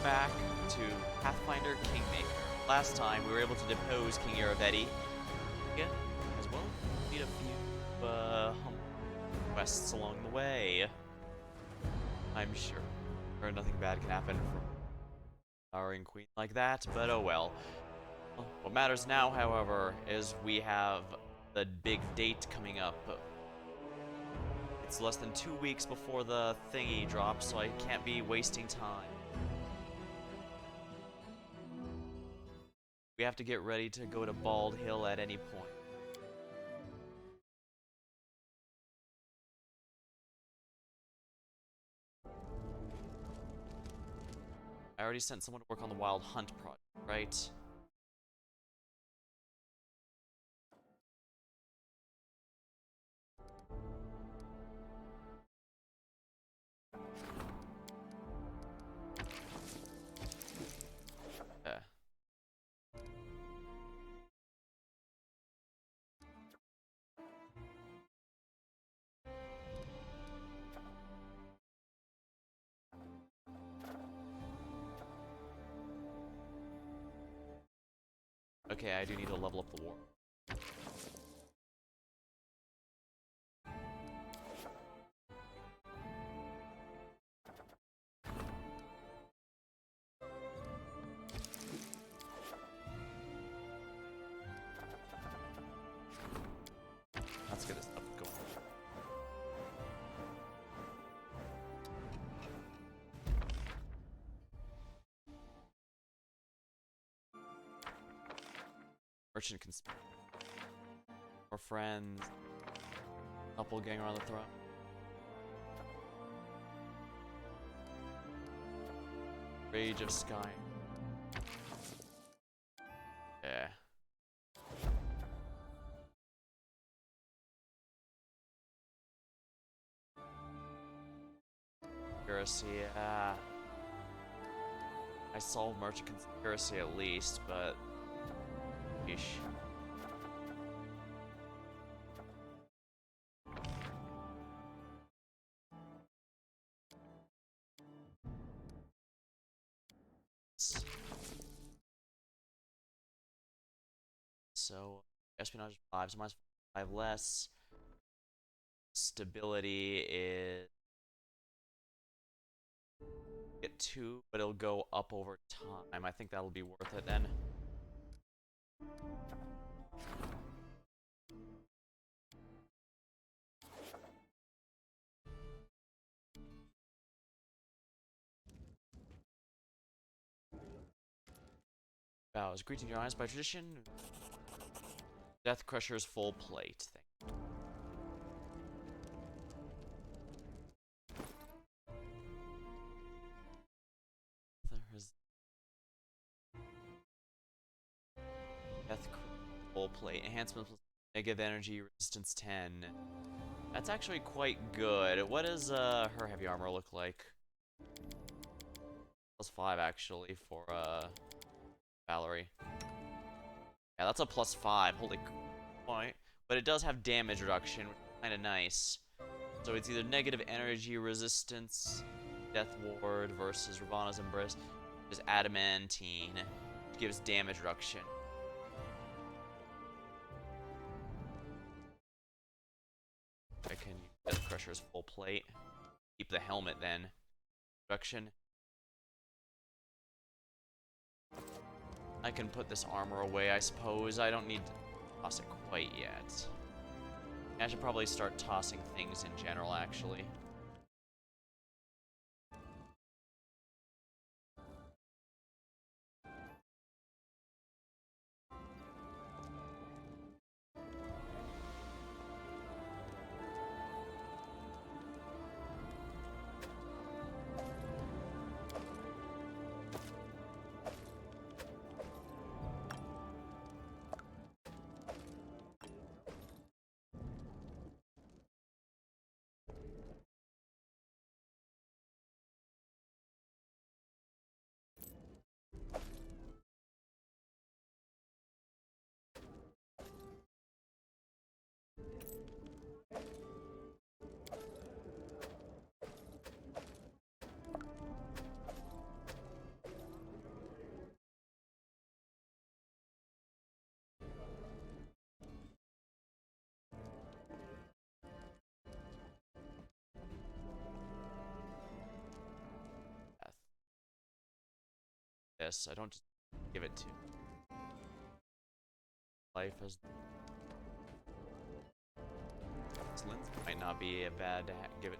back to Pathfinder Kingmaker. Last time we were able to depose King Iravetti, as well as meet a few humble quests along the way. I'm sure nothing bad can happen from our queen like that, but oh well. What matters now, however, is we have the big date coming up. It's less than 2 weeks before the thingy drops, so I can't be wasting time. We have to get ready to go to Bald Hill at any point. I already sent someone to work on the Wild Hunt project, right? Yeah. Okay, I do need to level up the war. Let's get this up going. Merchant conspiracy. More friends. Couple gang around the throne. Rage of Sky. Yeah. Conspiracy, yeah. I solved merchant conspiracy at least, but yeesh. So espionage 5, so minus 5 less. Stability is get 2, but it'll go up over time. I think that'll be worth it then. Bows. Greeting your eyes by tradition. Death Crusher's full plate thing. There's Death full plate. Enhancement plus negative energy resistance 10. That's actually quite good. What does her heavy armor look like? Plus 5 actually for Valerie. Yeah, that's a plus 5. Holy point. But it does have damage reduction, which is kind of nice. So it's either negative energy resistance, Death Ward versus Ravana's Embrace, which is adamantine, which gives damage reduction. I can use Death Crusher's full plate. Keep the helmet then. Reduction. I can put this armor away, I suppose. I don't need to toss it quite yet. I should probably start tossing things in general, actually. this. I don't just give it to life as Lindsay might not be a bad to give it.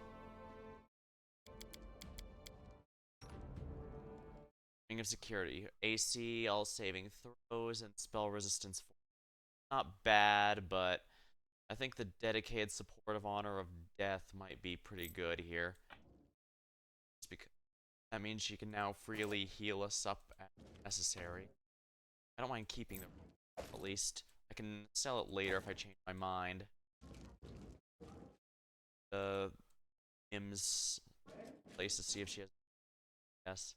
Ring of Security, AC, all saving throws, and spell resistance. Not bad, but I think the dedicated support of Honor of Death might be pretty good here. Just because that means she can now freely heal us up as necessary. I don't mind keeping them, at least. I can sell it later if I change my mind. Im's place to see if she has. Yes.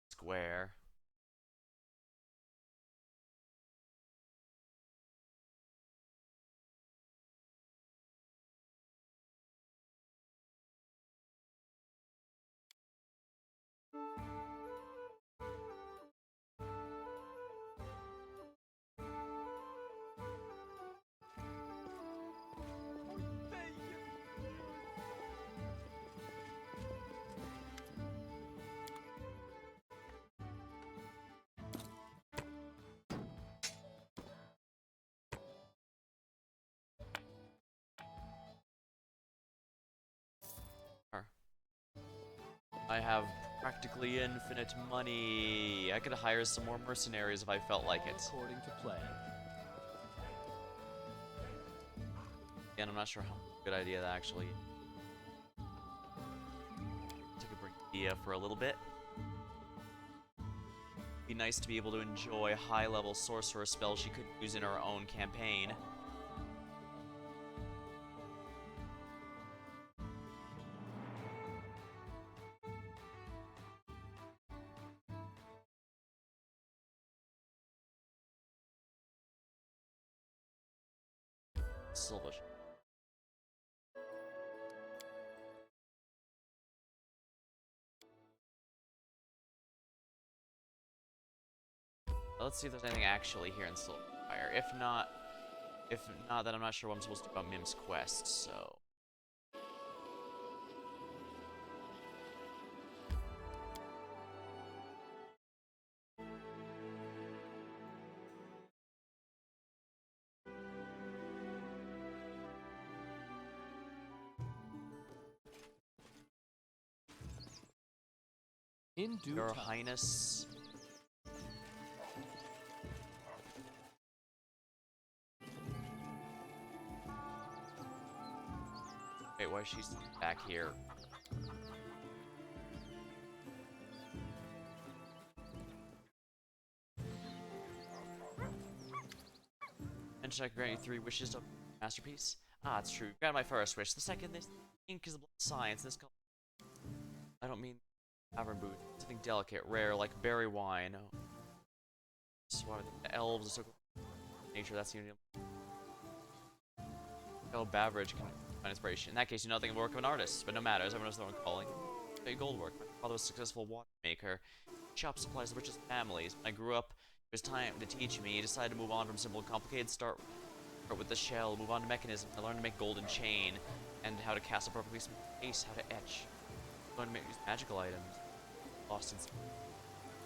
Square. I have practically infinite money. I could hire some more mercenaries if I felt like it. According to plan. Again, I'm not sure how good idea that actually. Take a break idea for a little bit. Be nice to be able to enjoy high-level sorcerer spells she could use in her own campaign. Silvish. Let's see if there's anything actually here in Silverfire. If not, then I'm not sure what I'm supposed to do about Mim's quest, so. In due Your time. Highness. Wait, why is she back here? And should I grant you 3 wishes of masterpiece? Ah, it's true. Grant my first wish. The second, this ink is the blood of science. This I don't mean tavern booth. Something delicate, rare, like berry wine. Oh. Swat the elves are so nature. That's the unity. Oh, beverage can find inspiration. In that case, you know nothing of the work of an artist, but no matter. Everyone knows their own calling. Big gold work. My father was a successful watchmaker. Shop supplies the richest families. When I grew up, it was time to teach me. He decided to move on from simple to complicated. Start with the shell, move on to mechanism. I learned to make golden chain, and how to cast a perfectly smooth face, how to etch. Learned to make these magical items. Lost in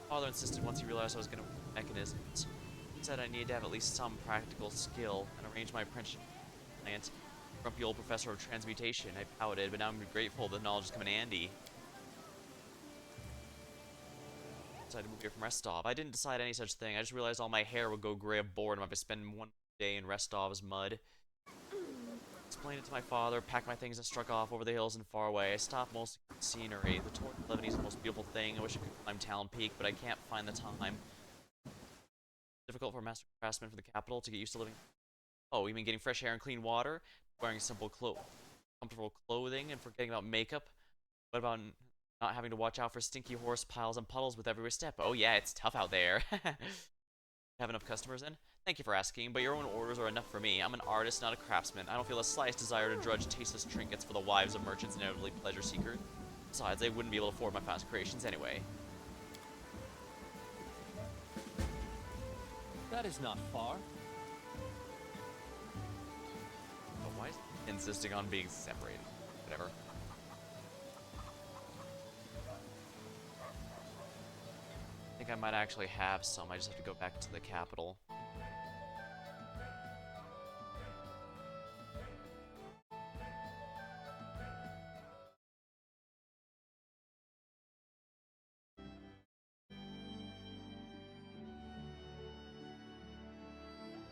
father insisted once he realized I was going to mechanisms. He said I needed to have at least some practical skill, and arranged my apprenticeship client. Grumpy old professor of transmutation. I pouted, but now I'm grateful the knowledge has come in handy. Decided to move here from Restov. I didn't decide any such thing. I just realized all my hair would go gray of boredom if I spend one day in Restov's mud. Explained it to my father, packed my things and struck off over the hills and far away. I stopped mostly for the scenery. The Torch of Levity is the most beautiful thing. I wish I could climb Town Peak, but I can't find the time. Difficult for a master craftsman from the capital to get used to living. Oh, you mean getting fresh air and clean water? Wearing simple comfortable clothing and forgetting about makeup? What about not having to watch out for stinky horse piles and puddles with every step? Oh yeah, it's tough out there. Have enough customers in? Thank you for asking, but your own orders are enough for me. I'm an artist, not a craftsman. I don't feel the slightest desire to drudge tasteless trinkets for the wives of merchants and inevitably pleasure seekers. Besides, they wouldn't be able to afford my fast creations anyway. That is not far. But why is he insisting on being separated? Whatever. think I might actually have some. I just have to go back to the capital.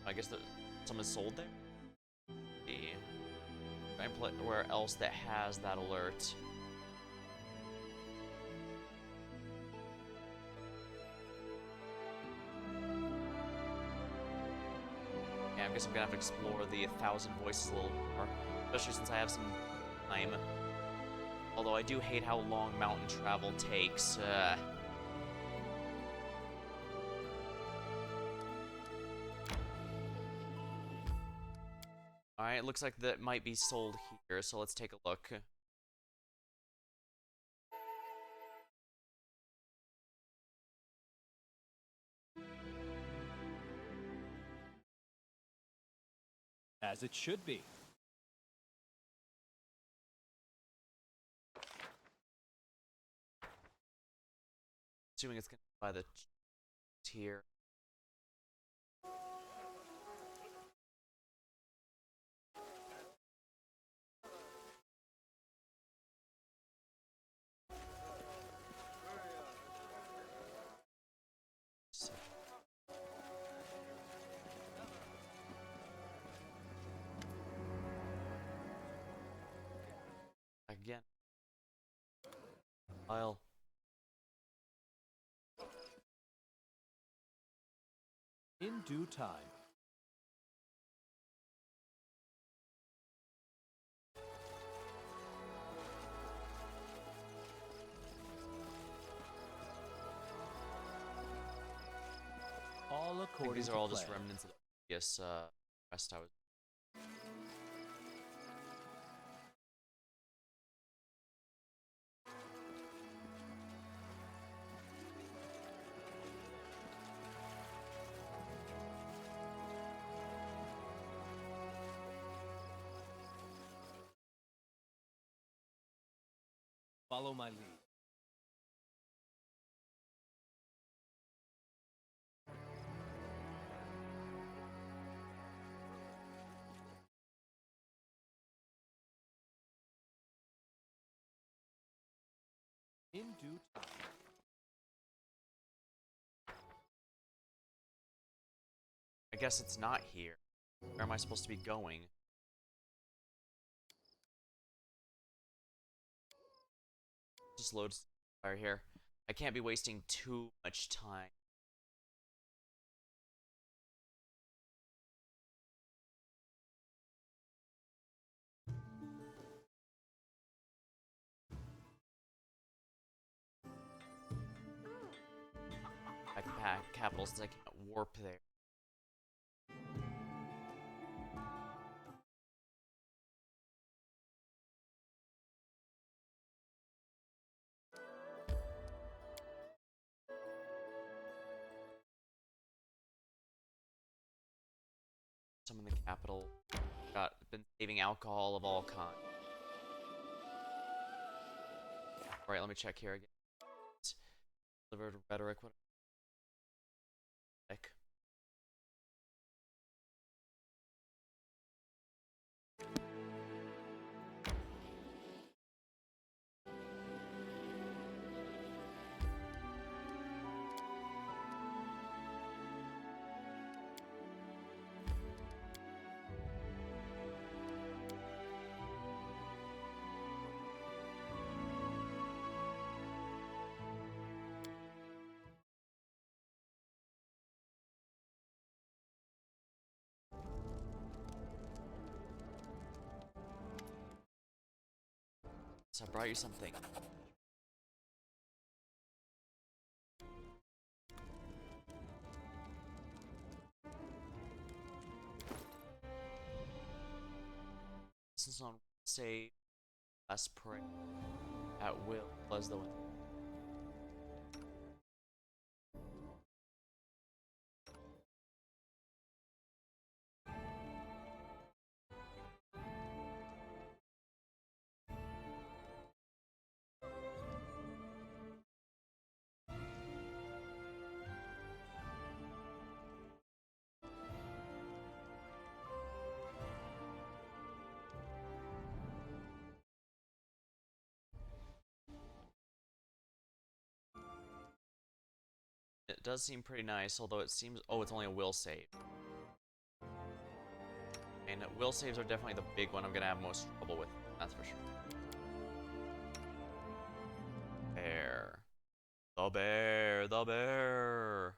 I guess some is sold there? Where else that has that alert? Yeah, I guess I'm gonna have to explore the 1,000 Voices a little more, especially since I have some time. Although I do hate how long mountain travel takes. Alright, looks like that might be sold here, so let's take a look. As it should be. Assuming it's gonna buy the tier. Again. I'll. In due time. All according These are all to just plan. remnants of the previous quest I was. Follow my lead. In due time. I guess it's not here. Where am I supposed to be going? Just load fire here. I can't be wasting too much time. Backpack capital since I can't warp there. Some in the capital. Been saving alcohol of all kinds. Alright, let me check here again. Delivered rhetoric. What? Heck. So I brought you something. This is on save less prey at will as though. does seem pretty nice, although it seems... Oh, it's only a will save. And will saves are definitely the big one I'm gonna have most trouble with, that's for sure. Bear. The bear, the bear.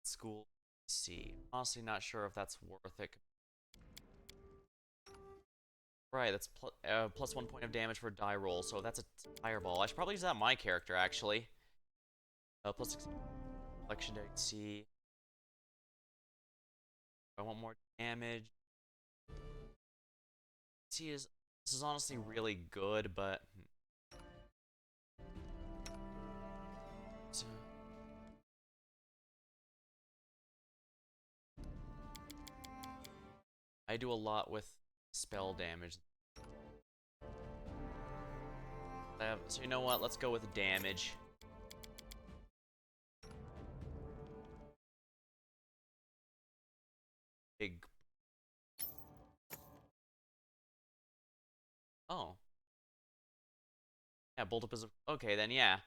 School C. Honestly, not sure if that's worth it. Right, that's plus 1 point of damage for a die roll, so that's a fireball. I should probably use that on my character, actually. Plus 6 legendary C. I want more damage. C is... This is honestly really good, but... So, I do a lot with spell damage. So you know what? Let's go with damage. Big. Oh. Yeah, bolt up is a... Okay, then yeah.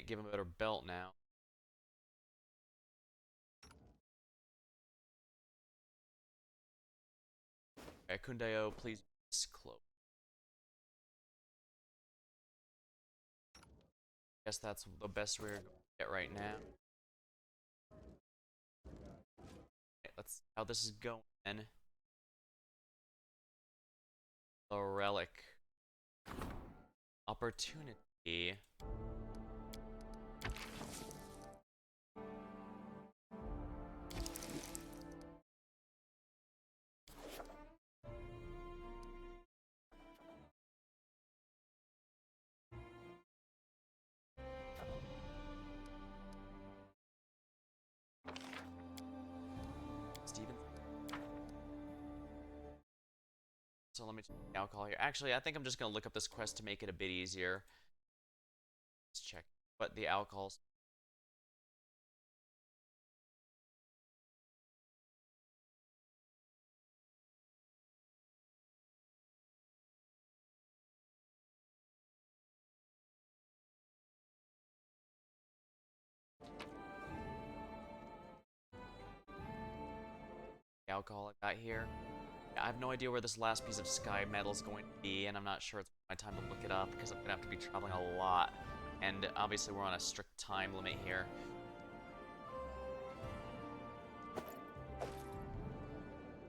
Give him a better belt now. Okay, Kundeo, please use cloak. Guess that's the best we're gonna get right now. Okay, let's see how this is going. The relic. Opportunity. Steven. So let me check the alcohol here. Actually, I think I'm just gonna look up this quest to make it a bit easier. Let's check what the alcohol's. Alcohol I got here. I have no idea where this last piece of sky metal is going to be, and I'm not sure it's my time to look it up because I'm gonna have to be traveling a lot. And obviously we're on a strict time limit here.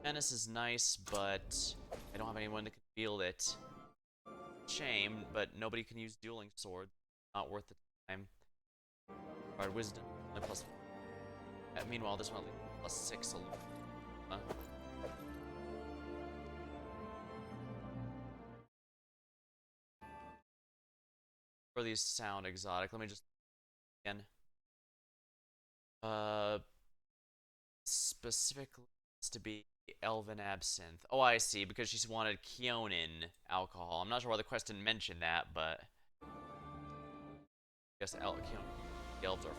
Menace is nice, but I don't have anyone that can wield it. Shame, but nobody can use dueling swords. Not worth the time. Guard wisdom, only plus. Meanwhile, this one only plus 6 alone. Or these sound exotic. Let me just again. Specifically to be Elven Absinthe. Oh, I see, because she's wanted Keonin alcohol. I'm not sure why the quest didn't mention that, but I guess the elves are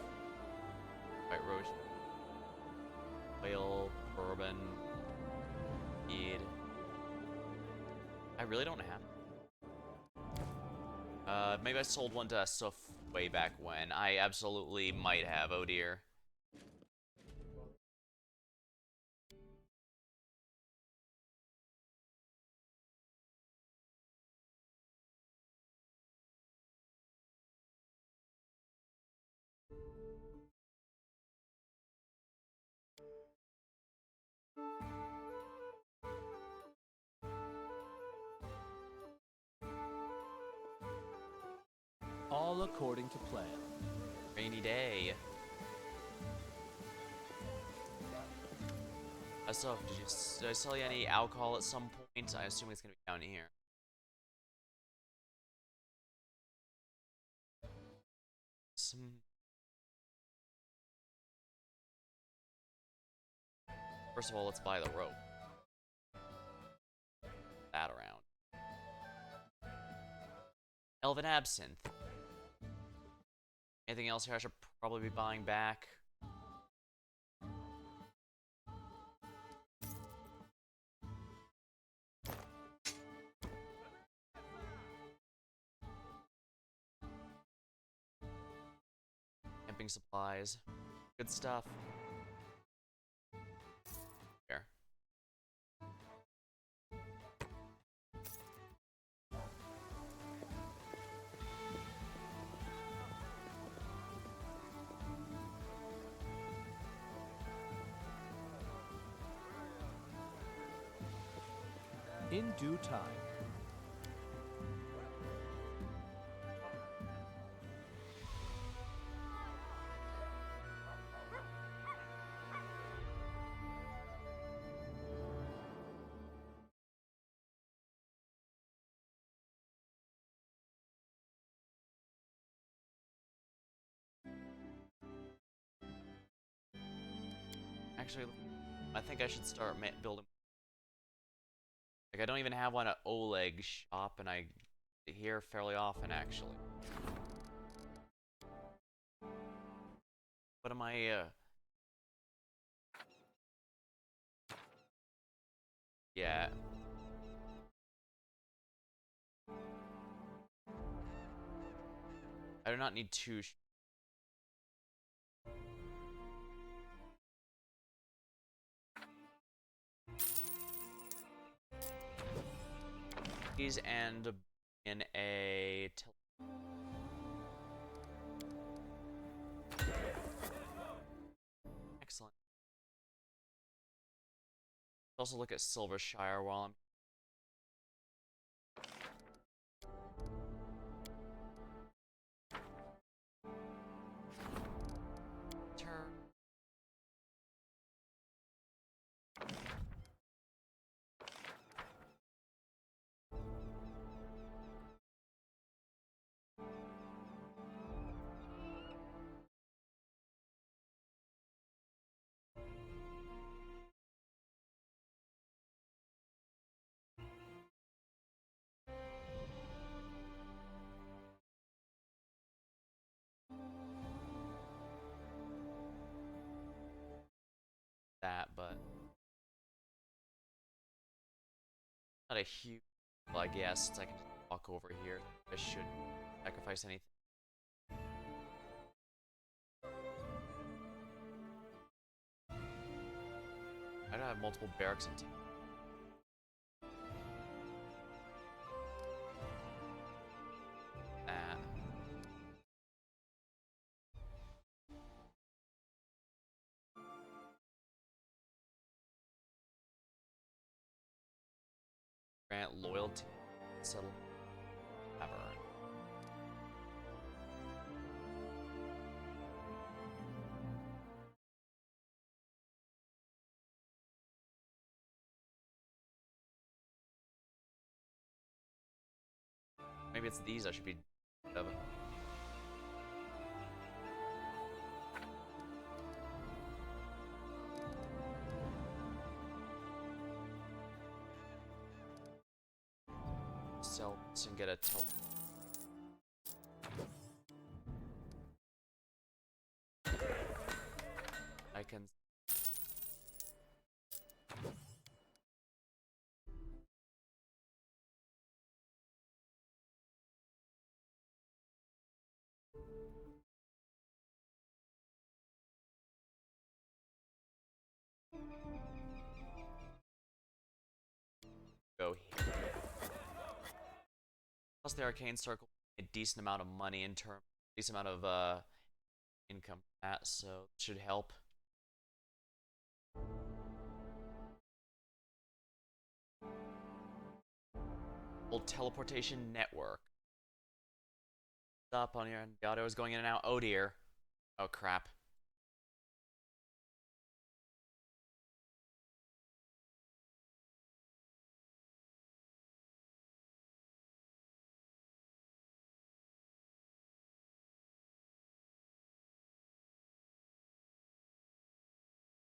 White Rose, Whale, Bourbon, Mead. I really don't have. Maybe I sold one to Suf way back when. I absolutely might have. Oh dear. All according to plan. Rainy day. So, did I sell you any alcohol at some point? I assume it's gonna be down here. Some. First of all, let's buy the rope. That around. Elven absinthe. Anything else here I should probably be buying back? Camping supplies. Good stuff. Here. In due time. Actually, I think I should start building. Like, I don't even have one at Oleg shop, and I hear fairly often, actually. What am I, Yeah. I do not need two. And in a. Excellent. Also look at Silvershire while I'm. That, but not a huge. Well, I guess since I can just walk over here, I should sacrifice anything. I don't have multiple barracks in town. That. Grant loyalty. Settle. Tavern. Maybe it's these I should be. Sell this and get a tel. I can. Go here. Plus the arcane circle, a decent amount of money in term, decent amount of income from that, so it should help. Old teleportation network. Up on here, and the auto is going in and out. Oh dear. Oh crap.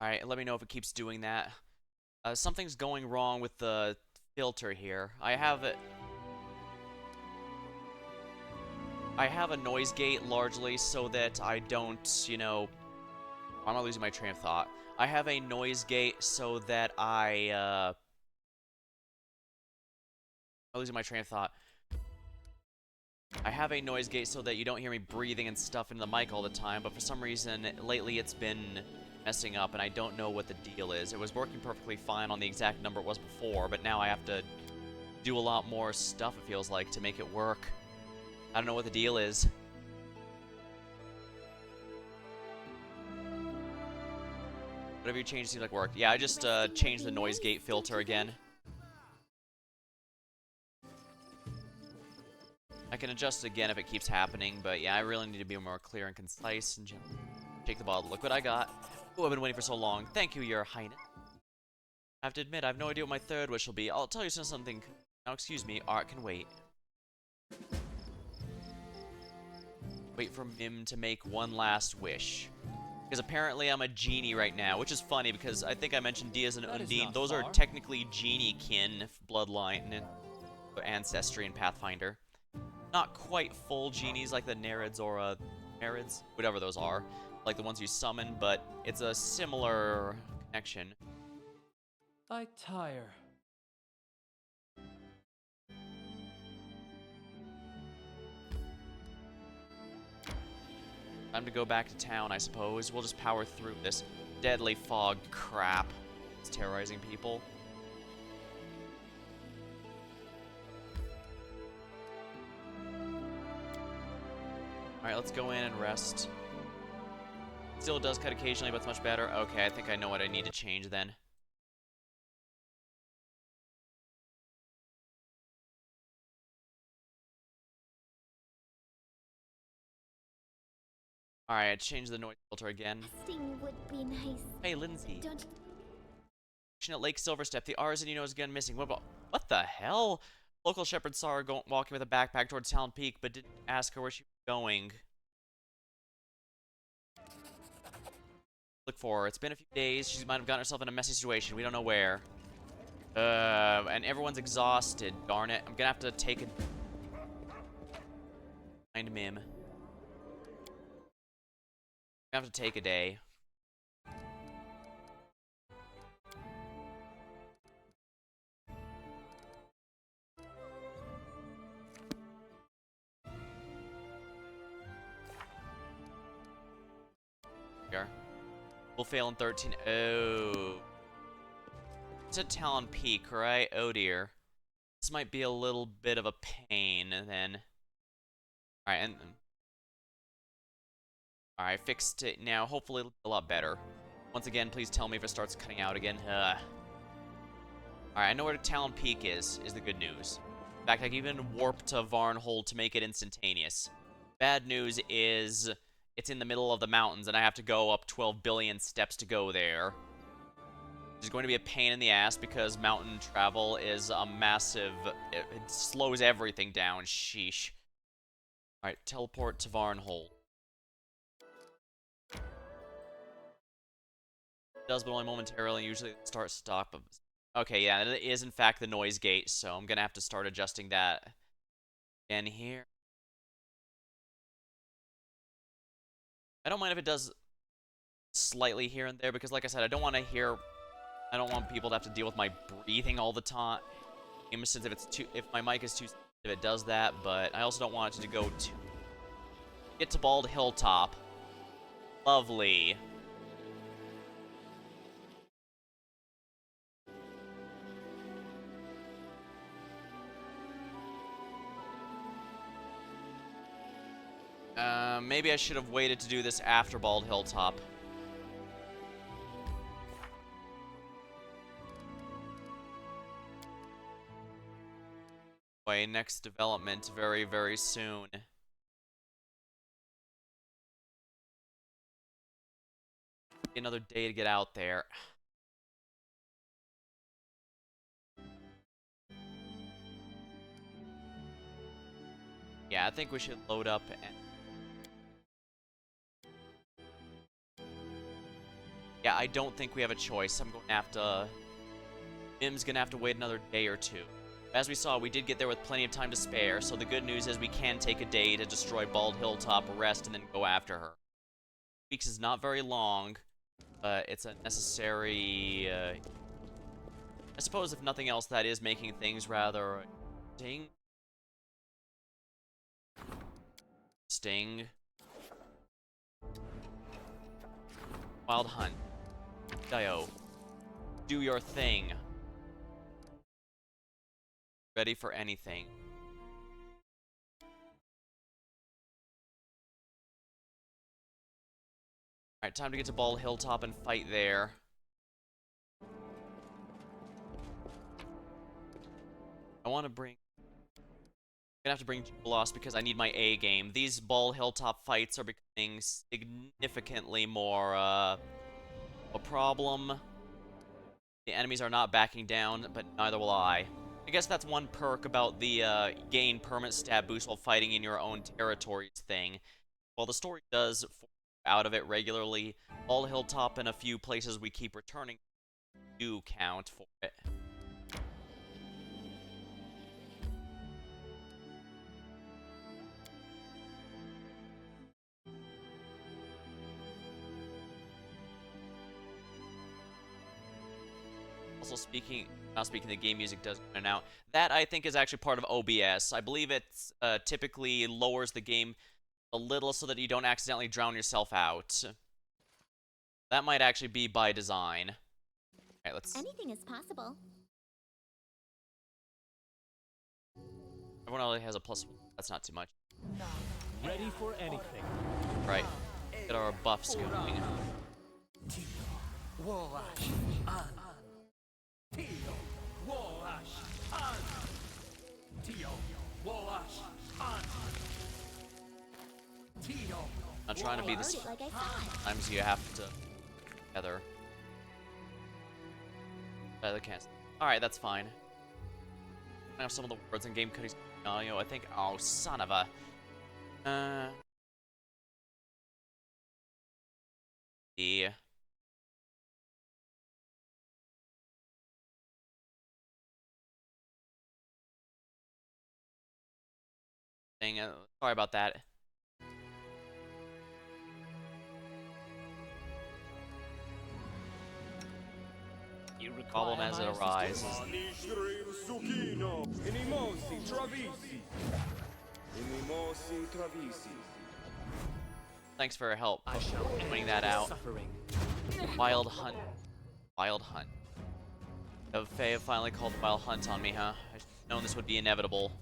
Alright, let me know if it keeps doing that. Something's going wrong with the filter here. I have a noise gate largely so that I don't, you know... I'm not losing my train of thought. I have a noise gate so that I'm losing my train of thought. I have a noise gate so that you don't hear me breathing and stuff into the mic all the time, but for some reason, lately it's been messing up, and I don't know what the deal is. It was working perfectly fine on the exact number it was before, but now I have to do a lot more stuff, it feels like, to make it work. I don't know what the deal is. Whatever you changed seems like worked. Yeah, I just changed the noise gate filter again. I can adjust it again if it keeps happening, but yeah, I really need to be more clear and concise and gentle. Take the bottle. Look what I got. Oh, I've been waiting for so long. Thank you, Your Highness. I have to admit, I have no idea what my third wish will be. I'll tell you something. Now, excuse me, art can wait. Wait for Mim to make one last wish. Because apparently I'm a genie right now, which is funny because I think I mentioned Diaz and Undine. Those are technically genie-kin bloodline and ancestry in Pathfinder. Not quite full genies like the Nereids or Nereids, whatever those are, like the ones you summon, but it's a similar connection. I tire. Time to go back to town, I suppose. We'll just power through this deadly fog crap. It's terrorizing people. Alright, let's go in and rest. Still does cut occasionally, but it's much better. Okay, I think I know what I need to change then. Alright, change the noise filter again. Resting would be nice. Hey, Lindsay. Don't. At Lake Silverstep, the Arzanino is again missing. What the hell? Local shepherd saw her walking with a backpack towards Talon Peak, but didn't ask her where she was going. Look for her. It's been a few days. She might have gotten herself in a messy situation. We don't know where. And everyone's exhausted. Darn it. I'm gonna have to take a... Find Mim. I'm gonna have to take a day. Here. We'll fail in 13. Oh. It's at Talon Peak, right? Oh dear. This might be a little bit of a pain then. Alright, and... Alright, fixed it now. Hopefully it'll be a lot better. Once again, please tell me if it starts cutting out again. Alright, I know where Talon Peak is the good news. In fact, I can even warp to Varnhold to make it instantaneous. Bad news is... it's in the middle of the mountains, and I have to go up 12 billion steps to go there. Which is going to be a pain in the ass, because mountain travel is a massive... It slows everything down. Sheesh. Alright, teleport to Varnhold. It does, but only momentarily. Usually it starts stop. Okay, yeah, it is in fact the noise gate, so I'm gonna have to start adjusting that again here. I don't mind if it does slightly here and there, because like I said, I don't want people to have to deal with my breathing all the time. Since if my mic is too sensitive, it does that, but I also don't want it to go to... Get to Bald Hilltop. Lovely. Maybe I should have waited to do this after Bald Hilltop. Anyway, next development very, very soon. Another day to get out there. Yeah, I think we should load up and... Yeah, I don't think we have a choice. I'm going to have to... Mim's going to have to wait another day or two. As we saw, we did get there with plenty of time to spare, so the good news is we can take a day to destroy Bald Hilltop, rest, and then go after her. Weeks is not very long, but it's a necessary... I suppose, if nothing else, that is making things rather... Sting. Wild Hunt. Dio. Do your thing. Ready for anything. Alright, time to get to Bald Hilltop and fight there. I want to bring... I'm gonna have to bring Lost because I need my A game. These Bald Hilltop fights are becoming significantly more, a problem. The enemies are not backing down, but neither will I. I guess that's one perk about the, gain permanent stab boost while fighting in your own territories thing. While the story does force out of it regularly, Bald Hilltop and a few places we keep returning do count for it. Also now speaking, the game music does come out. That, I think, is actually part of OBS. I believe it's typically lowers the game a little so that you don't accidentally drown yourself out. That might actually be by design. Alright, let's... Anything is possible. Everyone already has a +1. That's not too much. Ready for anything. Right. Get our buffs going. Not trying to be this. Like I said. Sometimes you have to together. They can't. All right, that's fine. I have some of the words in game cutting audio. I think. Oh, son of a. The. Thing. Sorry about that. Problem as it arises. Thanks for your help pointing that out. Wild Hunt. Wild Hunt. The Fae have finally called the Wild Hunt on me, huh? I should have known this would be inevitable.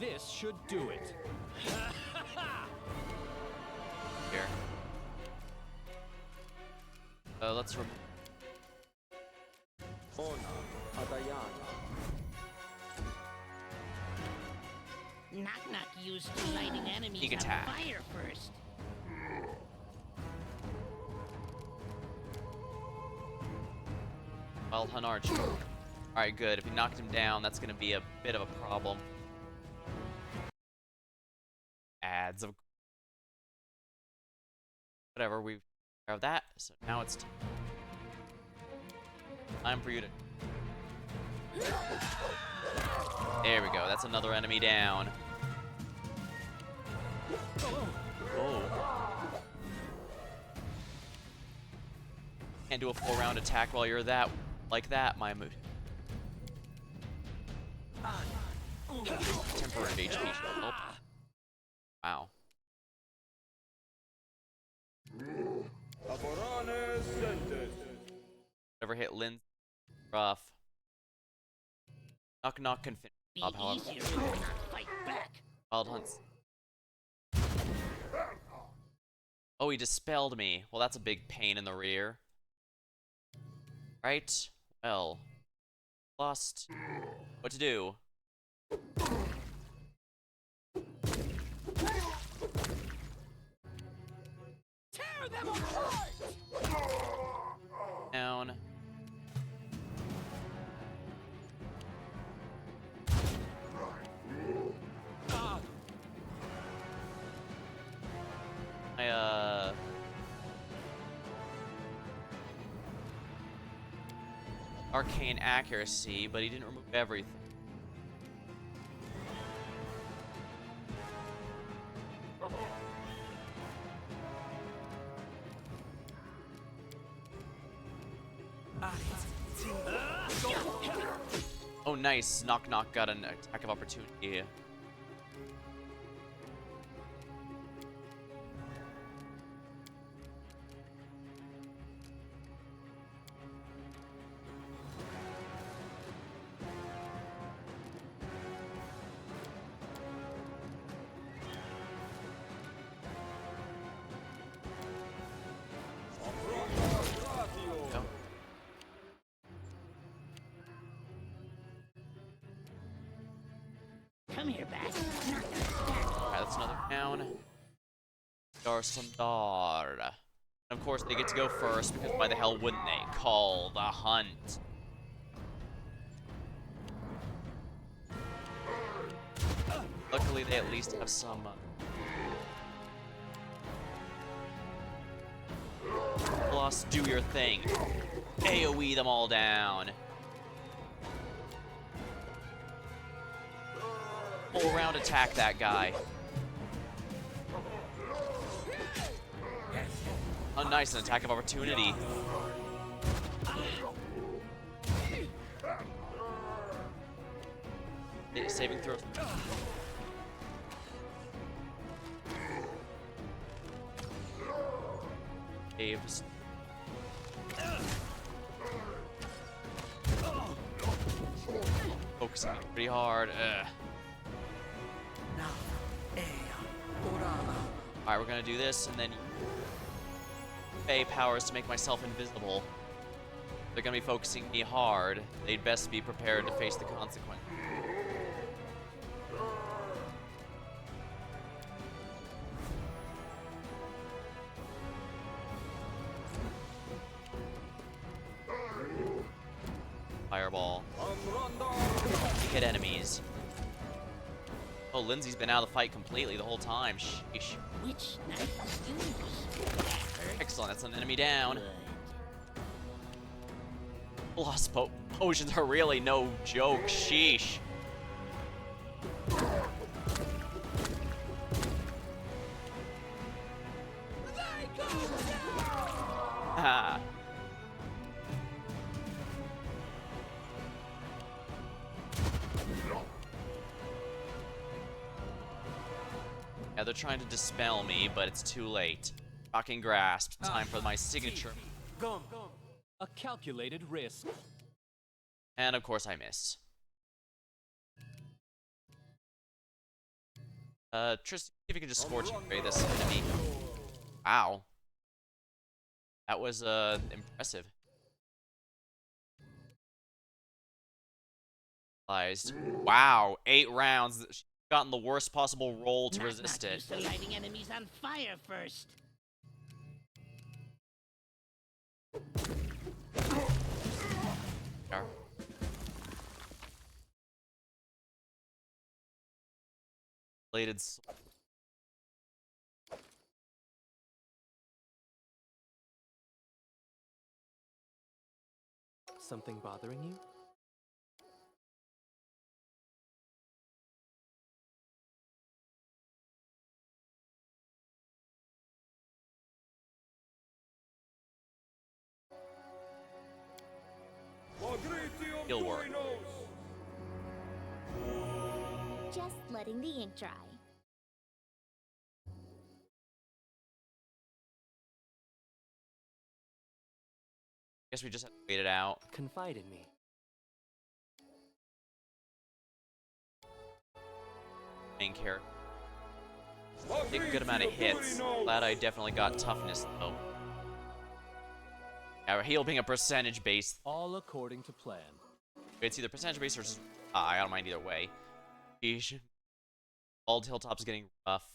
This should do it. Here. Let's Knock Knock used to lighting enemies Sneak on attack. fire first. Wild Hunt Archer. Alright, good. If he knocked him down, that's gonna be a bit of a problem. Ads of... Whatever, we've aware of that, so now it's time for you to... There we go, that's another enemy down. Oh. Can't do a full-round attack while you're that... like that, my mood. Temporary HP should help. Wow. Never hit Lynn. Rough. Knock Knock can finish Be up, however. easier to not fight back. Wild Hunts. Oh, he dispelled me. Well, that's a big pain in the rear. Right? Well. Lost. What to do? Tear them apart! Down. arcane accuracy, but he didn't remove everything. Oh, nice. Knock Knock got an attack of opportunity. Go. Come here, Bat. Alright, that's another down. Darsandar. And of course, they get to go first, because why the hell wouldn't they? Call the hunt. Luckily, they at least have some... Plus, do your thing. AoE them all down. Full round attack that guy. Oh, nice, an attack of opportunity. Saving throw. Saves. Focusing pretty hard. Alright, we're gonna do this, and then Fey powers to make myself invisible. They're gonna be focusing me hard. They'd best be prepared to face the consequence. Fireball. Hit enemies. Oh, Lindsay's been out of the fight completely the whole time. Sheesh. Which knife use? Excellent, that's an enemy down. Good. Lost potions are really no joke. Sheesh. Ah. Yeah, they're trying to dispel me, but it's too late. Shocking grasp. Time for my signature. A calculated risk. And of course I miss. Tristan, see if you can just Scorching Ray this enemy. Wow. That was, impressive. Wow, 8 rounds. She's gotten the worst possible roll to resist it. Used to lighting enemies on fire first. There. Bladed Something bothering you? he'll work. Just letting the ink dry. Guess we just have to wait it out. Confide in me. Main character. Take a good amount of hits. Glad I definitely got toughness though. Yeah, heal being a percentage based. All according to plan. It's either percentage based or just I don't mind either way. Sheesh. Bald Hilltop's getting rough.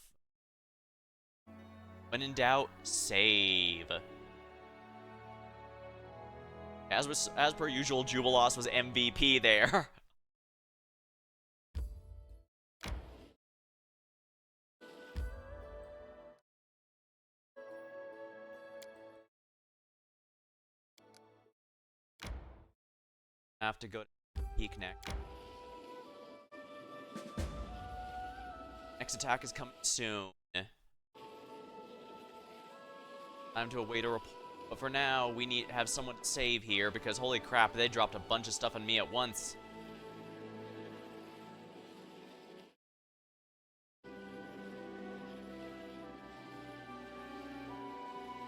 When in doubt, save. As per usual, Jubilos was MVP there. I have to go to peak next. Next attack is coming soon. Time to await a report. But for now, we need to have someone to save here because holy crap, they dropped a bunch of stuff on me at once.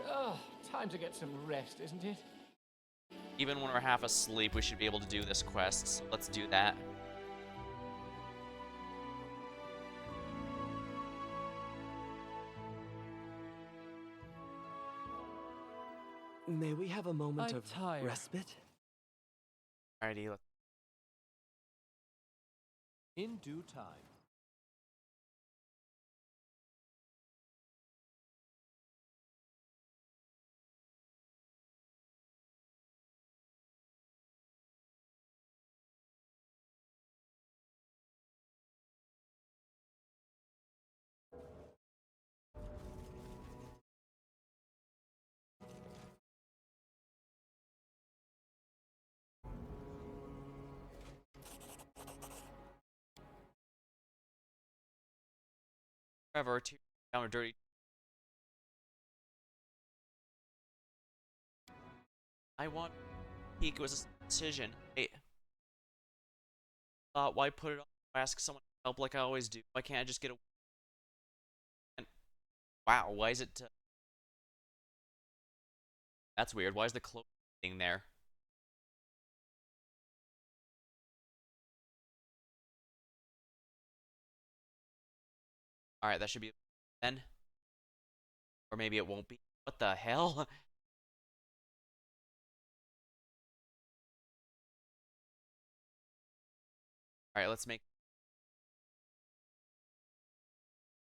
Oh, time to get some rest, isn't it? Even when we're half asleep, we should be able to do this quest, so let's do that. May we have a moment I'm of tired. respite? Alrighty, let's... In due time. Forever, to down a dirty... I want... Peak was a decision. Hey, why put it on? Why ask someone to help like I always do? Why can't I just get a... And, wow, why is it... That's weird. Why is the cloak thing there? Alright, that should be... Then. Or maybe it won't be. What the hell? Alright, let's make...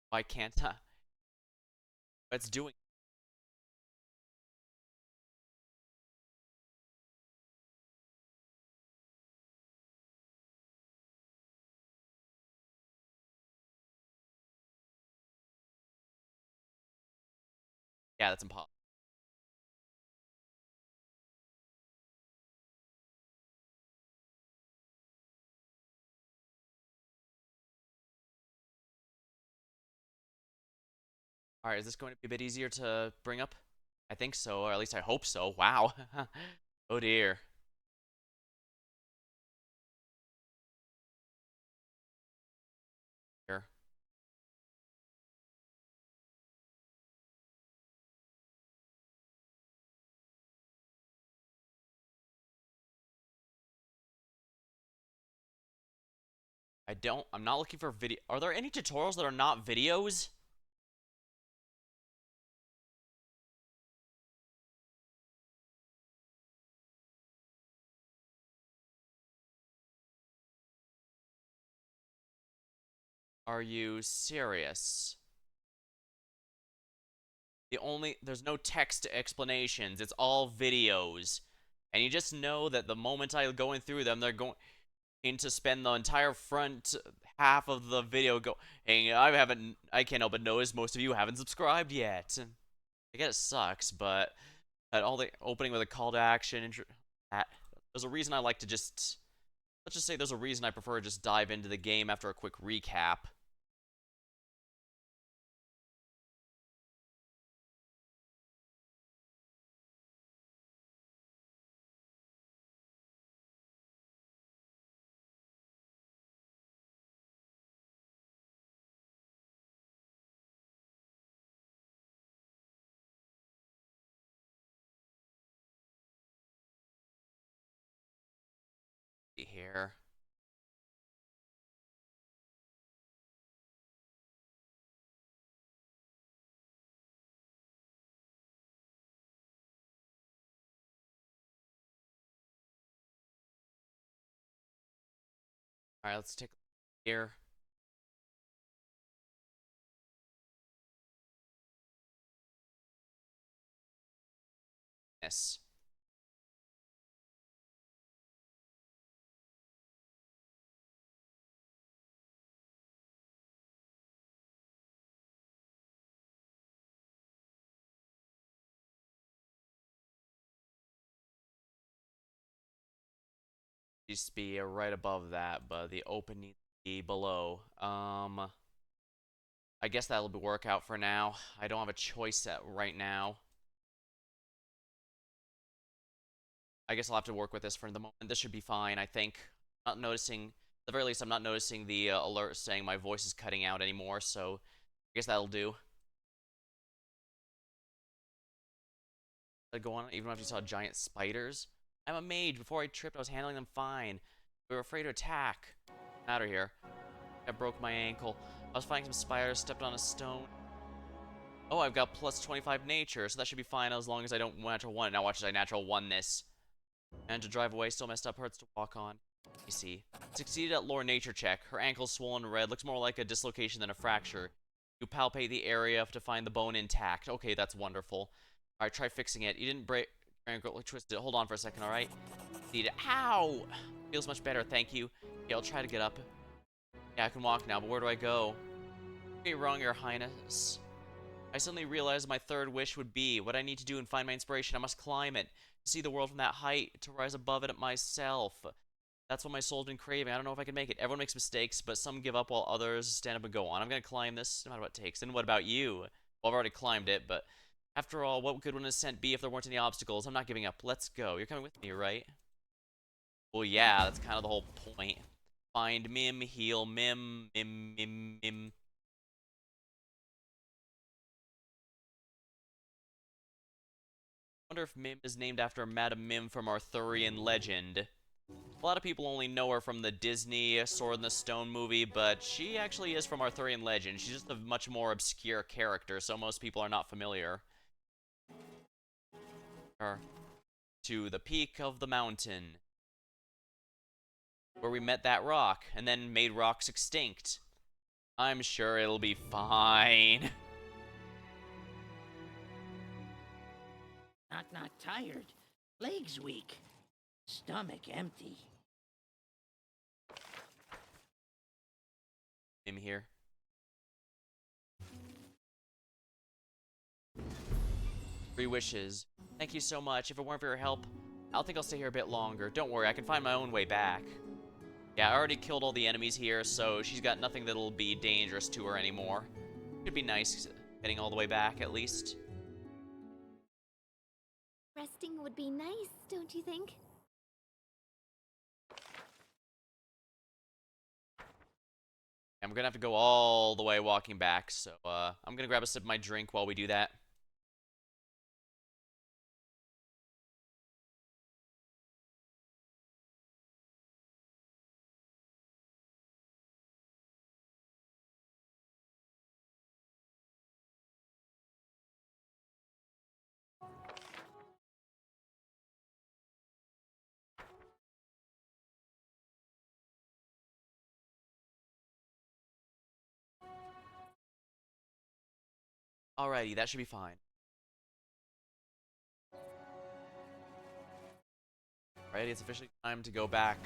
Why can't I? It's doing... Yeah, that's impossible. Alright, is this going to be a bit easier to bring up? I think so, or at least I hope so. Wow. Oh dear. Here. I'm not looking for video. Are there any tutorials that are not videos? Are you serious? There's no text explanations. It's all videos. And you just know that the moment I go in through them, they're going to spend the entire front half of the video hey, I can't help but notice most of you haven't subscribed yet. I guess it sucks, but at all the opening with a call to action, there's a reason I like to just, let's just say there's a reason I prefer to just dive into the game after a quick recap. Here. All right, let's take here. Yes. needs to be right above that, but the open needs to be below. I guess that'll work out for now. I don't have a choice right now. I guess I'll have to work with this for the moment. This should be fine, I think. Not noticing, at the very least, I'm not noticing the alert saying my voice is cutting out anymore, so I guess that'll do. Go on, even if you saw giant spiders. I'm a mage. Before I tripped, I was handling them fine. We were afraid to attack. Out of here. I broke my ankle. I was fighting some spiders, stepped on a stone. Oh, I've got plus 25 nature, so that should be fine as long as I don't natural one. Now watch as I natural one this. And to drive away, still messed up, hurts to walk on. You see. Succeeded at lore nature check. Her ankle's swollen red, looks more like a dislocation than a fracture. You palpate the area to find the bone intact. Okay, that's wonderful. Alright, try fixing it. You didn't break ankle, twist it. Hold on for a second, alright? Need it. Ow! Feels much better, thank you. Yeah, I'll try to get up. Yeah, I can walk now, but where do I go? Don't get me wrong, Your Highness. I suddenly realized my third wish would be what I need to do and find my inspiration. I must climb it, to see the world from that height, to rise above it myself. That's what my soul's been craving. I don't know if I can make it. Everyone makes mistakes, but some give up while others stand up and go on. I'm gonna climb this, no matter what it takes. And what about you? Well, I've already climbed it, but after all, what good would an ascent be if there weren't any obstacles? I'm not giving up. Let's go. You're coming with me, right? Well, yeah, that's kind of the whole point. Find Mim, heal Mim, Mim. I wonder if Mim is named after Madame Mim from Arthurian legend. A lot of people only know her from the Disney Sword in the Stone movie, but she actually is from Arthurian legend. She's just a much more obscure character, so most people are not familiar. To the peak of the mountain, where we met that rock, and then made rocks extinct. I'm sure it'll be fine. Knock, tired. Legs weak. Stomach empty. Him here. 3 wishes. Thank you so much. If it weren't for your help, I think I'll stay here a bit longer. Don't worry, I can find my own way back. Yeah, I already killed all the enemies here, so she's got nothing that'll be dangerous to her anymore. Should be nice getting all the way back, at least. Resting would be nice, don't you think? I'm gonna have to go all the way walking back, so I'm gonna grab a sip of my drink while we do that. Alrighty, that should be fine. Alrighty, it's officially time to go back.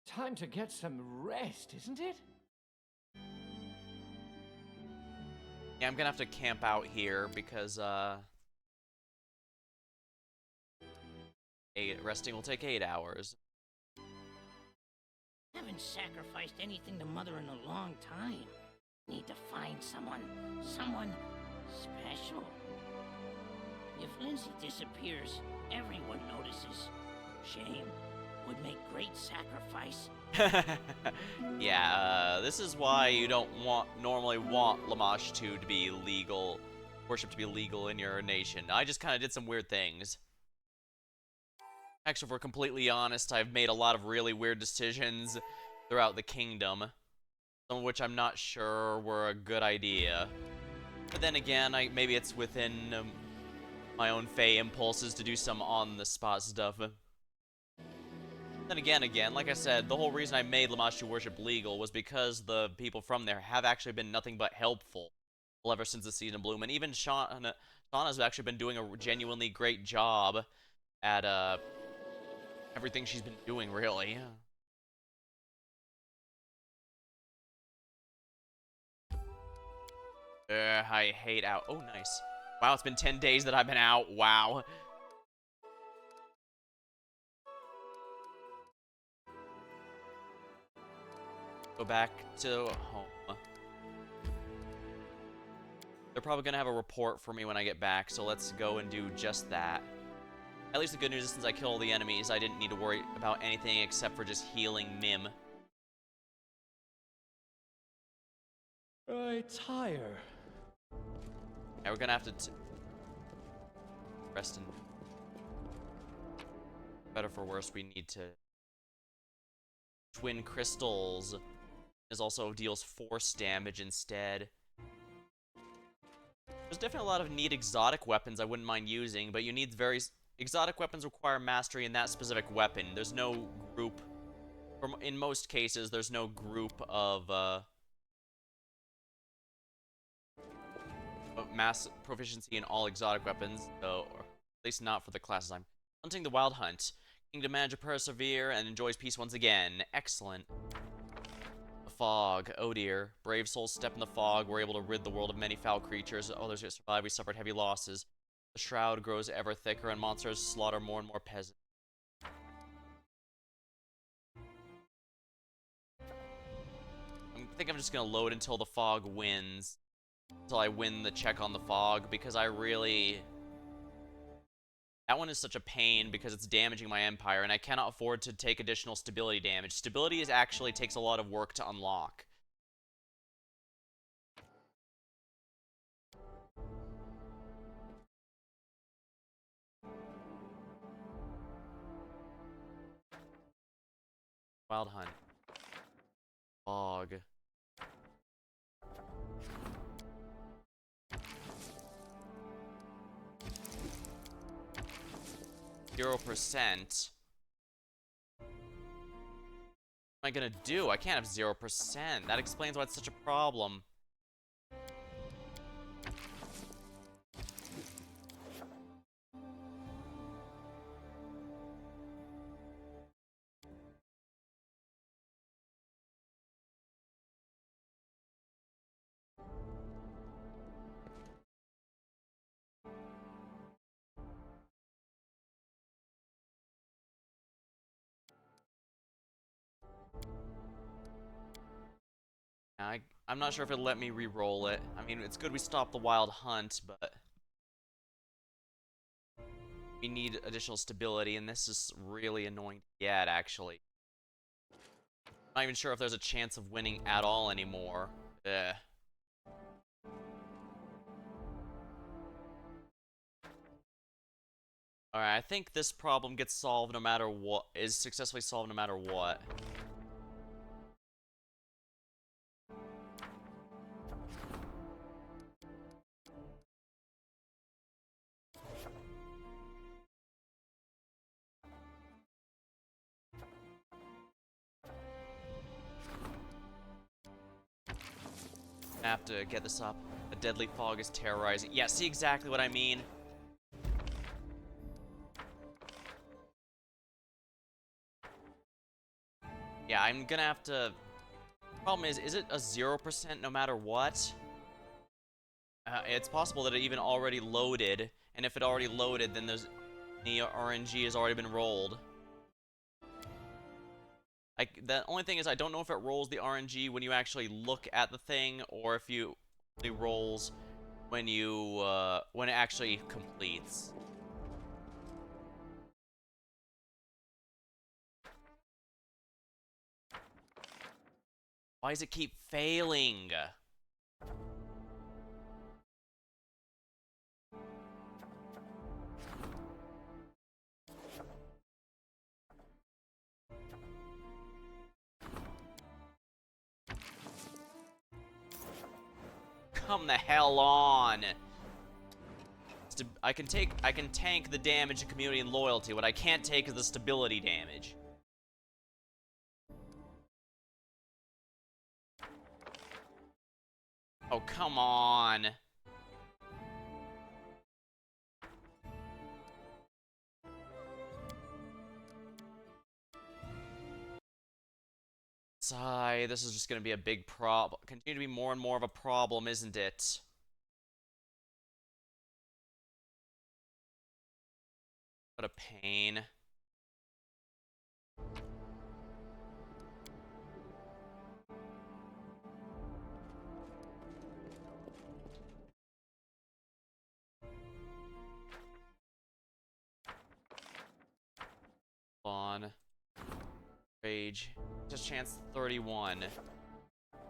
Time to get some rest, isn't it? Yeah, I'm gonna have to camp out here because, resting will take 8 hours. Haven't sacrificed anything to Mother in a long time. Need to find someone special. If Lindsay disappears, everyone notices. Shame. Would make great sacrifice. Yeah, this is why you don't normally want Lamash 2 to be legal, worship to be legal in your nation. I just kind of did some weird things. Actually, if we're completely honest, I've made a lot of really weird decisions throughout the kingdom, some of which I'm not sure were a good idea. But then again, maybe it's within my own fey impulses to do some on-the-spot stuff. Then again, like I said, the whole reason I made Lamash 2 worship legal was because the people from there have actually been nothing but helpful ever since the season of Bloom, and even Shauna's actually been doing a genuinely great job at everything she's been doing, really. I hate out. Oh, nice. Wow, it's been 10 days that I've been out. Wow. Go back to home. They're probably gonna have a report for me when I get back, so let's go and do just that. At least the good news is since I killed all the enemies, I didn't need to worry about anything except for just healing Mim. I tire. Yeah, we're gonna have to rest and... Better for worse, we need to... Twin crystals. This also deals force damage instead. There's definitely a lot of neat exotic weapons I wouldn't mind using, but you need very... Exotic weapons require mastery in that specific weapon. There's no group... In most cases, there's no group of, mass proficiency in all exotic weapons, though, or at least not for the classes I'm hunting. The Wild Hunt. Kingdom Manager persevere and enjoys peace once again. Excellent. The Fog. Oh dear. Brave souls step in the fog. We're able to rid the world of many foul creatures. Others get survived. We suffered heavy losses. The shroud grows ever thicker, and monsters slaughter more and more peasants. I think I'm just gonna load until the fog wins. Until I win the check on the fog, because I really... That one is such a pain because it's damaging my empire, and I cannot afford to take additional stability damage. Stability actually takes a lot of work to unlock. Wild Hunt. Fog. 0%. What am I gonna do? I can't have 0%. That explains why it's such a problem. I'm not sure if it'll let me re-roll it. I mean, it's good we stopped the Wild Hunt, but... We need additional stability, and this is really annoying to get, actually. I'm not even sure if there's a chance of winning at all anymore. Ugh. Alright, I think this problem gets solved no matter what, is successfully solved no matter what. I have to get this up. A deadly fog is terrorizing. Yeah, see exactly what I mean. Yeah, I'm gonna have to... Problem is it a 0% no matter what? It's possible that it even already loaded, and if it already loaded, then the RNG has already been rolled. The only thing is I don't know if it rolls the RNG when you actually look at the thing, or if it rolls when you, when it actually completes. Why does it keep failing? Come the hell on! I can tank the damage to community and loyalty. What I can't take is the stability damage. Oh, come on. Sigh, this is just gonna be a big problem. Continue to be more and more of a problem, isn't it? What a pain. On. Rage. Just chance 31.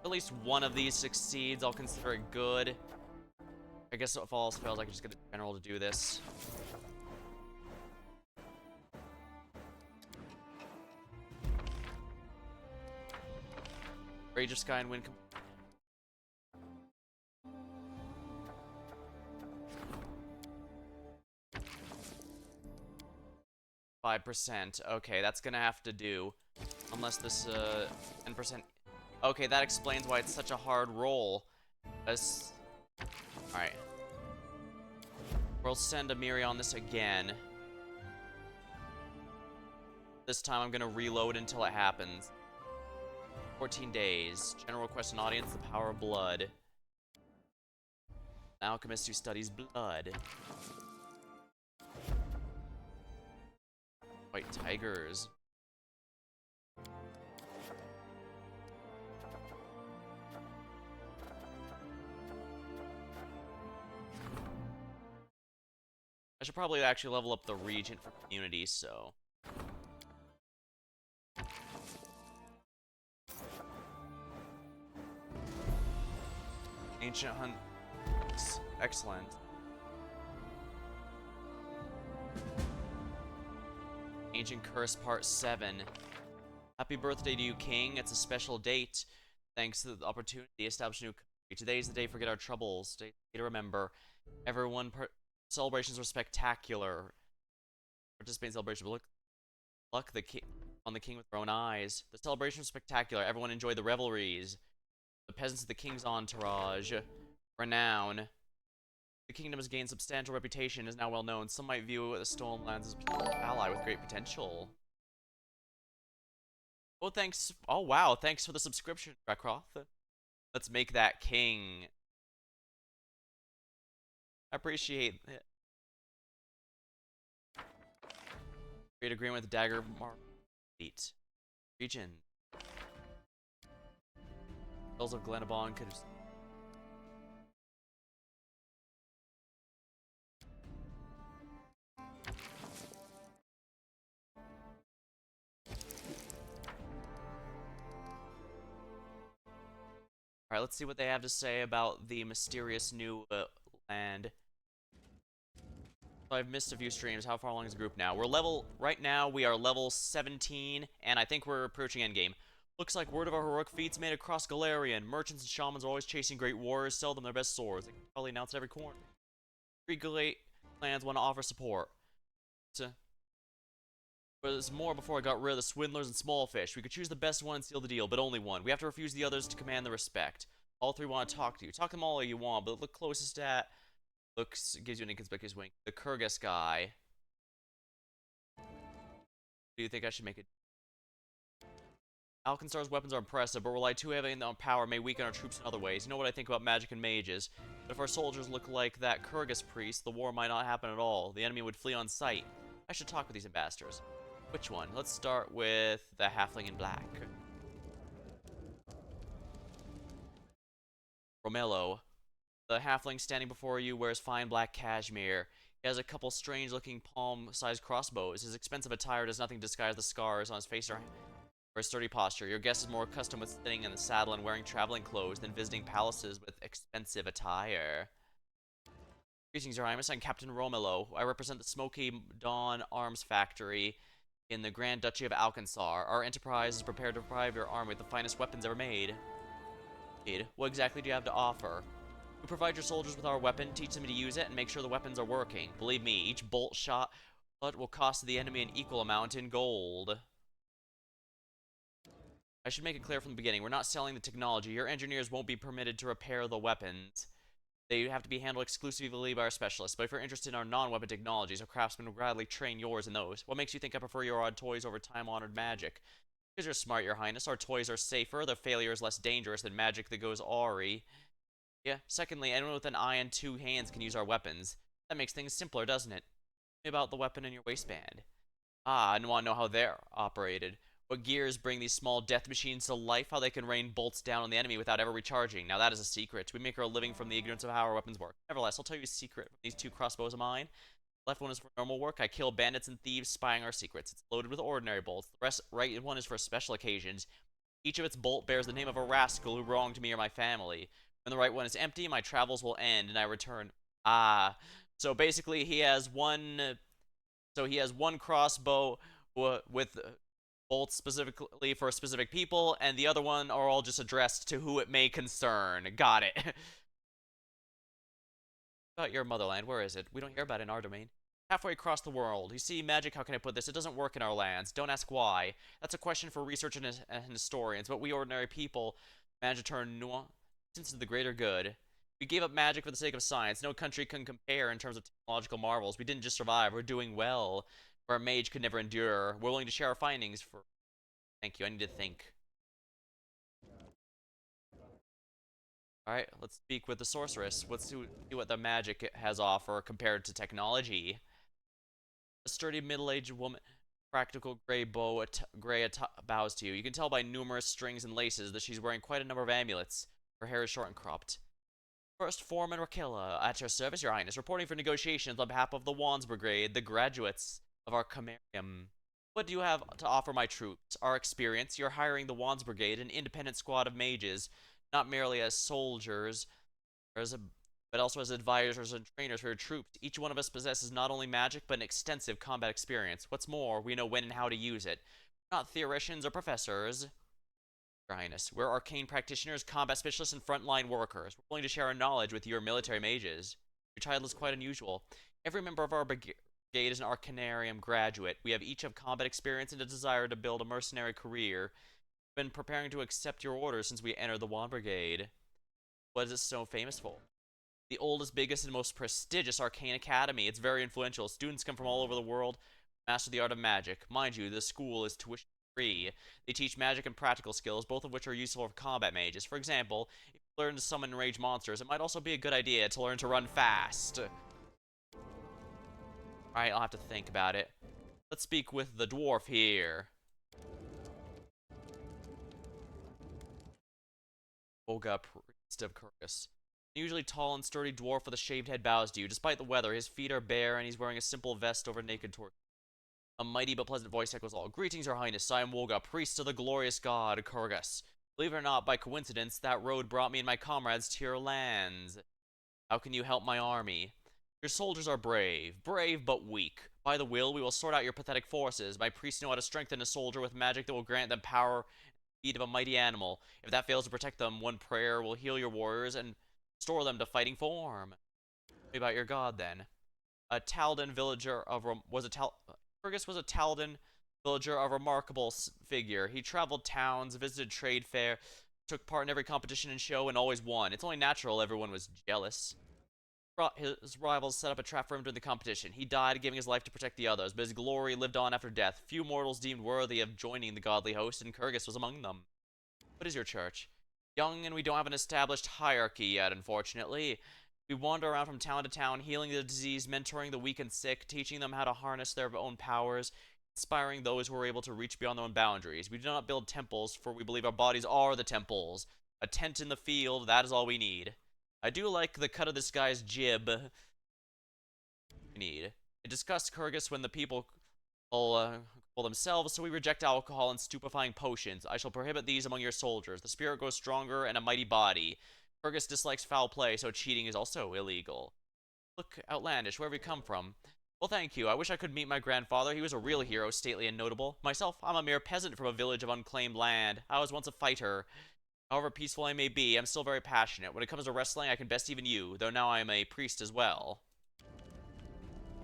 At least one of these succeeds, I'll consider it good. I guess if all else fails, I can just get the general to do this. Rage of Sky and Wind. 5%. Okay, that's gonna have to do. Unless this 10%. Okay, that explains why it's such a hard roll. Alright. We'll send Amiri on this again. This time I'm gonna reload until it happens. 14 days. General request an audience, the power of blood. An alchemist who studies blood. White tigers. I should probably actually level up the regent for community, so. Ancient Hunt. Excellent. Ancient Curse Part 7. Happy birthday to you, King. It's a special date. Thanks to the opportunity to establish a new country. Today is the day to forget our troubles. Day to remember. Everyone, celebrations were spectacular. Participate in celebration. Look on the king with their own eyes. The celebration was spectacular. Everyone enjoyed the revelries. The peasants of the king's entourage. Renown. The kingdom has gained substantial reputation and is now well known. Some might view the Stolen Lands as a potential ally with great potential. Oh, thanks. Oh, wow. Thanks for the subscription, Rekroth. Let's make that king. I appreciate it. Great agreement with Dagger Mark. Region. Hills of Glenabon could have. Alright, let's see what they have to say about the mysterious new land. So I've missed a few streams. How far along is the group now? Right now, we are level 17, and I think we're approaching endgame. Looks like word of our heroic feats made across Galarian. Merchants and shamans are always chasing great warriors, sell them their best swords. They can probably announce at every corner. Three great clans want to offer support. But there's more before I got rid of the swindlers and small fish. We could choose the best one and seal the deal, but only one. We have to refuse the others to command the respect. All three want to talk to you. Talk to them all you want, but look closest at... gives you an inconspicuous wink. The Kyrgyz guy. Do you think I should make it? Alkenstar's weapons are impressive, but rely too heavily on power may weaken our troops in other ways. You know what I think about magic and mages. But if our soldiers look like that Kyrgyz priest, the war might not happen at all. The enemy would flee on sight. I should talk with these ambassadors. Which one? Let's start with the halfling in black. Romello. The halfling standing before you wears fine black cashmere. He has a couple strange-looking palm-sized crossbows. His expensive attire does nothing to disguise the scars on his face or his sturdy posture. Your guest is more accustomed with sitting in the saddle and wearing traveling clothes than visiting palaces with expensive attire. Greetings, Your Highness. I'm Captain Romello. I represent the Smoky Dawn Arms Factory in the Grand Duchy of Alcansar. Our enterprise is prepared to provide your army with the finest weapons ever made. What exactly do you have to offer? We provide your soldiers with our weapon, teach them to use it, and make sure the weapons are working. Believe me, each bolt shot will cost the enemy an equal amount in gold. I should make it clear from the beginning, we're not selling the technology. Your engineers won't be permitted to repair the weapons. They have to be handled exclusively by our specialists. But if you're interested in our non-weapon technologies, our craftsmen will gladly train yours in those. What makes you think I prefer your odd toys over time-honored magic? Because you're smart, Your Highness. Our toys are safer, their failure is less dangerous than magic that goes awry. Yeah, secondly, anyone with an eye and two hands can use our weapons. That makes things simpler, doesn't it? me about the weapon in your waistband. Ah, and want to know how they're operated. What gears bring these small death machines to life? How they can rain bolts down on the enemy without ever recharging. Now that is a secret. We make our living from the ignorance of how our weapons work. Nevertheless, I'll tell you a secret from these two crossbows of mine. The left one is for normal work. I kill bandits and thieves spying our secrets. It's loaded with ordinary bolts. The right one is for special occasions. Each of its bolt bears the name of a rascal who wronged me or my family. When the right one is empty, my travels will end and I return. Ah, so basically he has one. So he has one crossbow with bolts specifically for specific people, and the other one are all just addressed to who it may concern. Got it. About your motherland, where is it? We don't hear about it in our domain. Halfway across the world. You see, magic, how can I put this? It doesn't work in our lands. Don't ask why. That's a question for researchers and historians, but we ordinary people manage to turn nuance into the greater good. We gave up magic for the sake of science. No country can compare in terms of technological marvels. We didn't just survive, we're doing well. Where a mage could never endure. We're willing to share our findings for... Thank you, I need to think. Alright, let's speak with the sorceress. Let's see what the magic has offer compared to technology. A sturdy middle-aged woman, practical gray bow, bows to you. You can tell by numerous strings and laces that she's wearing quite a number of amulets. Her hair is short and cropped. First Foreman Raquilla, at your service, your highness, reporting for negotiations on behalf of the Wands Brigade, the graduates of our Commarium. What do you have to offer my troops? Our experience, you're hiring the Wands Brigade, an independent squad of mages, not merely as soldiers, but also as advisors and trainers for your troops. Each one of us possesses not only magic, but an extensive combat experience. What's more, we know when and how to use it. We're not theoreticians or professors, your highness. We're arcane practitioners, combat specialists, and frontline workers. We're willing to share our knowledge with your military mages. Your title is quite unusual. Every member of our brigade is an Arcanarium graduate. We have each have combat experience and a desire to build a mercenary career. We've been preparing to accept your orders since we entered the Wand Brigade. What is it so famous for? The oldest, biggest, and most prestigious arcane academy. It's very influential. Students come from all over the world, master the art of magic. Mind you, this school is tuition free. They teach magic and practical skills, both of which are useful for combat mages. For example, if you learn to summon rage monsters, it might also be a good idea to learn to run fast. Alright, I'll have to think about it. Let's speak with the dwarf here. Olga, priest of Kurgus. Usually tall and sturdy dwarf with a shaved head bows to you. Despite the weather, his feet are bare and he's wearing a simple vest over naked torso. A mighty but pleasant voice echoes all. Greetings, your highness. I am Wolga, priest of the glorious god, Kurgus. Believe it or not, by coincidence, that road brought me and my comrades to your lands. How can you help my army? Your soldiers are brave but weak. By the will, we will sort out your pathetic forces. My priests know how to strengthen a soldier with magic that will grant them power and speed of a mighty animal. If that fails to protect them, one prayer will heal your warriors and restore them to fighting form. Tell me about your god, then. A Taldan villager of Fergus was a Taldan villager of remarkable figure. He traveled towns, visited trade fair, took part in every competition and show, and always won. It's only natural everyone was jealous. His rivals set up a trap for him during the competition. He died, giving his life to protect the others, but his glory lived on after death. Few mortals deemed worthy of joining the godly host, and Kurgus was among them. What is your church? Young, and we don't have an established hierarchy yet, unfortunately. We wander around from town to town, healing the diseased, mentoring the weak and sick, teaching them how to harness their own powers, inspiring those who are able to reach beyond their own boundaries. We do not build temples, for we believe our bodies are the temples. A tent in the field, that is all we need. I do like the cut of this guy's jib. We need. It disgusts Kurgus when the people call themselves, so we reject alcohol and stupefying potions. I shall prohibit these among your soldiers. The spirit grows stronger and a mighty body. Kurgus dislikes foul play, so cheating is also illegal. Look outlandish, where have you come from? Well, thank you. I wish I could meet my grandfather. He was a real hero, stately and notable. Myself, I'm a mere peasant from a village of unclaimed land. I was once a fighter. However peaceful I may be, I'm still very passionate. When it comes to wrestling, I can best even you, though now I am a priest as well.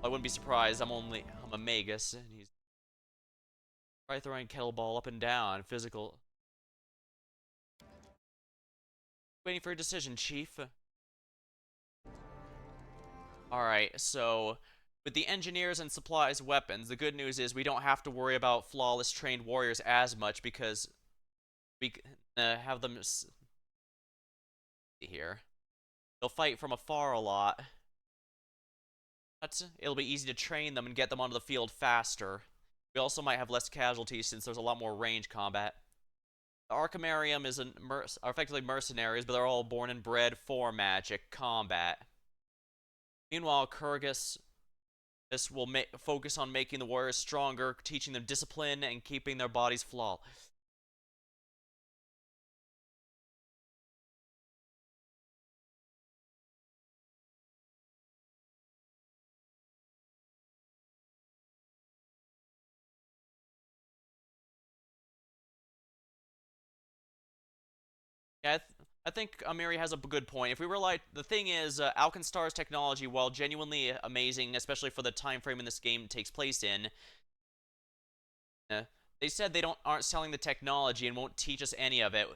I wouldn't be surprised. I'm a magus, and he's probably throwing kettleball up and down, physical. Waiting for a decision, chief. Alright, so with the engineers and supplies weapons, the good news is we don't have to worry about flawless trained warriors as much because we can have them here. They'll fight from afar a lot. it'll be easy to train them and get them onto the field faster. We also might have less casualties since there's a lot more range combat. The Archimerium are effectively mercenaries, but they're all born and bred for magic combat. Meanwhile, Kyrgyz this will focus on making the warriors stronger, teaching them discipline, and keeping their bodies flawless. Yeah, I think Amiri has a good point. If we were like, the thing is, Alkenstar's technology, while genuinely amazing, especially for the time frame in this game takes place in, uh, they said aren't selling the technology and won't teach us any of it.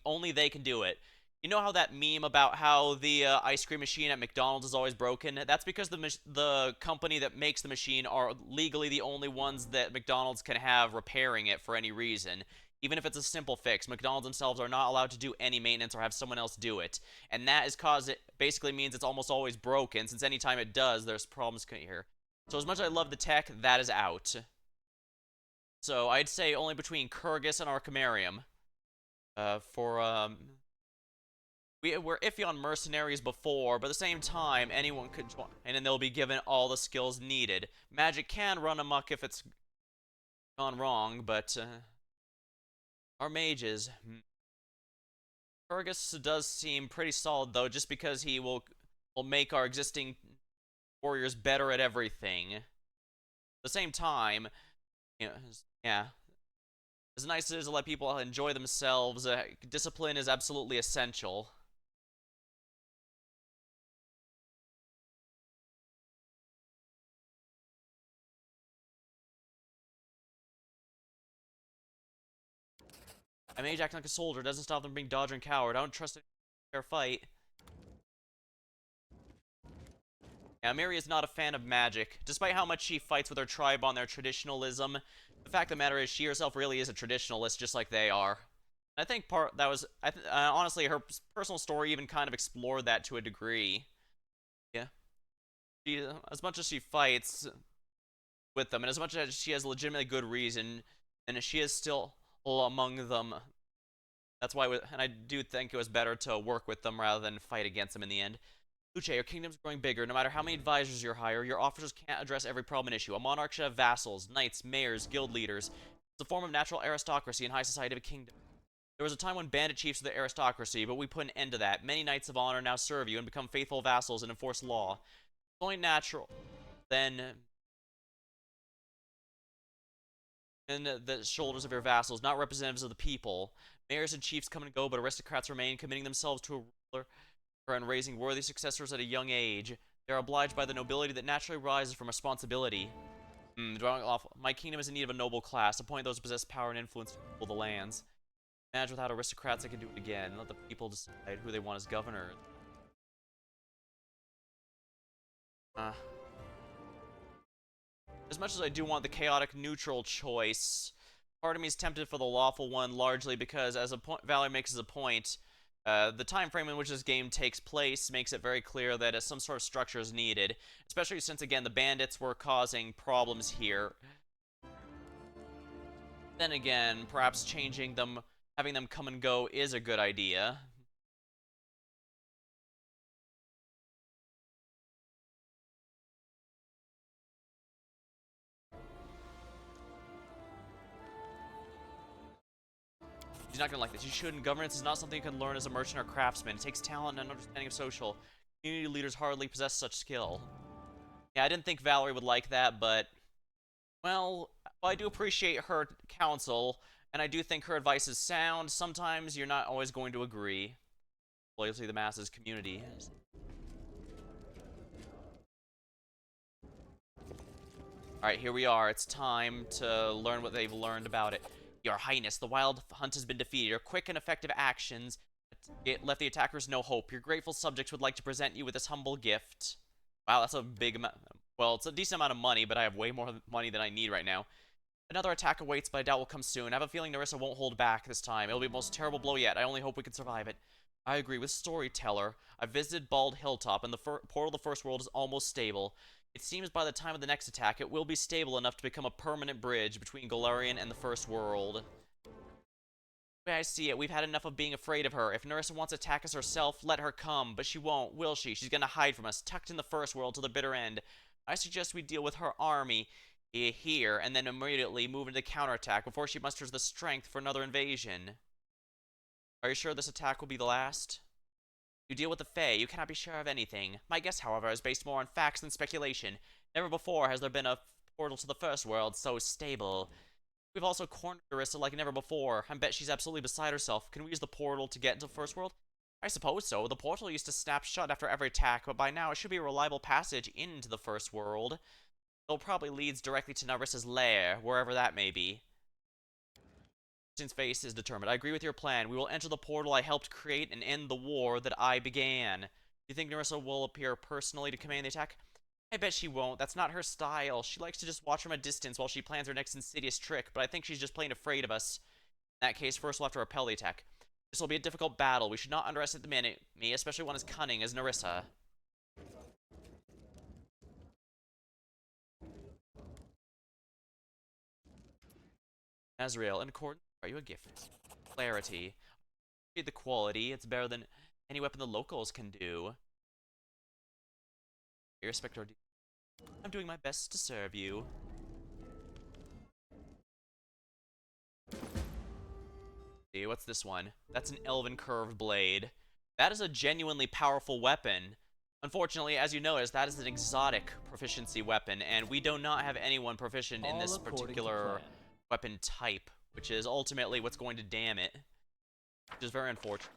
Only they can do it. You know how that meme about how the ice cream machine at McDonald's is always broken? That's because the company that makes the machine are legally the only ones that McDonald's can have repairing it for any reason. Even if it's a simple fix, McDonald's themselves are not allowed to do any maintenance or have someone else do it. And that is cause it basically means it's almost always broken, since anytime it does, there's problems here. So as much as I love the tech, that is out. So I'd say only between Kyrgyz and Archimerium. We were iffy on mercenaries before, but at the same time, anyone could join, and then they'll be given all the skills needed. Magic can run amok if it's gone wrong, but our mages. Kyrgyz does seem pretty solid though, just because he will make our existing warriors better at everything. At the same time, you know, yeah. As nice as it is to let people enjoy themselves, discipline is absolutely essential. A mage acting like a soldier doesn't stop them being dodger and coward. I don't trust a fair fight. Yeah, Miri is not a fan of magic. Despite how much she fights with her tribe on their traditionalism, the fact of the matter is she herself really is a traditionalist just like they are. I think honestly, her personal story even kind of explored that to a degree. Yeah. As much as she fights with them, and as much as she has legitimately good reason, and she is still among them. That's why, and I do think it was better to work with them rather than fight against them in the end. Luce, your kingdom's growing bigger. No matter how many advisors you hire, your officers can't address every problem and issue. A monarch should have vassals, knights, mayors, guild leaders. It's a form of natural aristocracy in high society of a kingdom. There was a time when bandit chiefs were the aristocracy, but we put an end to that. Many knights of honor now serve you and become faithful vassals and enforce law. It's only natural. Then the shoulders of your vassals, not representatives of the people. Mayors and chiefs come and go, but aristocrats remain, committing themselves to a ruler and raising worthy successors at a young age. They are obliged by the nobility that naturally rises from responsibility. Drawing off, my kingdom is in need of a noble class. Appoint those who possess power and influence to rule the lands. Imagine without aristocrats, they can do it again. Let the people decide who they want as governor. As much as I do want the chaotic neutral choice, part of me is tempted for the lawful one, largely because, as Valerie makes as a point, the time frame in which this game takes place makes it very clear that some sort of structure is needed, especially since, again, the bandits were causing problems here. Then again, perhaps changing them, having them come and go is a good idea. She's not gonna like this. You shouldn't. Governance is not something you can learn as a merchant or craftsman. It takes talent and understanding of social. Community leaders hardly possess such skill. Yeah, I didn't think Valerie would like that, but... Well, I do appreciate her counsel, and I do think her advice is sound. Sometimes you're not always going to agree. Loyalty to the masses community. Alright, here we are. It's time to learn what they've learned about it. Your Highness, the wild hunt has been defeated. Your quick and effective actions left the attackers no hope. Your grateful subjects would like to present you with this humble gift. Wow, that's a big amount. Well, it's a decent amount of money, but I have way more money than I need right now. Another attack awaits, but I doubt will come soon. I have a feeling Nerissa won't hold back this time. It'll be the most terrible blow yet. I only hope we can survive it. I agree with Storyteller. I visited Bald Hilltop, and the portal of the First World is almost stable. It seems by the time of the next attack, it will be stable enough to become a permanent bridge between Galarian and the First World. The way I see it, we've had enough of being afraid of her. If Nerissa wants to attack us herself, let her come, but she won't, will she? She's gonna hide from us, tucked in the First World to the bitter end. I suggest we deal with her army here, and then immediately move into the counterattack before she musters the strength for another invasion. Are you sure this attack will be the last? You deal with the Fae, you cannot be sure of anything. My guess, however, is based more on facts than speculation. Never before has there been a portal to the First World so stable. We've also cornered Nerissa like never before. I bet she's absolutely beside herself. Can we use the portal to get into the First World? I suppose so. The portal used to snap shut after every attack, but by now it should be a reliable passage into the First World. It probably leads directly to Nerissa's lair, wherever that may be. Since Face is determined, I agree with your plan. We will enter the portal I helped create and end the war that I began. Do you think Nerissa will appear personally to command the attack? I bet she won't. That's not her style. She likes to just watch from a distance while she plans her next insidious trick, but I think she's just plain afraid of us. In that case, first we'll have to repel the attack. This will be a difficult battle. We should not underestimate me, especially one as cunning as Nerissa. Azrael, in accordance, are you a gift? Clarity. The quality, it's better than any weapon the locals can do. Irrespective, I'm doing my best to serve you. See, what's this one? That's an elven curved blade. That is a genuinely powerful weapon. Unfortunately, as you notice, that is an exotic proficiency weapon, and we do not have anyone proficient in this particular weapon type, which is ultimately what's going to damn it. Which is very unfortunate.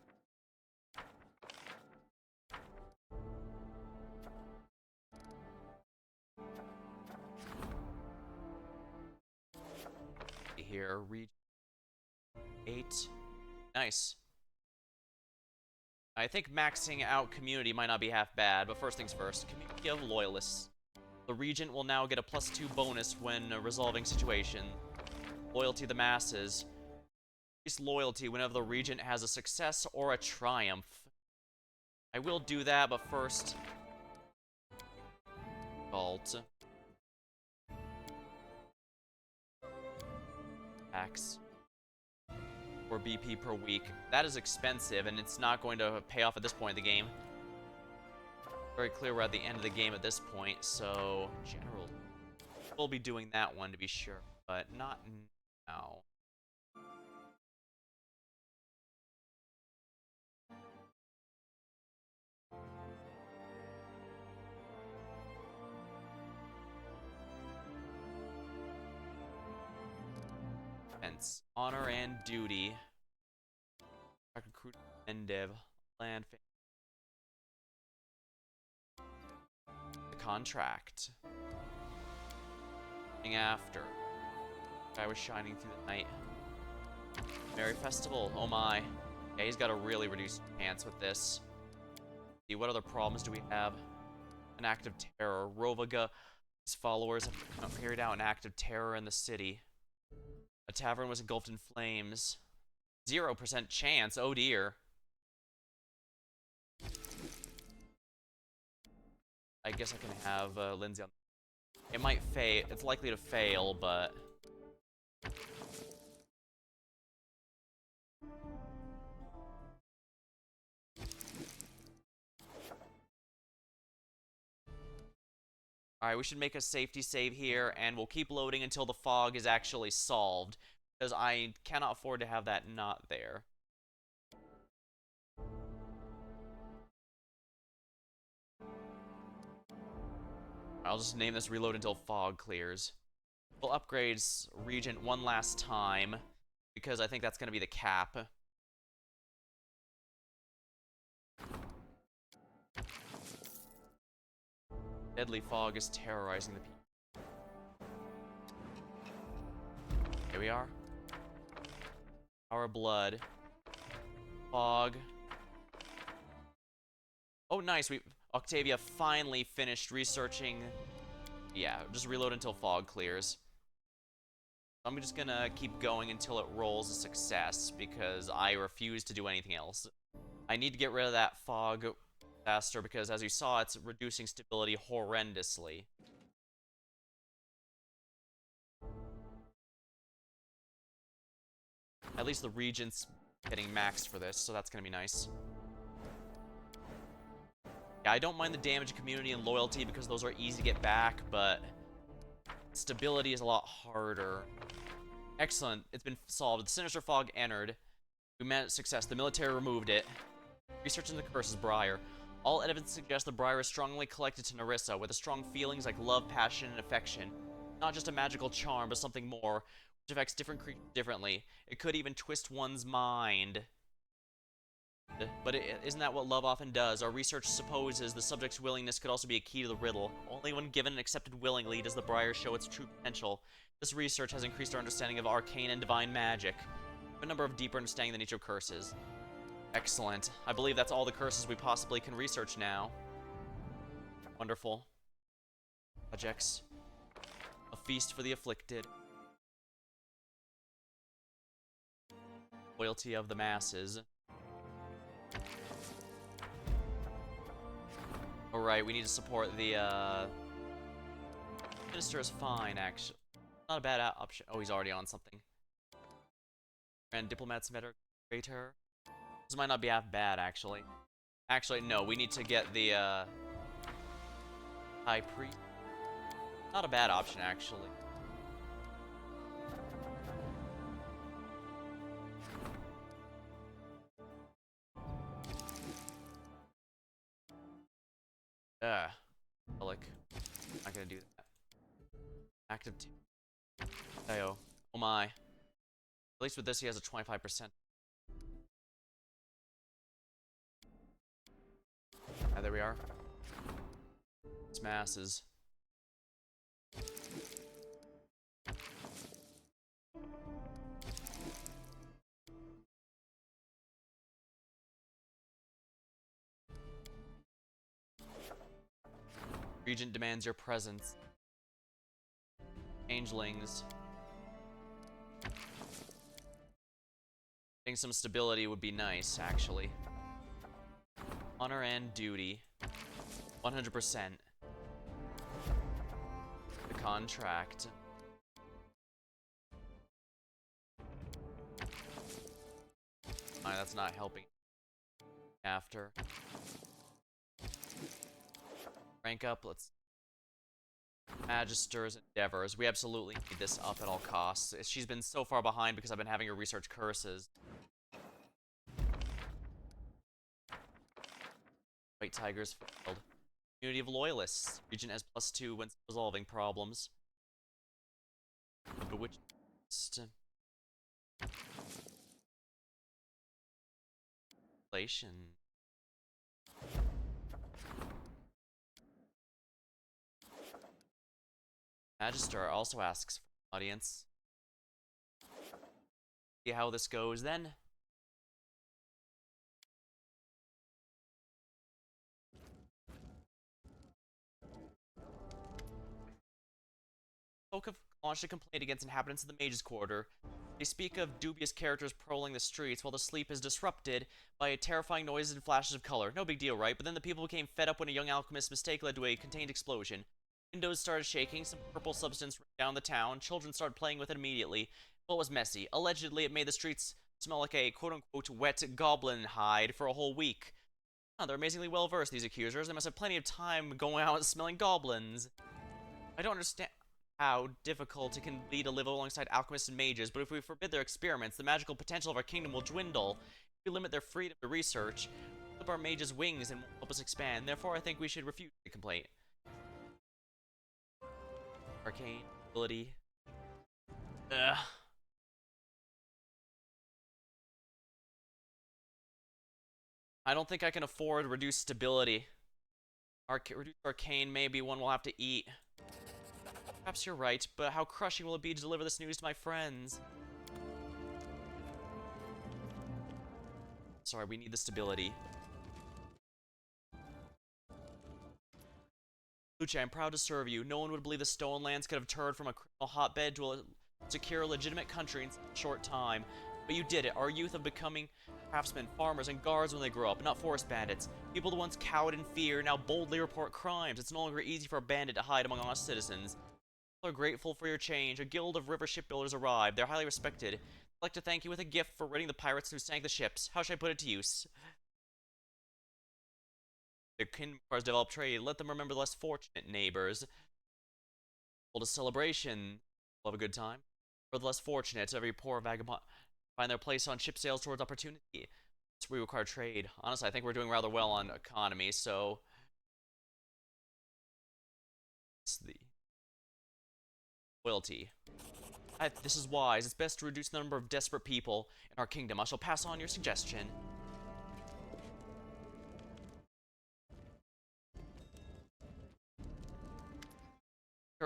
Here, reach 8. Nice. I think maxing out community might not be half bad, but first things first, community of loyalists. The regent will now get a +2 bonus when resolving situation. Loyalty of the masses. Increase loyalty whenever the regent has a success or a triumph. I will do that, but first... Vault. X. Or BP per week. That is expensive, and it's not going to pay off at this point in the game. Very clear we're at the end of the game at this point, so... General. We'll be doing that one to be sure, but not now. Defense. Honor and duty. Recruit and dev. Land. The contract. After. Guy was shining through the night. Merry Festival. Oh my. Yeah, he's got a really reduced chance with this. See, what other problems do we have? An act of terror. Rovaga. His followers have carried out an act of terror in the city. A tavern was engulfed in flames. 0% chance. Oh dear. I guess I can have Lindsay on. It might fail. It's likely to fail, but... Alright, we should make a safety save here, and we'll keep loading until the fog is actually solved, because I cannot afford to have that not there. I'll just name this reload until fog clears. We'll upgrade Regent one last time, because I think that's going to be the cap. Deadly fog is terrorizing the people. Here we are. Our blood. Fog. Oh, nice. Octavia finally finished researching. Yeah, just reload until fog clears. I'm just gonna keep going until it rolls a success, because I refuse to do anything else. I need to get rid of that fog disaster because, as you saw, it's reducing stability horrendously. At least the Regent's getting maxed for this, so that's gonna be nice. Yeah, I don't mind the damage, community, and loyalty because those are easy to get back, but stability is a lot harder. Excellent. It's been solved. The Sinister Fog entered. We managed success. The military removed it. Research into the curses, Briar. All evidence suggests the Briar is strongly connected to Narissa, with strong feelings like love, passion, and affection. Not just a magical charm, but something more, which affects different creatures differently. It could even twist one's mind. But isn't that what love often does? Our research supposes the subject's willingness could also be a key to the riddle. Only when given and accepted willingly does the Briar show its true potential. This research has increased our understanding of arcane and divine magic. A number of deeper understanding than each of curses. Excellent. I believe that's all the curses we possibly can research now. Wonderful. Projects. A feast for the afflicted. Loyalty of the masses. Alright, we need to support the, Minister is fine, actually. Not a bad option. Oh, he's already on something. Grand Diplomat's Meditator. This might not be half bad, actually. Actually, no, we need to get the, High Priest. Not a bad option, actually. Relic. Not gonna do that. Active 2. Oh my. At least with this, he has a 25%. Ah, there we are. It's masses. Regent demands your presence. Changelings. Getting some stability would be nice, actually. Honor and duty. 100%. The contract. Alright, that's not helping. After. Rank up, let's... Magister's Endeavors. We absolutely need this up at all costs. She's been so far behind because I've been having her research curses. White Tigers failed. Community of Loyalists. Regent has +2 when resolving problems. Bewitched. Relation. Magister also asks for an audience. See how this goes then. Folk have launched a complaint against inhabitants of the Mage's Quarter. They speak of dubious characters prowling the streets while the sleep is disrupted by terrifying noises and flashes of color. No big deal, right? But then the people became fed up when a young alchemist's mistake led to a contained explosion. Windows started shaking, some purple substance ran down the town, children started playing with it immediately. Well, it was messy. Allegedly, it made the streets smell like a quote-unquote wet goblin hide for a whole week. Oh, they're amazingly well-versed, these accusers. They must have plenty of time going out smelling goblins. I don't understand how difficult it can be to live alongside alchemists and mages, but if we forbid their experiments, the magical potential of our kingdom will dwindle. If we limit their freedom to research, we'll clip our mages' wings and help us expand. Therefore, I think we should refuse the complaint. Arcane ability. Ugh. I don't think I can afford reduced stability. Reduced arcane may be one we'll have to eat. Perhaps you're right, but how crushing will it be to deliver this news to my friends? Sorry, we need the stability. Lucia, I'm proud to serve you. No one would believe the Stolen Lands could have turned from a criminal hotbed to a secure, legitimate country in such a short time. But you did it. Our youth of becoming craftsmen, farmers, and guards when they grow up, not forest bandits. People who once cowed in fear now boldly report crimes. It's no longer easy for a bandit to hide among honest citizens. People are grateful for your change. A guild of river shipbuilders arrived. They're highly respected. I'd like to thank you with a gift for ridding the pirates who sank the ships. How should I put it to use? The Kingmakers develop trade. Let them remember the less fortunate neighbors. Hold a celebration. We'll have a good time. For the less fortunate, every poor vagabond find their place on ship sails towards opportunity. We require trade. Honestly, I think we're doing rather well on economy, so it's the loyalty. This is wise. It's best to reduce the number of desperate people in our kingdom. I shall pass on your suggestion.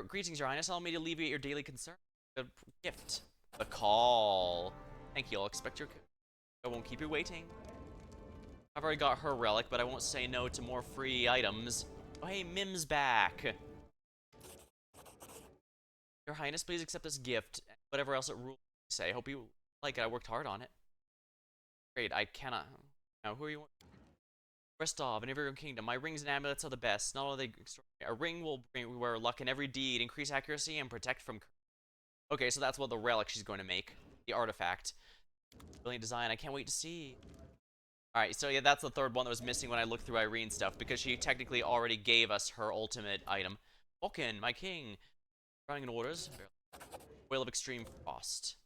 Greetings, Your Highness. Allow me to alleviate your daily concern. A gift. The call. Thank you. I'll expect your... I won't keep you waiting. I've already got her relic, but I won't say no to more free items. Oh, hey, Mim's back. Your Highness, please accept this gift. Whatever else it rules say. I hope you like it. I worked hard on it. Great, I cannot... Now, who are you... Restov, in every kingdom, my rings and amulets are the best. Not only a ring will bring wear luck in every deed, increase accuracy, and protect from... Okay, so that's what the relic she's going to make. The artifact. Brilliant design. I can't wait to see. Alright, so yeah, that's the third one that was missing when I looked through Irene's stuff, because she technically already gave us her ultimate item. Vulcan, my king. Running in orders. Whale of extreme frost.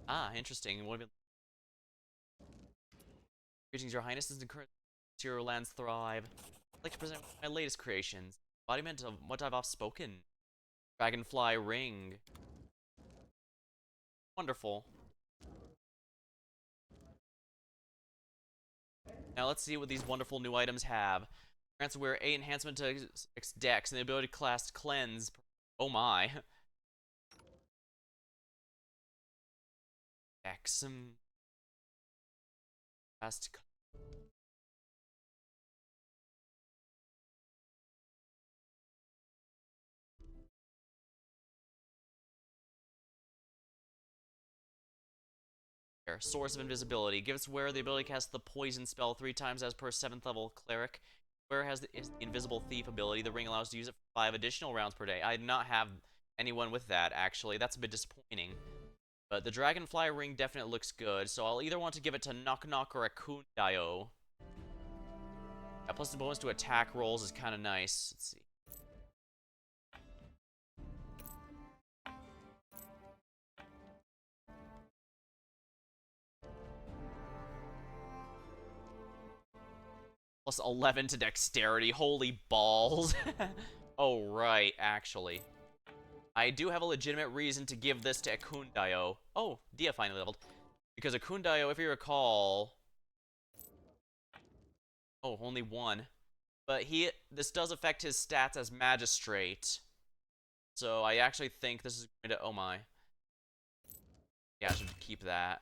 Ah, interesting. Greetings, Your Highness. As the current Zero lands thrive, I'd like to present my latest creations. Embodiment of what I've oft-spoken. Dragonfly ring. Wonderful. Now let's see what these wonderful new items have. Grants wear 8 enhancement to Dex and the ability class cleanse. Oh my. Dex. Cast. Source of invisibility. Gives wearer the ability to cast the poison spell 3 times as per 7th level cleric. Wearer has the invisible thief ability. The ring allows to use it for 5 additional rounds per day. I did not have anyone with that, actually. That's a bit disappointing. But the Dragonfly ring definitely looks good, so I'll either want to give it to Knock Knock or a Kundayo. Yeah, plus the bonus to attack rolls is kind of nice. Let's see. Plus 11 to dexterity. Holy balls. Oh, right, actually. I do have a legitimate reason to give this to Akundayo. Oh, Dia finally leveled. Because Akundayo, if you recall... Oh, only 1. But this does affect his stats as Magistrate. So I actually think this is going to... Oh my. Yeah, I should keep that.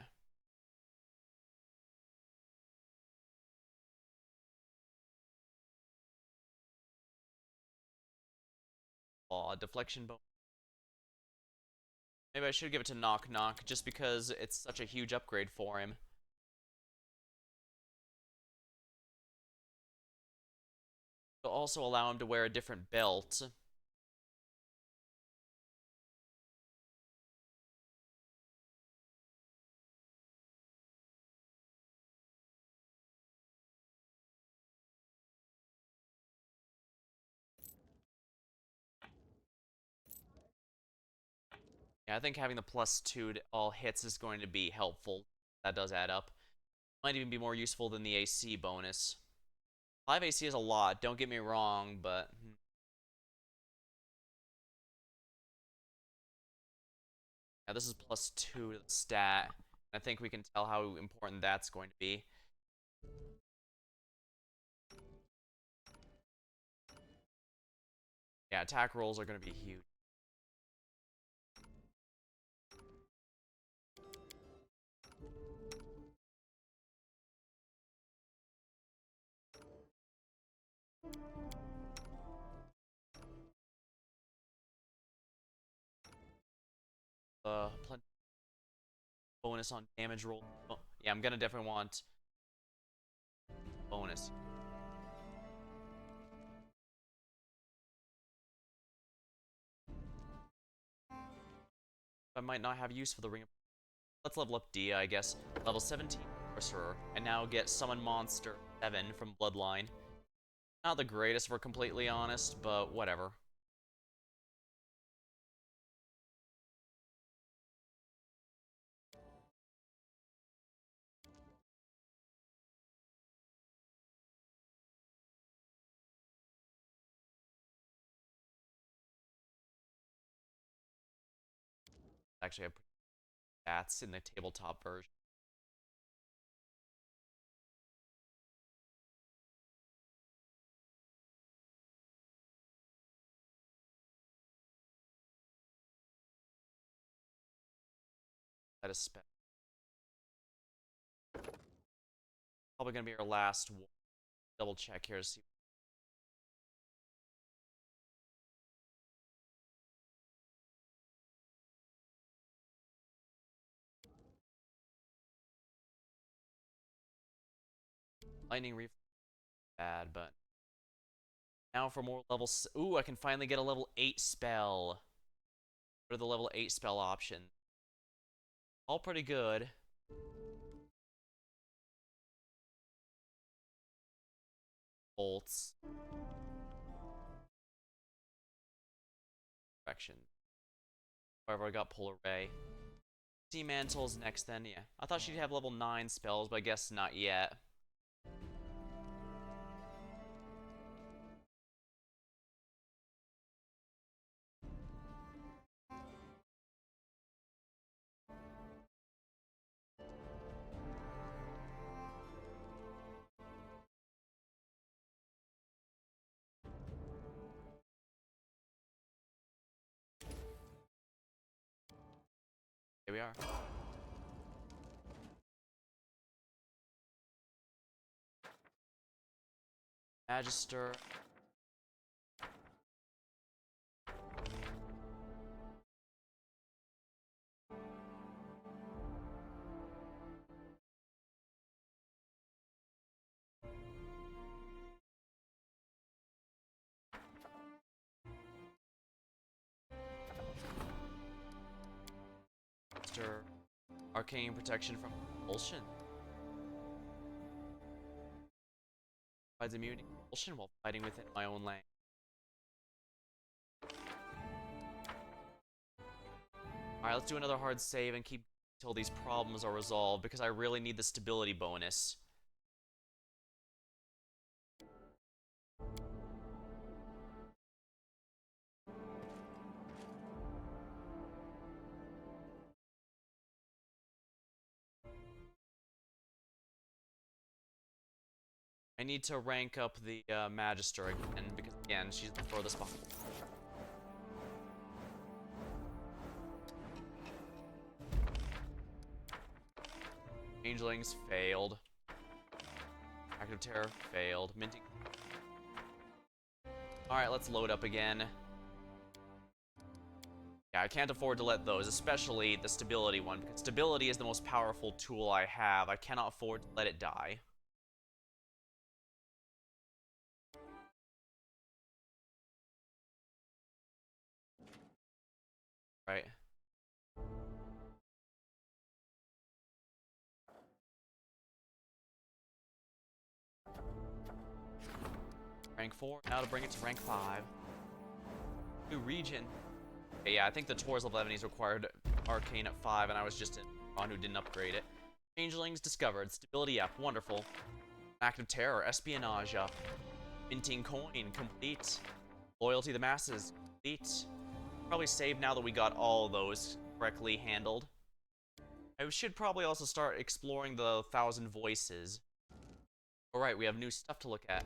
Oh, deflection bonus. Maybe I should give it to Knock Knock, just because it's such a huge upgrade for him. It'll also allow him to wear a different belt. Yeah, I think having the +2 to all hits is going to be helpful. That does add up. Might even be more useful than the AC bonus. 5 AC is a lot, don't get me wrong, but... Yeah, this is +2 to the stat. I think we can tell how important that's going to be. Yeah, attack rolls are going to be huge. Plenty. bonus on damage roll. Oh, yeah, I'm gonna definitely want bonus. I might not have use for the ring of... Let's level up Dia, I guess. Level 17 Sorcerer, and now get Summon Monster 7 from Bloodline. Not the greatest, if we're completely honest, but whatever. Actually, I put stats in the tabletop version. That is spec. Probably gonna be our last one. Double check here to see. Lightning Reflex bad, but now for more levels. Ooh, I can finally get a level 8 spell. What are the level 8 spell options? All pretty good. Bolts. Direction. However, I got Polar Ray. Sea Mantle's next then, yeah. I thought she'd have level 9 spells, but I guess not yet. Here we are. Magister. Magister. Arcane protection from compulsion. Provides immunity to compulsion while fighting within my own lane. Alright, let's do another hard save and keep until these problems are resolved, because I really need the stability bonus. I need to rank up the Magister again, because again, she's the furthest behind. Changelings failed. Active Terror failed. Minting. Alright, let's load up again. Yeah, I can't afford to let those, especially the stability one, because stability is the most powerful tool I have. I cannot afford to let it die. Right. Rank 4, now to bring it to rank 5. New region. Okay, yeah, I think the Taur's level 11 is required Arcane at 5, and I was just on who didn't upgrade it. Changelings discovered. Stability up. Wonderful. Active Terror. Espionage up. Minting coin. Complete. Loyalty to the masses. Complete. Probably save now that we got all those correctly handled. I should probably also start exploring the 1,000 voices. Alright, we have new stuff to look at.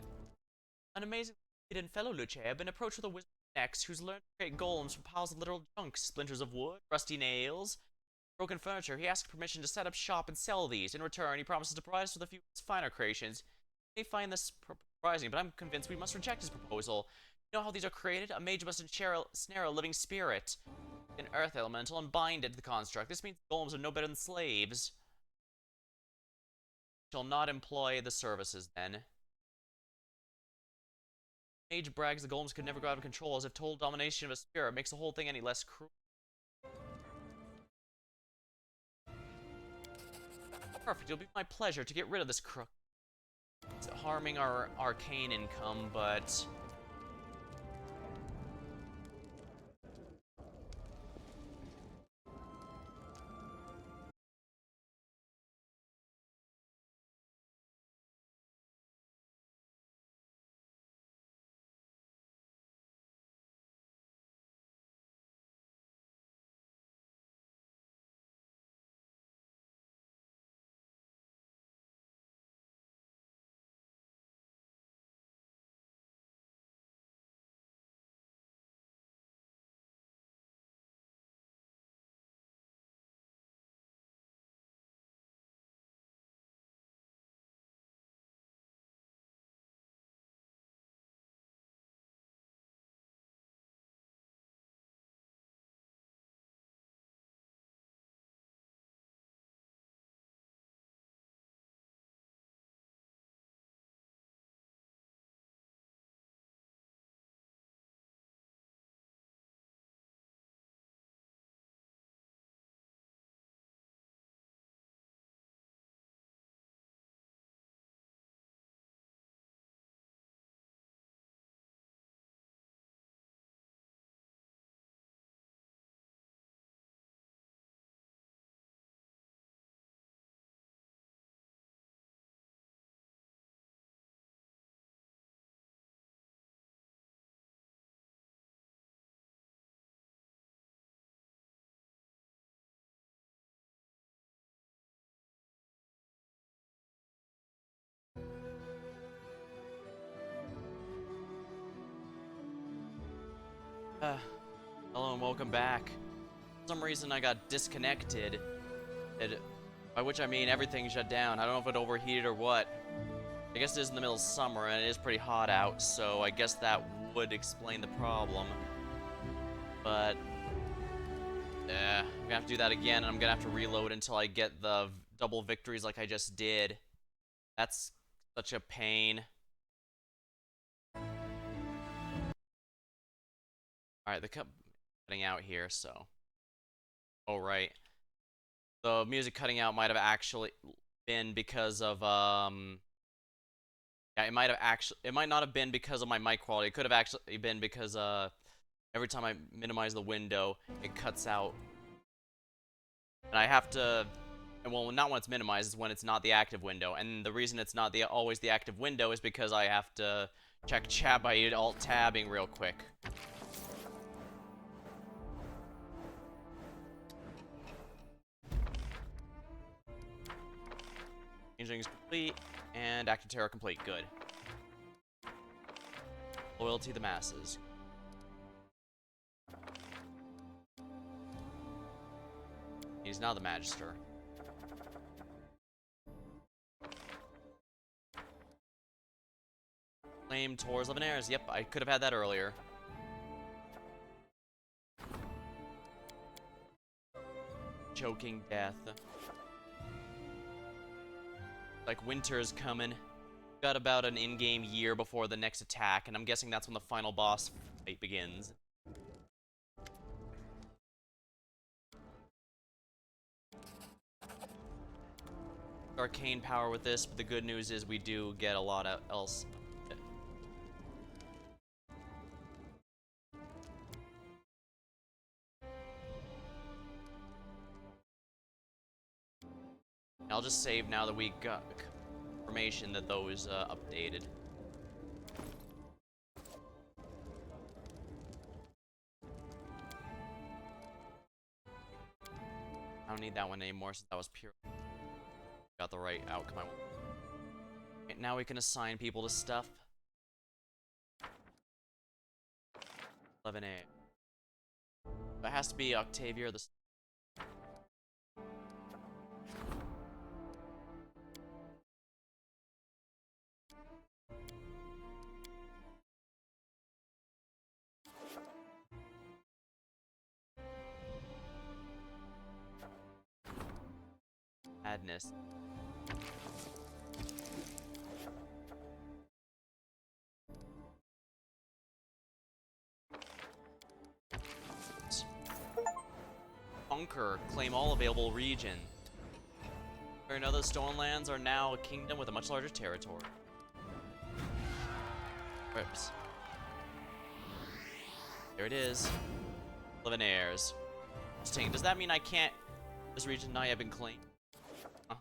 An amazing hidden fellow Luce. I've been approached with a wizard next who's learned to create golems from piles of literal junk, splinters of wood, rusty nails, broken furniture. He asked permission to set up shop and sell these. In return, he promises to provide us with a few of his finer creations. You may find this surprising, but I'm convinced we must reject his proposal. You know how these are created? A mage must ensnare a living spirit, an earth elemental, and bind it to the construct. This means golems are no better than slaves. Shall not employ the services, then. Mage brags the golems could never go out of control, as if total domination of a spirit makes the whole thing any less cruel. Perfect, it'll be my pleasure to get rid of this crook. It's harming our arcane income, but... Hello and welcome back. For some reason I got disconnected. By which I mean everything shut down. I don't know if it overheated or what. I guess it is in the middle of summer and it is pretty hot out, so I guess that would explain the problem. But... I'm gonna have to do that again, and I'm gonna have to reload until I get the double victories like I just did. That's such a pain. Alright, the cutting out here, so... Oh, right. The music cutting out might have actually been because of, yeah, it might not have been because of my mic quality. It could have actually been because, every time I minimize the window, it cuts out. And I have to... Well, not when it's minimized, it's when it's not the active window. And the reason it's not always the active window is because I have to check chat by alt-tabbing real quick. Changing is complete, and Active Terror complete. Good. Loyalty to the masses. He's now the Magister. Flame Tours Levineers. Yep, I could have had that earlier. Choking Death. Like winter's coming. Got about an in-game year before the next attack, and I'm guessing that's when the final boss fight begins. Arcane power with this, but the good news is we do get a lot else. I'll just save now that we got information that those updated. I don't need that one anymore since that was pure. Got the right outcome I want. Okay, now we can assign people to stuff. 11A. That has to be Octavia the madness. Bunker, claim all available region. Or know those Stonelands are now a kingdom with a much larger territory. Rips. There it is. 11 heirs. Interesting. Does that mean I can't? This region not yet been claimed. Huh.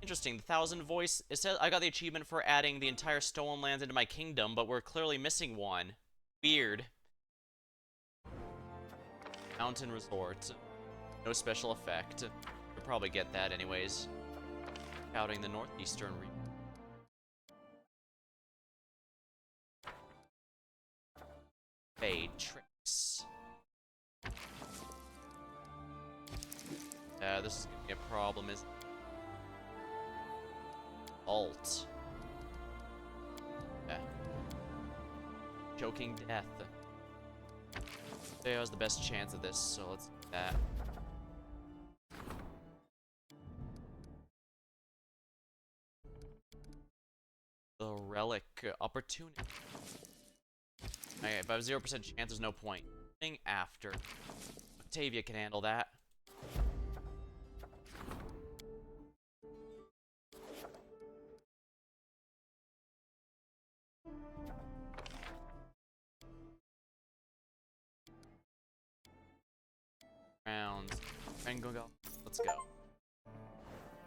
Interesting. The 1,000 voice. It says I got the achievement for adding the entire Stonelands into my kingdom, but we're clearly missing one. Weird. Mountain resort. No special effect. You'll probably get that anyways. Scouting the northeastern region. Fade tricks. This is gonna be a problem, is Alt. Yeah. Choking death. Theo has the best chance of this, so let's do that. The relic opportunity. Okay, if I have 0% chance, there's no point. Thing after. Octavia can handle that. Rounds. And go. Let's go.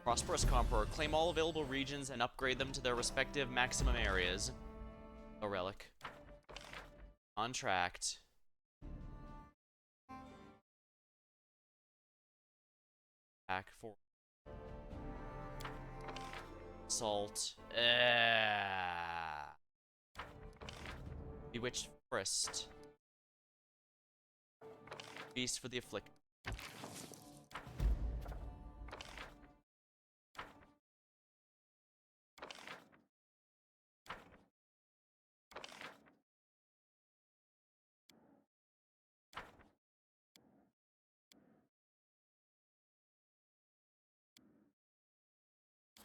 Prosperous Conqueror. Claim all available regions and upgrade them to their respective maximum areas. A relic. Contract. Back for Assault. Bewitched Forest. Beast for the Afflict.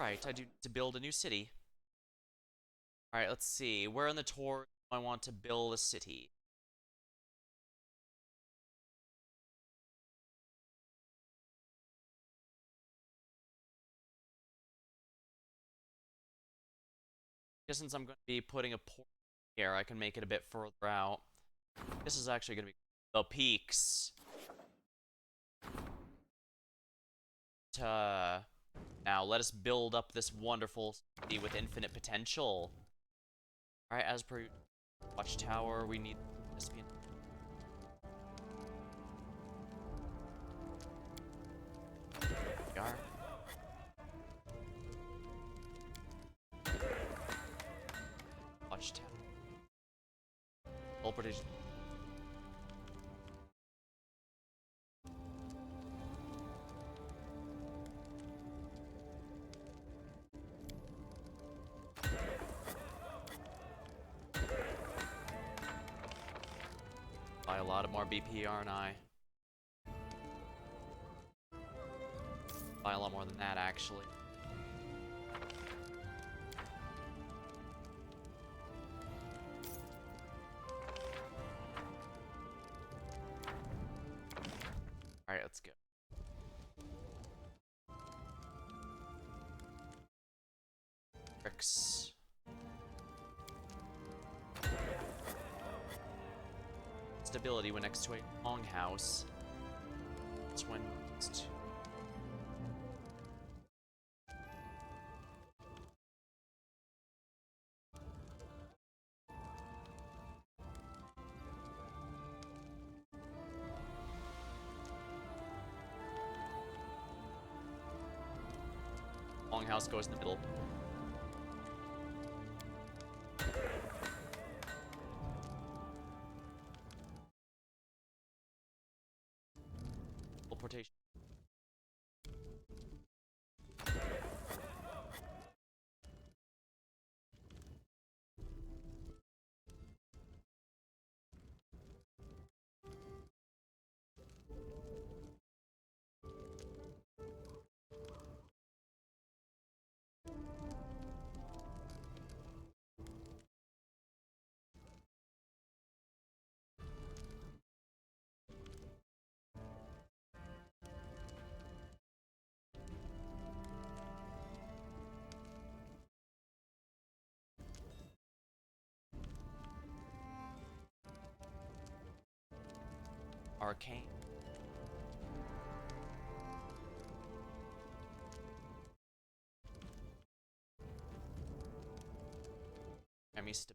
Right, I do need to build a new city. Alright, let's see. Where in the tour do I want to build a city? Just since I'm going to be putting a port here, I can make it a bit further out. This is actually going to be the peaks. Now, let us build up this wonderful city with infinite potential. Alright, as per Watchtower, we need this to be... Gar. Watchtower. Teleportation. Buy a lot of more BP, aren't I? Buy a lot more than that, actually. Alright, let's go. Bricks. Stability when next to a longhouse. That's when it's to... Longhouse goes in the middle. Teleportation. arcane. I'm used to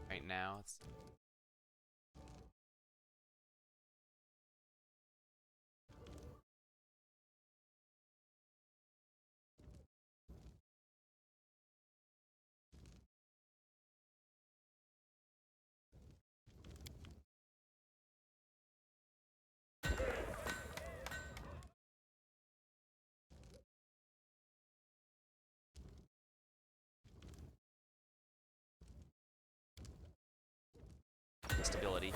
right now. It's stability.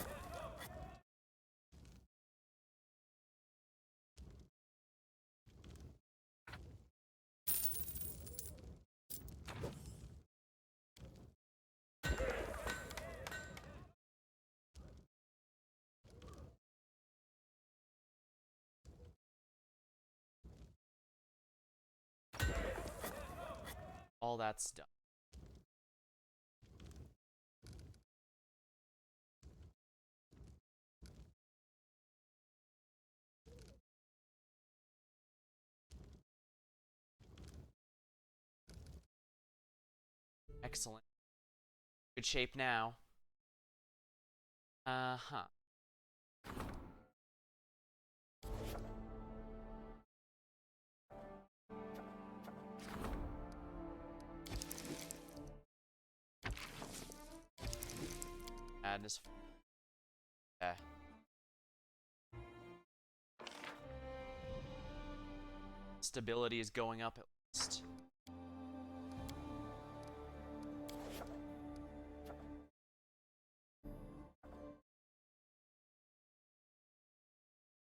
All that's done. Excellent. Good shape now. Uh-huh. Madness. Yeah. Stability is going up at least.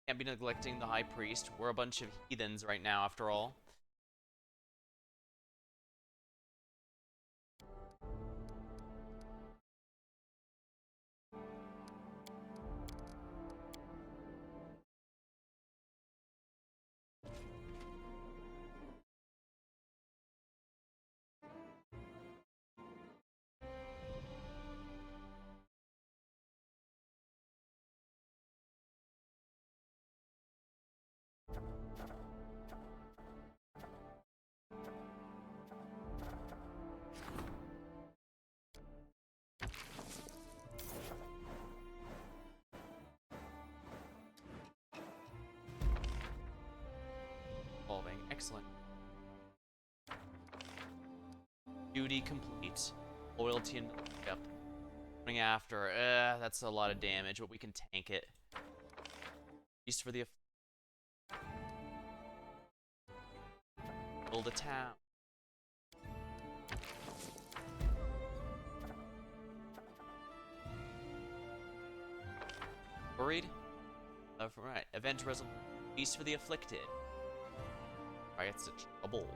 Can't be neglecting the High Priest. We're a bunch of heathens right now, after all. Evolving. Excellent. Duty complete. Loyalty and yep. Going after. That's a lot of damage, but we can tank it. East for the build a town. Worried? Right. Event resolution. Feast for the afflicted. Alright, it's a trouble.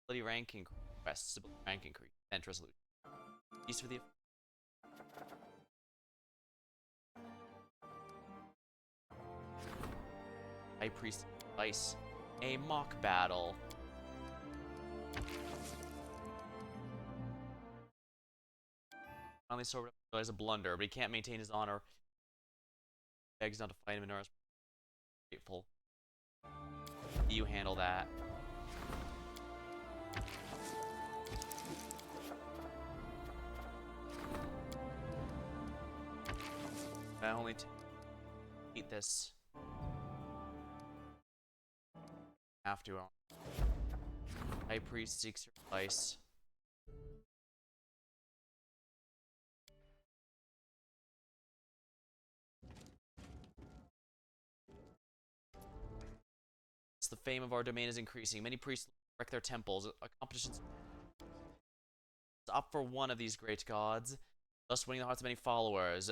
Ability ranking quests. Ability rank increase. Event resolution. Feast for the High Priest advice. A mock battle. Finally sort of realized a blunder, but he can't maintain his honor. Begs not to fight him in ours. Grateful. You handle that. I only eat this. Have to. High Priest seeks your advice. The fame of our domain is increasing. Many priests wreck their temples. A competition is up for one of these great gods, thus winning the hearts of many followers.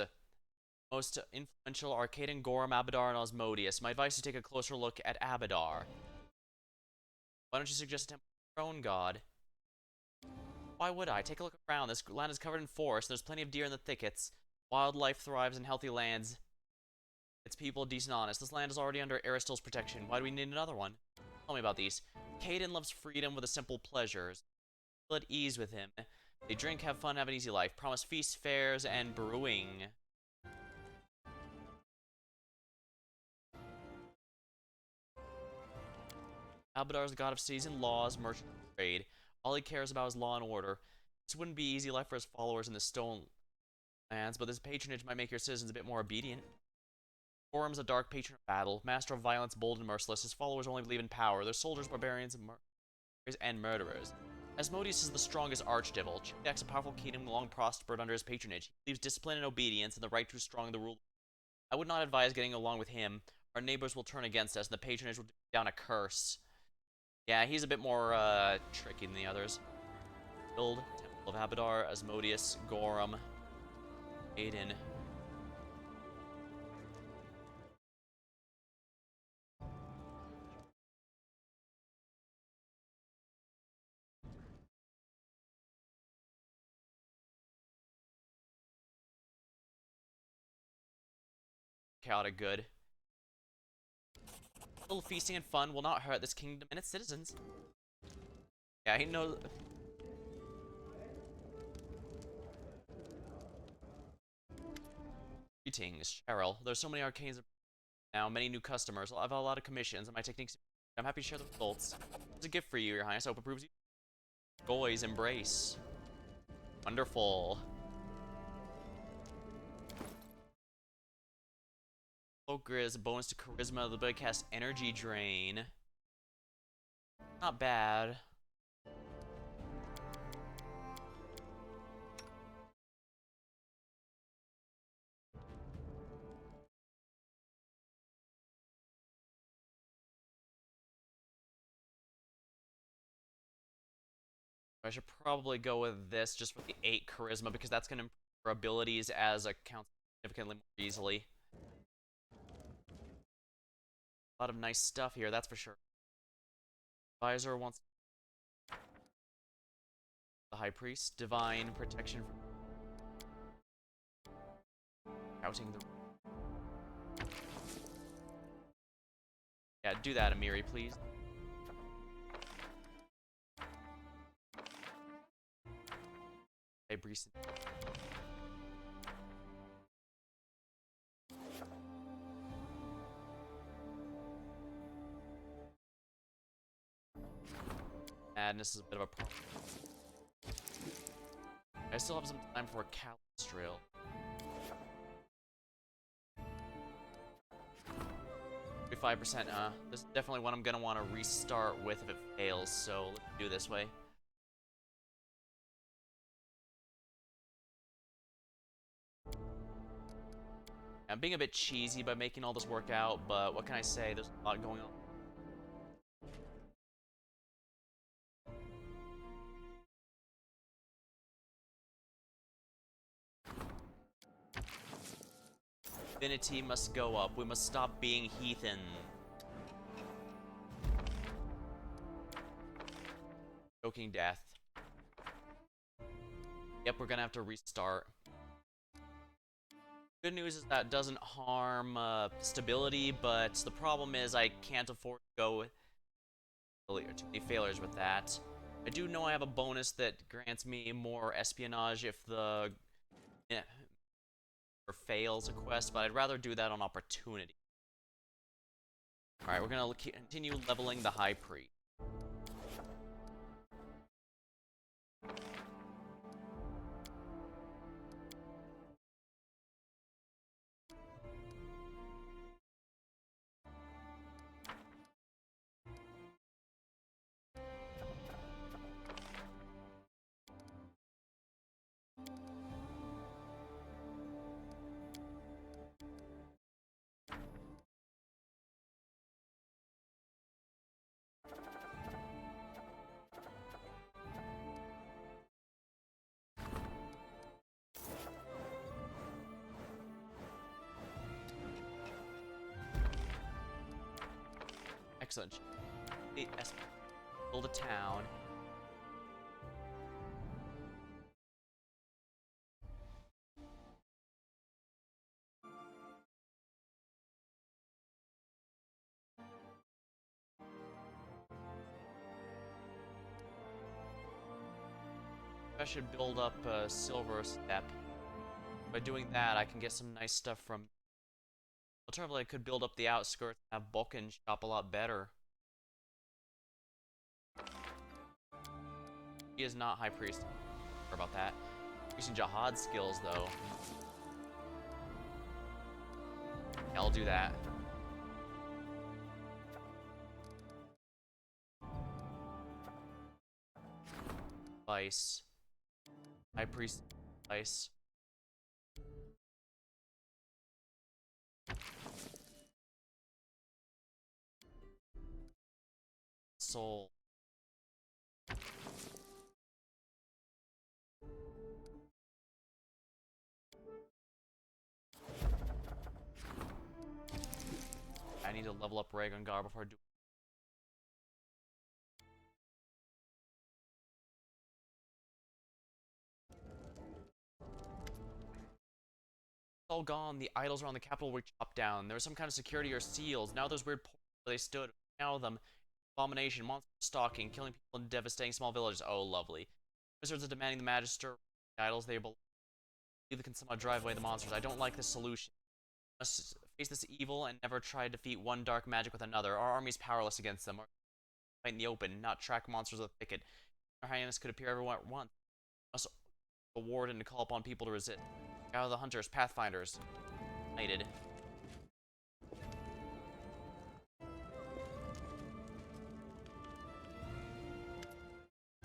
Most influential are Caden, Gorham, Abadar, and Osmodius. My advice is to take a closer look at Abadar. Why don't you suggest a temple for your own god? Why would I? Take a look around. This land is covered in forest. There's plenty of deer in the thickets. Wildlife thrives in healthy lands. Its people decent and honest. This land is already under Aristil's protection. Why do we need another one? Tell me about these. Caden loves freedom with the simple pleasures. Feel at ease with him. They drink, have fun, have an easy life. Promise feasts, fairs, and brewing. Abadar is the god of cities and laws, merchant and trade. All he cares about is law and order. This wouldn't be easy life for his followers in the Stone Lands, but this patronage might make your citizens a bit more obedient. Gorham's a dark patron of battle, master of violence, bold and merciless. His followers only believe in power. They're soldiers, barbarians, and murderers. Asmodeus is the strongest archdevil. Chipdeck's a powerful kingdom long prospered under his patronage. He believes discipline and obedience and the right to strong the rule. I would not advise getting along with him. Our neighbors will turn against us, and the patronage will down a curse. Yeah, he's a bit more tricky than the others. Build Temple of Abadar, Asmodeus, Gorham, Aiden. Chaotic good. A little feasting and fun will not hurt this kingdom and its citizens. Yeah, he knows. Greetings, Cheryl. There's so many arcanes now, many new customers. I've had a lot of commissions, and my techniques. I'm happy to share the results. It's a gift for you, Your Highness. I hope it proves you. Boys, embrace. Wonderful. Grizz, bonus to charisma. The ability cast energy drain. Not bad. I should probably go with this just for the 8 charisma because that's going to improve our abilities as a count significantly more easily. A lot of nice stuff here, that's for sure. Advisor wants the High Priest, divine protection from shouting the. Yeah, do that, Amiri, please. High Priest. Madness is a bit of a problem. I still have some time for a Calistrill. 35%, this is definitely one I'm gonna want to restart with if it fails, so let's do it this way. I'm being a bit cheesy by making all this work out, but what can I say? There's a lot going on. Divinity must go up. We must stop being heathen. Choking death. Yep, we're gonna have to restart. Good news is that doesn't harm stability, but the problem is I can't afford to go too many failures with that. I do know I have a bonus that grants me more espionage if the or fails a quest, but I'd rather do that on opportunity. Alright, we're gonna continue leveling the High Priest. Excellent. Build a town. I should build up a silver step. By doing that, I can get some nice stuff from. Alternatively, I could build up the outskirts and have Vulcan shop a lot better. He is not High Priest. Sorry about that. Increasing Jihad skills, though. Yeah, I'll do that. Vice. High Priest. Vice. Soul. I need to level up Raygun Gar before I do. It's all gone. The idols around the capital were chopped down. There was some kind of security or seals. Now those weird portals where they stood. Now them. Abomination, monster stalking, killing people and devastating small villages. Oh, lovely. Wizards are demanding the Magister the idols they believe can somehow drive away the monsters. I don't like this solution. We must face this evil and never try to defeat one dark magic with another. Our army is powerless against them. Or fight in the open, not track monsters with a thicket. Our highness could appear everywhere at once. We must award and to call upon people to resist. Gather the hunters, Pathfinders. United.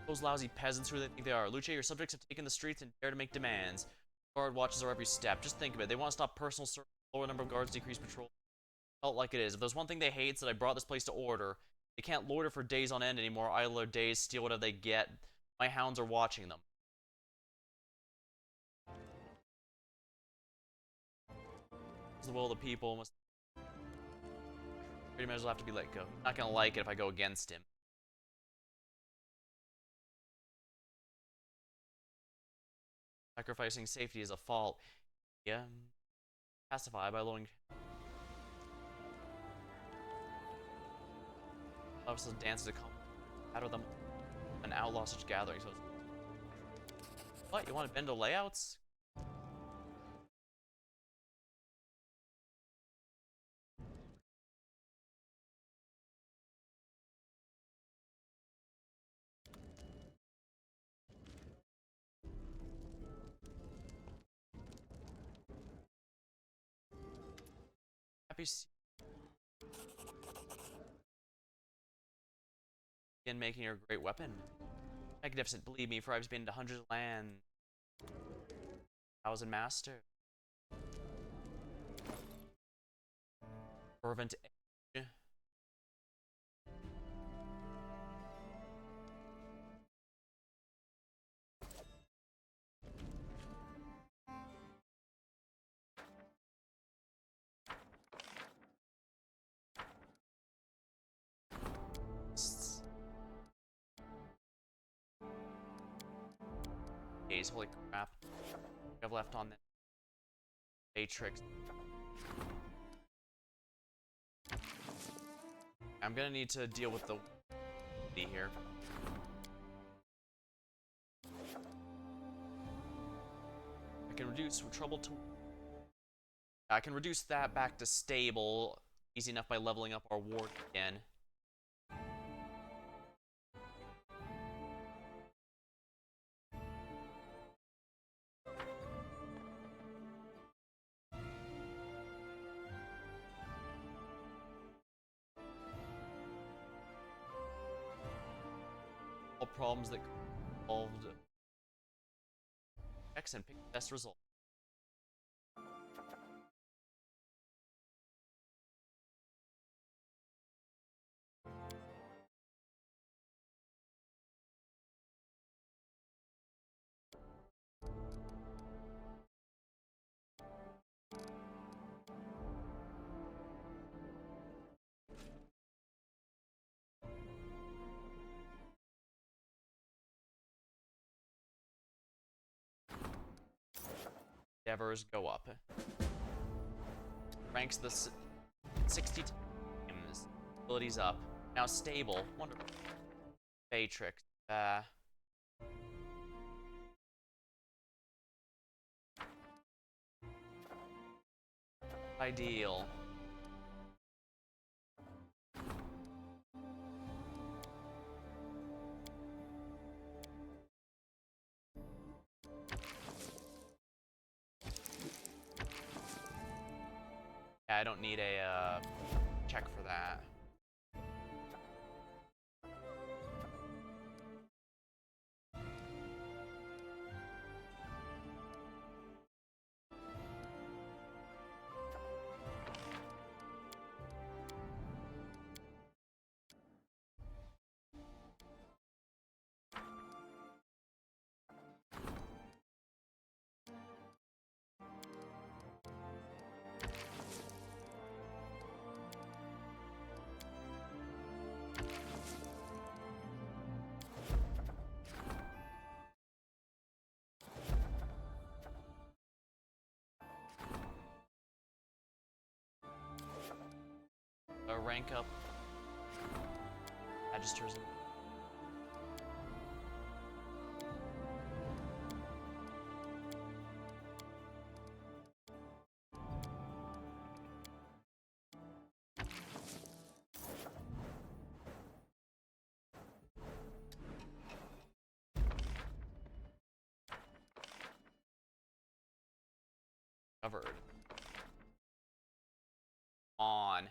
Those lousy peasants, who do they think they are? Luce, your subjects have taken the streets and dare to make demands. Guard watches our every step. Just think of it. They want to stop personal service, lower number of guards, decrease patrol. Felt like it is. If there's one thing they hate, it's that I brought this place to order. They can't loiter for days on end anymore. Idle their days, steal whatever they get. My hounds are watching them. It's the will of the people. Must. Pretty much will have to be let go. Not gonna like it if I go against him. Sacrificing safety is a fault. Yeah. Pacify by lowering. Obviously, dances to come out of them. An outlaw such gathering. So, what? You want to bend to layouts? Happy. Again, making her a great weapon. Magnificent, believe me, for I've been to hundreds of lands. 1,000 master. Fervent. Days, holy crap. I've left on the Matrix. I'm gonna need to deal with the here. I can reduce trouble to. I can reduce that back to stable. Easy enough by leveling up our ward again. All problems that solved. X and pick the best result. Endeavors go up. Ranks the 60 times. Abilities up. Now stable. Wonderful. Matrix. Ideal. I don't need a check for that. Rank up registers. Covered. On.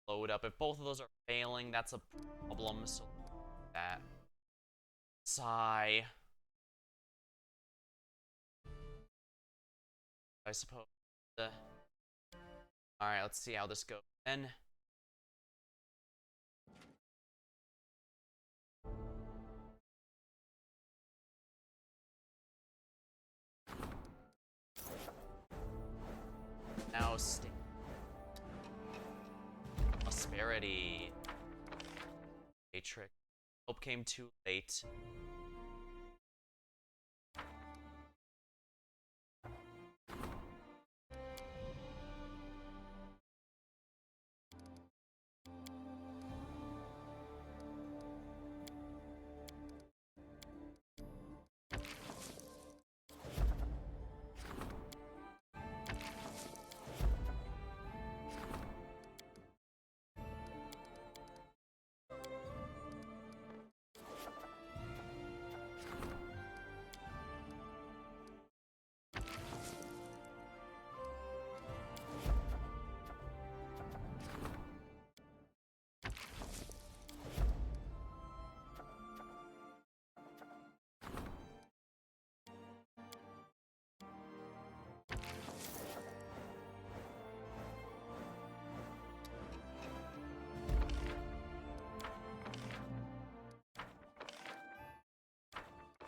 Load up. If both of those are failing, that's a problem. So that. Sigh. I suppose. Alright, let's see how this goes. Then. Now prosperity. Matrix. Hope came too late.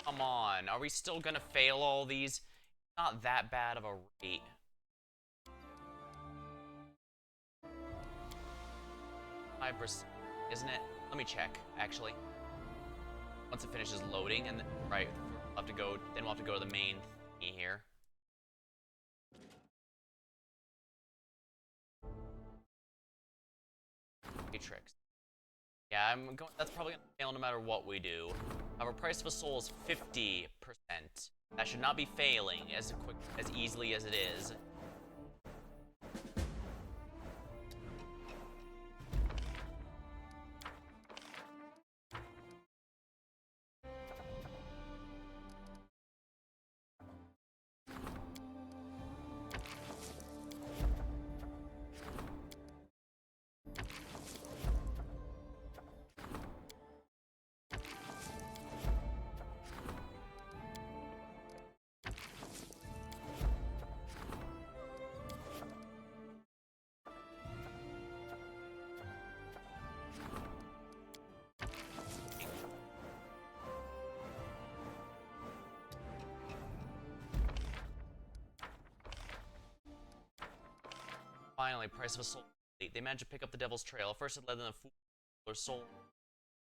Come on, are we still gonna fail all these? Not that bad of a rate. Isn't it? Let me check, actually. Once it finishes loading, and then, right, we'll have to go. Then we'll have to go to the main thingy here. Matrix. Yeah, I'm going. That's probably gonna fail no matter what we do. Our price of a soul is 50%. That should not be failing as easily as it is. Finally, price of a soul. They managed to pick up the devil's trail. First it led them to fool their soul.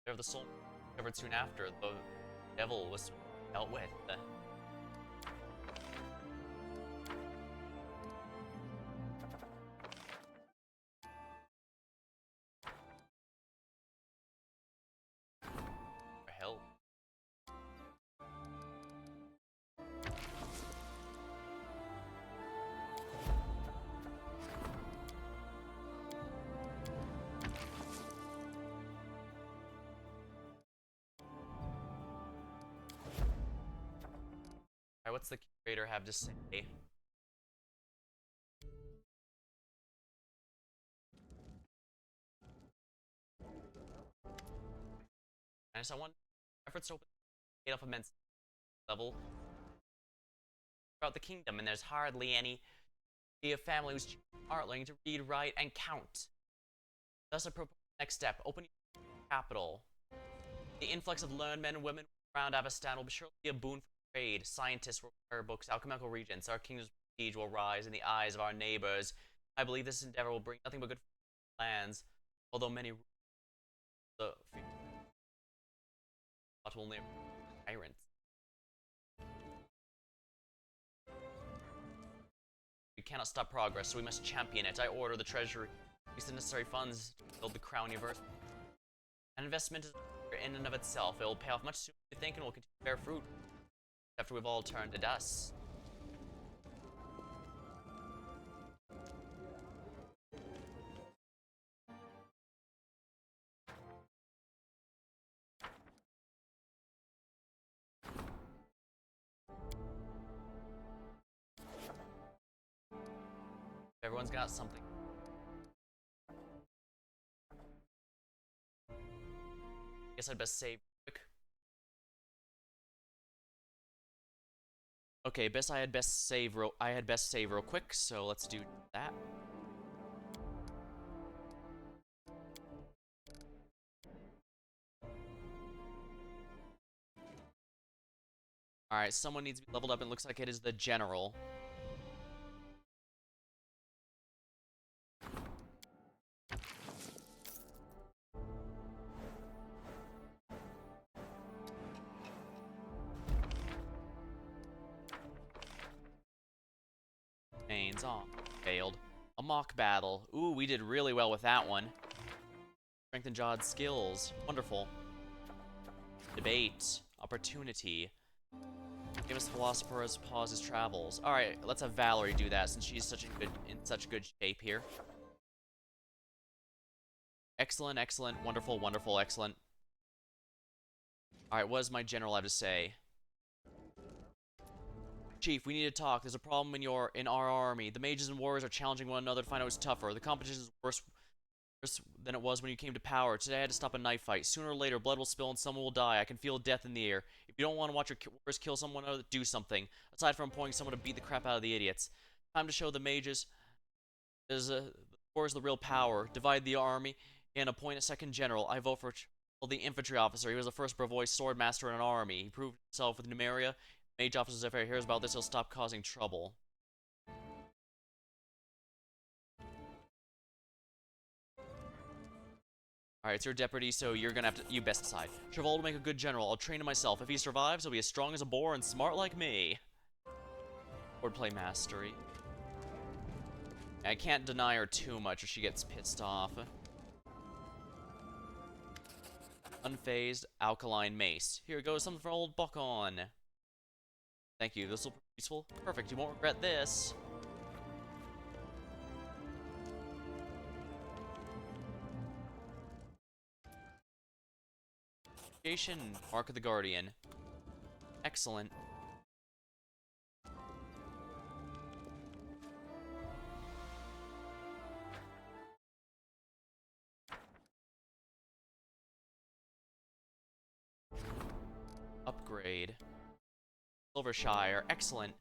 There the soul discovered soon after. The devil was dealt with. For help. Alright, what's the Trader have to say? And so I want efforts to open the gate of immense level throughout the kingdom, and there's hardly any family who's aren't learning to read, write, and count. Thus, I propose the next step: open your capital. The influx of learned men and women around Avestan will surely be a boon for trade. Scientists will require books, alchemical regents. Our kingdom's prestige will rise in the eyes of our neighbors. I believe this endeavor will bring nothing but good lands, although many the will name tyrants. We cannot stop progress, so we must champion it. I order the treasury use the necessary funds to build the crown university. An investment is in and of itself. It will pay off much sooner than you think and will continue to bear fruit after we've all turned to dust. Everyone's got something. Guess I'd best save quick. Okay, I had best save real quick, so let's do that. Alright, someone needs to be leveled up and looks like it is the general. Mains on. Failed. A mock battle. Ooh, we did really well with that one. Strengthen Jod's skills. Wonderful. Debate. Opportunity. Famous philosopher has paused his travels. Alright, let's have Valerie do that since she's in such good shape here. Excellent, excellent, wonderful, wonderful, excellent. Alright, what does my general have to say? Chief, we need to talk. There's a problem in our army. The mages and warriors are challenging one another to find out who's tougher. The competition is worse than it was when you came to power. Today I had to stop a knife fight. Sooner or later, blood will spill and someone will die. I can feel death in the air. If you don't want to watch your warriors kill someone, do something. Aside from appointing someone to beat the crap out of the idiots. Time to show the mages the warriors the real power. Divide the army and appoint a second general. I vote for the infantry officer. He was the first Bravois sword master in an army. He proved himself with Numeria. Mage officers, if he hears about this, he'll stop causing trouble. Alright, it's your deputy, so you're gonna have to. You best decide. Cheval will make a good general. I'll train him myself. If he survives, he'll be as strong as a boar and smart like me. Wordplay mastery. I can't deny her too much or she gets pissed off. Unfazed alkaline mace. Here goes something for old Buckon. Thank you, this will be useful. Perfect, you won't regret this. Creation, Mark of the Guardian. Excellent. Upgrade. Silvershire, excellent.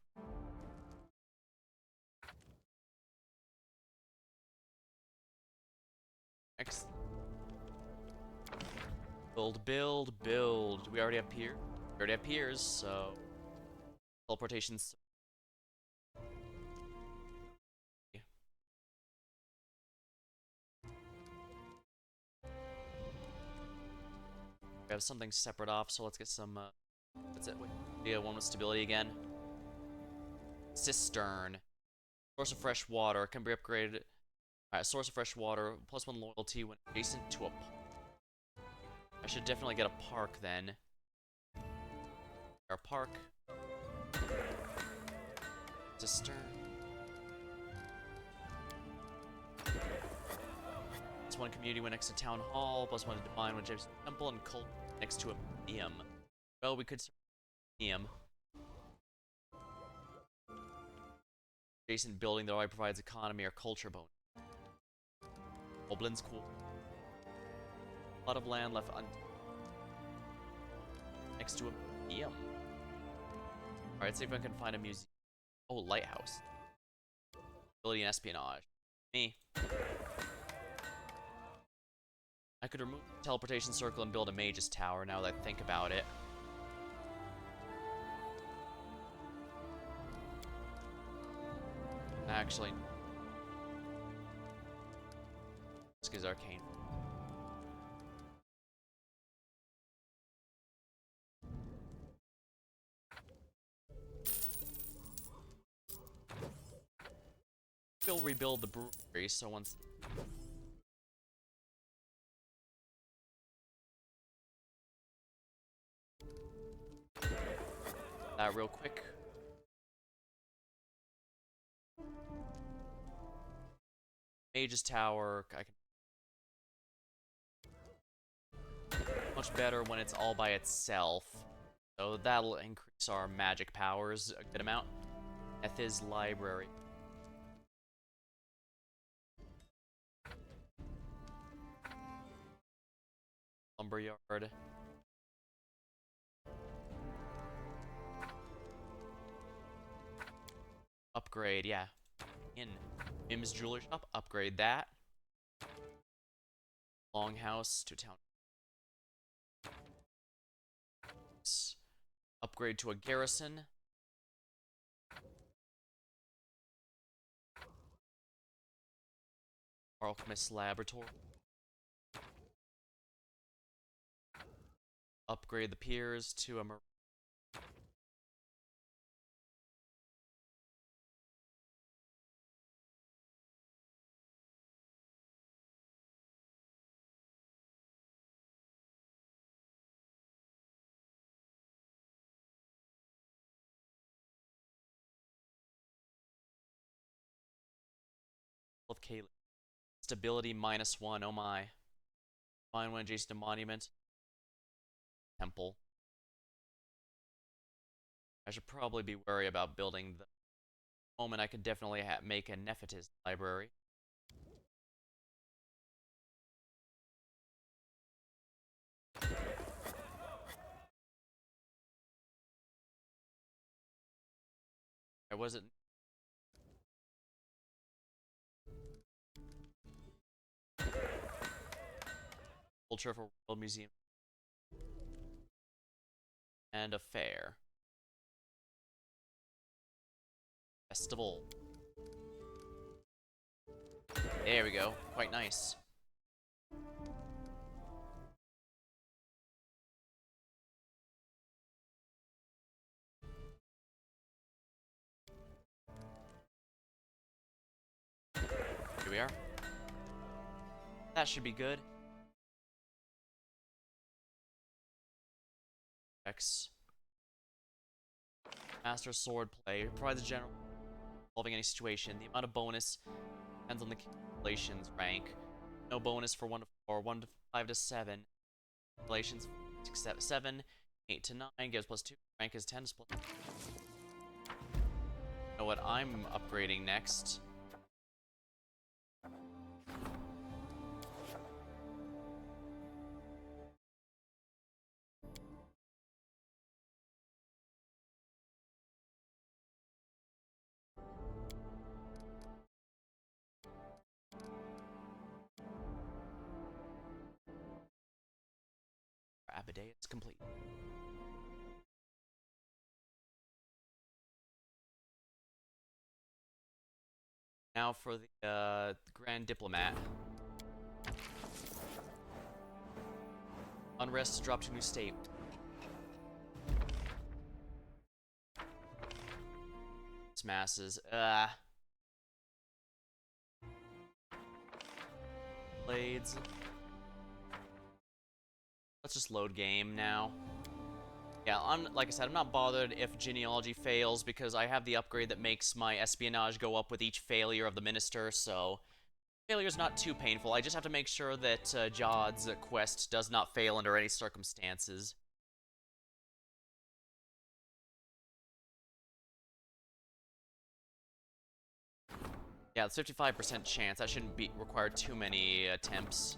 Excellent. Build. Do we already have pier? We already have piers, so teleportations. We have something separate off, so let's get some. That's it. Wait, yeah, one with stability again. Cistern. Source of fresh water can be upgraded. Alright, source of fresh water, +1 loyalty when adjacent to a park. I should definitely get a park then. Our park. Cistern. +1 community when next to town hall, +1 to divine when adjacent to temple, and cult next to a museum. Well, we could museum. Adjacent building that already provides economy or culture bonus. Goblin's cool. A lot of land left next to a museum. Alright, see if I can find a museum. Oh, lighthouse. Ability and espionage. Me. I could remove the teleportation circle and build a mage's tower now that I think about it. Actually, this is arcane. We'll rebuild the brewery, so once that real quick. Mage's Tower, I can much better when it's all by itself. So that'll increase our magic powers a good amount. Eth's Library. Lumberyard. Upgrade, yeah. In Mim's Jewelry Shop, upgrade that. Longhouse to town. Upgrade to a garrison. Alchemist Laboratory. Upgrade the piers to a of Kaylee. Stability -1, oh my. Find one adjacent to monument. Temple. I should probably be wary about building the moment I could definitely make a Nephitist library. Or was it? Culture for World Museum. And a fair. Festival. There we go. Quite nice. Here we are. That should be good. X. Master Sword Play. Provides a general solving any situation. The amount of bonus depends on the calculations rank. No bonus for 1 to 4, 1 to 5 to 7. Calculations 6 to 7, 8 to 9 gives +2. Rank is 10 is plus. You know what I'm upgrading next? Abiday, it's complete. Now for the Grand Diplomat. Unrest to drop to new state. It's masses. Blades. Let's just load game now. Yeah, like I said, I'm not bothered if genealogy fails because I have the upgrade that makes my espionage go up with each failure of the minister, so failure's not too painful. I just have to make sure that Jod's quest does not fail under any circumstances. Yeah, it's 55% chance. That shouldn't be require too many attempts.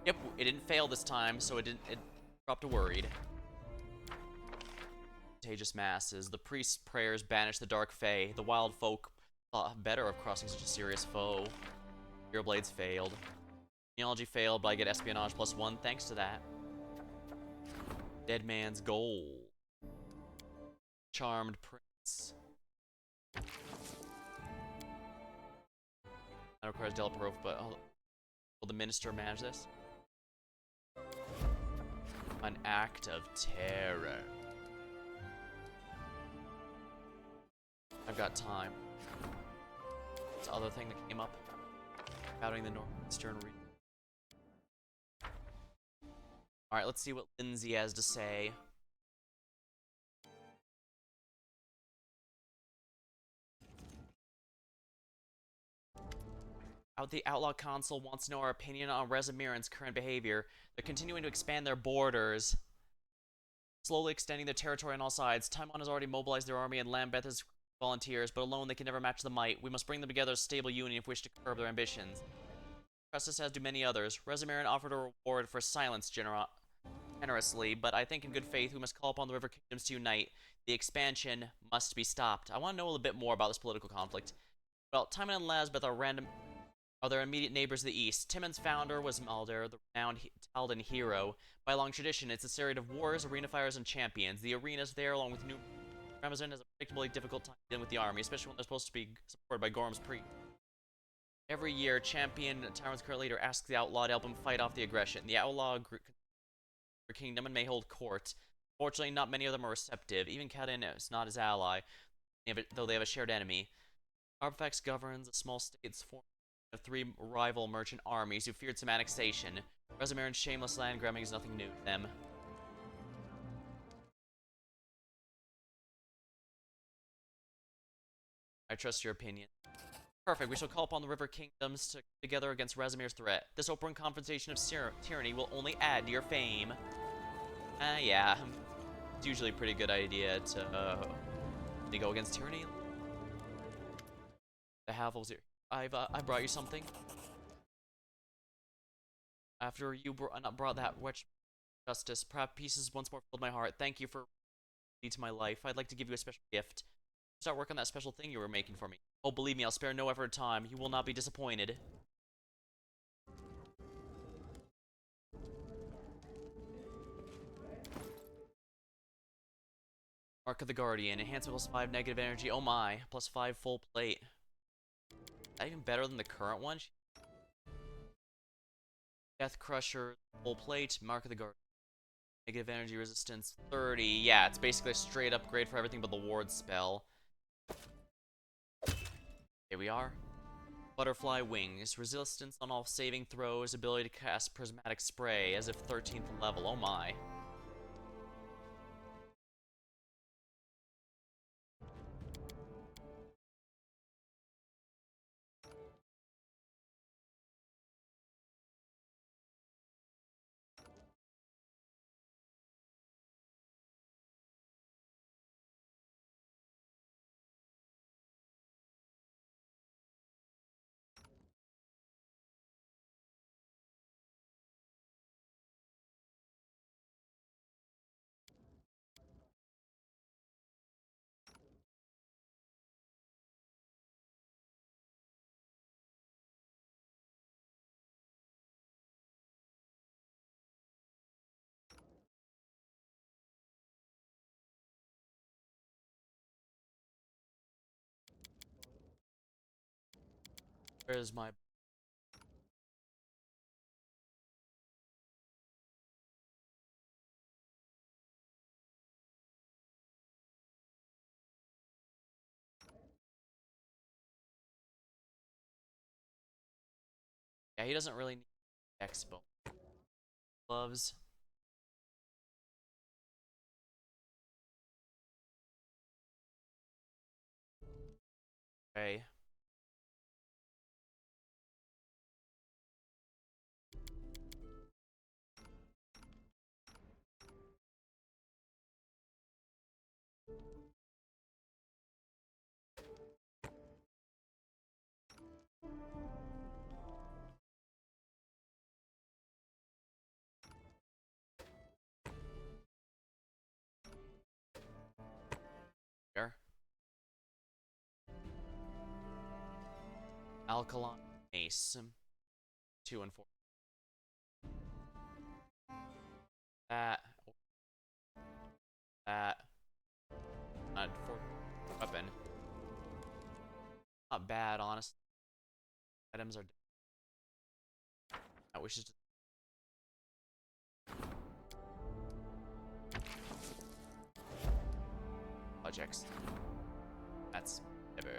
Yep, it didn't fail this time, so it dropped a worried. Contagious masses. The priest's prayers banish the dark fae. The wild folk thought better of crossing such a serious foe. Your blades failed. Genealogy failed, but I get espionage +1 thanks to that. Dead man's goal. Charmed prince. That requires develop proof, but will the minister manage this? An act of terror. I've got time. This other thing that came up. Routing the northeastern region. Alright, let's see what Lindsay has to say. The Outlaw Council wants to know our opinion on Rezamiran's current behavior. They're continuing to expand their borders, slowly extending their territory on all sides. Taimon has already mobilized their army and Lambeth has volunteers, but alone they can never match the might. We must bring them together as a stable union if we wish to curb their ambitions. Justice as do many others. Rezamiran offered a reward for silence generously, but I think in good faith we must call upon the River Kingdoms to unite. The expansion must be stopped. I want to know a little bit more about this political conflict. Well, Taimon and Lasbeth are their immediate neighbors to the east. Timon's founder was Malder, the renowned Taldan hero. By long tradition, it's a series of wars, arena fires, and champions. The arenas there, along with New Ramazan, has a predictably difficult time dealing with the army, especially when they're supposed to be supported by Gorham's priest. Every year, Champion, Tyrant's current leader, asks the outlaw to help him fight off the aggression. The outlaw kingdom and may hold court. Fortunately, not many of them are receptive. Even Kaden is not his ally, though they have a shared enemy. Artifacts governs a small state's form of 3 rival merchant armies who feared some annexation. Rezamiran's shameless land grabbing is nothing new to them. I trust your opinion. Perfect, we shall call upon the River Kingdoms to come together against Razumir's threat. This open confrontation of tyranny will only add to your fame. Yeah. It's usually a pretty good idea to go against tyranny. The Havels here. I brought you something. After you brought that wretch justice, perhaps pieces once more filled my heart. Thank you for to my life. I'd like to give you a special gift. Start work on that special thing you were making for me. Oh, believe me, I'll spare no effort or time. You will not be disappointed. Mark of the Guardian. Enhancement +5 negative energy. Oh my. +5 full plate. Is that even better than the current one? Death Crusher. Full plate. Mark of the Guardian. Negative energy resistance 30. Yeah, it's basically a straight upgrade for everything but the ward spell. Here we are. Butterfly Wings. Resistance on all saving throws. Ability to cast Prismatic Spray as if 13th level. Oh my. Where's my... Yeah, he doesn't really need expo. Gloves. Okay. Alkaline mace. 2 and 4. That. That. For weapon. Not bad, honestly. Items are. We should. Projects. That's never.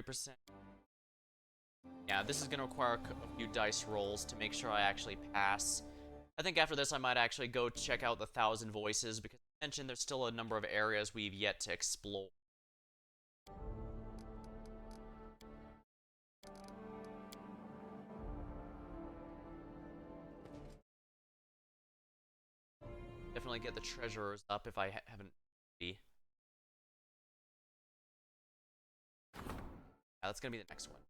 3%. Yeah, this is gonna require a few dice rolls to make sure I actually pass. I think after this I might actually go check out the 1,000 Voices, because I mentioned there's still a number of areas we've yet to explore. Definitely get the treasurers up if I haven't already. Yeah, that's gonna be the next one.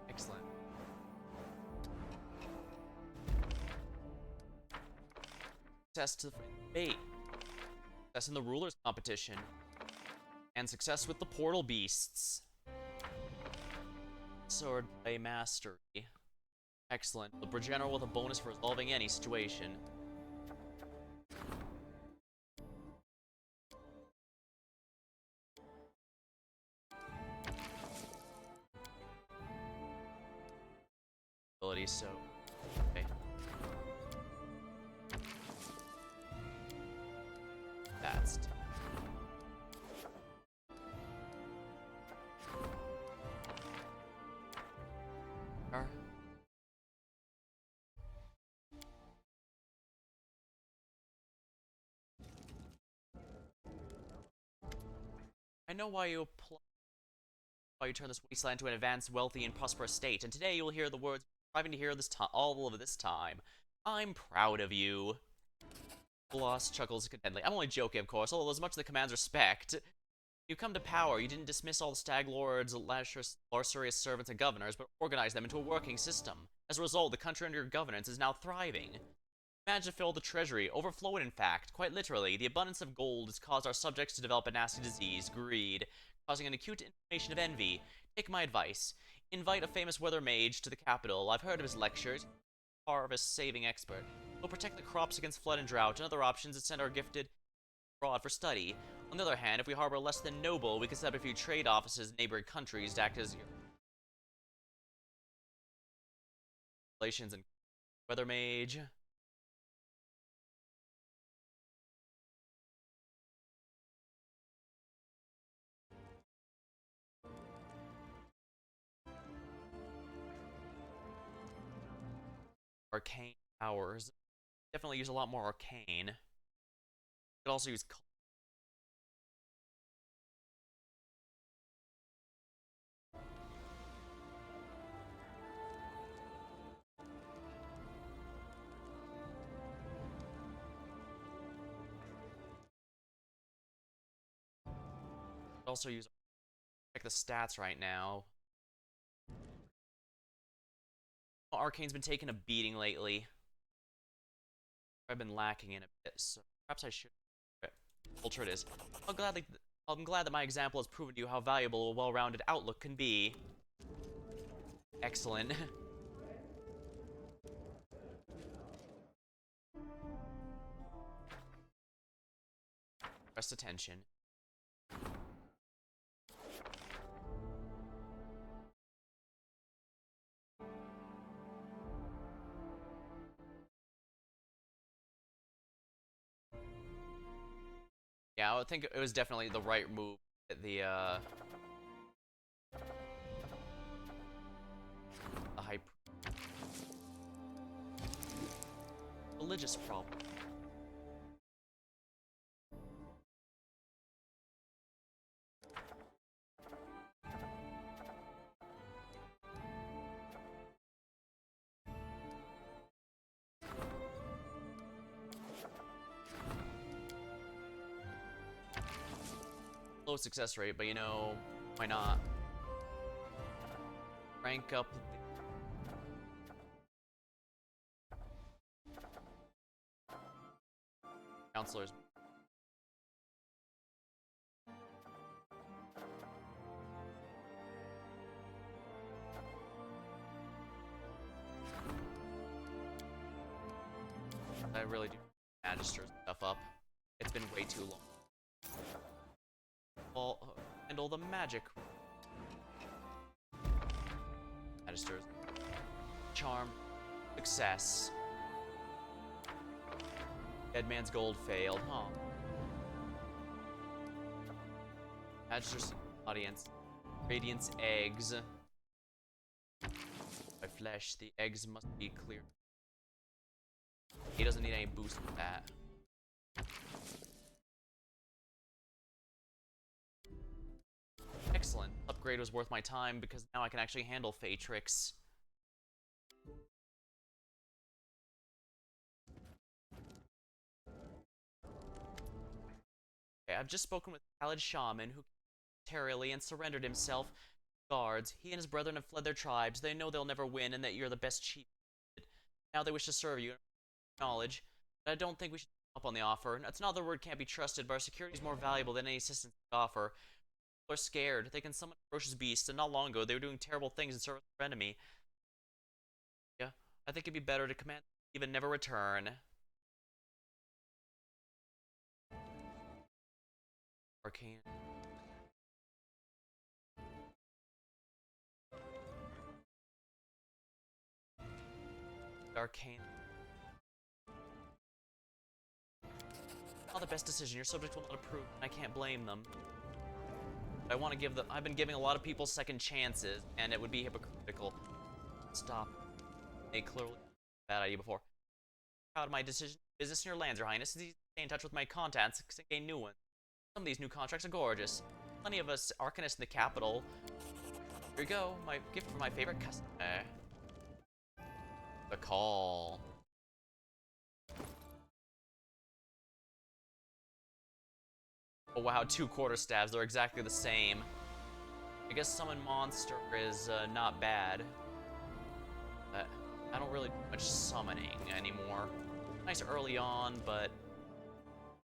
Excellent. Success to the bait. Success in the rulers competition. And success with the portal beasts. Swordplay mastery. Excellent. The General with a bonus for resolving any situation. Ability, so okay. That's I know why you turn this wasteland into an advanced, wealthy, and prosperous state, and today you'll hear the words I'm striving to hear this all of this time. I'm proud of you. Bloss chuckles contentedly. I'm only joking, of course, although as much as the commands respect. You come to power, you didn't dismiss all the stag lords, lusurious servants, and governors, but organized them into a working system. As a result, the country under your governance is now thriving. Managed to fill the treasury, overflowing in fact. Quite literally, the abundance of gold has caused our subjects to develop a nasty disease, greed, causing an acute inflammation of envy. Take my advice. Invite a famous weather mage to the capital. I've heard of his lectures. Harvest-saving expert. He'll protect the crops against flood and drought, and other options is send our gifted abroad for study. On the other hand, if we harbor less than noble, we can set up a few trade offices in neighboring countries to act as your relations and weather mage. Arcane powers. Definitely use a lot more arcane. Could also use. Could also use. Check the stats right now. Arcane's been taking a beating lately. I've been lacking in a bit, so perhaps I should. Ultra it is. I'm glad that my example has proven to you how valuable a well-rounded outlook can be. Excellent. Rest attention. Yeah, I think it was definitely the right move. The high religious problem. Low success rate, but you know, why not? Rank up counselors. I really do Magister stuff up. It's been way too long. Well, handle the magic. Magisters. Charm. Success. Dead man's gold failed, huh? Magister's audience. Radiance eggs. By flesh, the eggs must be clear. He doesn't need any boost with that. Excellent. Upgrade was worth my time because now I can actually handle Fey tricks. Okay, I've just spoken with Khaled Shaman, who voluntarily and surrendered himself to guards. He and his brethren have fled their tribes. They know they'll never win and that you're the best chief. Now they wish to serve you. Knowledge. But I don't think we should up on the offer. That's not the word can't be trusted, but our security is more valuable than any assistance we offer. People are scared. They can summon ferocious beasts, and not long ago they were doing terrible things in service of their enemy. Yeah, I think it'd be better to command even never return. Arcane. Arcane. Not the best decision. Your subjects will not approve, and I can't blame them. But I want to give them. I've been giving a lot of people second chances, and it would be hypocritical. Stop. A clearly bad idea before. Proud of my decision. Business in your lands, Your Highness. Stay in touch with my contacts and gain new ones. Some of these new contracts are gorgeous. Plenty of us arcanists in the capital. Here you go, my gift for my favorite customer. The call. Oh wow, 2 quarterstaves. They're exactly the same. I guess summon monster is not bad. But I don't really do much summoning anymore. Nice early on, but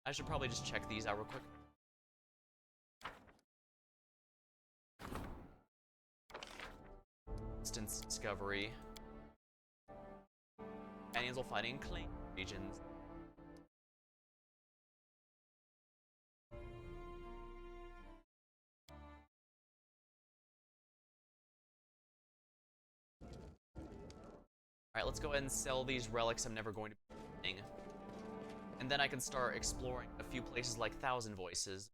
I should probably just check these out real quick. Instance discovery. Companions will fight in Claim regions. Alright, let's go ahead and sell these relics I'm never going to be using. And then I can start exploring a few places like Thousand Voices.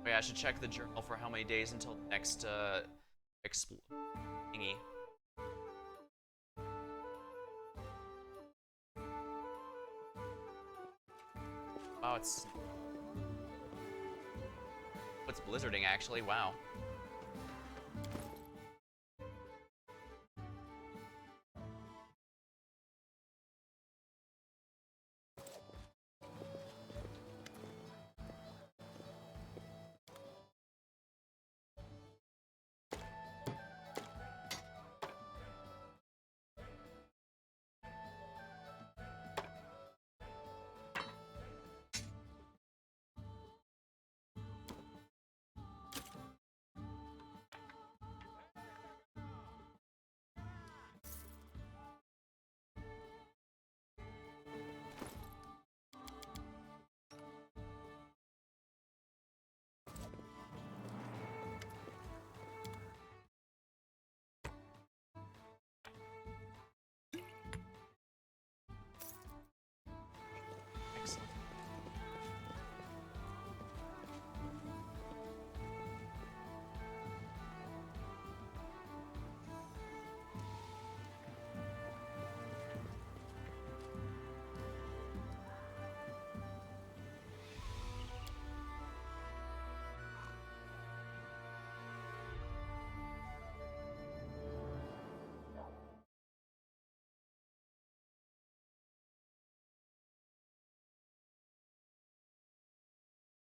Oh yeah, I should check the journal for how many days until the next, thingy. Wow, it's blizzarding actually, wow.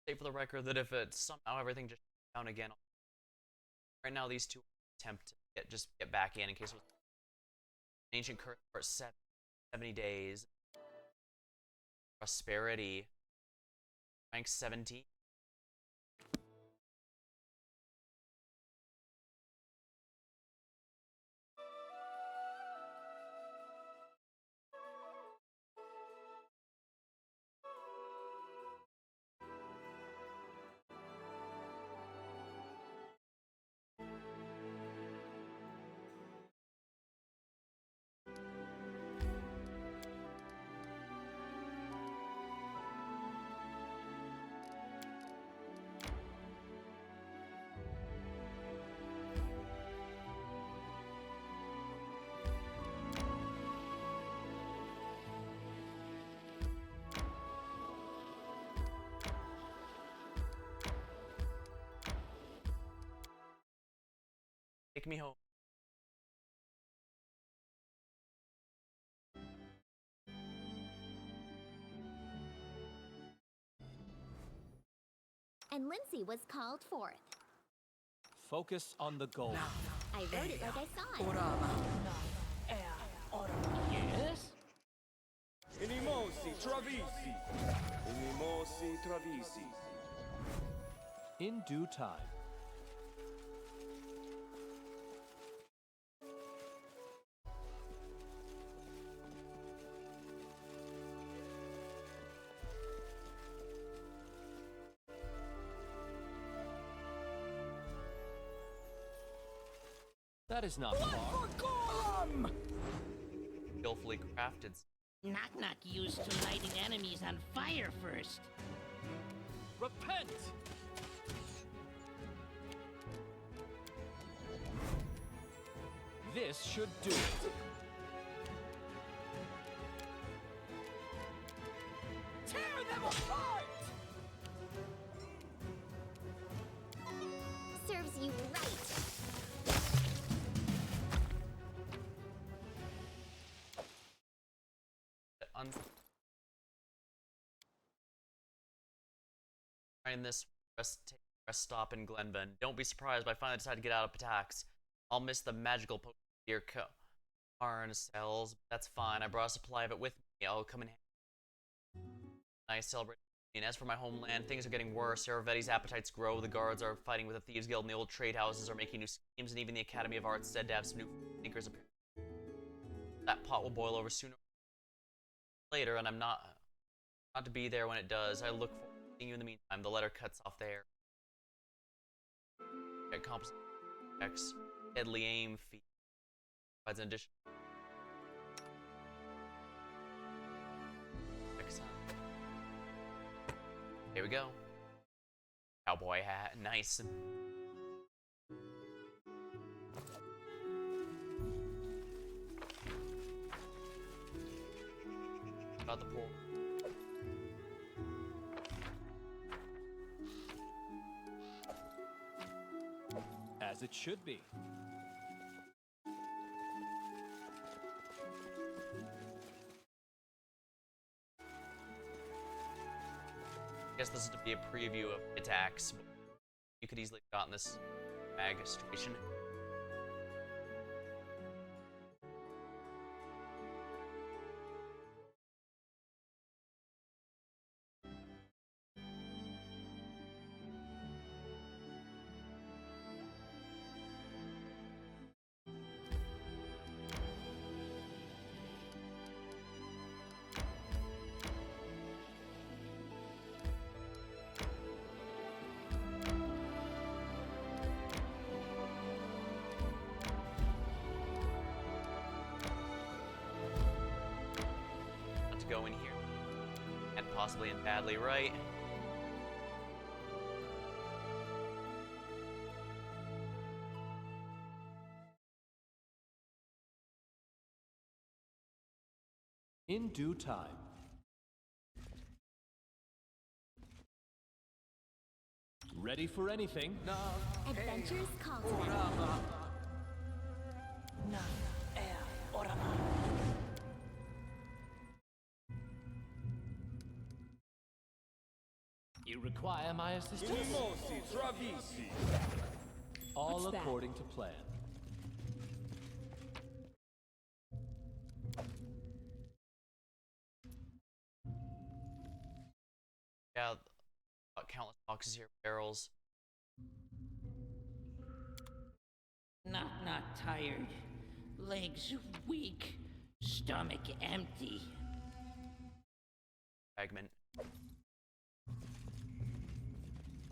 say for the record that if it's somehow everything just shut down again, right now these two attempt to get back in case it was ancient curse for 70 days. Prosperity. Rank 17. Take me home. And Lindsay was called forth. Focus on the goal. I wrote it like I saw it. Yes? Inimosi travisi. Inimosi travisi. In due time. That is not far. Skillfully crafted. Knock-knock used to lighting enemies on fire first. Repent! This should do it. Tear them apart! Serves you right. Trying this rest stop in Glenben. Don't be surprised if I finally decide to get out of attacks. I'll miss the magical potion dear Karn sells. That's fine. I brought a supply of it with me. I'll come in handy. Nice celebration. And as for my homeland, things are getting worse. Saravetti's appetites grow. The guards are fighting with the Thieves Guild, and the old trade houses are making new schemes, and even the Academy of Arts said to have some new thinkers appear. That pot will boil over sooner or later, and I'm not to be there when it does. I look forward to seeing you in the meantime. The letter cuts off there. Composite X deadly aim feat provides an addition. Excellent. Here we go. Cowboy hat, nice. About the pool. As it should be. I guess this is to be a preview of attacks. You could easily have gotten this mag situation. Go in here and possibly end badly, right? In due time. Ready for anything? Adventures call to them. You require my assistance? Inimosi travisi. All What's that? according to plan. Yeah, countless boxes here, barrels. Not tired. Legs weak. Stomach empty. Fragment.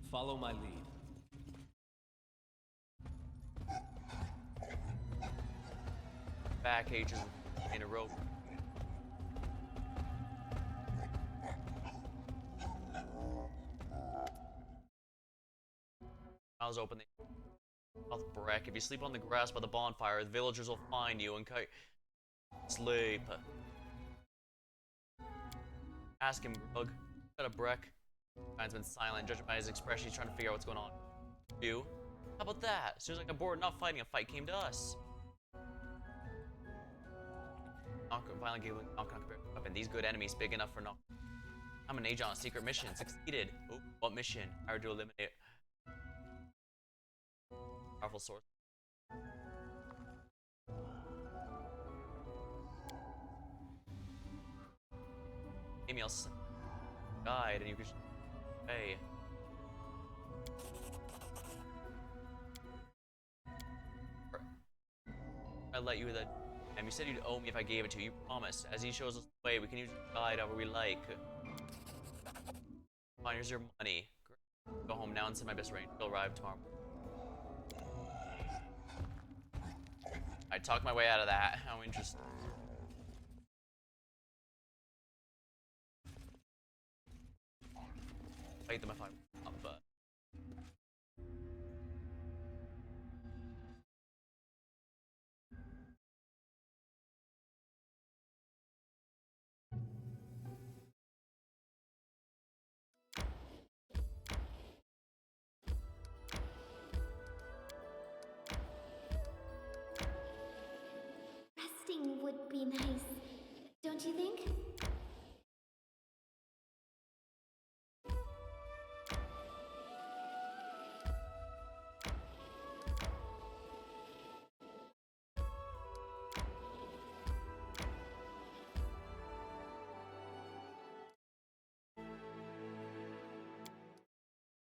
Follow my lead. Back ages in a rope. Mouths open. Mouth Breck. If you sleep on the grass by the bonfire, the villagers will find you and sleep. Ask him, Grug. Shut up, Breck. Man's been silent, judging by his expression. He's trying to figure out what's going on. You? How about that? As soon as I got bored not fighting, a fight came to us. Violent giggling, knock weapon. These good enemies big enough for knock. I'm an agent on a secret mission. Succeeded. Oh, what mission? Hired to eliminate. Powerful source. Amy, I'll guide and you can. Hey. I let you with that. And you said you'd owe me if I gave it to you. You promised. As he shows us the way, we can use the guide however we like. Fine, here's your money. Go home now and send my best range. He'll arrive tomorrow. I talked my way out of that. How interesting. Fight them if I want, but. Resting would be nice, don't you think?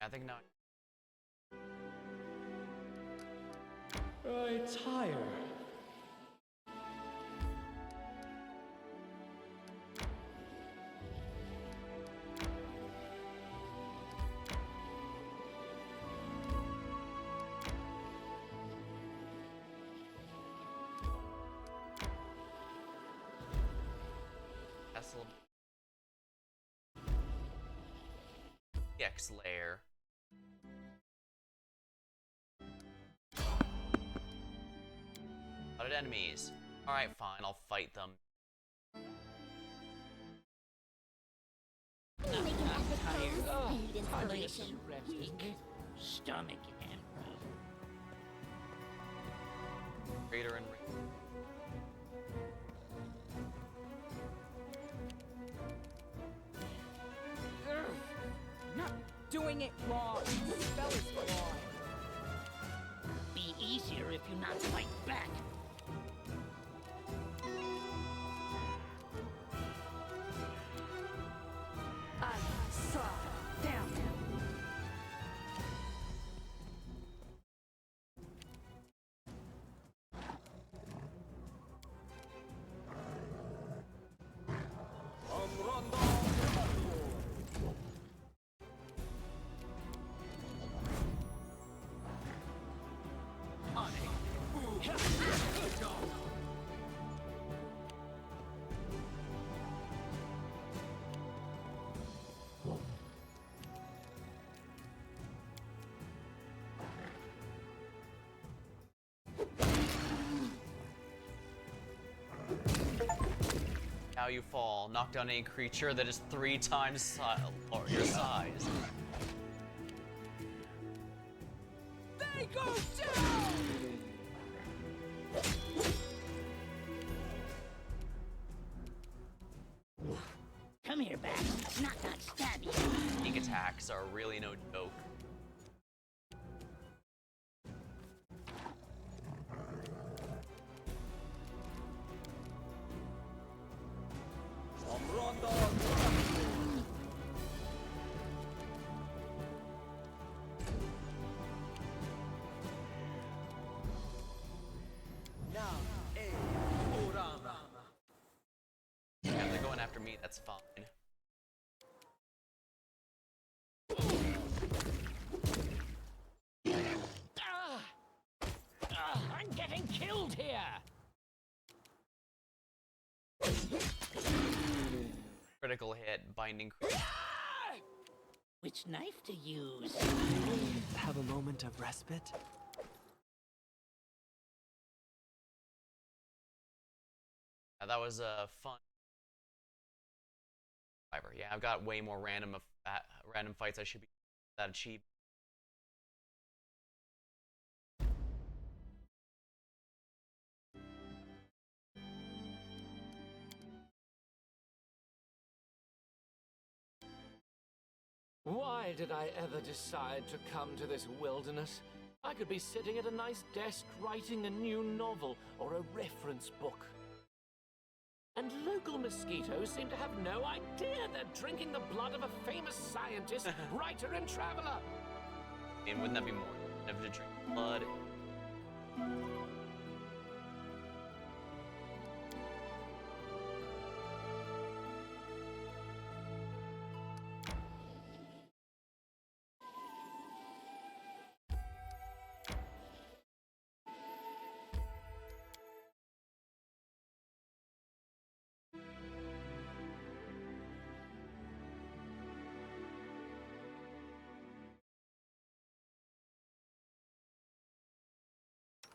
I think not. I tire. Castle. X layer. Spotted enemies. Alright, fine, I'll fight them. You make an epic pose. I need Time to get inspiration. some rest, isn't it? Stomach empty. Greater and Not doing it wrong. The spell is flawed. Be easier if you not fight back. I saw. Down. Amranda. now you fall. Knock down any creature that is 3 times your size. They go down! Come here, Bat. Knock knock stab you. Sneak attacks are really no joke. Yeah, they're going after me, that's fine. I'm getting killed here. Critical hit, binding. Which knife to use? Have a moment of respite? Yeah, that was a fun. Yeah, I've got way more random fights I should be that achieve. Why did I ever decide to come to this wilderness? I could be sitting at a nice desk writing a new novel or a reference book. And local mosquitoes seem to have no idea they're drinking the blood of a famous scientist, writer, and traveler. And wouldn't that be more of to drink blood?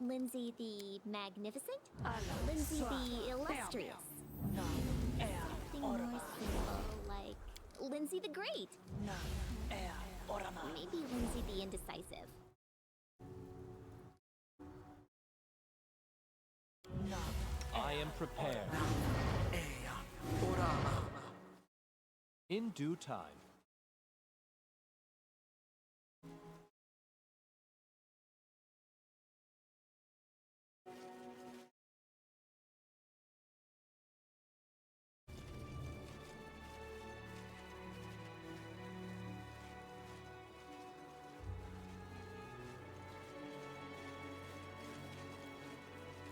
Lindsay the Magnificent? Lindsay the Illustrious? Something more simple, like Lindsay the Great? Maybe Lindsay the Indecisive. I am prepared. In due time.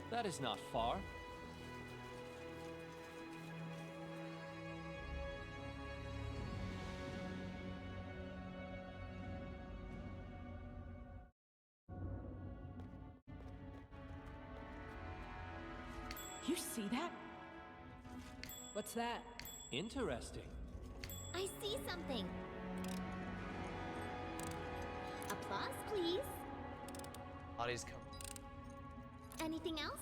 That is not far. You see that? What's that? Interesting. I see something. Applause, please. Body's covered. Anything else?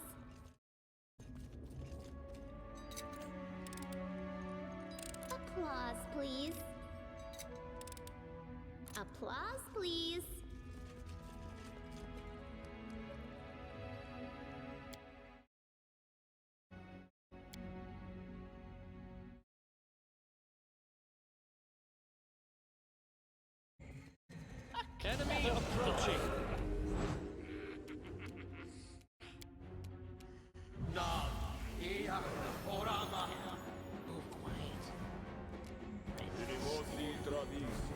Applause, please. Applause, please. Enemy approaching. Move quiet. Animosi travisi.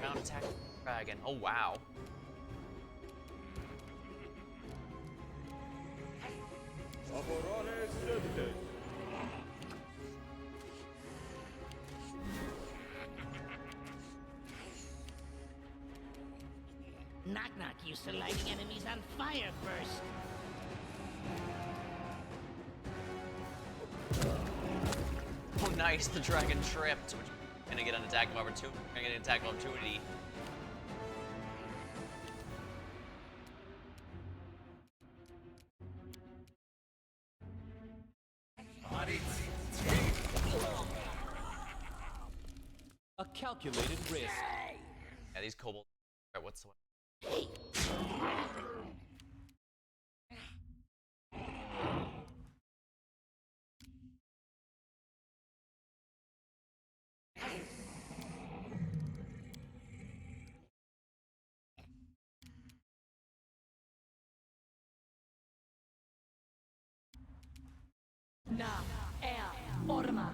Round attack dragon. Oh wow. Aborone septes. Knock knock used to lighting enemies on fire first. Oh nice, the dragon tripped, which gonna get an attack of opportunity. Gonna get an attack of opportunity. calculated risk. Yeah, these kobolds are whatsoever. Na, Orma.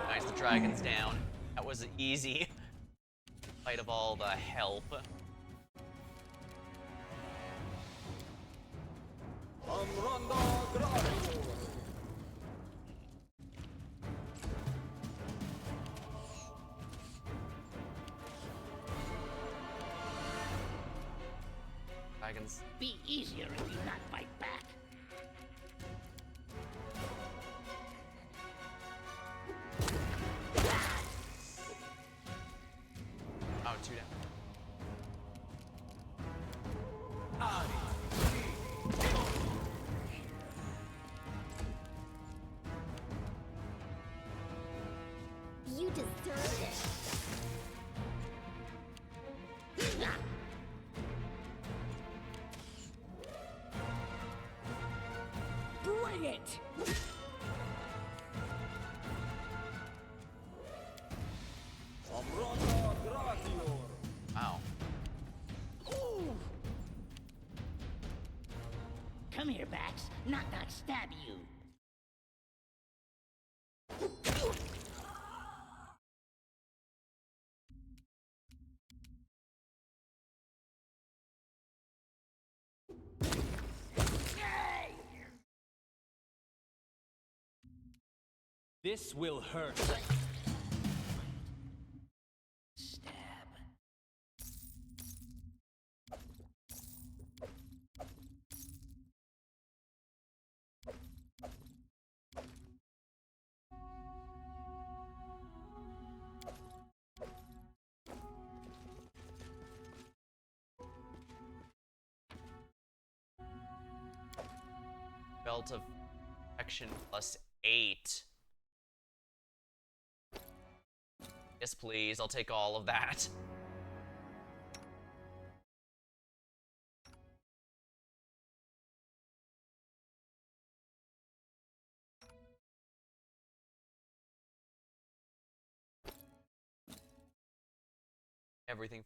Nice, the dragon's down. That was easy. In spite of all the help. Amranda Grado. Dragons. Be easier if you not fight back. Oh, 2 down. You deserve it. Bring it! Amranda Gradior. Wow. Come here, Bax. Not stab you. This will hurt. Stab. Belt of protection +8. Yes, please. I'll take all of that. Everything.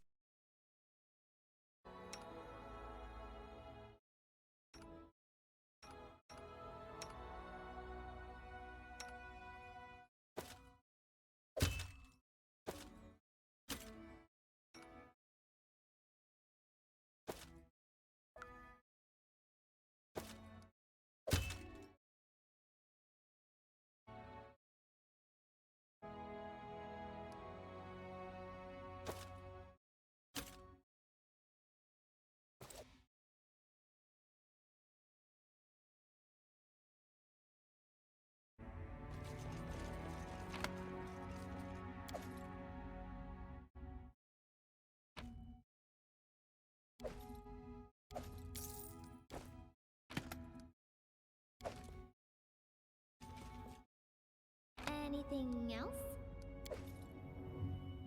Anything else?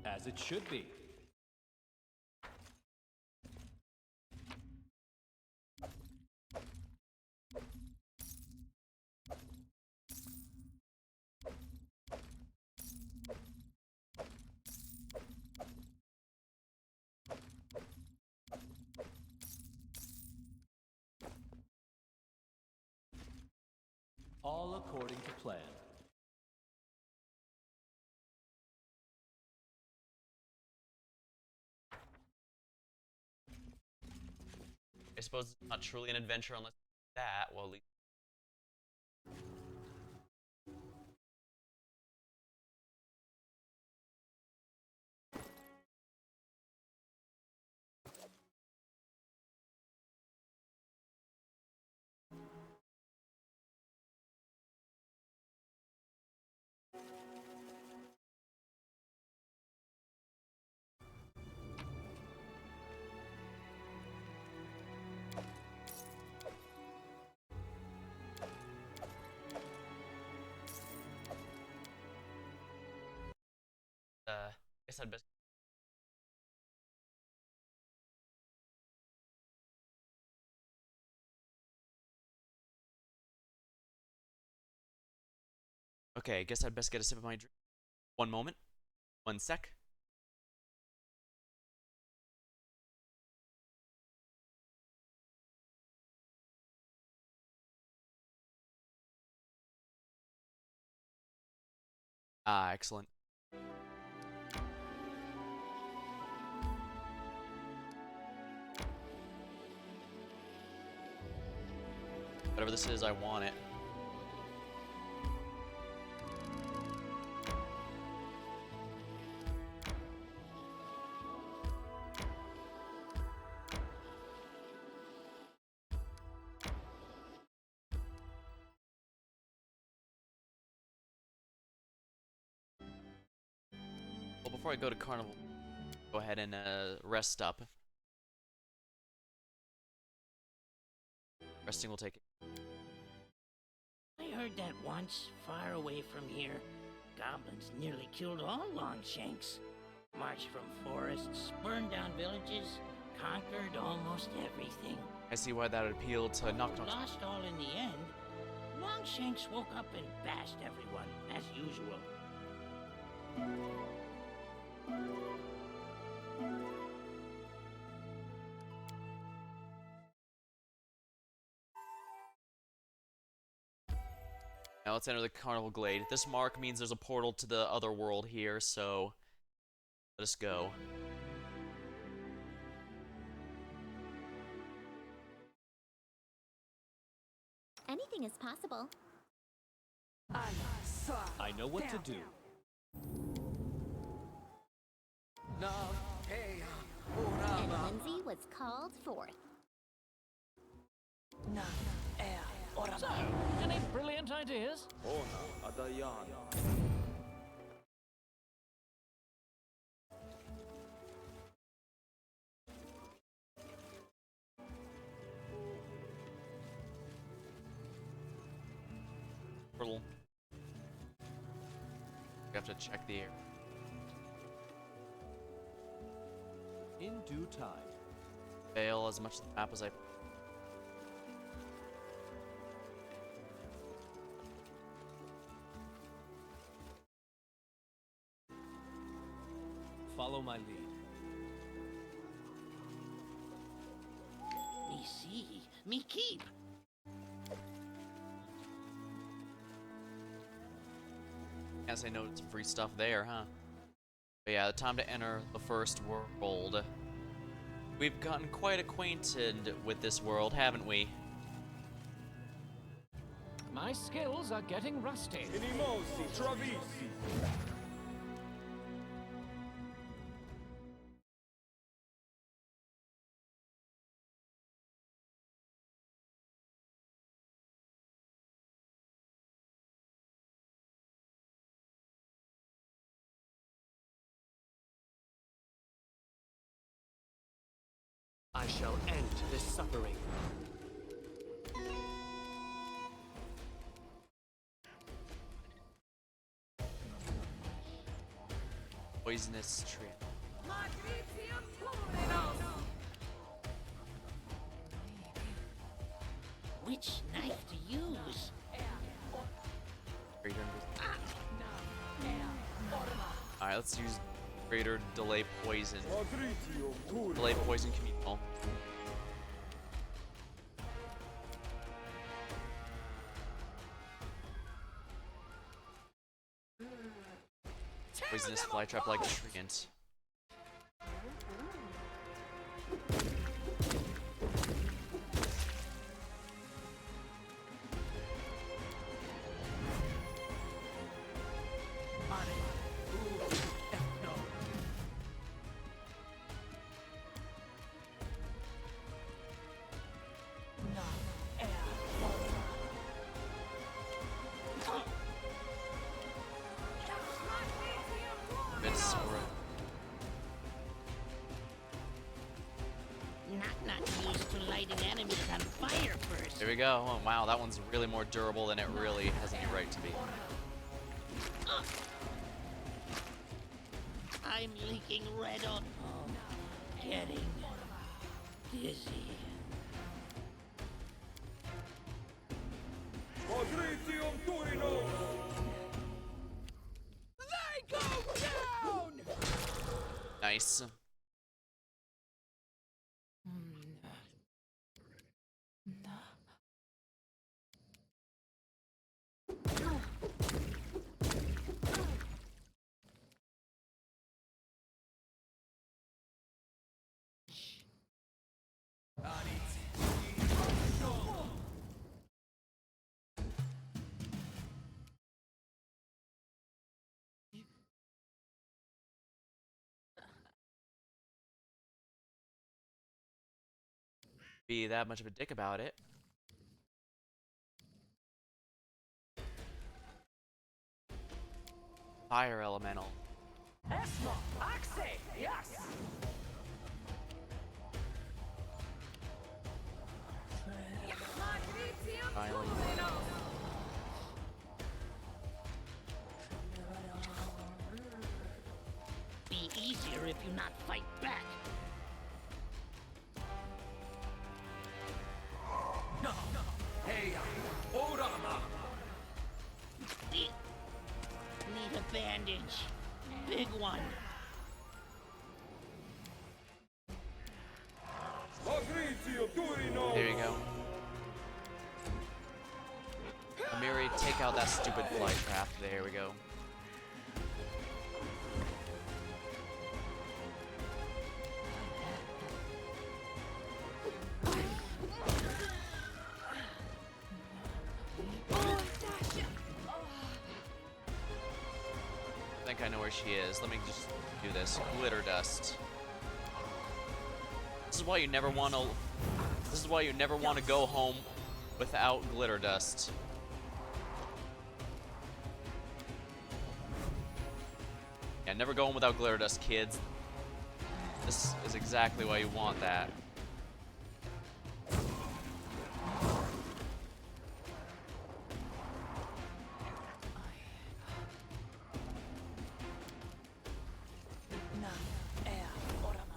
As it should be. All according to plan. I suppose it's not truly an adventure unless that. Well, at least. guess I'd best. Okay, I guess I'd best get a sip of my drink. One moment. One sec. Ah, excellent. Whatever this is, I want it. Well, before I go to Carnival, go ahead and rest up. Resting will take it. I heard that once, far away from here, goblins nearly killed all Longshanks. Marched from forests, burned down villages, conquered almost everything. I see why that would appeal to Knock Knock. Lost all in the end. Longshanks woke up and bashed everyone, as usual. Now let's enter the Carnival Glade. This mark means there's a portal to the other world here, so let us go. Anything is possible. I know what to do. And Lindsay was called forth. So, any brilliant ideas? Ona Adayan. Portal. We have to check the air. In due time. Fail as much of the map as I. Follow my lead. Me see, me keep. Can't say no to some free stuff there, huh? But yeah, time to enter the first world. We've gotten quite acquainted with this world, haven't we? My skills are getting rusty. Inimosi Travisi. I shall end this suffering. Poisonous tree. Which knife to use? Alright, let's use greater delay poison. Madritio Tur. Delay poison can be all. Poisonous flytrap like treant. Not used to lighting enemies on fire first. Here we go. Oh, wow, that one's really more durable than it really has any right to be. I'm leaking red on. Oh, getting dizzy. Patricium Turino! They go down! Nice. Be that much of a dick about it. Fire elemental. Esmo, Axe, yes! Finally. Be easier if you not fight back. Hey, Orama! Need a bandage. Big one. Patricium Turino! There you go. Amiri, take out that stupid flight craft. There we go. I think I know where she is. Let me just do this. Glitter dust. This is why you never want to. This is why you never want to go home without glitter dust. Yeah, never go home without glitter dust, kids. This is exactly why you want that.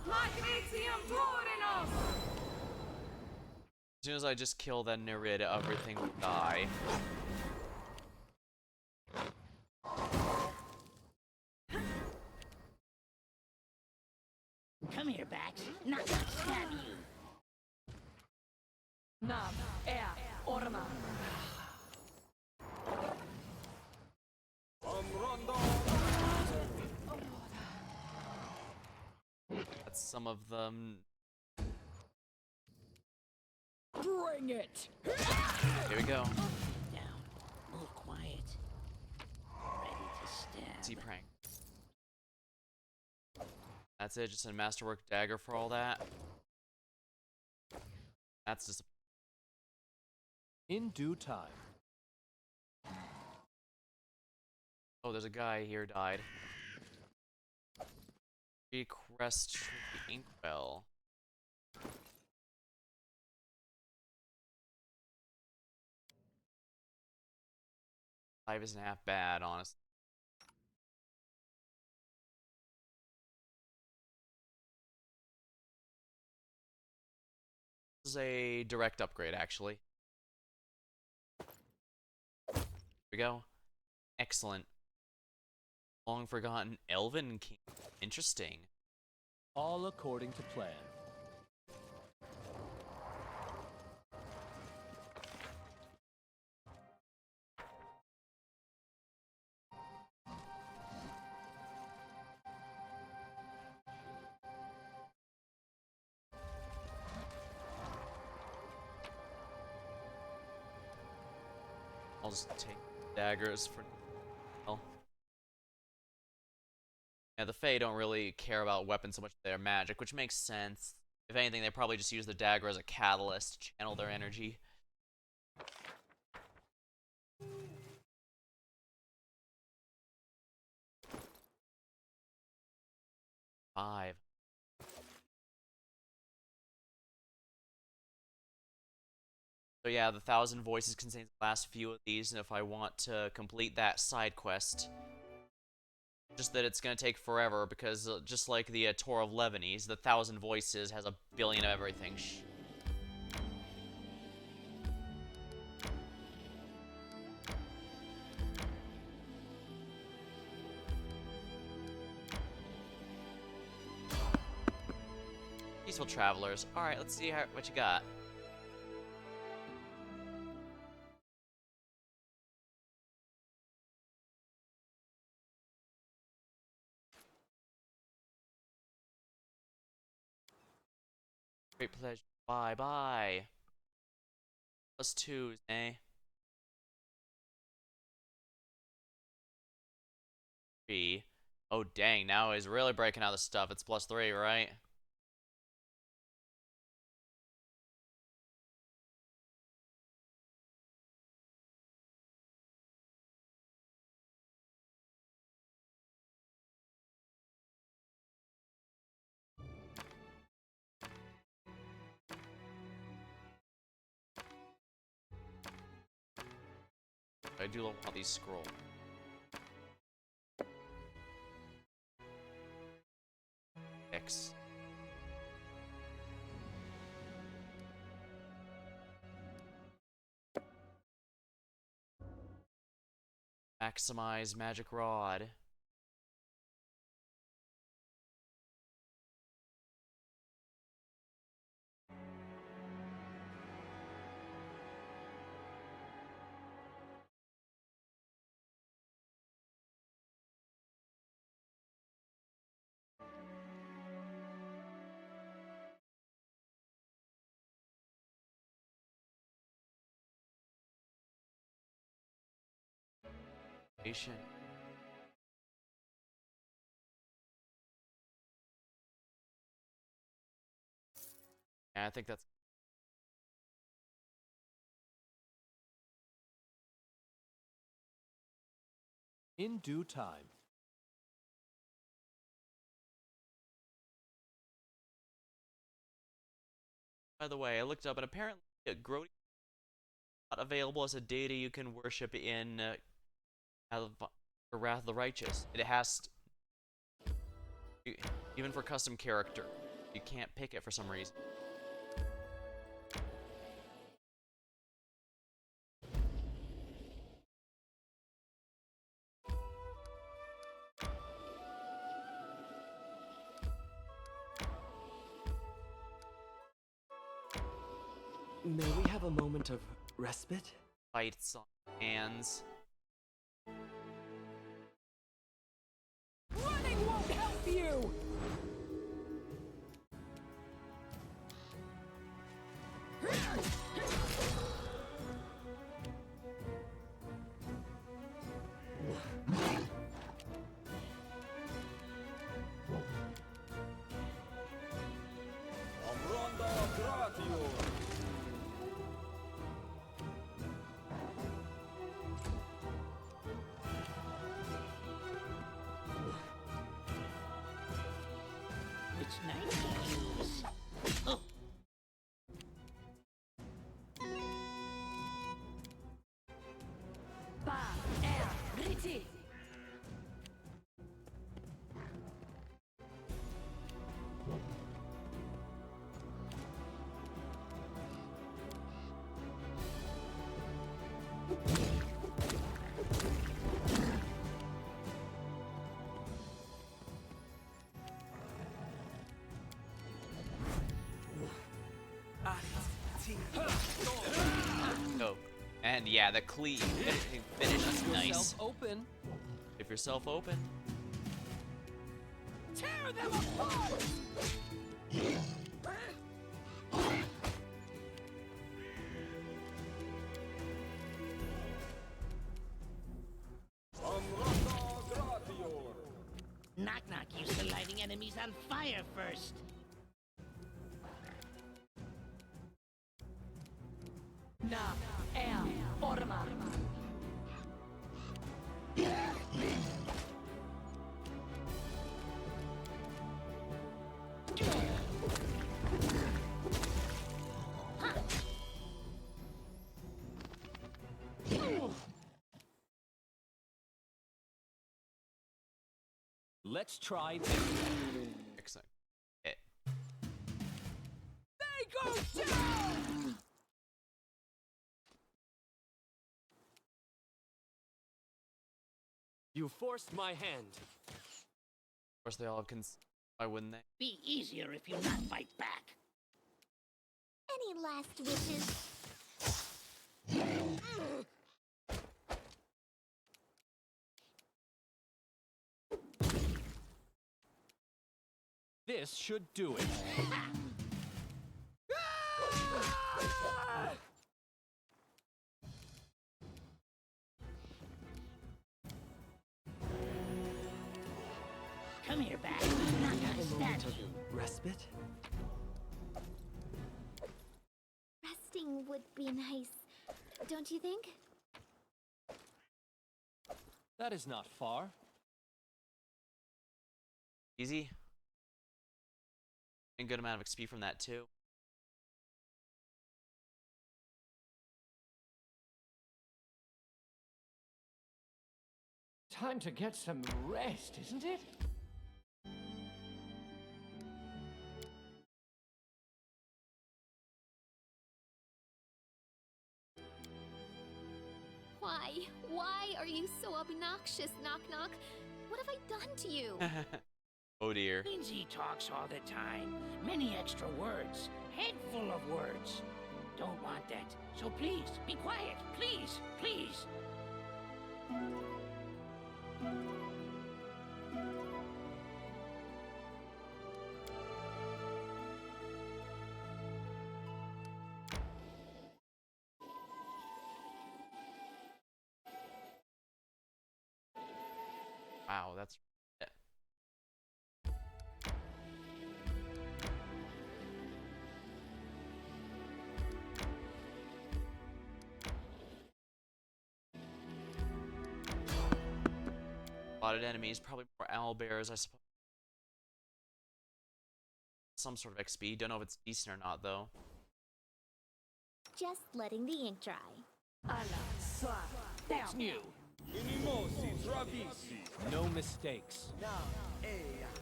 Magnesium Turino! As soon as I just kill that Nerid, everything will die. Come here, Bax. Not stab you. Nam, Orma. That's some of them. Bring it! Here we go. Down. Move quiet. Ready to stab. See prank. That's it, just a masterwork dagger for all that. That's just. In due time. Oh, there's a guy here died. Crest Inkwell. Life isn't half bad, honestly. This is a direct upgrade, actually. Here we go. Excellent. Long forgotten Elven King. Interesting. All according to plan. I'll just take daggers for now. Yeah, the Fae don't really care about weapons so much as their magic, which makes sense. If anything, they probably just use the dagger as a catalyst to channel their energy. Five. So yeah, the 1,000 Voices contains the last few of these, and if I want to complete that side quest, Just that it's gonna take forever because just like the Tour of Lebanese, the Thousand Voices has a billion of everything. Peaceful travelers. All right, let's see what you got. Great pleasure. Bye bye. +2, eh? 3. Oh dang! Now he's really breaking out the stuff. It's +3, right? I do love all these scrolls. X. Maximize magic rod. Patient. Yeah, I think that's. In due time. By the way, I looked up and apparently Grody is not available as a deity you can worship in Wrath of the Righteous. It has even for custom character, you can't pick it for some reason. May we have a moment of respite? Fights on hands. Running won't help you! Amranda Gratio. It's nice to use. Oh, Ba, er, riti! Oh, and yeah, the cleave finish is nice. Yourself open. If yourself open. Tear them apart! Amranda Gratio. knock knock used to lighting enemies on fire first. Na, er, orma! Let's try this. Excellent. Eh, They go down! You forced my hand. of course, they all have why wouldn't they? Be easier if you not fight back. Any last wishes? This should do it. Come here, back. I'm not gonna A stab moment of you. respite? Resting would be nice, don't you think? That is not far. Easy. And good amount of XP from that too. Time to get some rest, isn't it? Why? Why are you so obnoxious, Knock Knock? What have I done to you? Oh dear. Lindsay talks all the time. Many extra words. Head full of words. Don't want that. So please, be quiet. Please, please. Wow, that's spotted enemies, probably more owl bears, I suppose. Some sort of XP. Don't know if it's decent or not though. Just letting the ink dry. That's new. Inimosi travisi. No mistakes.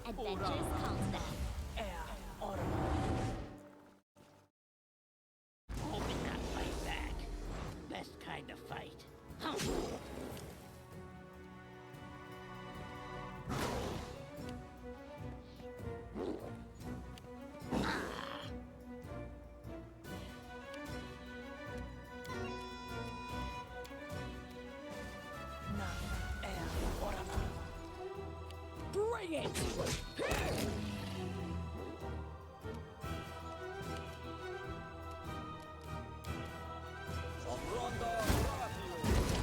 Adventures called them. Hoping not fight back. Best kind of fight. Huh. Bring it! Sombronda gratio.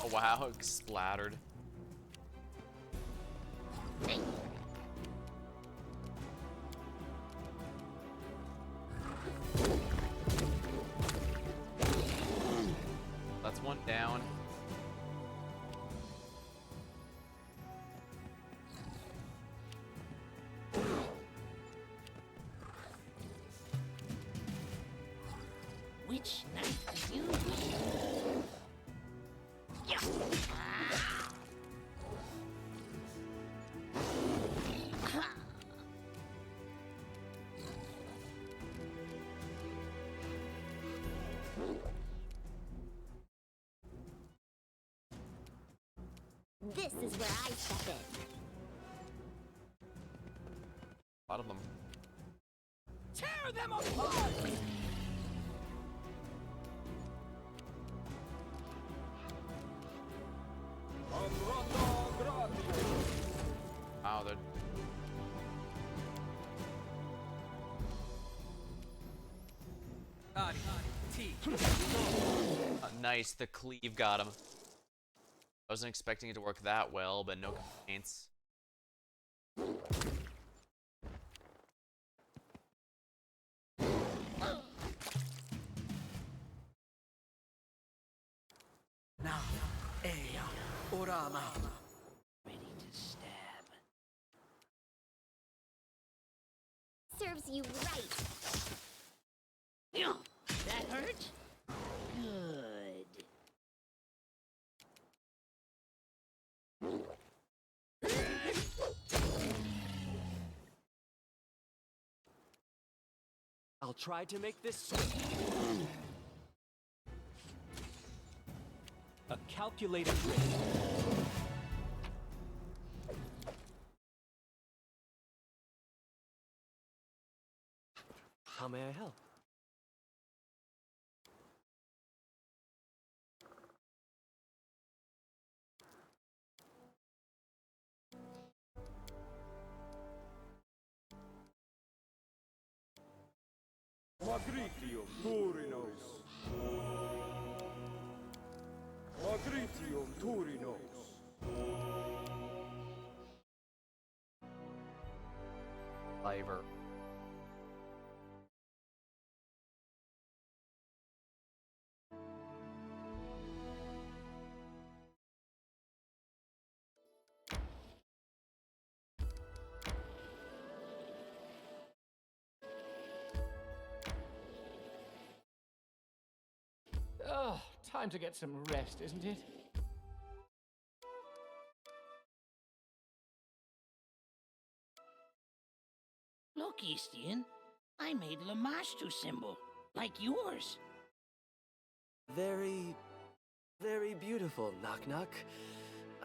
Oh wow, splattered. That's one down. Which knife do you wish? Yeah. This is where I step in. A lot of them. Tear them apart! Sombronda gratio. Wow, they're nice. The cleave got him. I wasn't expecting it to work that well, but no complaints. Ready to stab. Serves you right. That hurt? Good. I'll try to make this swift. A calculated risk. How may I help? Magritium Turinos. Magritium Turinos. Flavor. Ugh, time to get some rest, isn't it? Look, Eastian, I made Lamashtu symbol, like yours. Very, very beautiful, Knock Knock.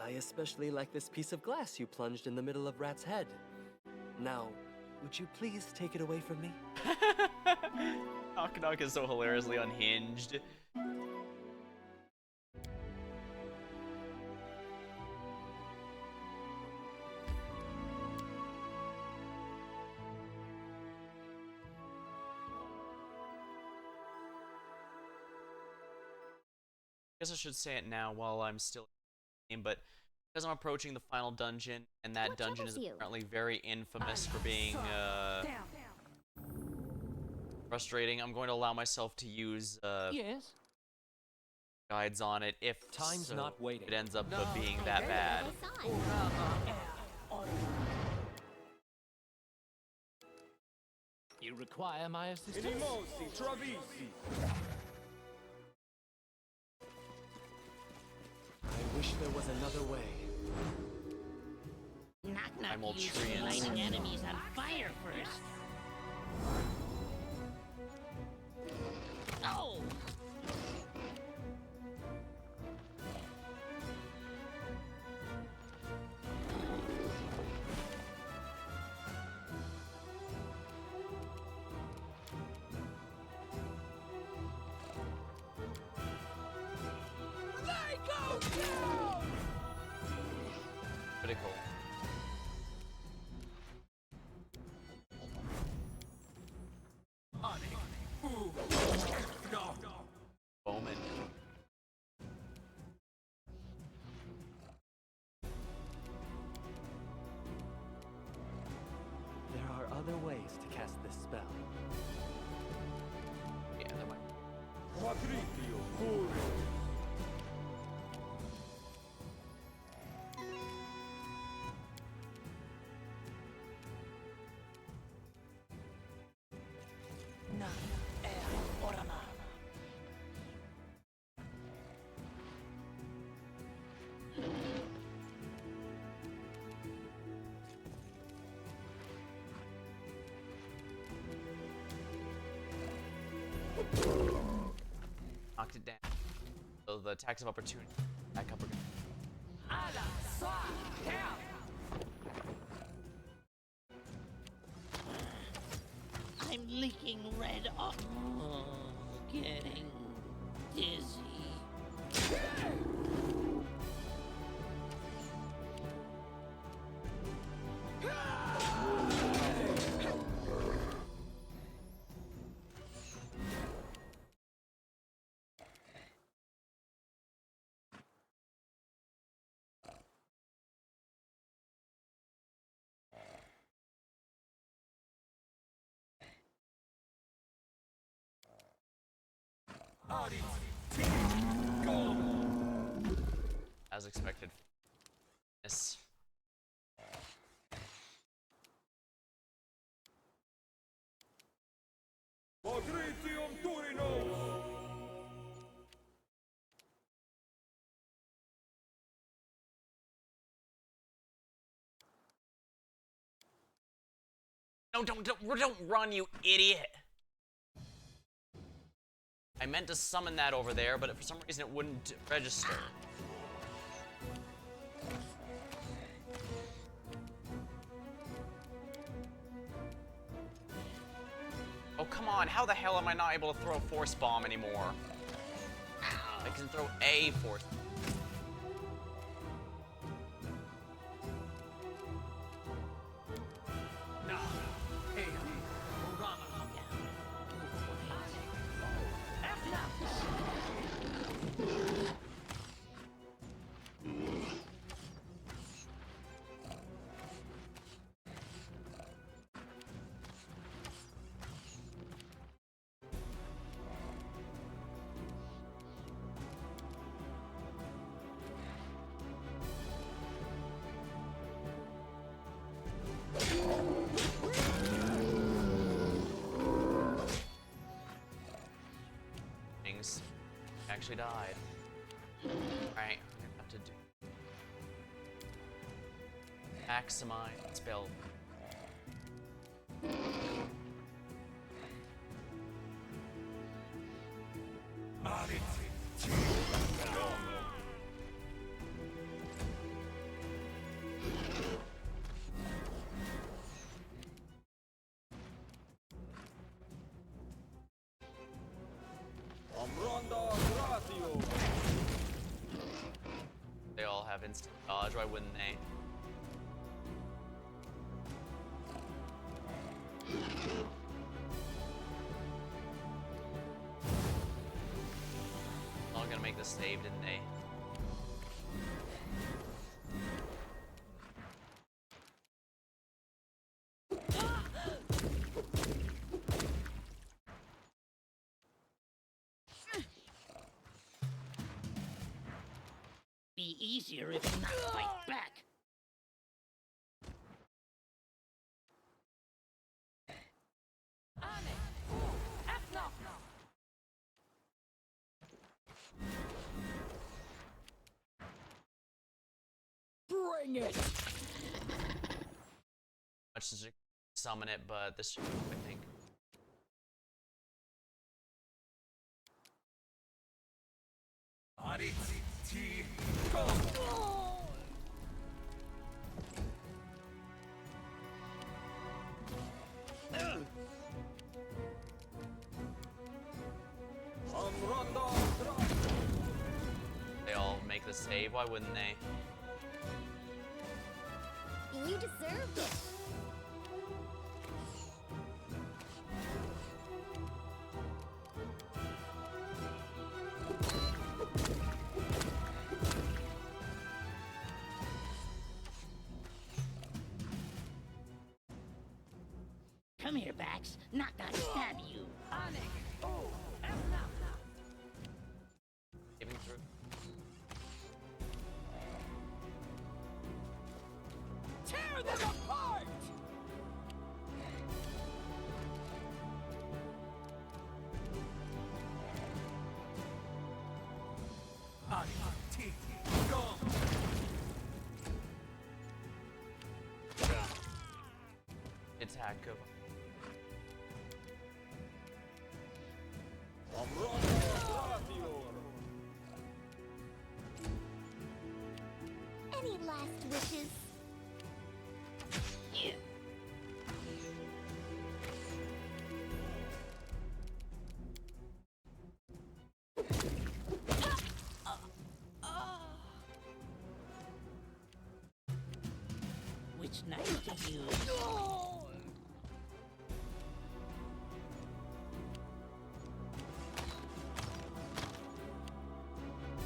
I especially like this piece of glass you plunged in the middle of Rat's head. Now, would you please take it away from me? Knock Knock is so hilariously unhinged. I guess I should say it now while I'm still in the game, but because I'm approaching the final dungeon, and that What dungeon is troubles you? apparently very infamous for being frustrating, I'm going to allow myself to use Yes. guides on it if Time's not waiting. it ends up being that bad. You require my assistance? Inimosi Travisi. I wish there was another way. Knock Knock Primal used treants. lighting enemies on fire first. Oh! They go down! Critical. Bowman. There are other ways to cast this spell. Yeah, that might. Magritium Turinos. Knocked it down. So the attacks of opportunity back up again. I'm leaking red oil. Oh, getting dizzy. As expected. Yes. Magritium No, don't run, you idiot! I meant to summon that over there, but for some reason it wouldn't register. Oh, come on. How the hell am I not able to throw a force bomb anymore? I can throw a force. Things actually died. Alright, we're gonna have to do maximize spell. Amranda Gratio. They all have instant dodge, why wouldn't they? All gonna make this save, didn't they? Be easier if you not fight back. Bring it! Much as you summon it, but this should, I think. Amranda Gratio. They all make the save, why wouldn't they? You deserved it. Come here, Bax. Knock out stab you. Giving through. Tear them apart! Attack of Amranda Gratio. Any last wishes? Yeah. Which knife to use?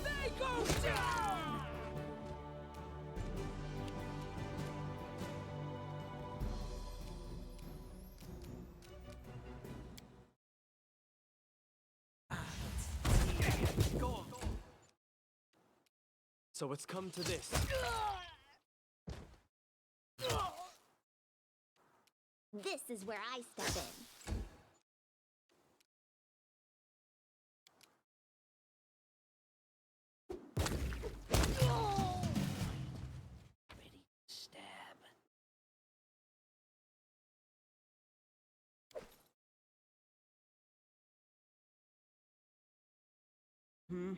They go down! So it's come to this. This is where I step in. Hmm?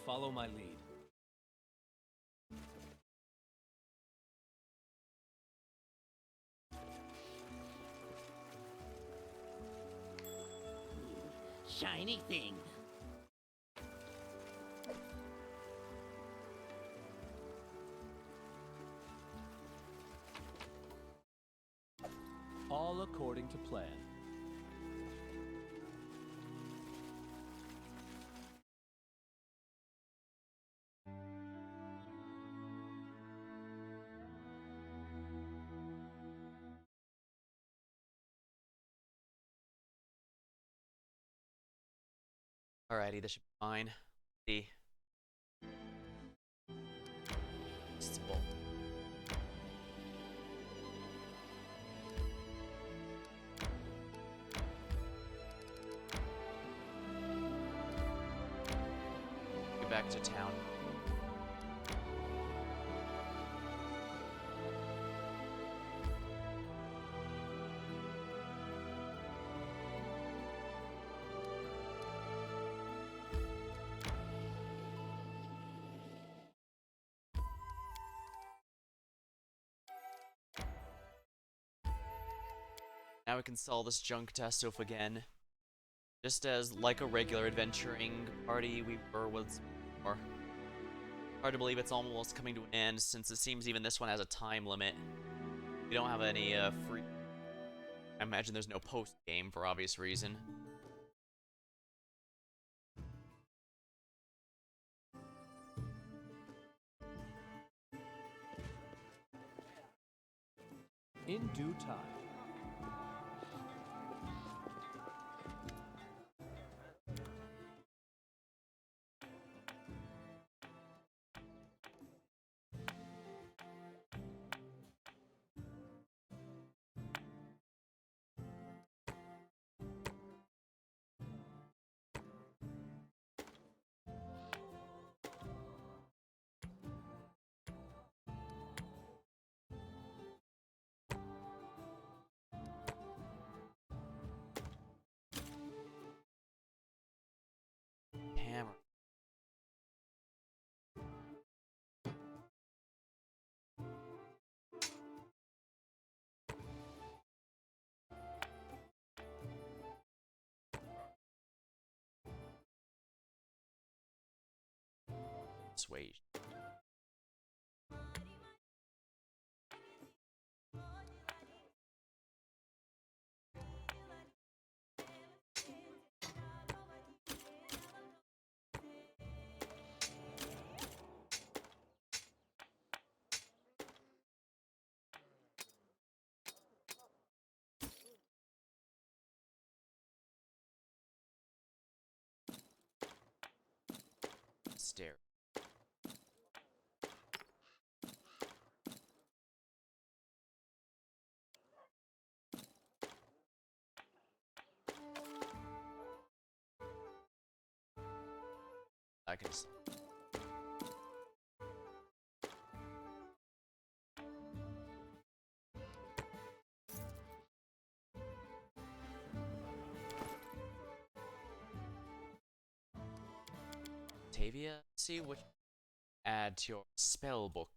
Follow my lead. Shiny thing. All according to plan. Alrighty, this should be fine. See. It's full. Get back to town. Now we can solve this junk test off again. Just as, like a regular adventuring party we were with before. Hard to believe it's almost coming to an end, since it seems even this one has a time limit. We don't have any, free... I imagine there's no post-game, for obvious reason. In due time. Hammer. Sway. Stare. I can. Tavia, see what add to your spell book.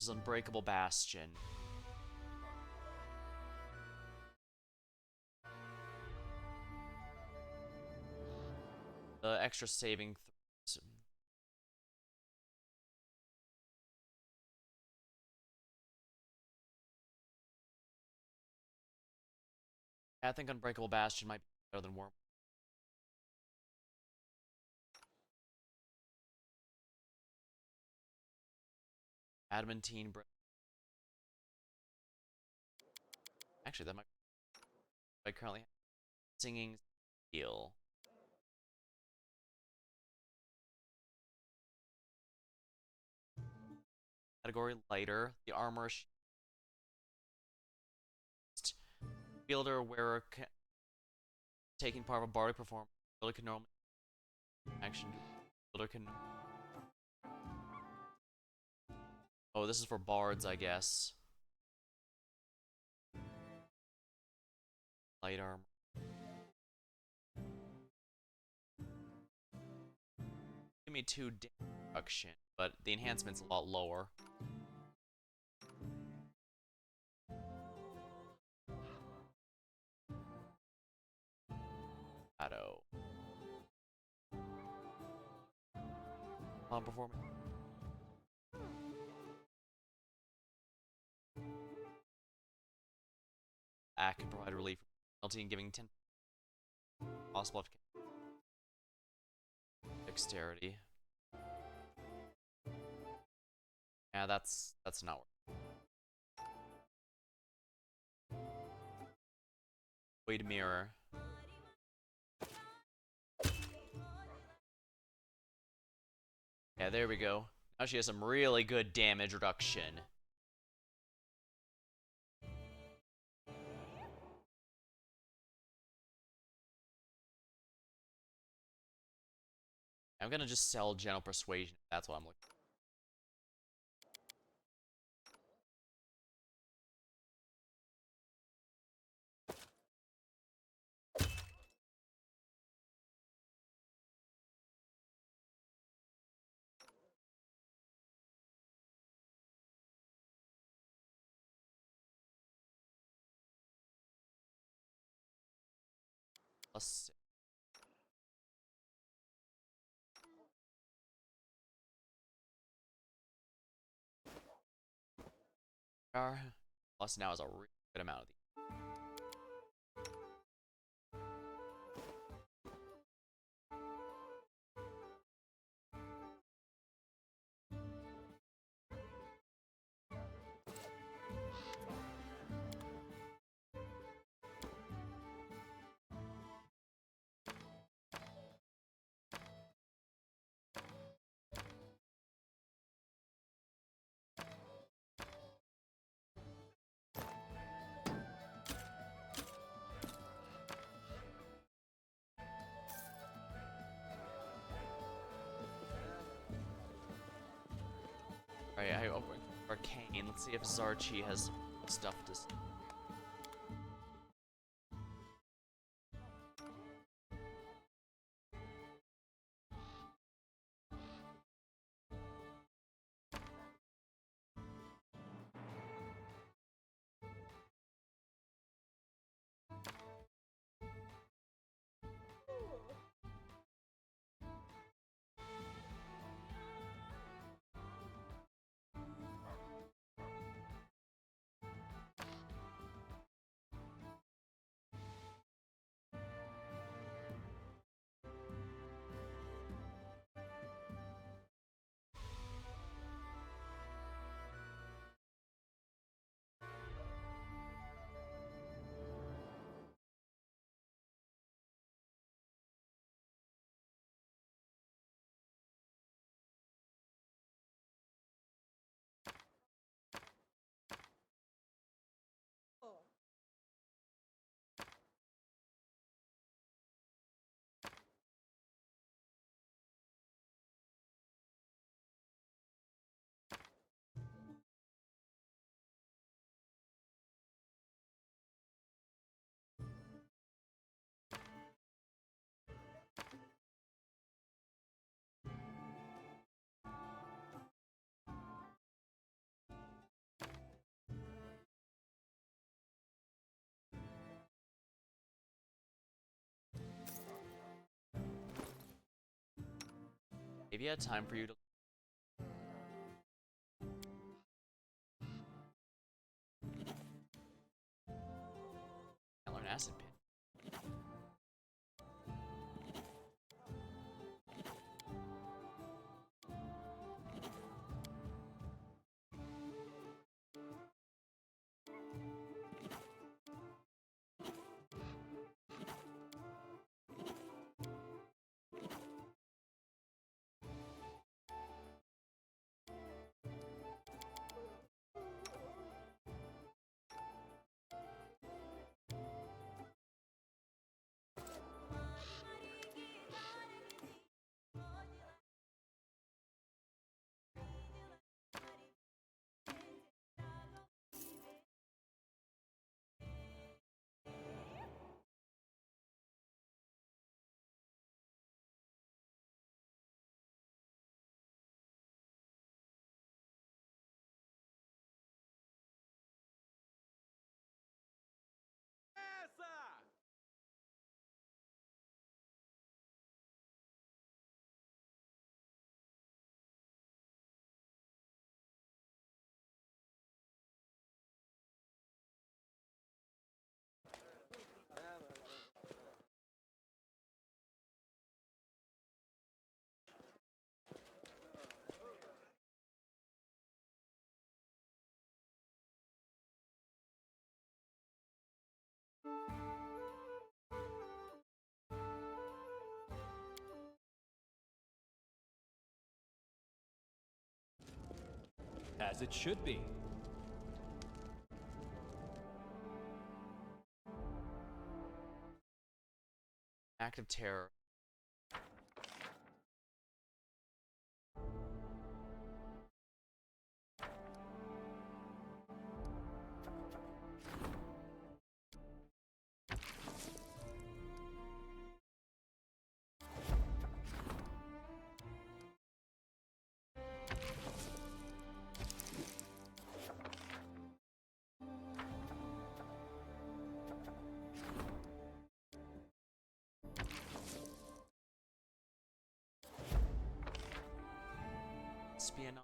This is Unbreakable Bastion. The extra saving throws. I think Unbreakable Bastion might be better than Worm. Adamantine Brick. Actually, that might. I currently have Singing Steel. Category lighter. The armor. Wielder wearer taking part of a bardic performance. Wielder can normally action. Wielder can. Oh, this is for bards, I guess. Light armor. Give me 2 damage reduction, but the enhancement's a lot lower. Shadow. Performance. Act can provide relief from penalty and giving 10 possible of dexterity. Yeah, that's not worth it. Void mirror. Yeah, there we go. Now she has some really good damage reduction. I'm gonna just sell General Persuasion. That's what I'm looking for. Plus 6. Plus now is a really good amount of these. Alright, I open Arcane. Let's see if Zarchi has stuff to. Maybe I had time for you to learn acid pit. As it should be. Act of terror. Espionage.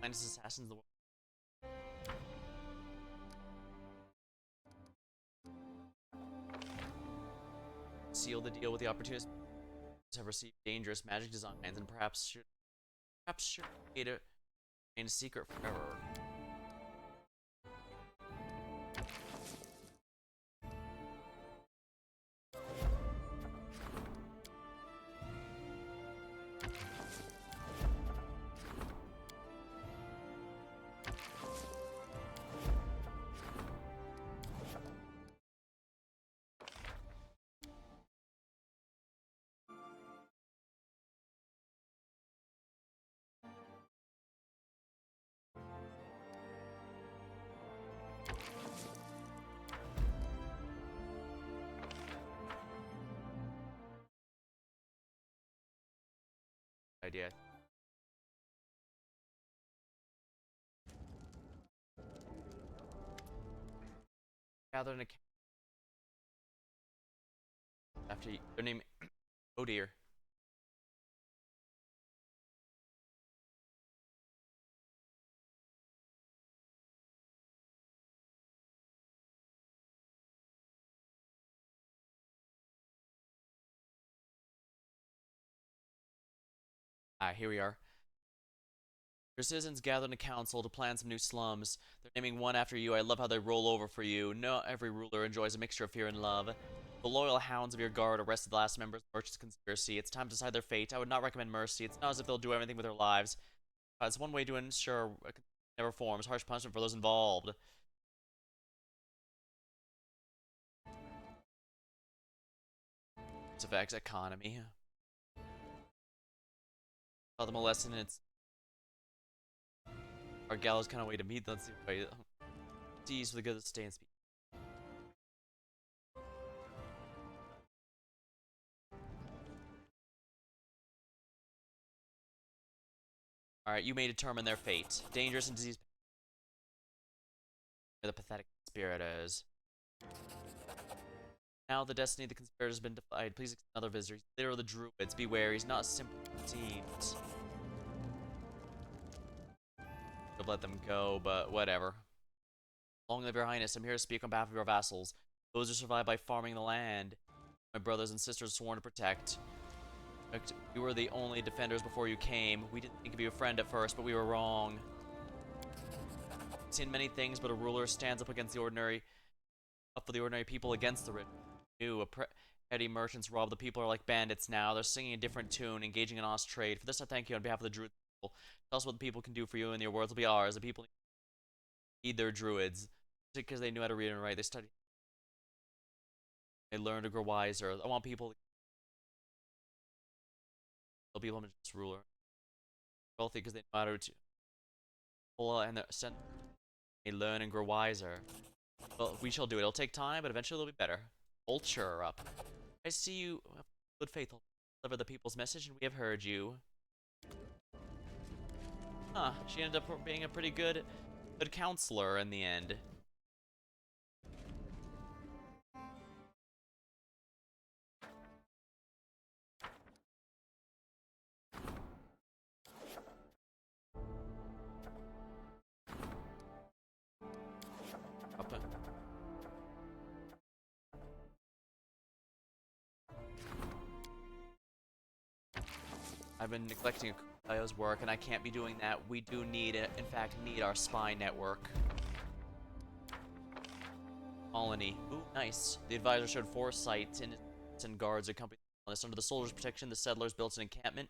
Minus assassins the seal the deal with the opportunists have received dangerous magic designs and perhaps should remain a secret forever. Idea. Gather an account after their name. Oh dear. Here we are. Your citizens gathered in a council to plan some new slums. They're naming one after you. I love how they roll over for you. No, every ruler enjoys a mixture of fear and love. The loyal hounds of your guard arrested the last members of the Merchants Conspiracy. It's time to decide their fate. I would not recommend mercy. It's not as if they'll do everything with their lives. It's one way to ensure never forms. Harsh punishment for those involved. Its effects, economy. Taught them a lesson. It's our gallows kind of way to meet. Let's see. Wait. Seize for the good of the stay and speed. Alright, you may determine their fate. Dangerous and disease. The pathetic conspirators. Now the destiny of the conspirators has been defied. Please accept another visitor. He's the leader of the druids. Beware, he's not as simple as it seems. Could let them go, but whatever. Long live your highness. I'm here to speak on behalf of your vassals. Those who survived by farming the land. My brothers and sisters sworn to protect. We were the only defenders before you came. We didn't think of you a friend at first, but we were wrong. We've seen many things, but a ruler stands up against the ordinary, up for the ordinary people against the rich. Petty merchants rob the people are like bandits now. They're singing a different tune, engaging in honest trade. For this, I thank you on behalf of the druid people. Tell us what the people can do for you, and your words will be ours. The people need their druids because they knew how to read and write. They studied. They learned to grow wiser. I want people. The people I'm just ruler. Wealthy because they know how to. And they learn and grow wiser. Well, we shall do it. It'll take time, but eventually they'll be better. Vulture up. I see you have good faith. I'll deliver the people's message, and we have heard you. Huh, she ended up being a pretty good counselor in the end. I've been neglecting Io's work, and I can't be doing that. We do need, in fact, need our spy network. Colony. Ooh, nice. The advisor showed foresight and guards accompanied the colonists. Under the soldiers' protection, the settlers built an encampment,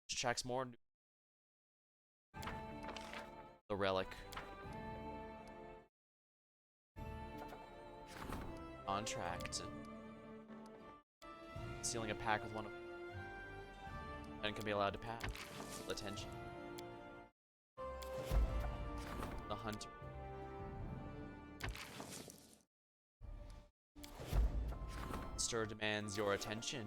which attracts more. The relic. Contract. Sealing a pact with one of and can be allowed to pass. Attention. The hunter. Stir demands your attention.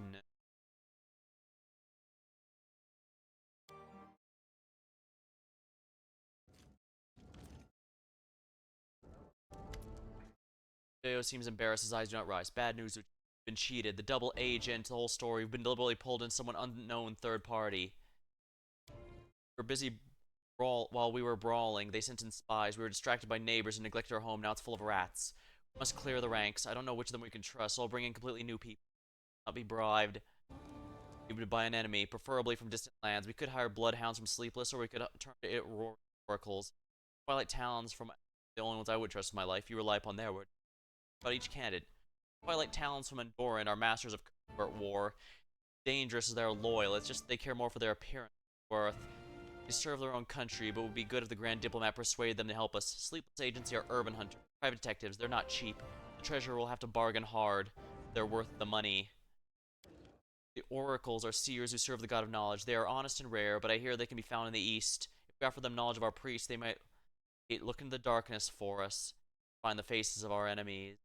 Deo seems embarrassed, his eyes do not rise. Bad news, we've been cheated. The double agent, the whole story. We've been deliberately pulled in someone unknown third party. We were busy while we were brawling. They sent in spies. We were distracted by neighbors and neglected our home. Now it's full of rats. We must clear the ranks. I don't know which of them we can trust, so I'll bring in completely new people. Not be bribed. By an enemy, preferably from distant lands. We could hire bloodhounds from Sleepless, or we could turn to oracles. Twilight Talons from the only ones I would trust in my life. You rely upon their word. About each candidate. Twilight Talons from Endoran are masters of covert war. Dangerous as they're loyal. It's just they care more for their appearance and worth. They serve their own country, but would be good if the Grand Diplomat persuaded them to help us. Sleepless Agency are urban hunters. Private detectives, they're not cheap. The treasurer will have to bargain hard. They're worth the money. The oracles are seers who serve the god of knowledge. They are honest and rare, but I hear they can be found in the east. If we offer them knowledge of our priests, they might look into the darkness for us, find the faces of our enemies.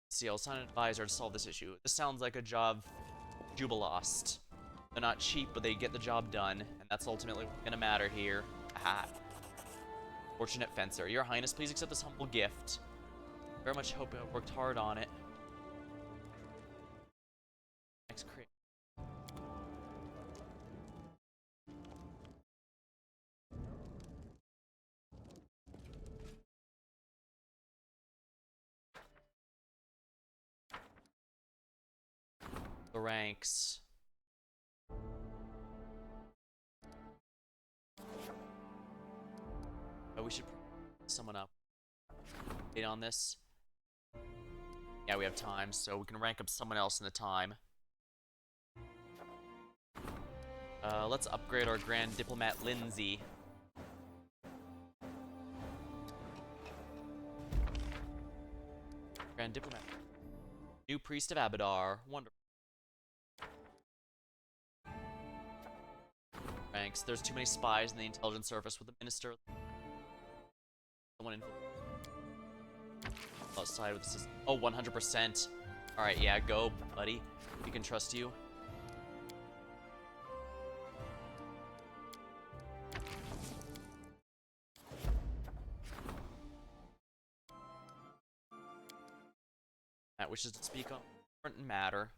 See, I'll sign an advisor to solve this issue. This sounds like a job Jubilost. They're not cheap, but they get the job done, and that's ultimately what's gonna matter here. Aha. Fortunate Fencer. Your Highness, please accept this humble gift. Very much hope I worked hard on it. Next crate. The ranks. we should someone up. Date on this. Yeah, we have time, so we can rank up someone else in the time. Let's upgrade our Grand Diplomat Lindsay. Grand Diplomat. New Priest of Abadar. Wonderful. Ranks. There's too many spies in the intelligence service with the minister. Someone in outside with the system. Oh, 100%. Alright, yeah, go, buddy. We can trust you. That wishes to speak on important matter.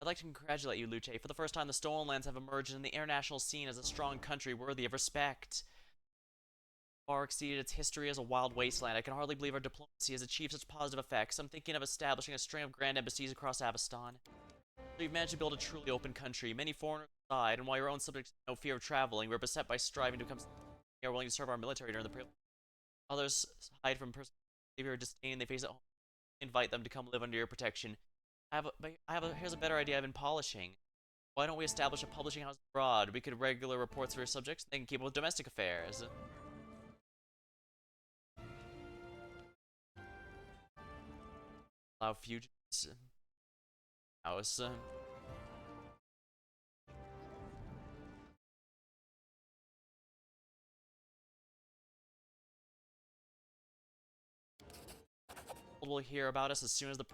I'd like to congratulate you, Luce. For the first time, the Stolen Lands have emerged in the international scene as a strong country worthy of respect. Far exceeded its history as a wild wasteland. I can hardly believe our diplomacy has achieved such positive effects. I'm thinking of establishing a string of grand embassies across Aveston. So you've managed to build a truly open country. Many foreigners reside, and while your own subjects have no fear of traveling, we're beset by striving to become are willing to serve our military during the period. Others hide from personal behavior or disdain they face at home. Invite them to come live under your protection. Here's a better idea I've been polishing. Why don't we establish a publishing house abroad? We could regular reports for your subjects, they can keep up with domestic affairs. Allow fugitives. House. Will hear about us as soon as the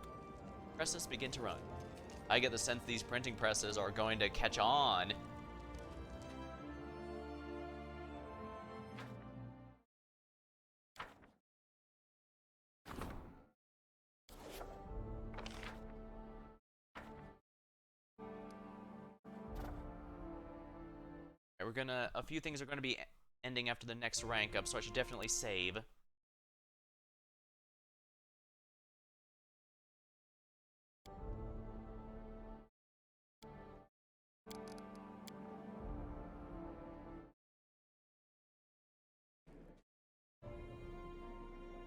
presses begin to run. I get the sense these printing presses are going to catch on. We're gonna, a few things are gonna be ending after the next rank up, so I should definitely save.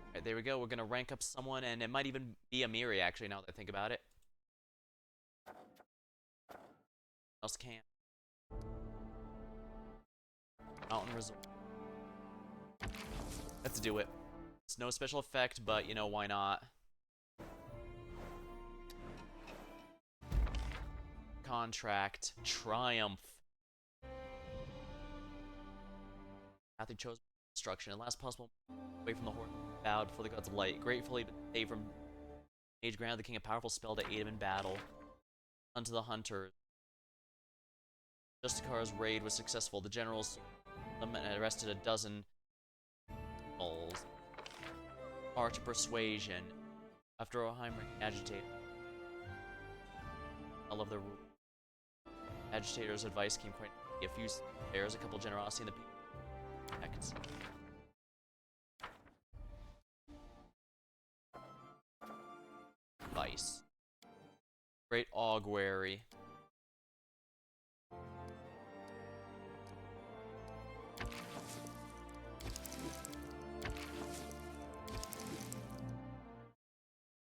Alright, there we go. We're gonna rank up someone, and it might even be Amiri, actually, now that I think about it. Else can. Mountain Resort. Let's do it. It's no special effect, but, you know, why not? Contract. Triumph. Matthew chose destruction. And last possible away from the horde. Bowed before the gods of light. Gratefully saved from age granted the king a powerful spell to aid him in battle. Unto the hunters. Justicar's raid was successful. The generals arrested a dozen bulls. Art of persuasion. After Oheim agitated. I love their rule. Agitators' advice came quite a few spares, a couple generosity in the people. Acts. Advice. Great augury.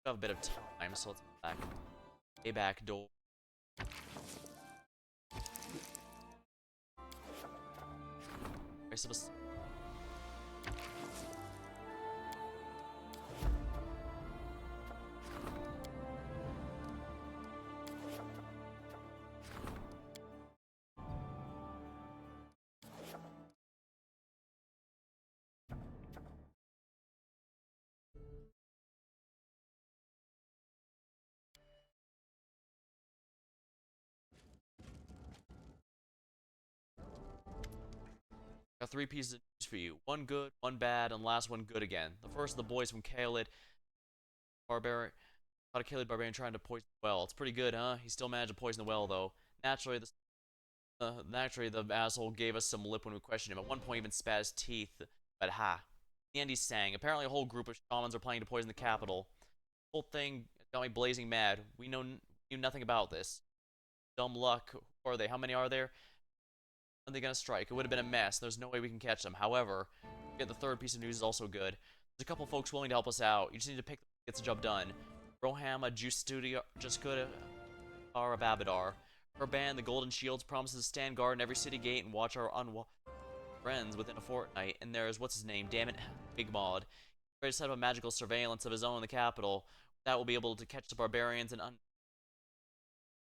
Have a bit of time, so let's go back. A back door. Race of a got 3 pieces of news for you. One good, one bad, and last one good again. The first of the boys from Kaled. Barbarian. Caught a Kaled barbarian trying to poison the well. It's pretty good, huh? He still managed to poison the well, though. Naturally, the asshole gave us some lip when we questioned him. At one point, even spat his teeth. But ha. In the end, he sang. Apparently, a whole group of shamans are planning to poison the capital. The whole thing Got me blazing mad. Knew nothing about this. Dumb luck. Who are they? How many are there? When are they gonna strike? It would have been a mess. There's no way we can catch them. However, the third piece of news is also good. There's a couple folks willing to help us out. You just need to pick them to get the job done. Roham, a juice studio, just good of Abadar. Her band, the Golden Shields, promises to stand guard in every city gate and watch our friends within a fortnight. And there's, what's his name? Damn it, Big Maud. Ready to set up a magical surveillance of his own in the capital. That will be able to catch the barbarians and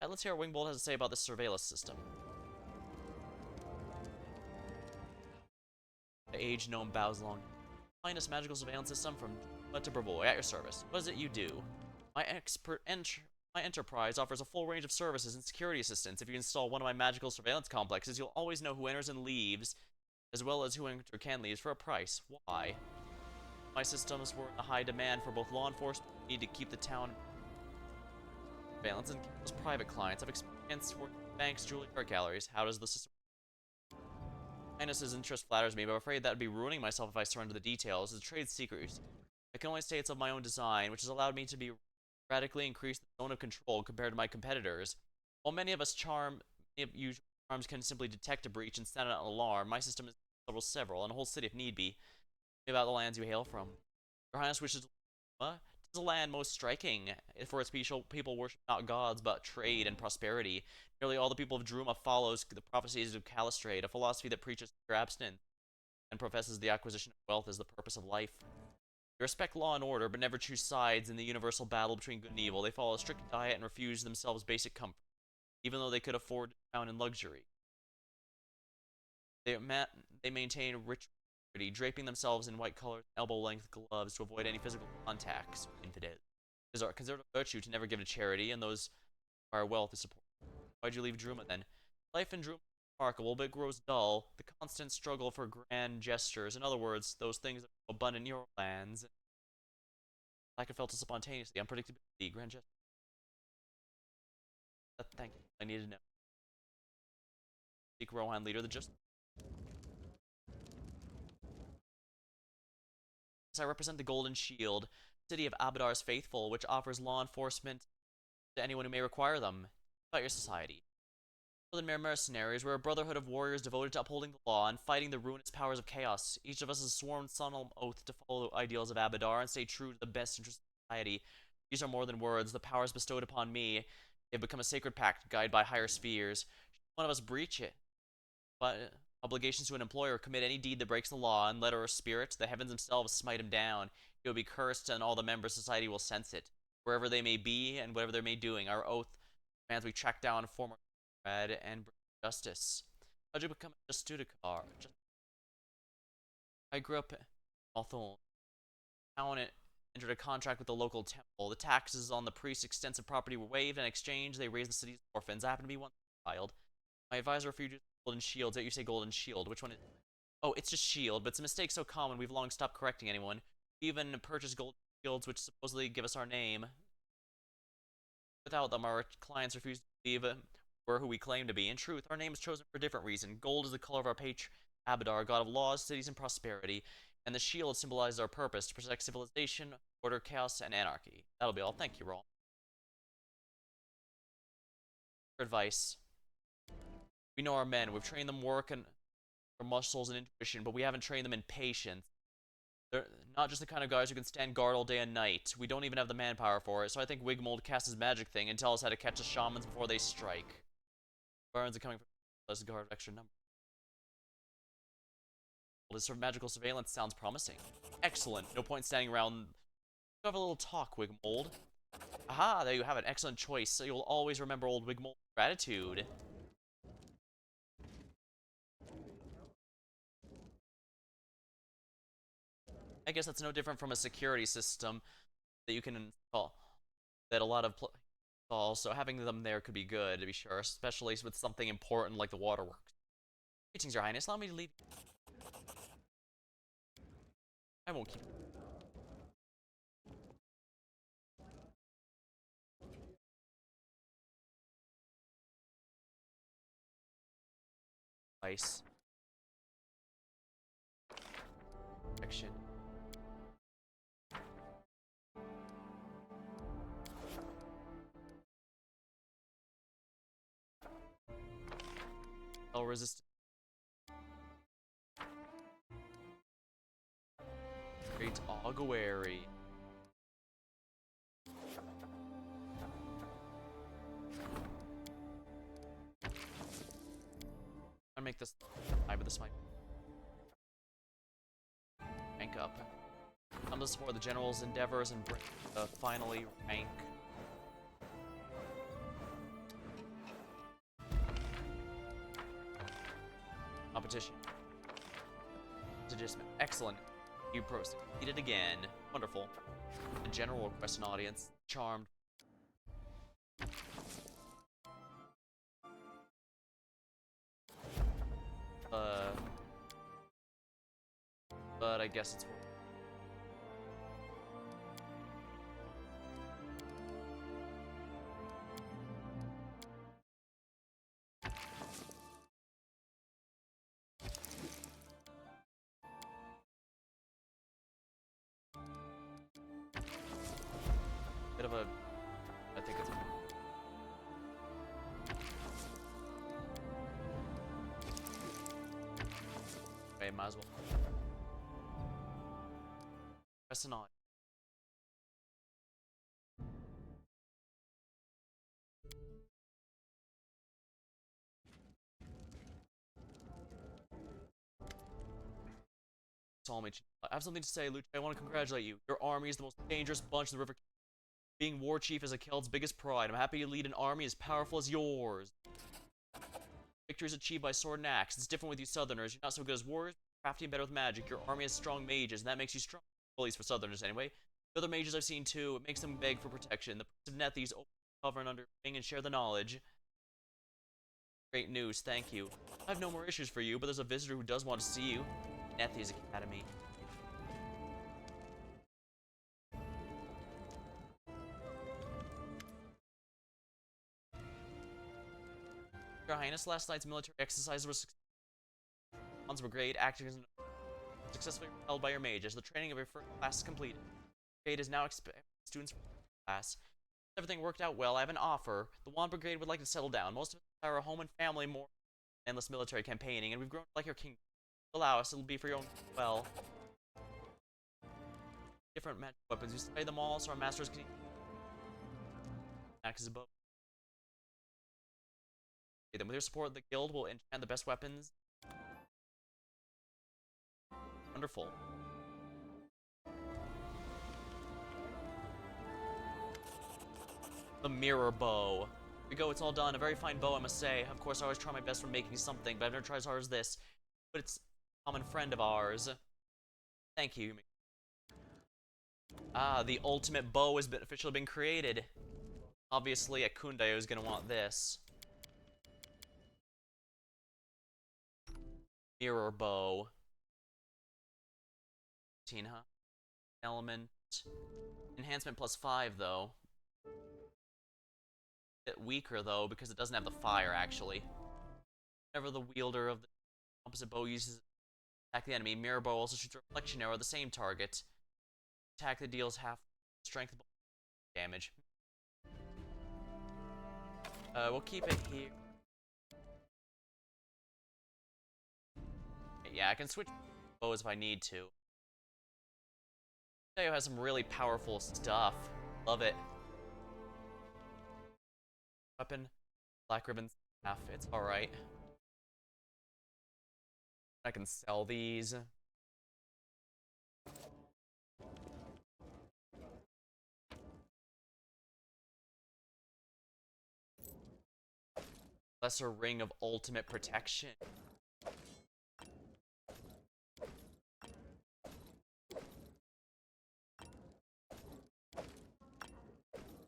let's hear what Wingbolt has to say about this surveillance system. The aged gnome bows long. Finest magical surveillance system from to Bravoy at your service. What is it you do? My enterprise offers a full range of services and security assistance. If you install one of my magical surveillance complexes, you'll always know who enters and leaves, as well as who enters or can leave for a price. Why? My systems were in high demand for both law enforcement and need to keep the town surveillance and those private clients. I've experienced working with banks, jewelry, art galleries. How does the system? Highness's interest flatters me, but I'm afraid that would be ruining myself if I surrender the details. It's a trade secret. I can only say it's of my own design, which has allowed me to be radically increase the zone of control compared to my competitors. While many of us charms can simply detect a breach and send out an alarm, my system is several, and a whole city if need be. About the lands you hail from. Your Highness wishes tis a land most striking, for its people worship not gods, but trade and prosperity. Nearly all the people of Druma follows the prophecies of Calistrate, a philosophy that preaches pure abstinence and professes the acquisition of wealth as the purpose of life. They respect law and order, but never choose sides in the universal battle between good and evil. They follow a strict diet and refuse themselves basic comfort, even though they could afford to drown in luxury. They maintain rich draping themselves in white-colored, elbow-length gloves to avoid any physical contacts with infidels. It is considered a virtue to never give to charity, and those who are wealth is support. Why'd you leave Druma then? Life in Druma is remarkable, but it grows dull. The constant struggle for grand gestures, in other words, those things that are abundant in your lands. Lack of felt spontaneously, unpredictability, grand gestures. Thank you. I need to know. Seek Rohan leader, the just. I represent the Golden Shield, city of Abadar's faithful, which offers law enforcement to anyone who may require them. About your society. More than mere mercenaries, we're a brotherhood of warriors devoted to upholding the law and fighting the ruinous powers of chaos. Each of us has sworn solemn oath to follow the ideals of Abadar and stay true to the best interests of society. These are more than words. The powers bestowed upon me have become a sacred pact, guided by higher spheres. Should one of us breach it, but obligations to an employer, commit any deed that breaks the law, and let our spirit, the heavens themselves, smite him down. He will be cursed, and all the members of society will sense it. Wherever they may be, and whatever they may be doing, our oath demands we track down former red and bring justice. How'd you become a Justicar? I grew up in Hawthorne. Town entered a contract with the local temple. The taxes on the priest's extensive property were waived, and in exchange, they raised the city's orphans. I happen to be one child. My advisor refused Golden Shield. You say Golden Shield. Which one is... Oh, it's just Shield, but it's a mistake so common we've long stopped correcting anyone. We even purchased Golden Shields, which supposedly give us our name. Without them, our clients refuse to believe we're who we claim to be. In truth, our name is chosen for a different reason. Gold is the color of our patron, Abadar, god of laws, cities, and prosperity. And the shield symbolizes our purpose, to protect civilization, order, chaos, and anarchy. That'll be all. Thank you, Rawl. Advice. We know our men. We've trained them work and their muscles and intuition, but we haven't trained them in patience. They're not just the kind of guys who can stand guard all day and night. We don't even have the manpower for it, so I think Wigmold cast his magic thing and tell us how to catch the shamans before they strike. Barons are coming from us guard extra number. This sort of magical surveillance sounds promising. Excellent. No point standing around. We'll have a little talk, Wigmold. Aha, there you have it. Excellent choice. So you'll always remember old Wigmold's gratitude. I guess that's no different from a security system that you can install, that a lot of install, so having them there could be good, to be sure, especially with something important like the waterworks. Greetings, Your Highness. Allow me to leave. I won't keep... Ice. Action. spell resistant. Great Auguary. I'll make this but this might rank up. I'm to support the general's endeavors and bring finally rank. Competition. Suggestion. Excellent. You succeeded again. Wonderful. The general requests an audience. Charmed. But I guess it's worth it. Bit of a, I think it's. Okay, might as well. Press an on. I have something to say, Luke. I want to congratulate you. Your army is the most dangerous bunch in the river. Being war chief is a Kelt's biggest pride. I'm happy to lead an army as powerful as yours. Victory is achieved by sword and axe. It's different with you Southerners. You're not so good as warriors, crafty and better with magic. Your army has strong mages, and that makes you strong. At least for Southerners, anyway. The other mages I've seen too, it makes them beg for protection. The Prince of Nethys open cover and under wing and share the knowledge. Great news, thank you. I have no more issues for you, but there's a visitor who does want to see you. Nethys Academy. Your Highness, last night's military exercises were successful. Ones were great, acting as successfully held by your mages. The training of your first class is completed. Brigade is now expecting students from class. Everything worked out well. I have an offer. The Wand Brigade would like to settle down. Most of us are a home and family, more endless military campaigning, and we've grown to like your king. Allow us, it'll be for your own well. Different magic weapons. We study them all, so our masters can act as a bow. Then with your support, the guild will enchant the best weapons. Wonderful. The mirror bow. Here we go, it's all done. A very fine bow, I must say. Of course, I always try my best for making something, but I've never tried as hard as this. But it's a common friend of ours. Thank you. Ah, the ultimate bow has officially been created. Obviously, Akundayo is going to want this. Mirror bow. 15, huh? Element. Enhancement +5, though. Bit weaker though because it doesn't have the fire actually. Whenever the wielder of the opposite bow uses attack the enemy, mirror bow also shoots a reflection arrow at the same target. Attack that deals half strength damage. We'll keep it here. Yeah, I can switch bows if I need to. Tayo has some really powerful stuff. Love it. Weapon, black ribbon staff. It's alright. I can sell these. Lesser ring of ultimate protection.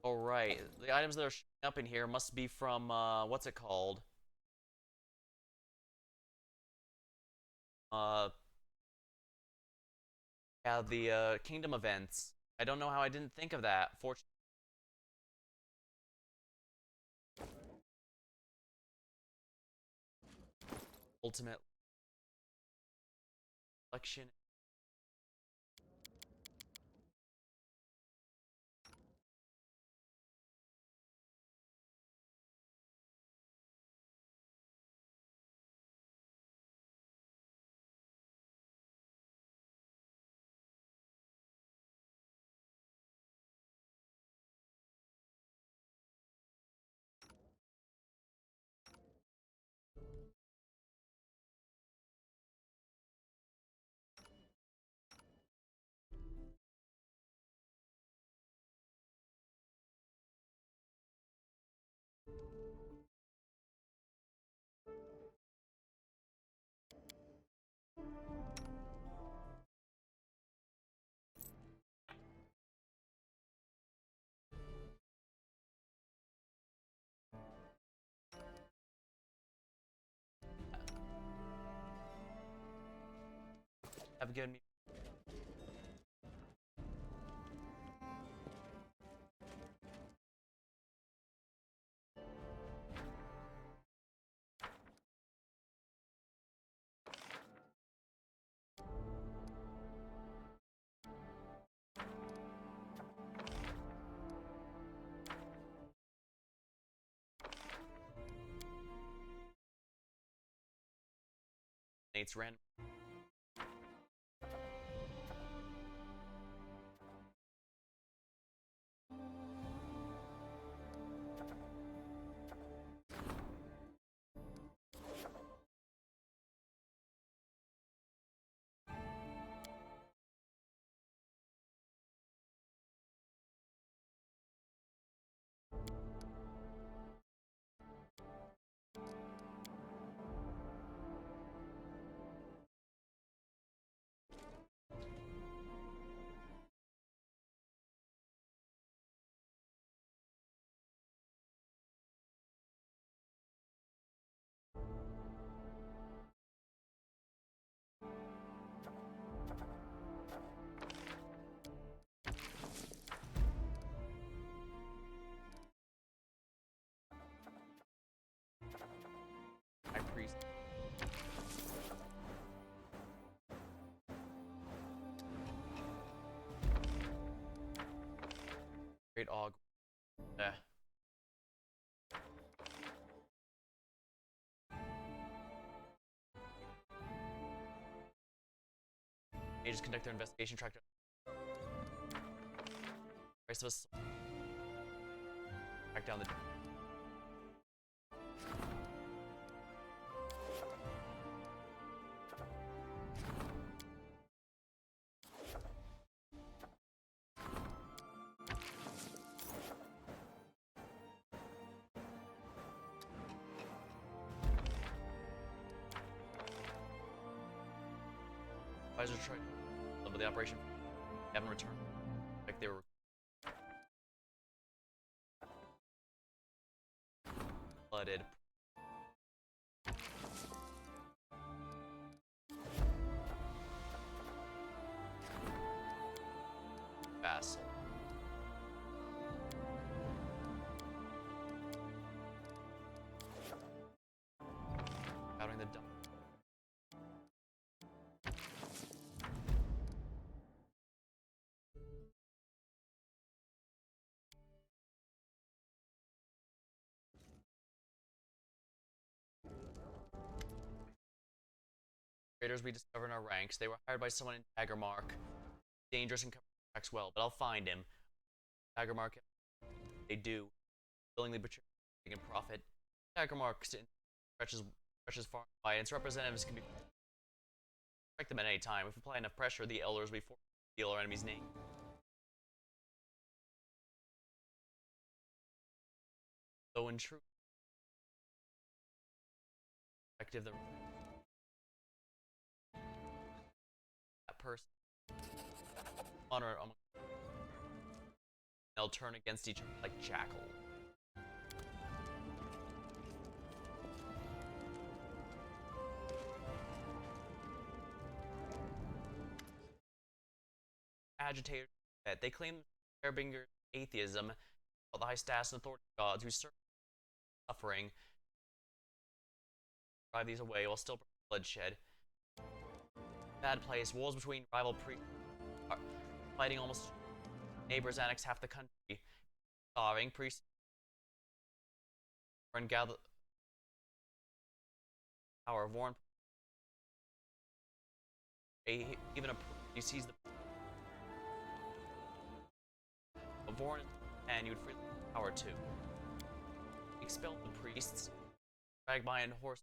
Alright, the items that are showing up in here must be from, what's it called? Yeah, the, Kingdom events. I don't know how I didn't think of that. Fortunately. Ultimate collection. have given me. Nate's random. High priest. Great Og. Agents conduct their investigation, track down. Rest of us track down the. Advisors tried level the operation. Haven't returned. Like they were flooded. Vassal. Outing the dump. Traitors we discover in our ranks. They were hired by someone in Daggermark. Dangerous and tracks well, but I'll find him. Daggermark, they do. Willingly betray and profit. Daggermark stretches far and wide. Its representatives can be strike them at any time. If we apply enough pressure, the elders will be forced to steal our enemy's name. Though in truth, effective the that person honor among they'll turn against each other like jackal. Agitators that they claim Airbinger's atheism, all the high status and authority gods who serve suffering, drive these away while still bloodshed. Bad place. Wars between rival priests fighting almost neighbors annex half the country. Starving priests and gather power of Warren. Even a he sees the Vorn and you would freely power too. Expel the priests, drag by and horse.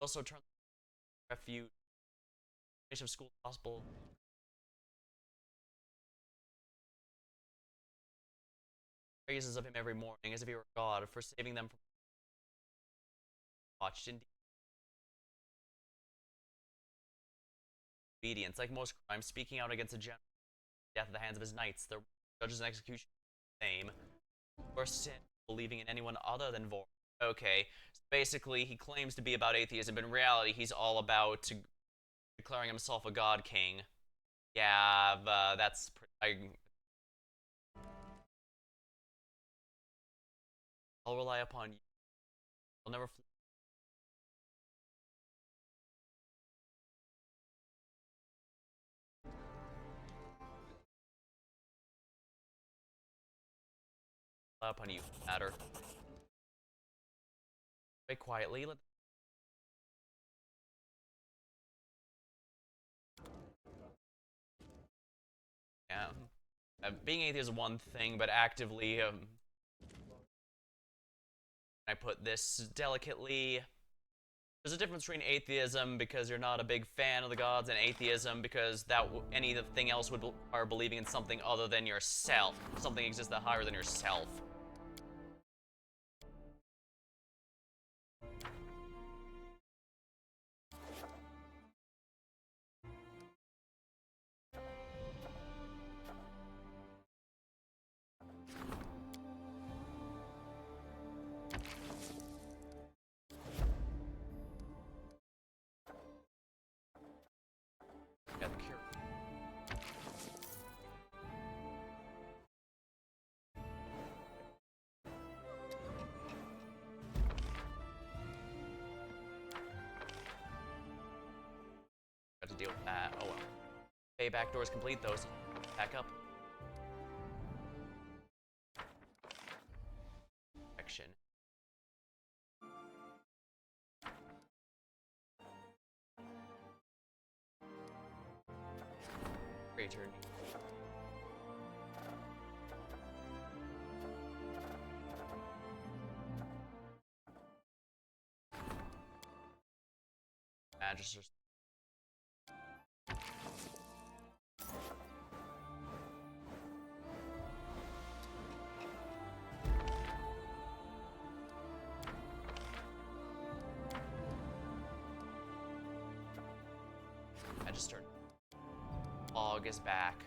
Also turn refuge, of school possible. Praises of him every morning as if he were God for saving them from watched in obedience. Like most crimes, speaking out against a general death at the hands of his knights, the judges and execution same. Worst sin, believing in anyone other than Vor. Okay, so basically he claims to be about atheism, but in reality he's all about to declaring himself a god king. Yeah, that's... I'll rely upon you. I'll never... rely upon you, matter. Very quietly, let... Yeah. Being atheist is one thing, but actively, I put this delicately. There's a difference between atheism because you're not a big fan of the gods, and atheism because anything else would are believing in something other than yourself. Something exists that higher than yourself. Got the cure. Got to deal with that. Oh well. Okay, back doors complete those. Back up. Action. Greater. Magisters. Magister. Fog is back.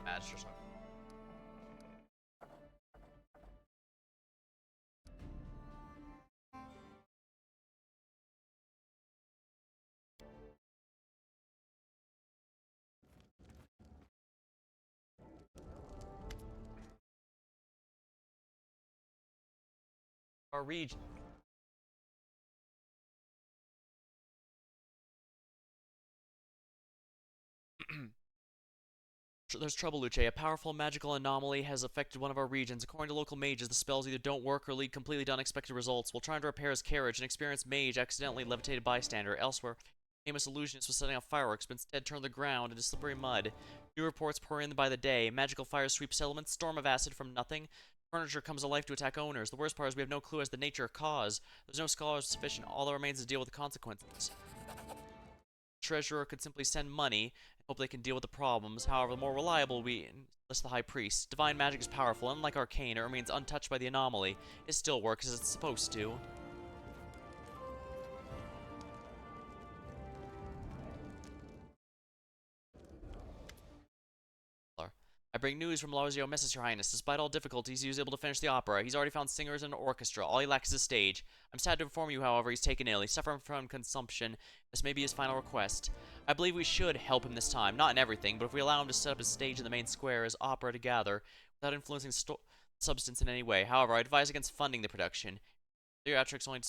Magisters. Our region. There's trouble, Luce. A powerful magical anomaly has affected one of our regions. According to local mages, the spells either don't work or lead completely to unexpected results. While trying to repair his carriage, an experienced mage accidentally levitated bystander. Elsewhere, a famous illusionist was setting off fireworks, but instead turned the ground into slippery mud. New reports pour in by the day. Magical fire sweeps settlements, storm of acid from nothing. Furniture comes to life to attack owners. The worst part is we have no clue as to the nature or cause. There's no scholars sufficient. All that remains is to deal with the consequences. Treasurer could simply send money and hope they can deal with the problems. However, the more reliable we enlist the High Priest. Divine magic is powerful. Unlike arcane, it remains untouched by the anomaly. It still works as it's supposed to. I bring news from Larzio Messes, Your Highness. Despite all difficulties, he was able to finish the opera. He's already found singers and an orchestra. All he lacks is a stage. I'm sad to inform you, however, he's taken ill. He's suffering from consumption. This may be his final request. I believe we should help him this time. Not in everything, but if we allow him to set up his stage in the main square, his opera to gather, without influencing substance in any way. However, I advise against funding the production. Theatrics only...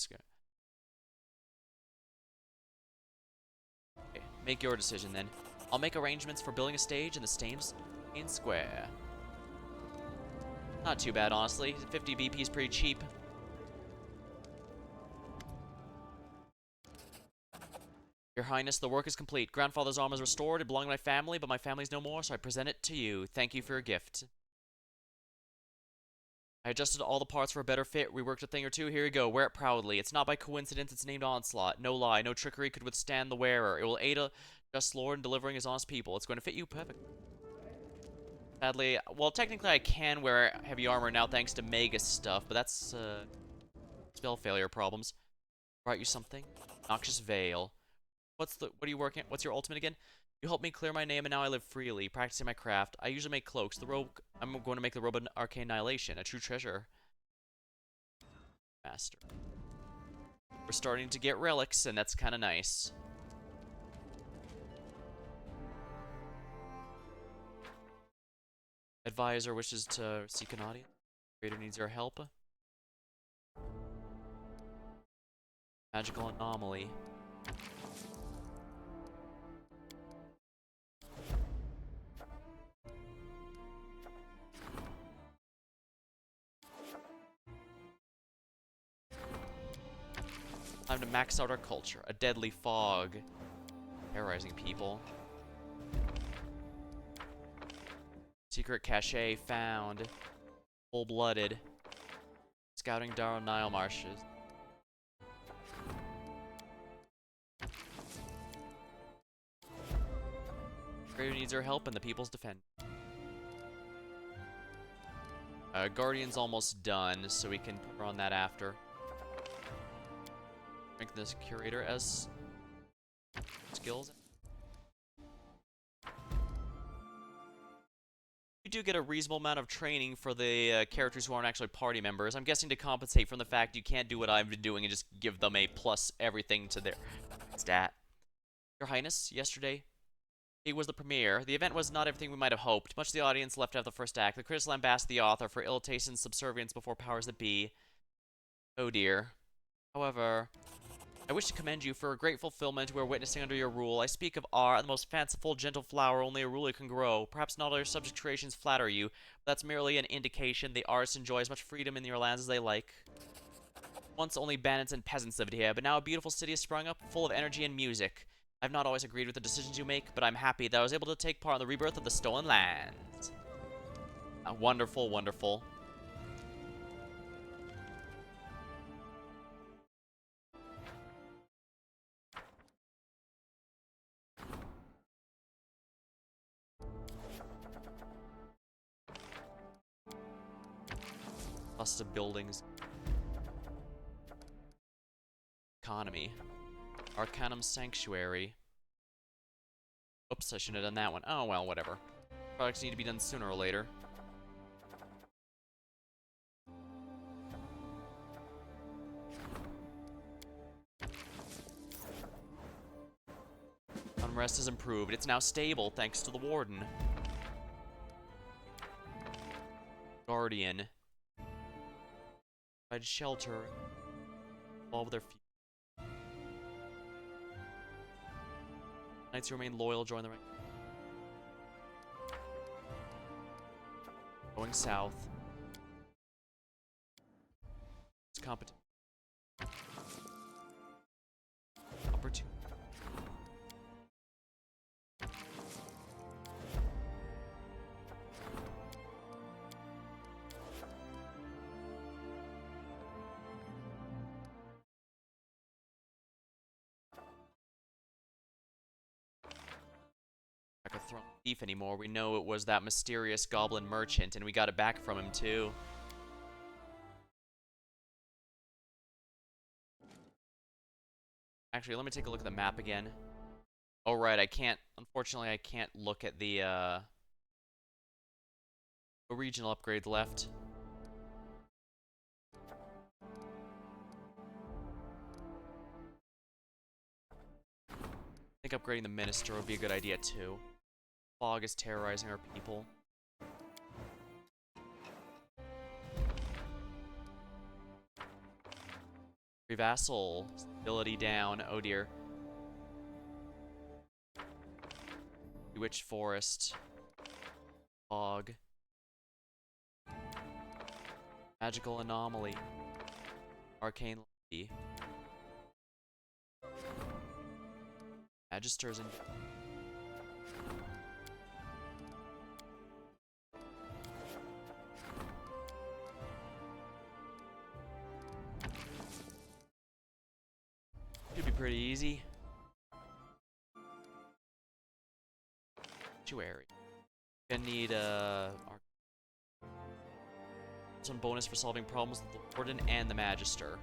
Okay, make your decision, then. I'll make arrangements for building a stage in the main square. Not too bad, honestly. 50 BP is pretty cheap. Your Highness, the work is complete. Grandfather's arm is restored. It belonged to my family, but my family's no more, so I present it to you. Thank you for your gift. I adjusted all the parts for a better fit, reworked a thing or two. Here you go. Wear it proudly. It's not by coincidence it's named Onslaught. No lie, no trickery could withstand the wearer. It will aid a just lord in delivering his honest people. It's going to fit you perfect. Sadly, well, technically I can wear heavy armor now thanks to Mega stuff, but that's, spell failure problems. Brought you something? Noxious Veil. What are you working at? What's your ultimate again? You helped me clear my name and now I live freely, practicing my craft. I usually make cloaks. The robe, I'm going to make the robe an arcane annihilation, a true treasure. Master. We're starting to get relics, and that's kind of nice. Advisor wishes to seek an audience. Creator needs your help. Magical anomaly. Time to max out our culture. A deadly fog. Terrorizing people. Secret cache found. Full-blooded. Scouting Darrow Nile marshes. Creator needs our help and the people's defend. Guardian's almost done, so we can put her on that after. Rank this curator as skills. You do get a reasonable amount of training for the characters who aren't actually party members. I'm guessing to compensate from the fact you can't do what I've been doing and just give them a plus everything to their stat. Your Highness, yesterday it was the premiere. The event was not everything we might have hoped. Much of the audience left out of the first act. The critics lambasted the author for ill taste and subservience before powers that be. Oh dear. However, I wish to commend you for a great fulfillment we are witnessing under your rule. I speak of R, the most fanciful, gentle flower only a ruler can grow. Perhaps not all your subject creations flatter you, but that's merely an indication the artists enjoy as much freedom in your lands as they like. Once only bandits and peasants lived here, but now a beautiful city has sprung up, full of energy and music. I've not always agreed with the decisions you make, but I'm happy that I was able to take part in the rebirth of the Stolen Lands. Wonderful, wonderful. Bust of buildings. Economy. Arcanum Sanctuary. Oops, I shouldn't have done that one. Oh, well, whatever. Products need to be done sooner or later. Unrest has improved. It's now stable thanks to the Warden. Guardian. Provide shelter. Involve their few. Knights who remain loyal join the rank. Going south. It's competent. Opportunity. Not a throne thief anymore. We know it was that mysterious goblin merchant, and we got it back from him too. Actually, let me take a look at the map again. Oh right, I can't. Unfortunately, I can't look at the regional upgrade left. I think upgrading the minister would be a good idea too. Fog is terrorizing our people. Revassal. Stability down. Oh dear. Bewitched Forest. Fog. Magical Anomaly. Arcane Lady. Magisters and easy. Sanctuary. Gonna need some bonus for solving problems with the Warden and the Magister.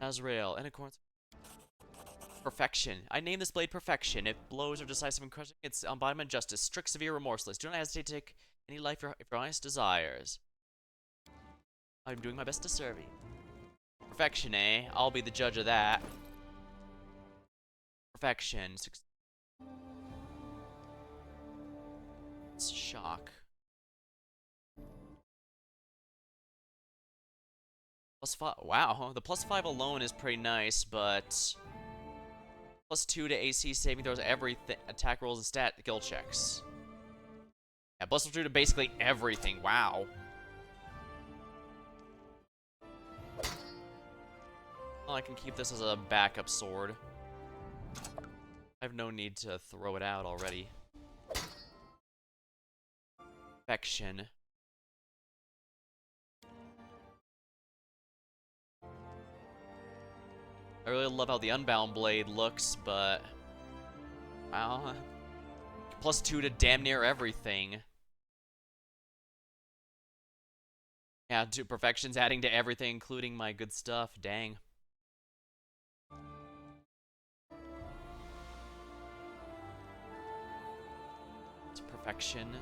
Azrael, in accordance. Perfection. I name this blade Perfection. If blows are decisive and crushing, it's embodiment of justice. Strict, severe, remorseless. Do not hesitate to take any life if your honest desires. I'm doing my best to serve you. Perfection, eh? I'll be the judge of that. Perfection. Shock. +5. Wow, the +5 alone is pretty nice, but +2 to AC, saving throws, everything, attack rolls, and stat skill checks. Yeah, +2 to basically everything. Wow. Well, I can keep this as a backup sword. I have no need to throw it out already. Perfection. I really love how the Unbound Blade looks, but... wow. +2 to damn near everything. Yeah, 2 perfections adding to everything, including my good stuff. Dang. It's perfection.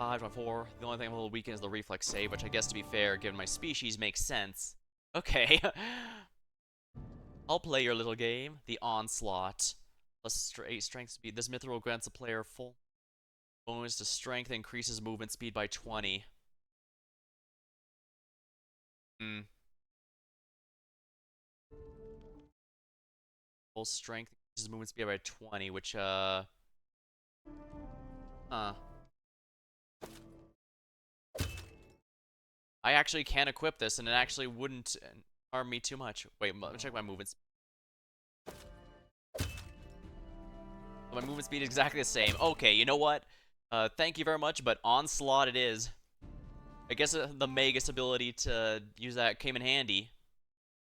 5/4. The only thing I'm a little weakened is the reflex save, which I guess, to be fair, given my species, makes sense. Okay. I'll play your little game. The Onslaught. +8 strength speed. This mithril grants the player full bonus to strength and increases movement speed by 20. Full strength increases movement speed by 20, which, huh. I actually can equip this, and it actually wouldn't harm me too much. Wait, let me check my movement speed. My movement speed is exactly the same. Okay, you know what? Thank you very much, but Onslaught it is. I guess the Magus ability to use that came in handy.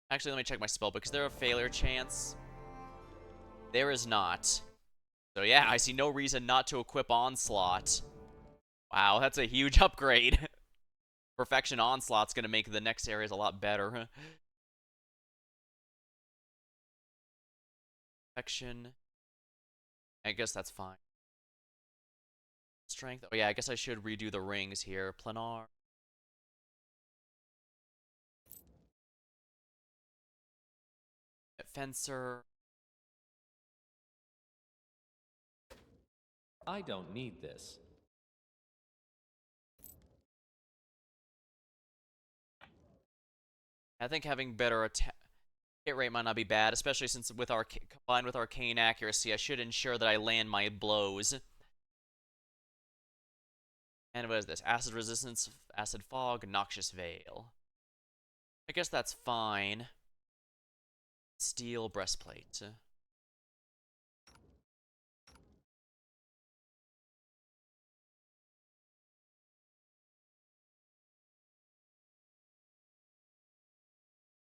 Actually, let me check my spell book. Is there a failure chance? There is not. So yeah, I see no reason not to equip Onslaught. Wow, that's a huge upgrade. Perfection Onslaught's gonna make the next areas a lot better. Perfection. I guess that's fine. Strength. Oh yeah, I guess I should redo the rings here. Planar. Fencer. I don't need this. I think having better attack hit rate might not be bad, especially since with combined with arcane accuracy, I should ensure that I land my blows. And what is this? Acid resistance, acid fog, noxious veil. I guess that's fine. Steel breastplate.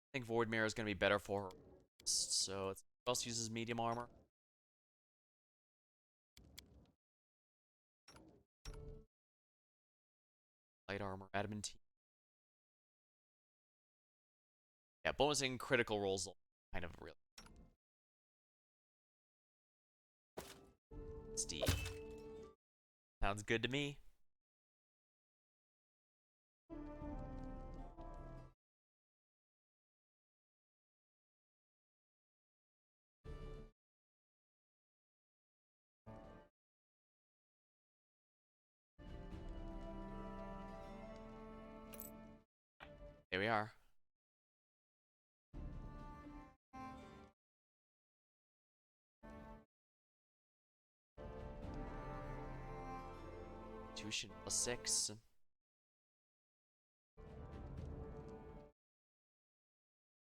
I think Void Mirror is going to be better for her. So, who else uses medium armor? Light armor, adamantine. Yeah, bonusing critical rolls kind of real. Steve. Sounds good to me. Here we are. Constitution +6.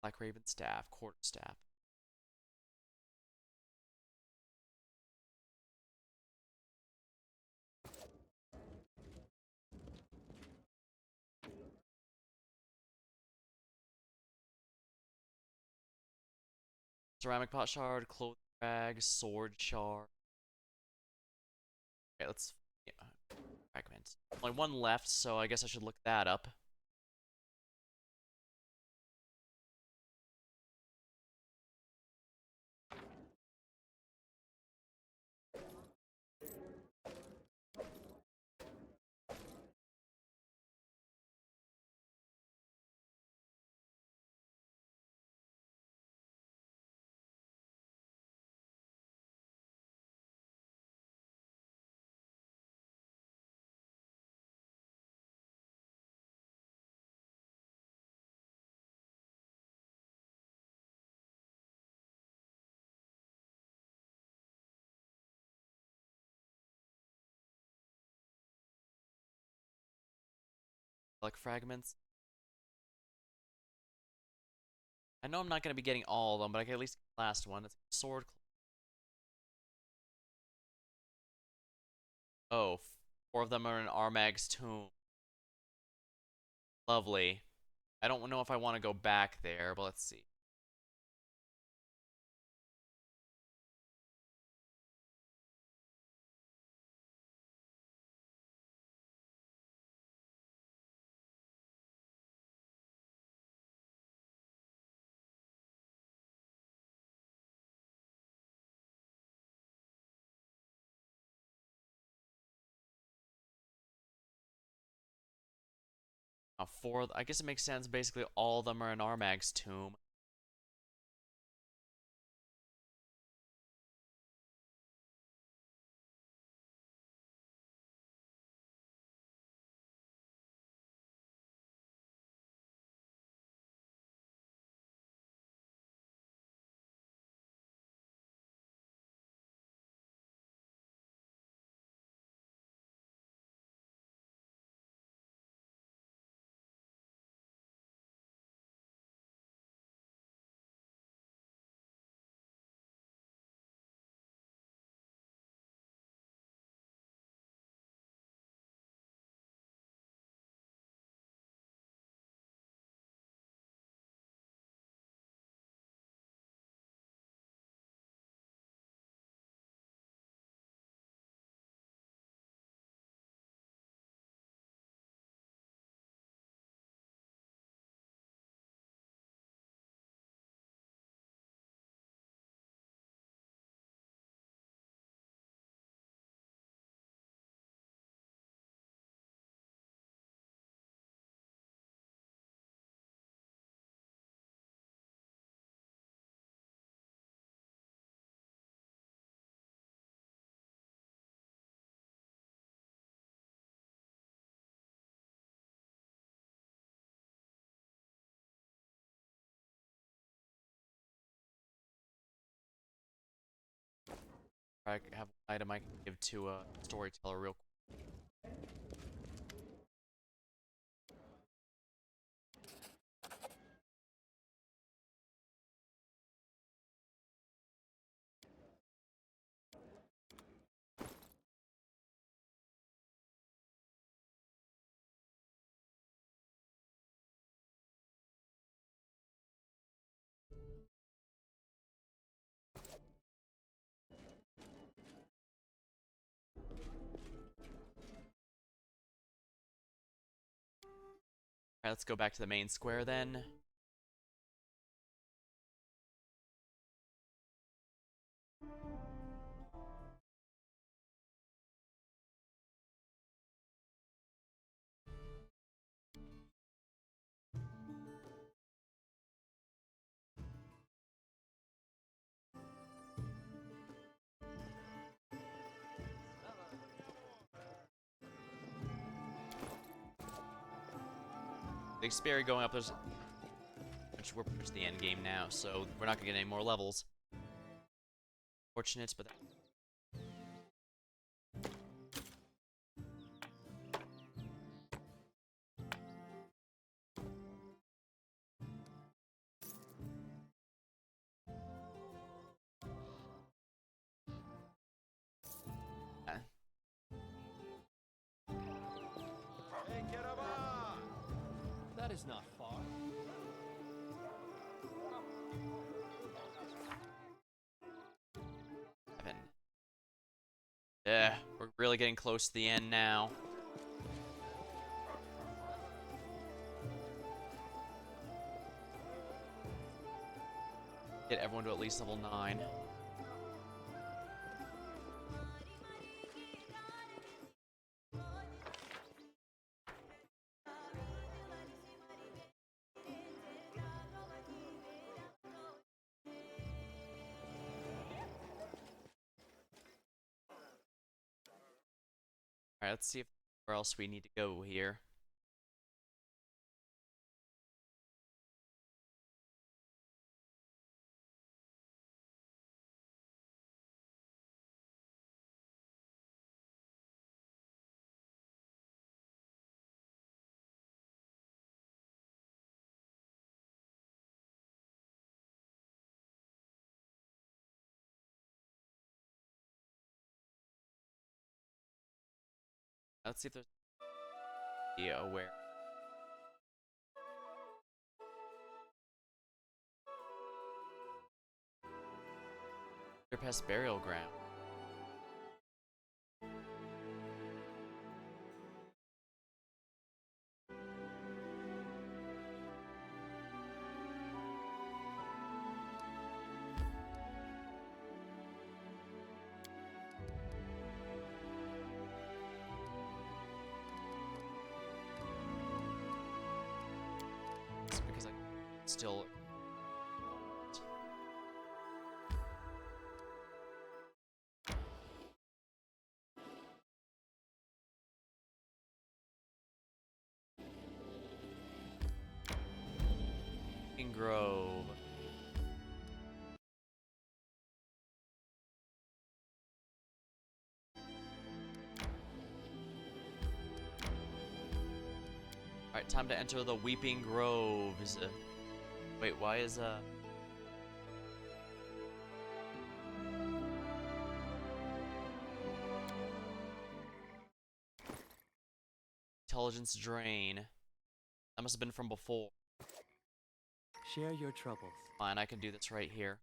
Black Raven staff, quarterstaff. Ceramic pot shard, clothing rag, sword shard. Okay, let's fragment. Only one left, so I guess I should look that up. Like fragments. I know I'm not going to be getting all of them, but I can at least get the last one. It's sword. Oh, 4 of them are in Armag's tomb. Lovely. I don't know if I want to go back there, but let's see. I guess it makes sense. Basically, all of them are in Armag's tomb. I have an item I can give to a storyteller real quick. Alright, let's go back to the main square then. The Xperia going up, we're to the end game now, so we're not gonna get any more levels. Fortunate, but is not far. Seven. Yeah, we're really getting close to the end now. Get everyone to at least level 9. Alright, let's see if where else we need to go here. Let's see if there's where. Your past burial ground. It's because I still. Grove. Alright, time to enter the Weeping Groves. Wait, why is intelligence drain? That must have been from before. Share your troubles. Fine, I can do this right here.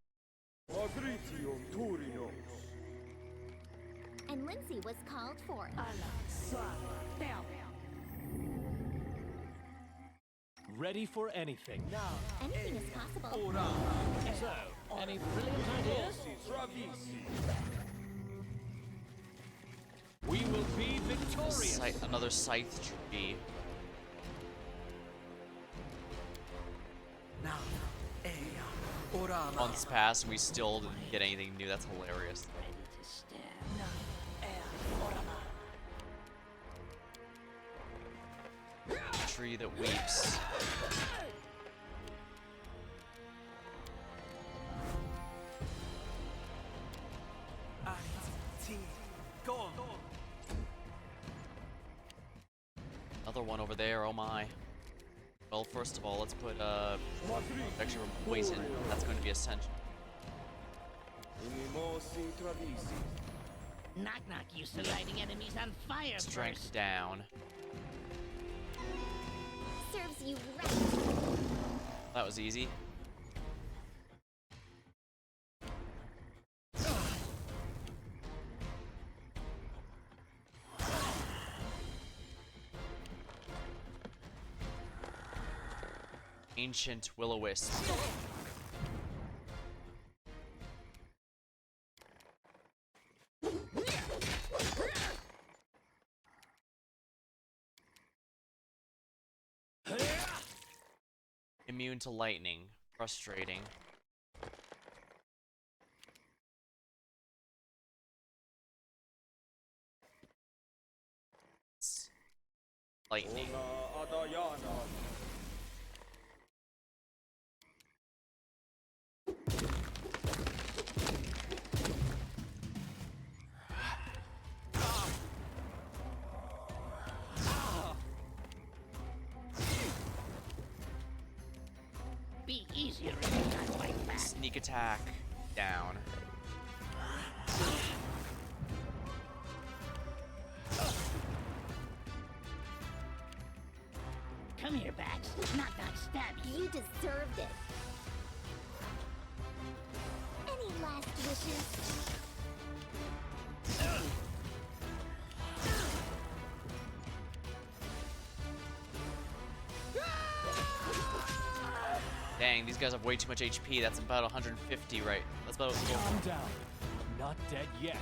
Agritio Turinos. And Lindsay was called for. Ready for anything. Anything is possible. So, any brilliant ideas? Travisi. We will be victorious. Another scythe tree. Months pass and we still didn't get anything new. That's hilarious. Ready to stab. Tree that weeps. Another one over there, oh my. Well, first of all, let's put protection from poison. That's going to be essential. Unimosi Travisi. Knock Knock used to lighting enemies on fire Strength first. down. Serves you right. That was easy. Ancient Will-O-Wisp. Immune to lightning. Frustrating. Lightning. Ona Adayana. Be easier if you can't fight back. Sneak attack. Down. Come here, Bats. Knock knock stab you. You deserved it. Any last wishes? Dang, these guys have way too much HP. That's about 150, right? That's about. Calm down. Not dead yet.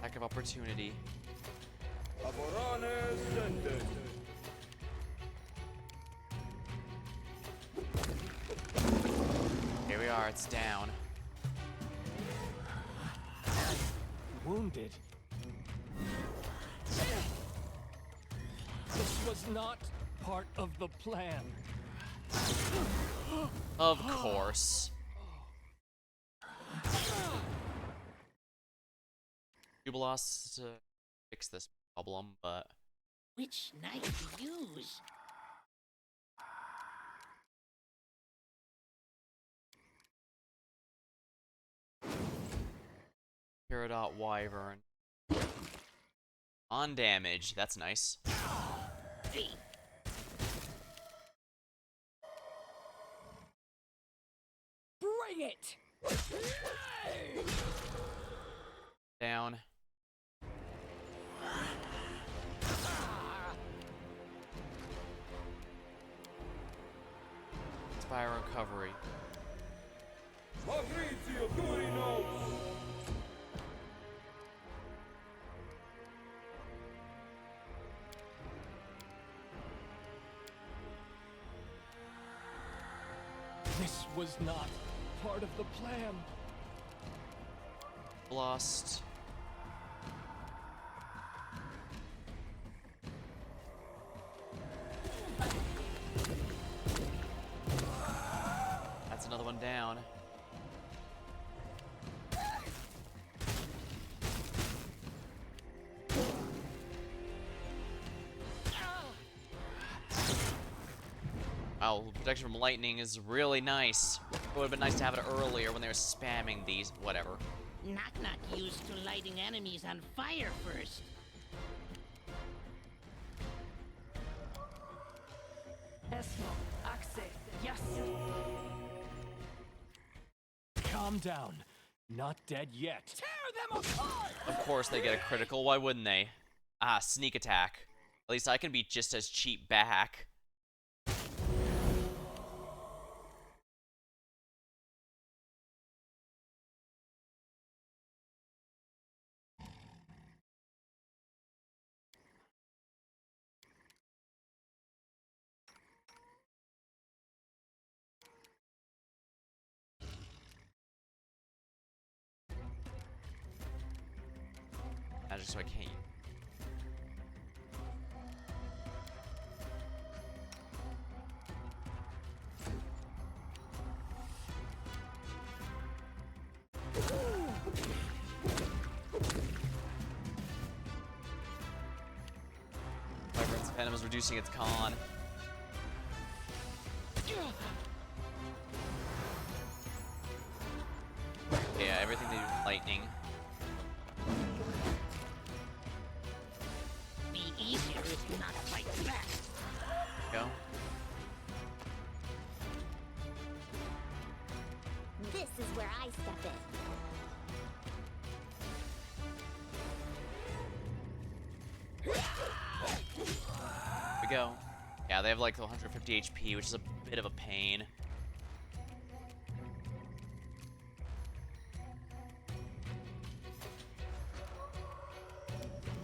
Lack of opportunity. Laborane sende. Here we are. It's down. Wounded. This was not part of the plan. Of course. You lost to fix this problem, but Which knife to use? Peridot Wyvern. On damage. That's nice. Hey, Bring it! Down. Spire recovery. Fabrizio Turino. This was not part of the plan. Lost. That's another one down. Wow, protection from lightning is really nice. It would have been nice to have it earlier when they were spamming these. Whatever. knock knock used to lighting enemies on fire first. Calm down. Not dead yet. Tear them apart! Of course they get a critical. Why wouldn't they? Ah, sneak attack. At least I can be just as cheap back. Magic, so I can't. Wyvern's Venom is reducing its con. Yeah, everything they do with lightning. Be easier if you not fight back. Go. This is where I step in. Here we go. Yeah, they have like 150 HP, which is a bit of a pain.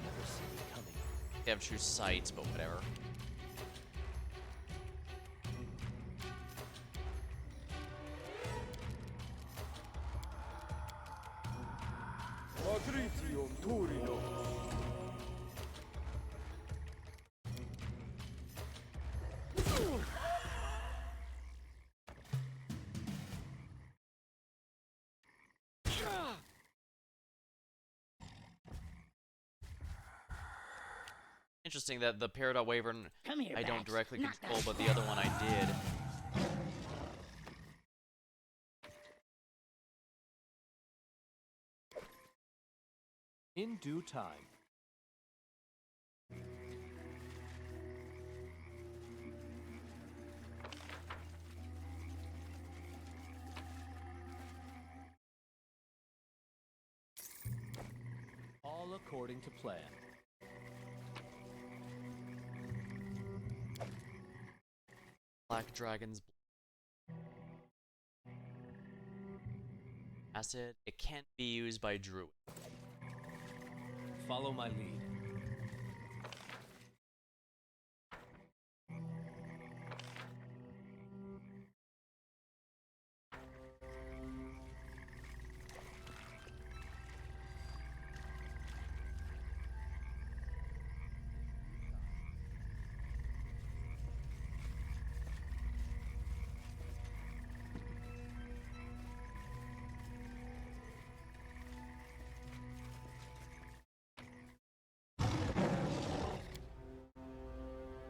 Never see me coming. They have true sight, but whatever. Fabrizio Turino. Interesting that the Peridot Wyvern Come here, I don't Bats. directly Knock, control, knock. but the other one I did. In due time. All according to plan. Black Dragon's acid. It can't be used by Druid. Follow my lead.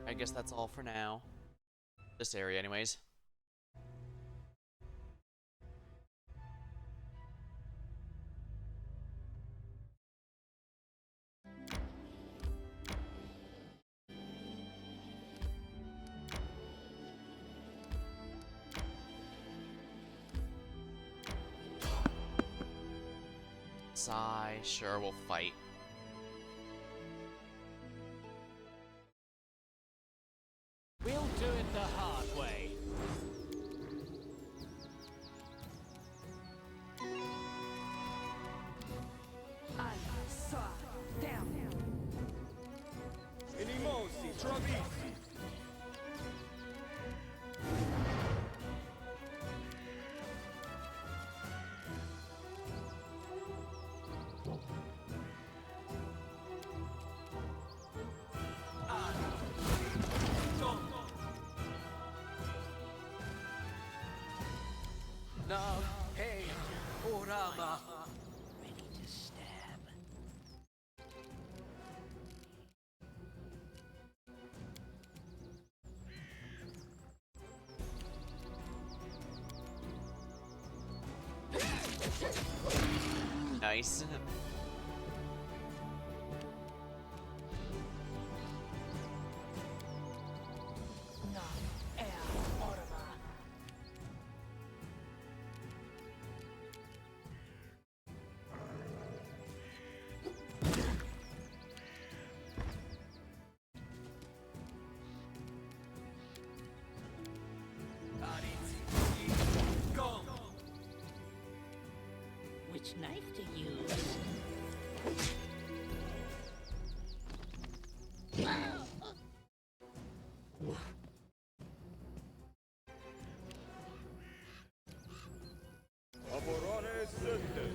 I guess that's all for now. This area, anyways. Sigh, sure, we'll fight. We'll do it the hard way. Inimosi, Travisi. Now, hey, Orama. Ready to stab. Nice. Which knife to use? Aborane sente.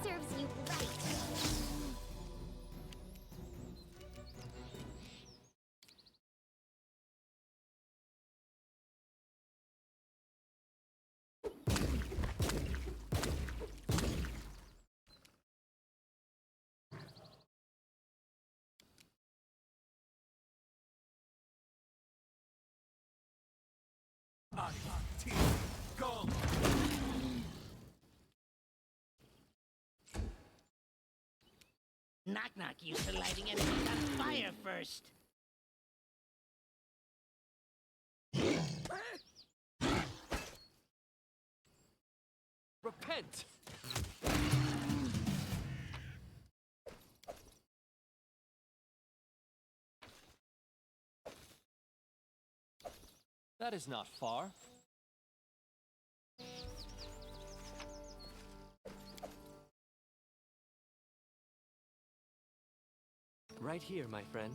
Serves you right. Knock knock used to lighting enemies on fire first. Repent! That is not far. Right here, my friend.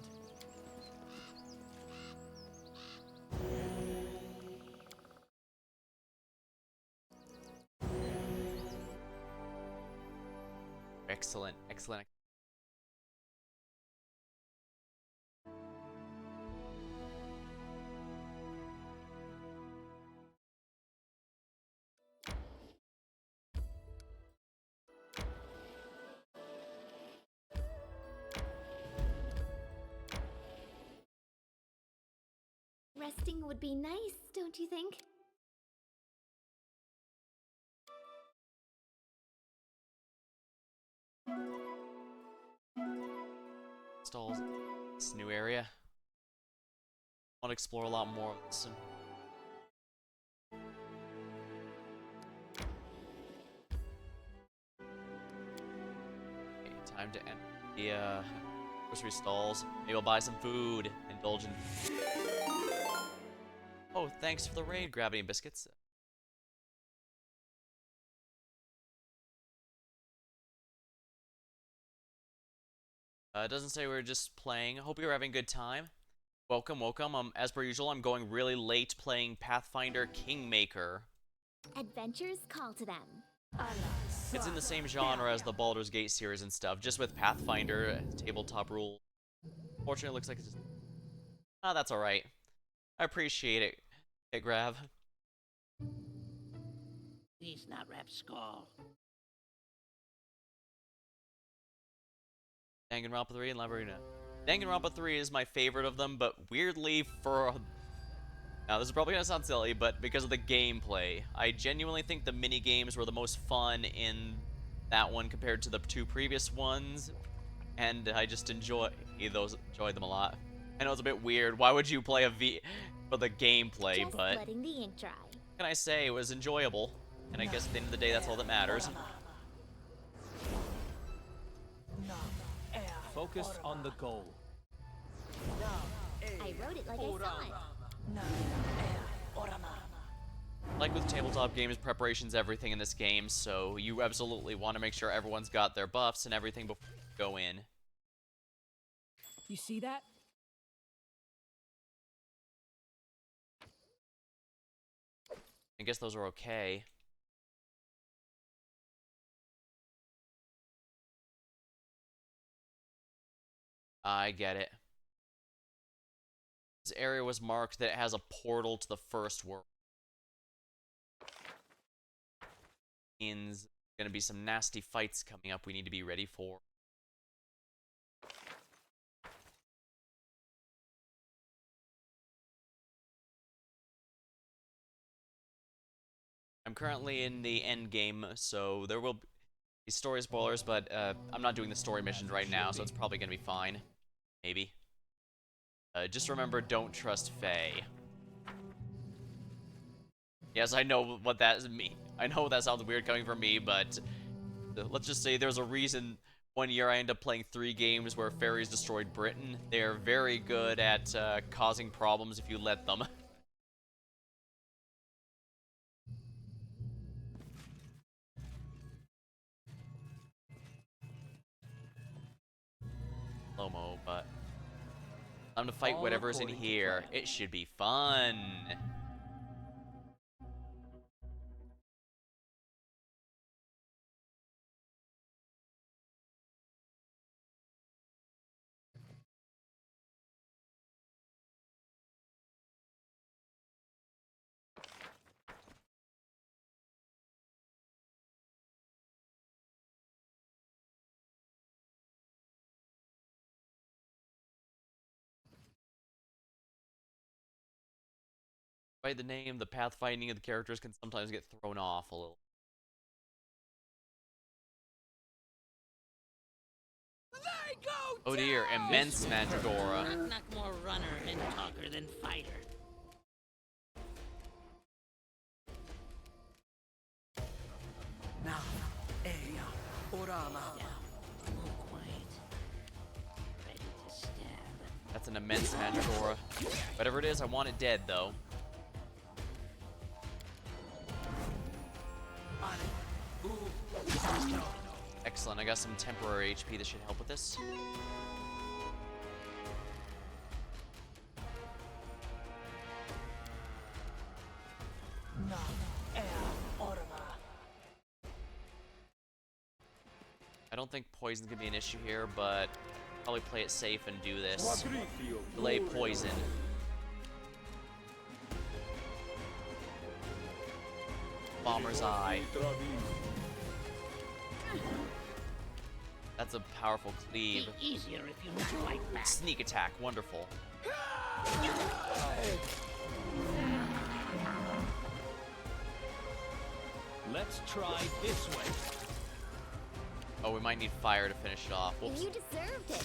Excellent, excellent. resting would be nice, don't you think? Stalls. This new area. I want to explore a lot more of this. Okay, time to enter the grocery stalls. Maybe I'll buy some food. Indulge in. Oh, thanks for the raid, Gravity Biscuits. It doesn't say we're just playing. Hope you're having a good time. Welcome, welcome. As per usual, I'm going really late playing Pathfinder Kingmaker. Adventures call to them. It's in the same genre as the Baldur's Gate series and stuff, just with Pathfinder tabletop rules. Fortunately, it looks like it's just... Ah, that's alright. I appreciate it. Hey, Grav. Please not rap skull. Danganronpa 3 and Labyrinth. Danganronpa 3 is my favorite of them, but weirdly for... Now, this is probably gonna sound silly, but because of the gameplay. I genuinely think the mini-games were the most fun in that one compared to the two previous ones, and I just enjoyed them a lot. I know it's a bit weird. Why would you play a V for the gameplay, Just but... letting the ink dry. What can I say? It was enjoyable, and I guess at the end of the day, that's all that matters. Focus on the goal. I wrote it like I saw it. Like with tabletop games, preparation's everything in this game, so you absolutely want to make sure everyone's got their buffs and everything before you go in. You see that? I guess those are okay. I get it. This area was marked that it has a portal to the first world. Means gonna be some nasty fights coming up we need to be ready for. I'm currently in the end game, so there will be story spoilers, but I'm not doing the story missions right now, so it's probably gonna be fine. Maybe. Just remember, don't trust Faye. Yes, I know what that means. I know that sounds weird coming from me, but let's just say there's a reason one year I ended up playing 3 games where fairies destroyed Britain. They're very good at causing problems if you let them. Lomo, but time to fight All whatever's in according to here. plan. It should be fun. By the name, the pathfinding of the characters can sometimes get thrown off a little. They go Oh dear, immense Mandragora. Knock more runner and talker than fighter. Move quiet. Ready to stab. That's an immense Mandragora. Whatever it is, I want it dead, though. Excellent, I got some temporary HP that should help with this. I don't think poison can be an issue here, but probably play it safe and do this. Delay poison. Bomber's Eye. That's a powerful cleave. Be easier if you not fight back. Sneak attack, wonderful. Let's try this way. Oh, we might need fire to finish it off. Whoops. You deserved it.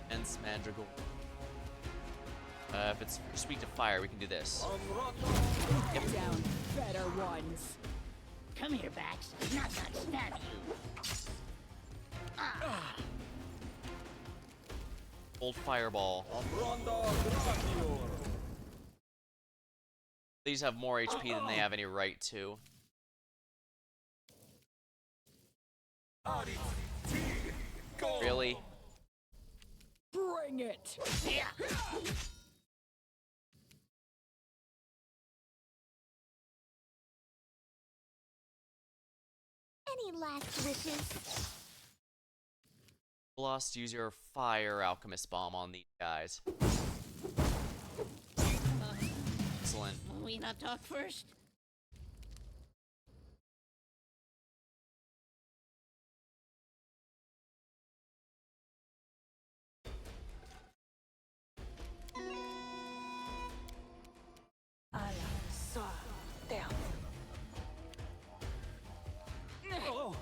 Ents Madrigal. If it's sweet to fire, we can do this. Yep. Down better ones. Come here, Bax. Knock knock stab you. Old fireball. These have more HP than they have any right to. Really? Bring it. Any last wishes? Lost, use your fire alchemist bomb on these guys. Excellent. Will we not talk first? Oh.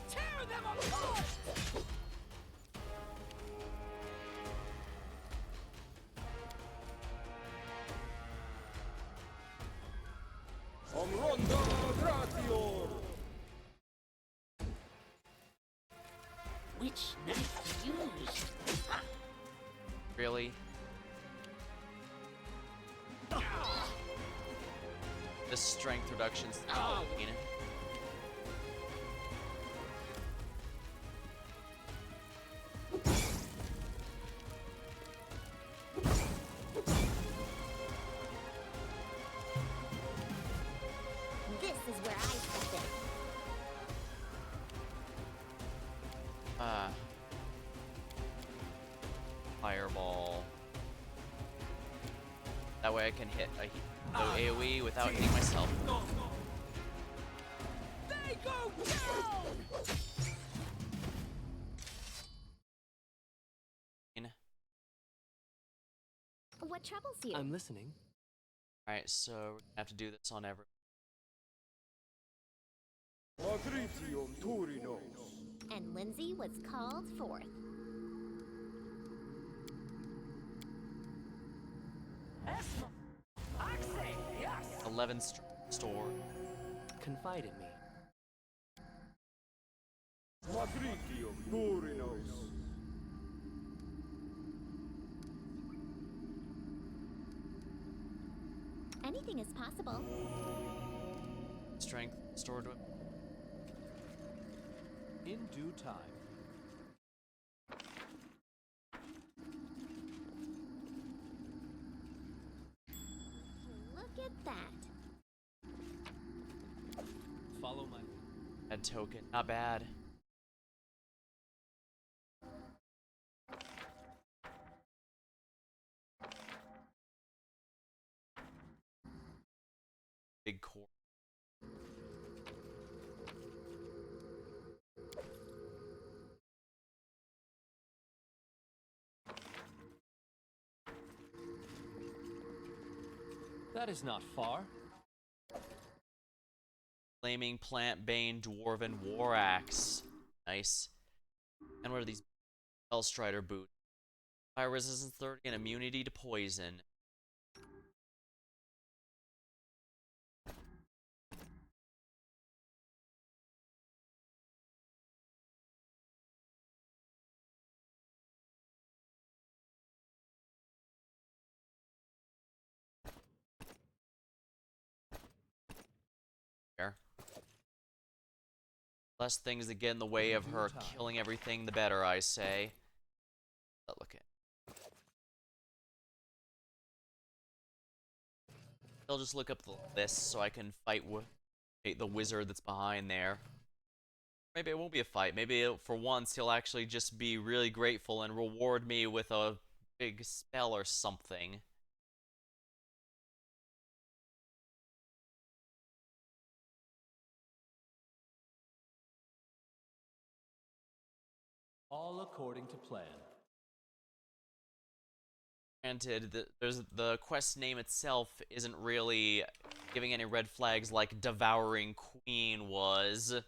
Tear them apart. Omronda Gratior! Which knife to use? Really? The strength reductions. Oh, you know. This is where I step in. Fireball. That way I can hit the AoE without hitting myself. They go down. What troubles you? I'm listening. Alright, so we're gonna have to do this on every. Magritium Turinos! And Lindsay was called forth. 11 store. Confide in me. Magritium Turinos! Anything is possible. Strength stored. In due time. Look at that. Follow my. Head token. Not bad. Big core. That is not far. Flaming Plant Bane Dwarven War Axe. Nice. And what are these? Hellstrider boots. Fire resistance 30 and immunity to poison. There. Less things that get in the way of her killing everything, the better, I say. But look at. I'll just look up the list so I can fight the wizard that's behind there. Maybe it won't be a fight. Maybe for once he'll actually just be really grateful and reward me with a big spell or something. All according to plan. Granted, the quest name itself isn't really giving any red flags like Devouring Queen was.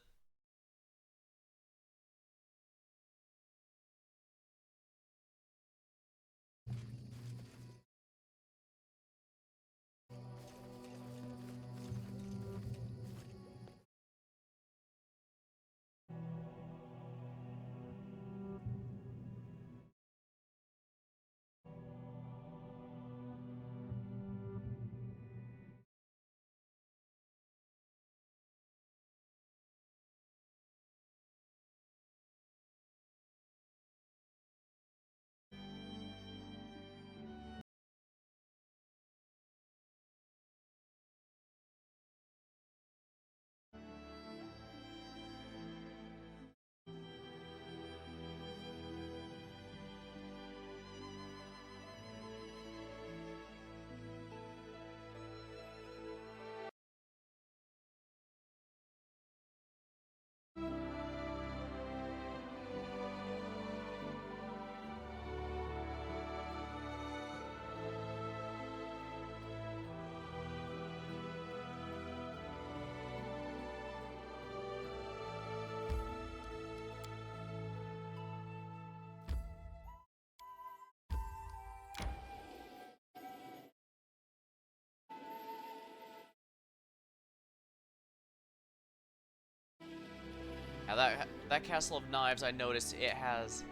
Now that Castle of Knives, I noticed it has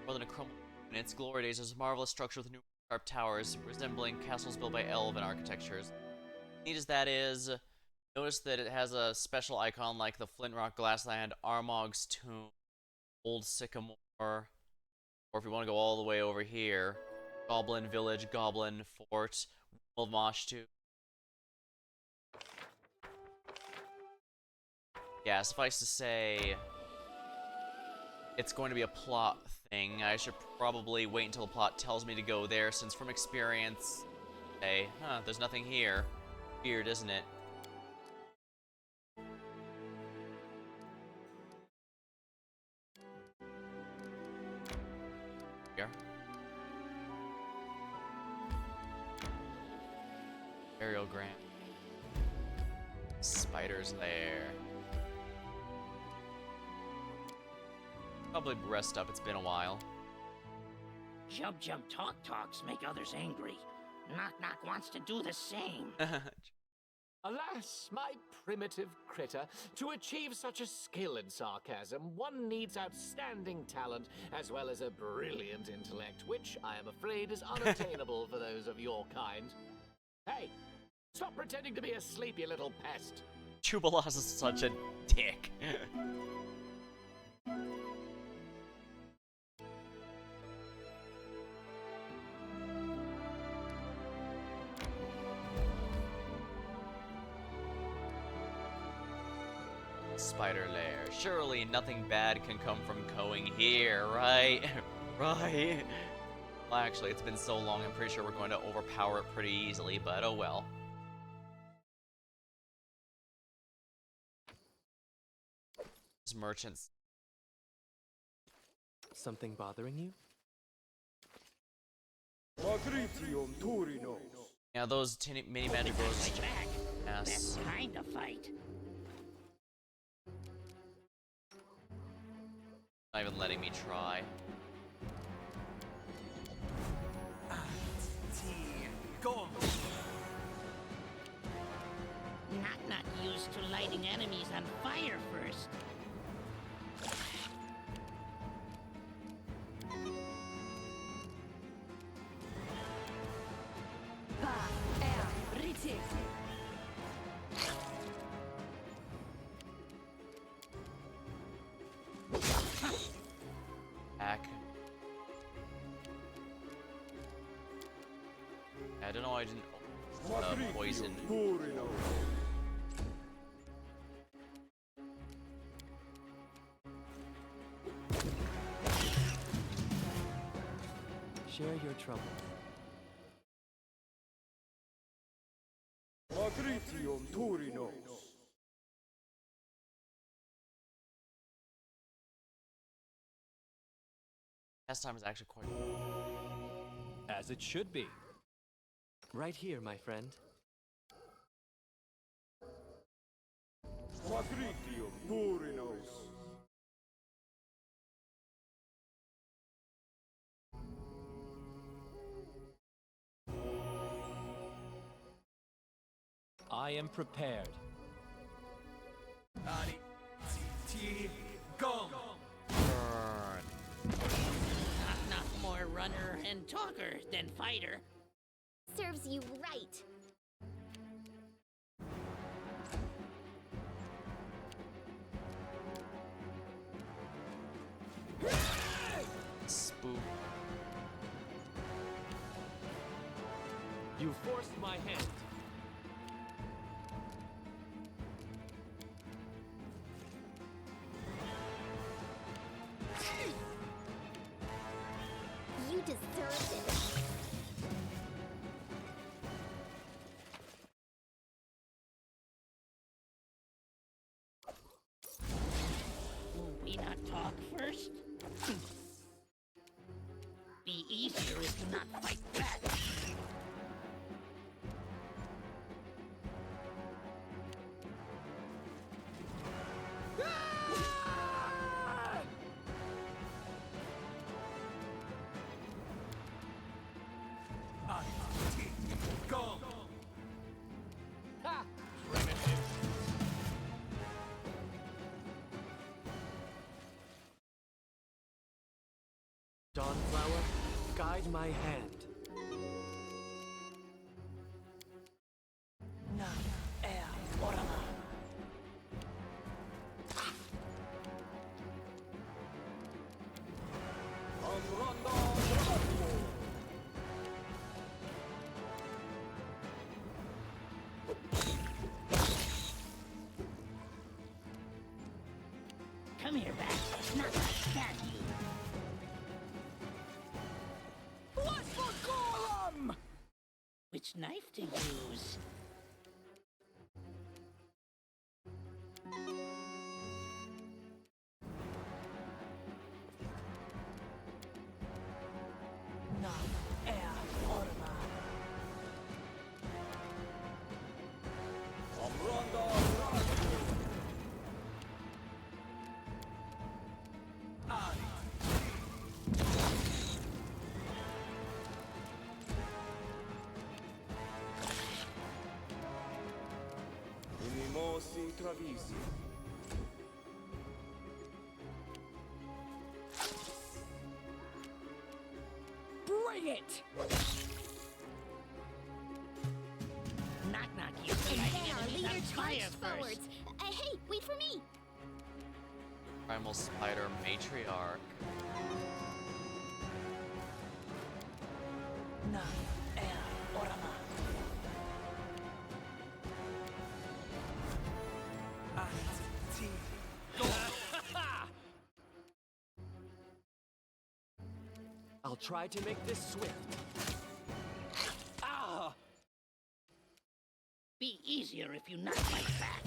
more than a crumble. In its glory days, there's a marvelous structure with numerous sharp towers, resembling castles built by elven architectures. Neat as that is, notice that it has a special icon like the Flintrock Glassland, Armag's Tomb, Old Sycamore, or if you want to go all the way over here, Goblin Village, Goblin Fort, Wilmashtu. Yeah, suffice to say, it's going to be a plot thing. I should probably wait until the plot tells me to go there, since from experience, hey, there's nothing here. Weird, isn't it? Here. Burial Grant. Spider's Lair. Probably rest up, it's been a while. Jump Jump Talk Talks make others angry. Knock Knock wants to do the same. Alas, my primitive critter, to achieve such a skill in sarcasm, one needs outstanding talent as well as a brilliant intellect, which I am afraid is unattainable for those of your kind. Hey, stop pretending to be asleep, you little pest. Chubalas is such a dick. Spider Lair. Surely nothing bad can come from going here, right? Right? Well, actually, it's been so long, I'm pretty sure we're going to overpower it pretty easily, but oh well. These merchants. Something bothering you? Patritium Turinos. Yeah, those mini magic roses. Fight back. Yes. That kind of fight. Not even letting me try. Not used to lighting enemies on fire first. Back. I don't know why I didn't poison. Turinos. share your troubles. Patricium Turinos. Pastime is actually quite. As it should be. Right here, my friend. Patricium Turinos. I am prepared. Burn. Knock more runner and talker than fighter. Serves you right. Spook. You forced my hand. You deserved it. Will we not talk first? Be easier if you not fight back. Dawnflower, guide my hand. Come here, back. Not like that, you. What's for Golem? Which knife to use? Inimosi Travisi. Bring it! Knock, you. And Like then our enemies leader on fire charged first. forwards. Hey, wait for me! Primal Spider Matriarch. I'll try to make this swift. Ah! Be easier if you not fight back.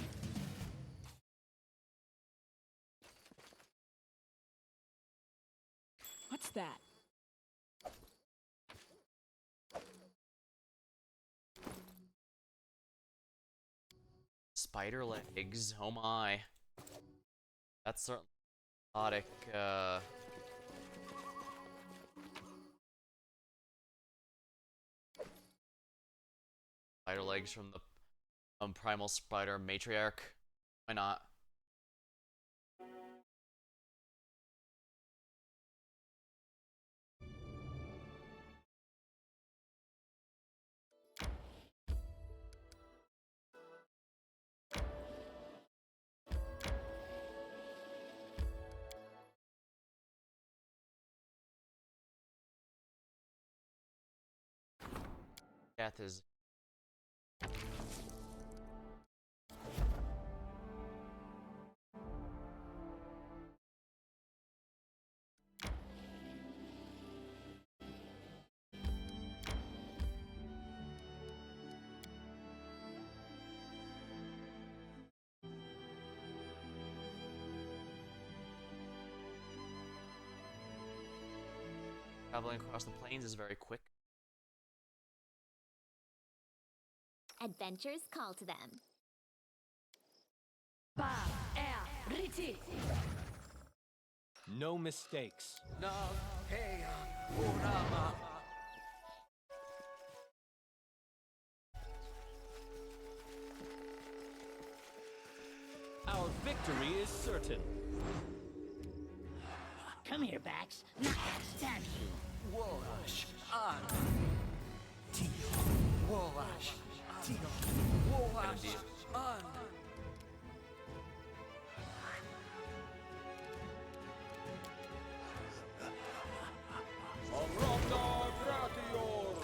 What's that? Spider legs. Oh my. That's certainly exotic. Spider legs from the Primal Spider Matriarch. Why not? Death is. Traveling across the plains is very quick. Adventures call to them. No mistakes. Our victory is certain. Come here, Bax. Not gonna stab you. Wołaś, an. Tio. Wołaś, tio. Wołaś, an. Obrona gratior!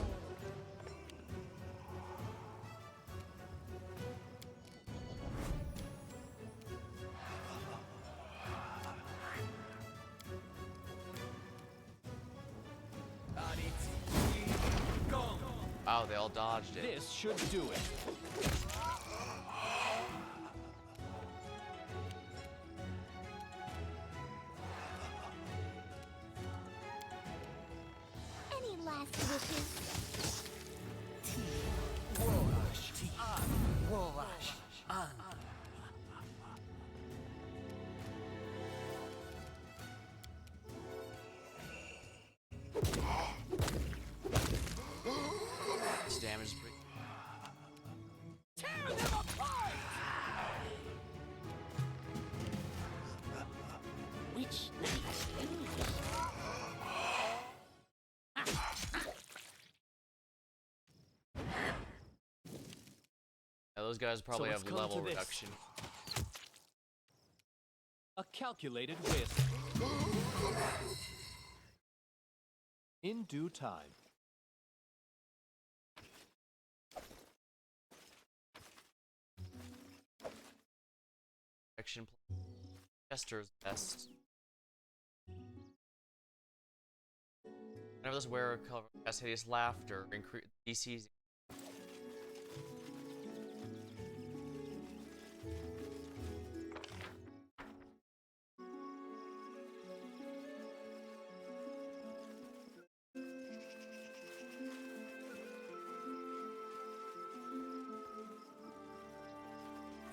Wow, they all dodged it. This should do it. Any last wishes? Wołaś, an. Wołaś, an. This damage is pretty. Tear them apart! Which nice news? Yeah, those guys probably it's have come level to this. reduction. A calculated risk. In due time. Action Chester's best. Whenever this wearer has hideous laughter, increase DC's.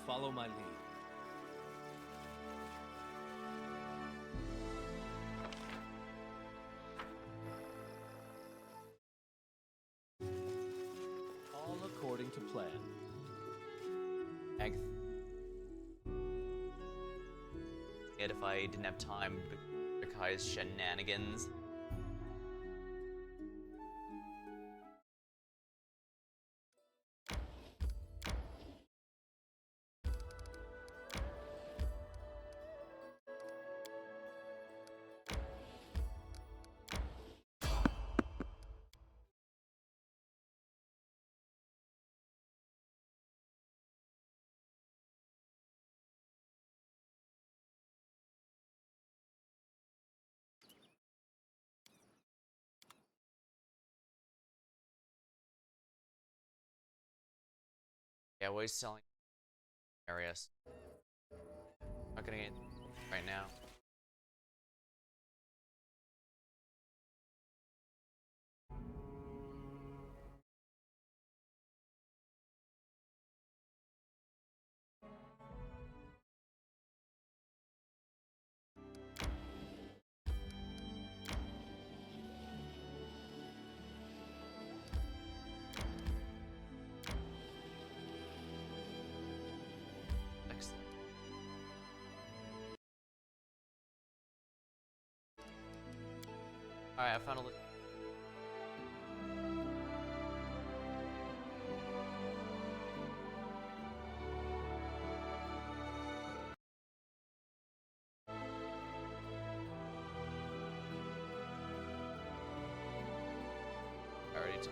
Follow my lead. All according to plan. Egg. If I didn't have time to Kai's shenanigans. Yeah, what he's selling areas. Not gonna get right now. Next. Alright, I found a list. Already.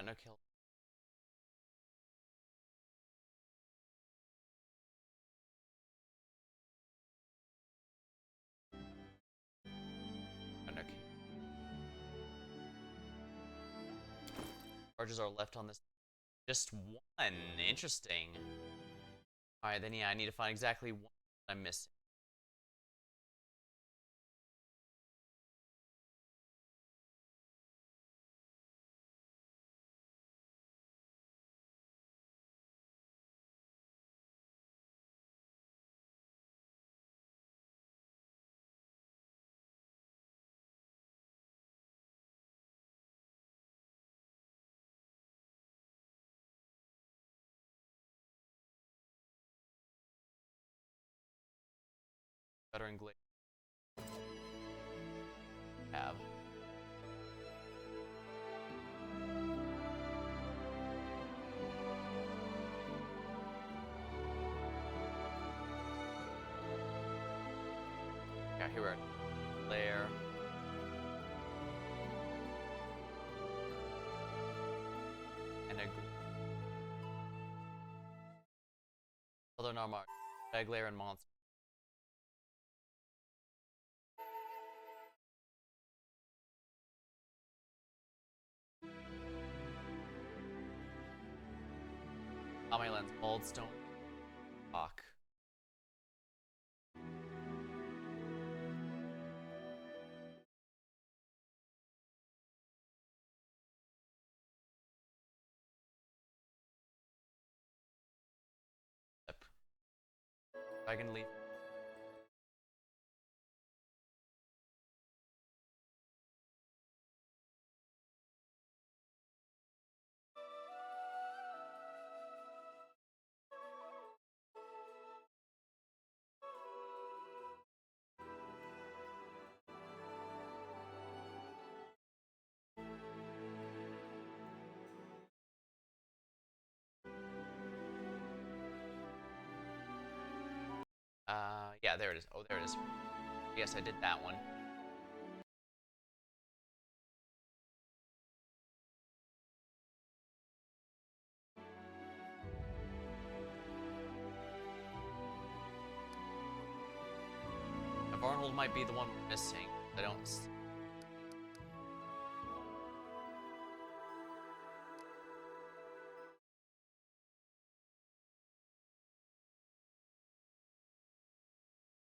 no kill. Oh, no kill. Charges are left on this. Just one. Interesting. Alright, then yeah, I need to find exactly one I'm missing. Veteran Glade. Have. Yeah, here we're at Lair. And a Southern Armor. Eglair and Monster. Tommy Lens, Baldstone, Hawk. Yep. Dragon Leaf. Yeah, there it is. Oh, there it is. Yes, I did that one. Varnold might be the one we're missing. I don't.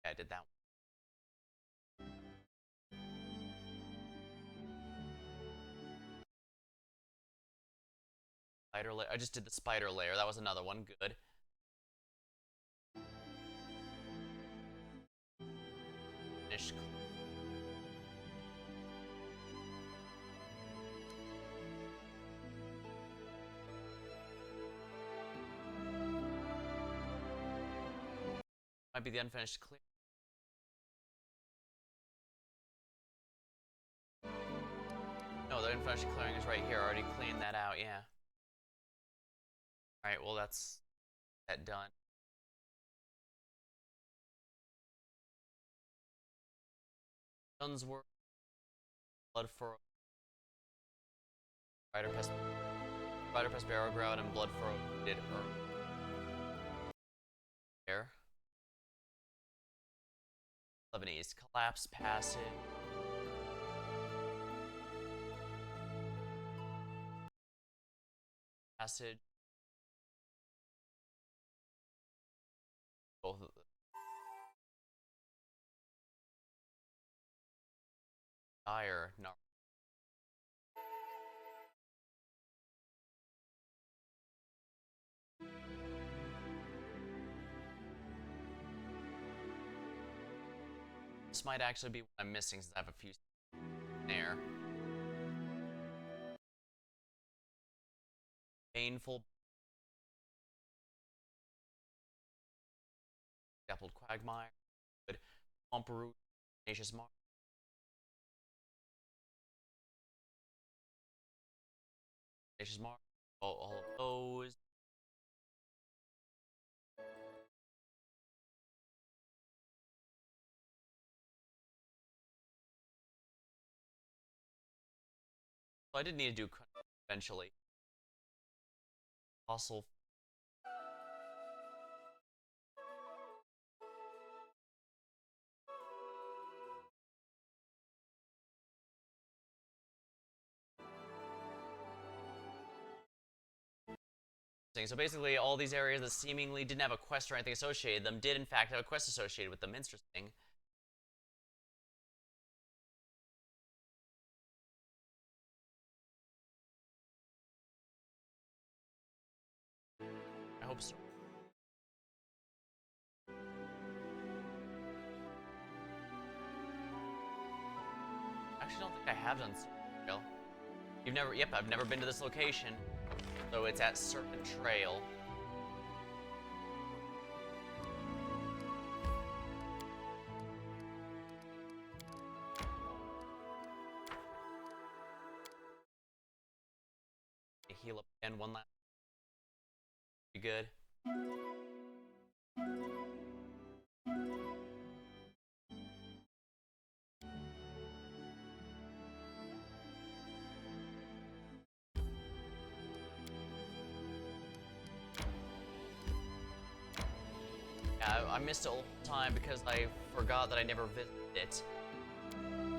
Yeah, I did that one. Spider layer. I just did the spider layer. That was another one. Good. Finish. Might be the unfinished clear. No, the unfinished clearing is right here. I already cleaned that out. Yeah. All right. Well, that's that done. Dunsworth, Blood Furrow, Spider Pest Barrow Grout, and Blood Furrow did Air. Lebanese Collapse Passage. Passage. Both of them. Dire. No. This might actually be what I'm missing since I have a few there. Painful. Dappled Quagmire. Good. Pomperoot. Tenacious Mark. Tenacious Mark. All of those. So I did need to do eventually. fossil. So basically, all these areas that seemingly didn't have a quest or anything associated with them did in fact have a quest associated with them. Interesting. I hope so. Actually, don't think I have done Serpent Trail. You've never? Yep, I've never been to this location. So it's at Serpent Trail. Heal up again one last. Be good. Yeah, I missed it all the time because I forgot that I never visited it.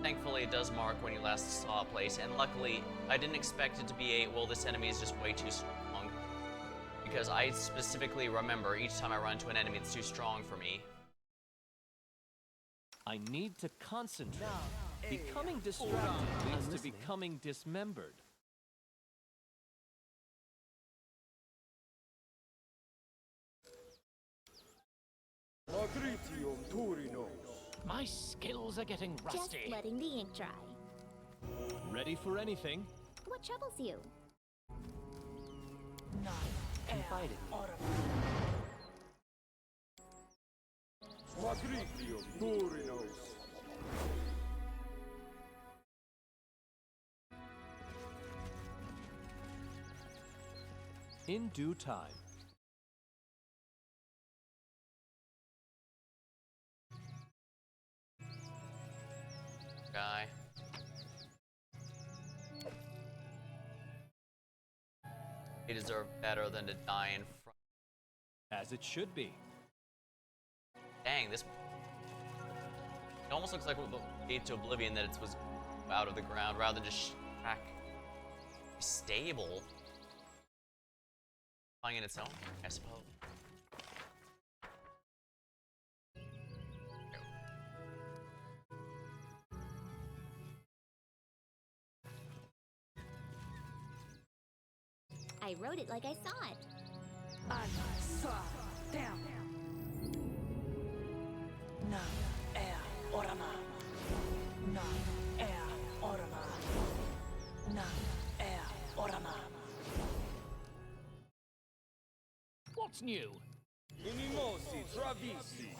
Thankfully, it does mark when you last saw a place, and luckily, I didn't expect it to be a, well, this enemy is just way too strong. Because I specifically remember each time I run into an enemy that's too strong for me. I need to concentrate. Becoming distracted leads to becoming dismembered. Magritium Turinos. My skills are getting rusty. Just letting the ink dry. Ready for anything? What troubles you? Confide in me. Magritium Turinos. In due time. Guy. He deserved better than to die in front. As it should be. Dang, this. It almost looks like the Gate to Oblivion, that it was out of the ground rather than just back stable. Flying in its own, I suppose. I wrote it like I saw it. What's new? Minimosi Travisi.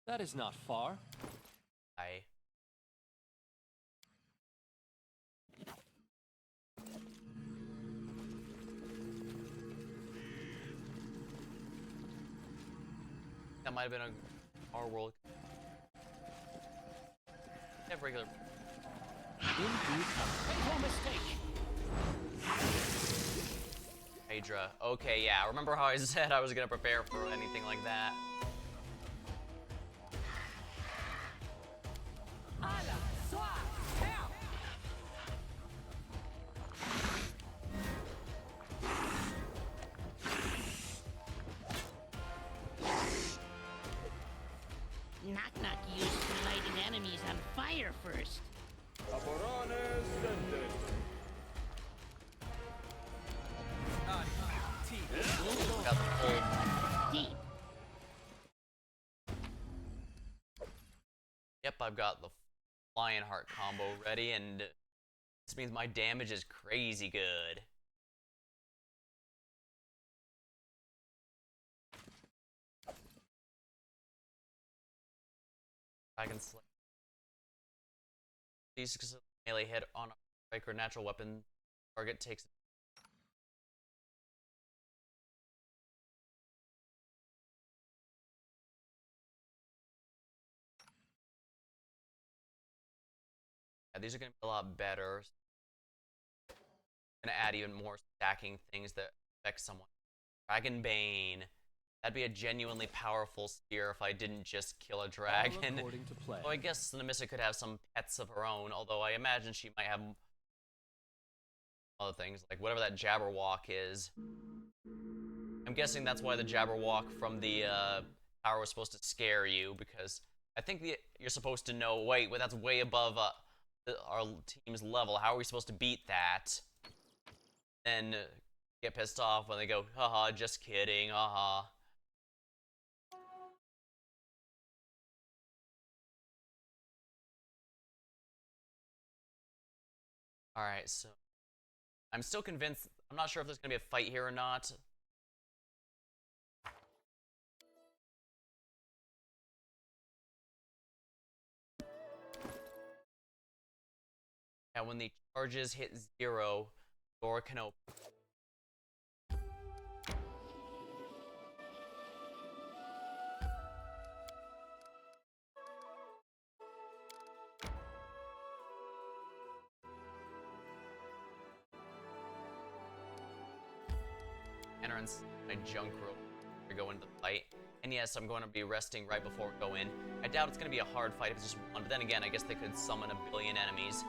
That is not far. I. That might have been our world. They have regular. In due time. Fatal mistake. Hydra. Okay, yeah. Remember how I said I was gonna prepare for anything like that? Knock-knock used to lighting enemies on fire first. Aboranes Dende. Got the full. Deep. Yep, I've got the Lionheart combo ready, and this means my damage is crazy good. I can slay. These melee hit on a strike or natural weapon target takes. Yeah, these are going to be a lot better. Going to add even more stacking things that affect someone. Dragon Bane. That'd be a genuinely powerful spear if I didn't just kill a dragon. According to plan. So I guess Nemissa could have some pets of her own, although I imagine she might have other things, like whatever that Jabberwock is. I'm guessing that's why the Jabberwock from the tower was supposed to scare you, because I think you're supposed to know, wait, that's way above our team's level. How are we supposed to beat that? Then get pissed off when they go, haha, just kidding, haha. Alright, so I'm still convinced. I'm not sure if there's gonna be a fight here or not. Yeah, when the charges hit 0, door can open. Entrance, my junk rope to go into the fight. And yes, I'm going to be resting right before we go in. I doubt it's going to be a hard fight if it's just one, but then again, I guess they could summon a billion enemies.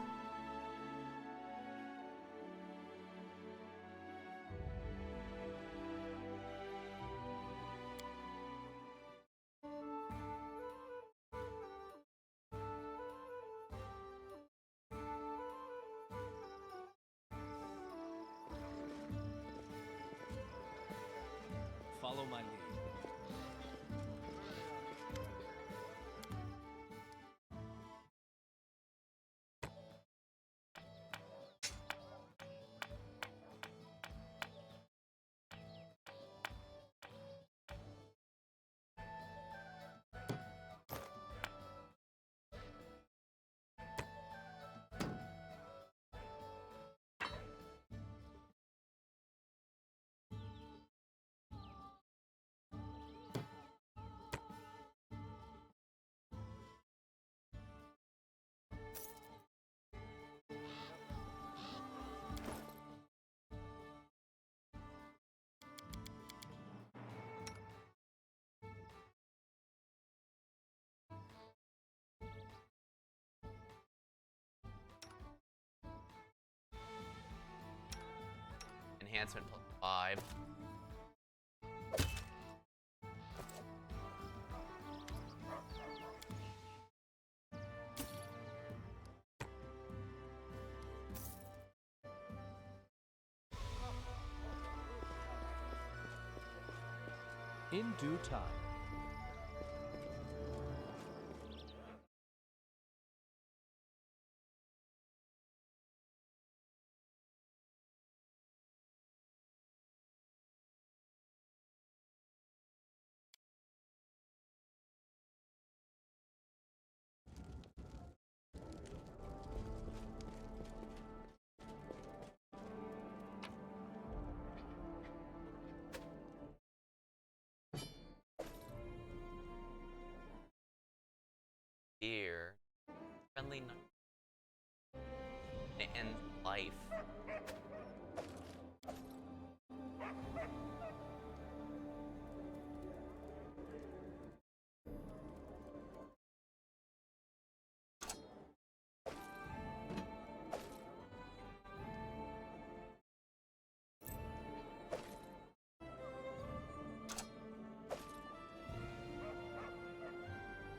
Follow my lead. Enhancement +5. In due time. Here. Friendly to end life.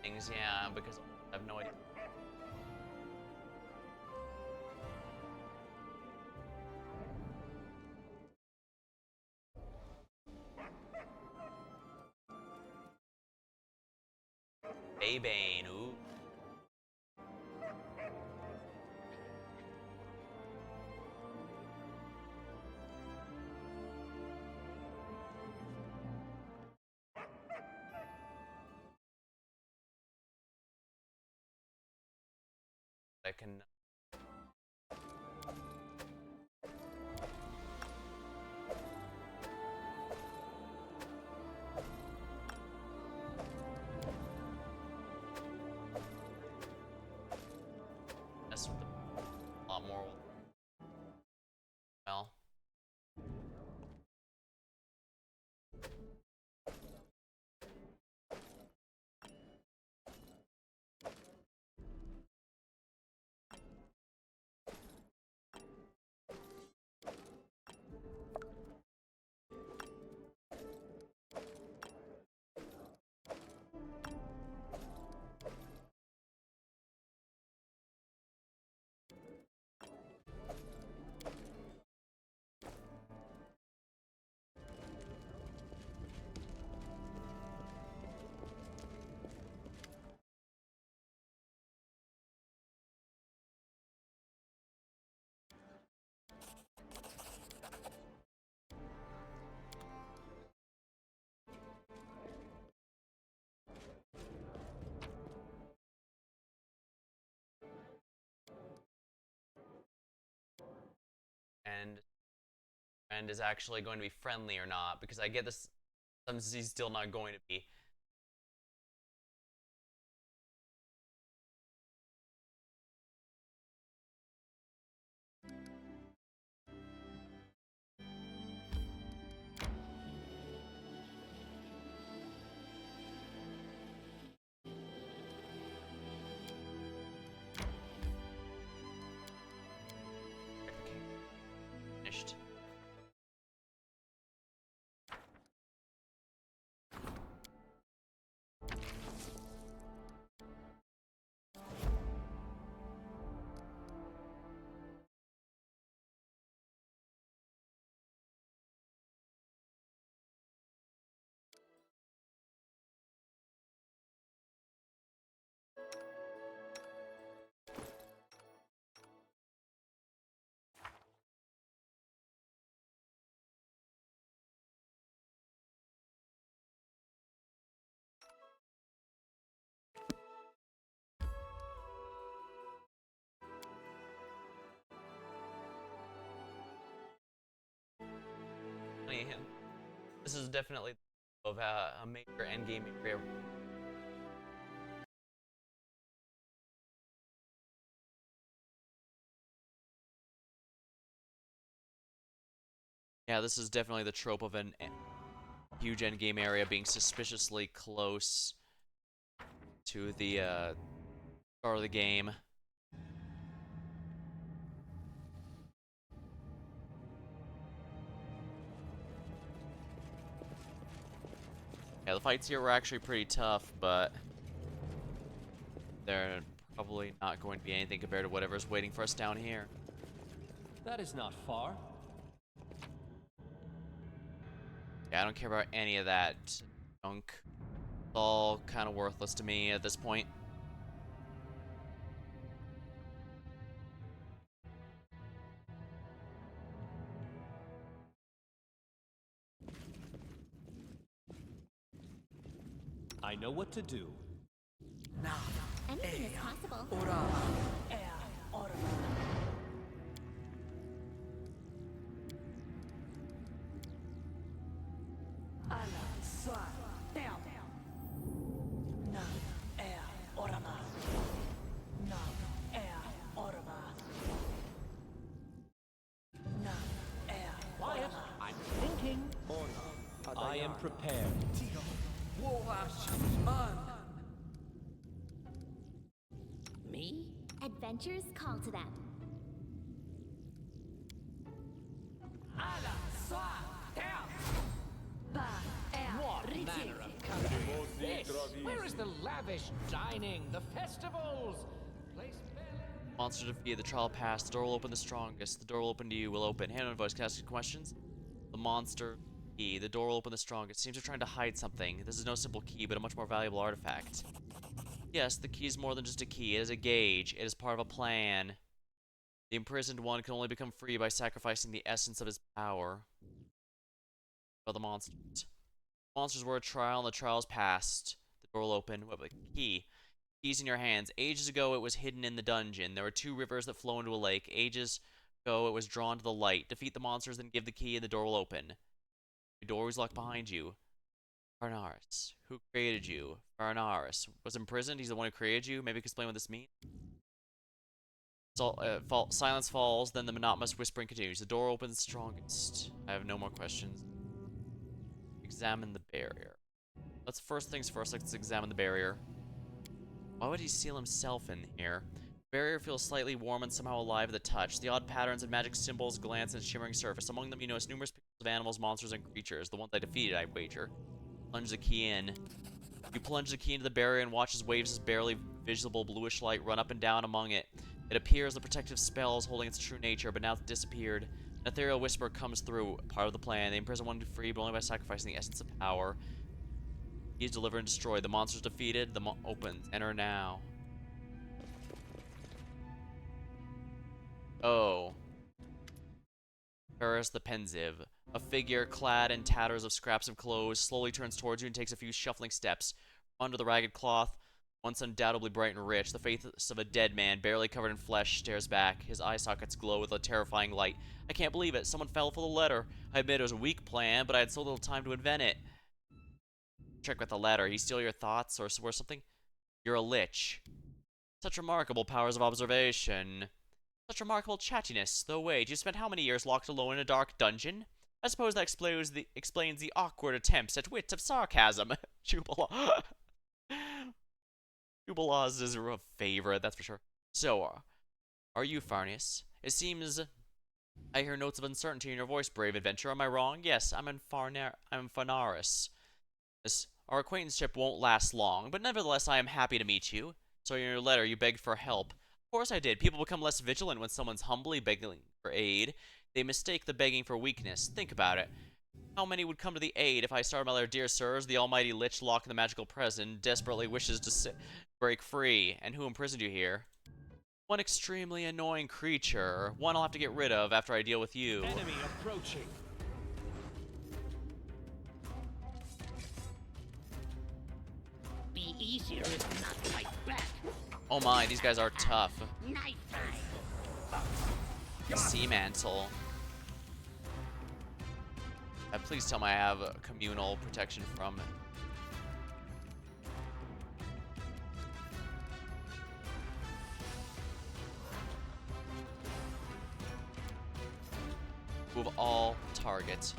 Things, yeah, because I have no idea. Bane, ooh. I can friend is actually going to be friendly or not, because I get this. Sometimes he's still not going to be. Finished. This is definitely of a major endgame area. Yeah, this is definitely the trope of an huge endgame area being suspiciously close to the start of the game. Yeah, the fights here were actually pretty tough, but they're probably not going to be anything compared to whatever's waiting for us down here. That is not far. Yeah, I don't care about any of that junk. It's all kind of worthless to me at this point. I know what to do. Anything is possible. Quiet. I'm thinking. I am prepared. Me? Adventures call to them. What manner of country is this? Where is the lavish dining, the festivals? Place Monster defeated. The trial passed. The door will open the strongest. The door will open to you. Will open. Hand on voice. Can I ask you questions? The monster key. The door will open the strongest. Seems you're trying to hide something. This is no simple key, but a much more valuable artifact. Yes, the key is more than just a key. It is a gauge. It is part of a plan. The imprisoned one can only become free by sacrificing the essence of his power. Well, the monsters. Monsters were a trial, and the trial's passed. The door will open. What about the key? Keys in your hands. Ages ago, it was hidden in the dungeon. There were two rivers that flow into a lake. Ages ago, it was drawn to the light. Defeat the monsters, then give the key, and the door will open. The door is locked behind you. Farnaris. Who created you? Farnaris. Was imprisoned? He's the one who created you? Maybe you can explain what this means? Silence falls, then the monotonous whispering continues. The door opens strongest. I have no more questions. Examine the barrier. Let's first things first, let's examine the barrier. Why would he seal himself in here? The barrier feels slightly warm and somehow alive at the touch. The odd patterns and magic symbols glance in its shimmering surface. Among them, you notice numerous pictures of animals, monsters, and creatures. The ones I defeated, I wager. Plunge the key in. You plunge the key into the barrier and watch as waves of barely visible bluish light run up and down among it. It appears the protective spell is holding its true nature, but now it's disappeared. An ethereal whisper comes through, part of the plan. They imprison one to free, but only by sacrificing the essence of power. He is delivered and destroyed. The monster's defeated. The opens. Enter now. Oh. Paris the Pensive. A figure clad in tatters of scraps of clothes slowly turns towards you and takes a few shuffling steps. Under the ragged cloth, Once undoubtedly bright and rich, the face of a dead man, barely covered in flesh, stares back. His eye sockets glow with a terrifying light. I can't believe it. Someone fell for the letter. I admit it was a weak plan, but I had so little time to invent it. Trick with the letter. He steal your thoughts or something? You're a lich. Such remarkable powers of observation. Such remarkable chattiness. Though wait, you spent how many years locked alone in a dark dungeon? I suppose that explains the awkward attempts at wit of sarcasm. Jubala. Jubala's is a favorite, that's for sure. So, are you Farnius? It seems I hear notes of uncertainty in your voice, brave adventurer. Am I wrong? Yes, I'm Farnaris. Our acquaintanceship won't last long, but nevertheless I am happy to meet you. So in your letter you begged for help. Of course I did. People become less vigilant when someone's humbly begging for aid. They mistake the begging for weakness. Think about it. How many would come to the aid if I started my letter, dear sirs, the almighty lich locked in the magical prison desperately wishes to break free. And who imprisoned you here? One extremely annoying creature. One I'll have to get rid of after I deal with you. Enemy approaching. Be easier if not fight back. Oh my, these guys are tough. Knife time. Sea Mantle. Please tell me I have communal protection from it. Move all targets.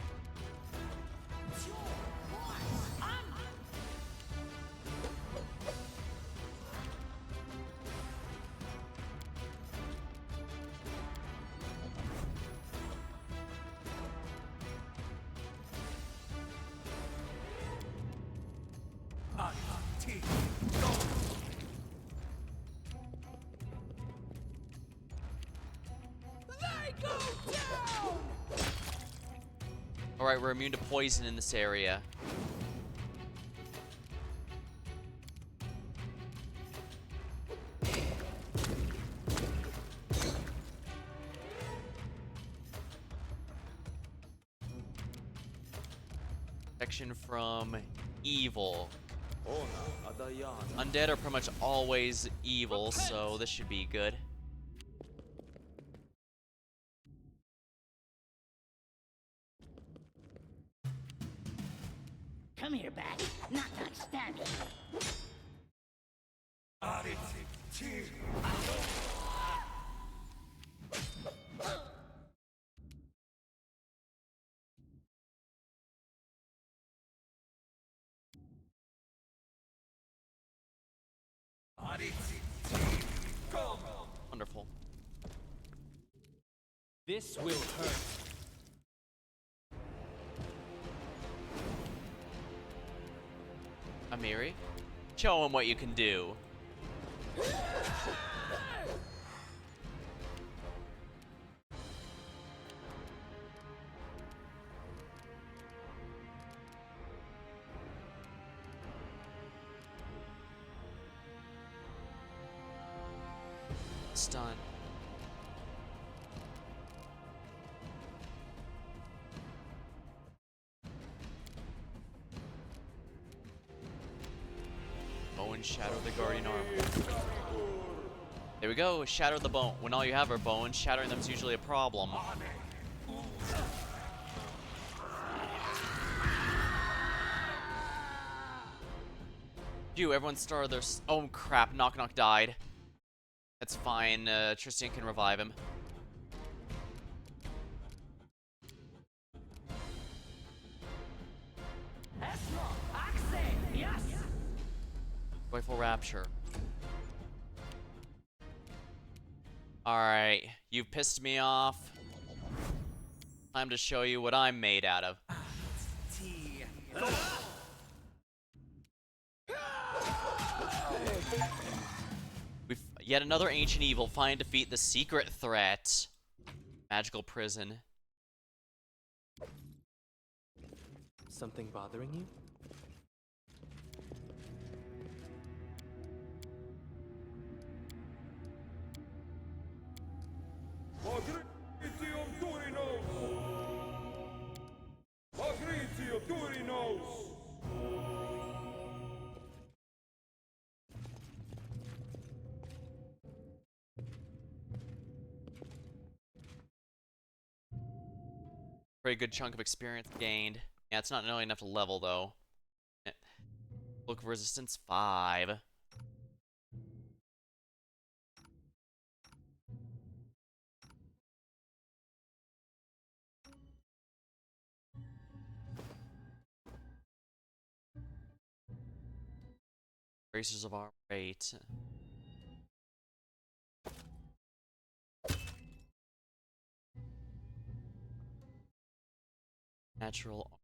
Alright, we're immune to poison in this area. Protection from evil. Undead are pretty much always evil, so this should be good. Come here, Bat. Knock, stab you. Wonderful. This will hurt. Amiri, show him what you can do. Stun. Bone shatter the guardian armor. There we go, shatter the bone. When all you have are bones, shattering them is usually a problem. Phew, everyone started their oh crap, Knock Knock died. That's fine, Tristan can revive him. Joyful Rapture. Alright, you've pissed me off. Time to show you what I'm made out of. Yet another ancient evil. Find and defeat the secret threat. Magical prison. Something bothering you? Pretty good chunk of experience gained. Yeah, it's not nearly enough to level, though. Look, resistance 5. Bracers of armor 8. Natural.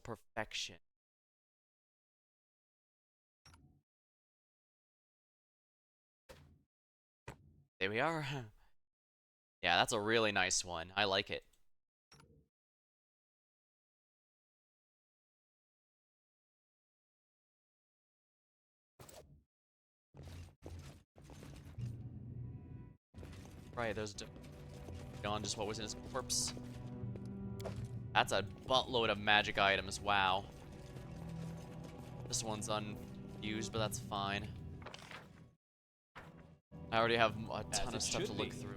Perfection. There we are. Yeah, that's a really nice one. I like it. Right, there's beyond just what was in his corpse. That's a buttload of magic items. Wow. This one's unused, but that's fine. I already have a ton of stuff to look through.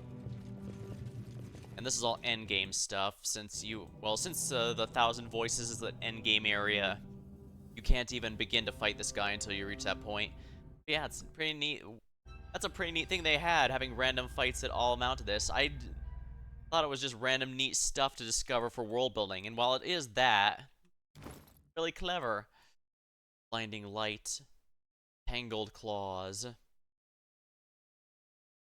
And this is all endgame stuff, since the Thousand Voices is the endgame area. You can't even begin to fight this guy until you reach that point. But yeah, it's pretty neat. That's a pretty neat thing they had, having random fights that all amount to this. I thought it was just random neat stuff to discover for world building, and while it is that, really clever. Blinding Light, Tangled Claws,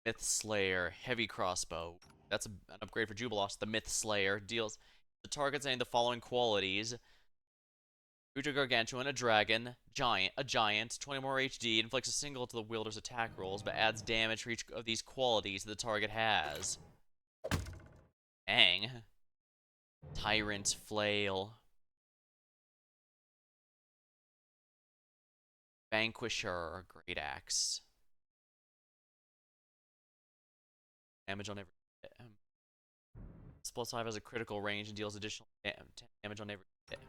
Myth Slayer, Heavy Crossbow. That's an upgrade for Jubilos. The Myth Slayer deals the targets any of the following qualities: Uja Gargantuan, a dragon, a giant, 20 more HD, inflicts a single to the wielder's attack rolls, but adds damage for each of these qualities the target has. Dang. Tyrant Flail. Vanquisher, Great Axe. Damage on every hit. This +5 has a critical range and deals additional damage on every hit.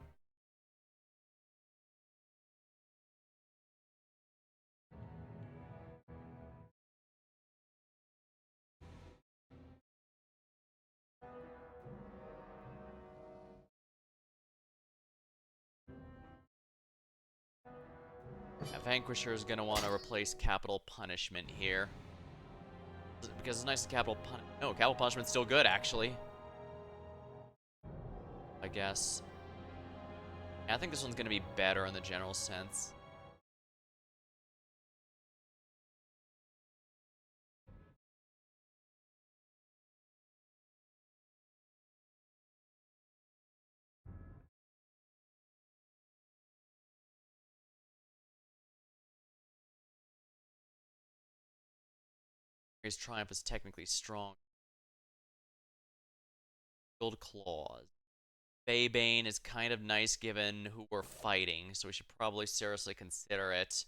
Yeah, Vanquisher is going to want to replace Capital Punishment here. Because it's nice to Capital Punishment. No, Capital Punishment's still good, actually. I guess. Yeah, I think this one's going to be better in the general sense. His Triumph is technically strong. Gold Claws. Baybane is kind of nice given who we're fighting, so we should probably seriously consider it.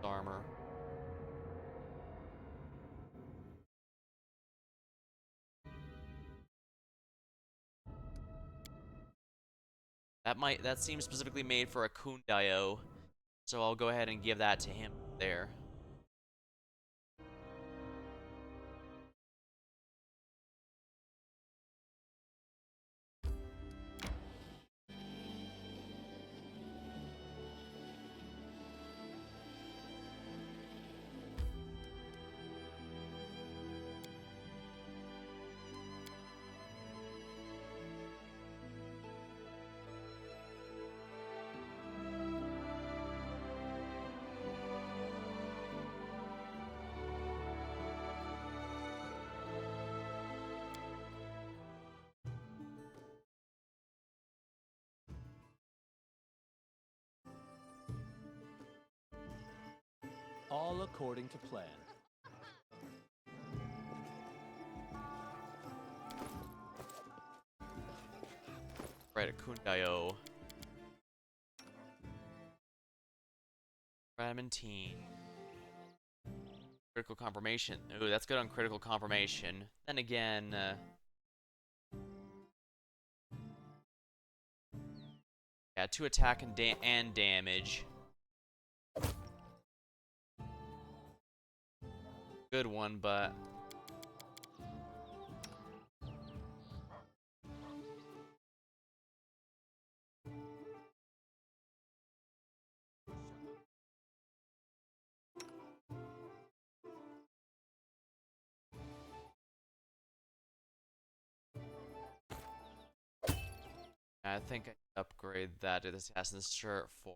Armor. That seems specifically made for a Kundayo, so I'll go ahead and give that to him there. all according to plan. Right, a Kundayo. Adamantine. Critical confirmation. Ooh, that's good on critical confirmation. Then again, yeah, 2 attack and damage. Good one, but I think I can upgrade that to the Assassin's Shirt for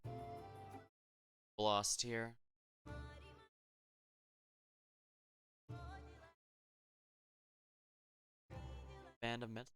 Lost here. Band of Mental.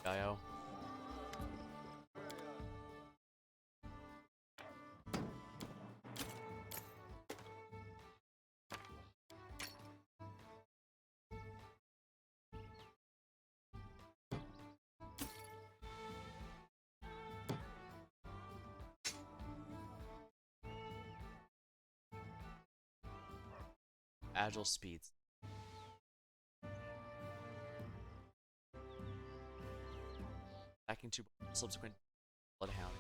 Dio. Agile speeds. Attacking 2 subsequent Bloodhound.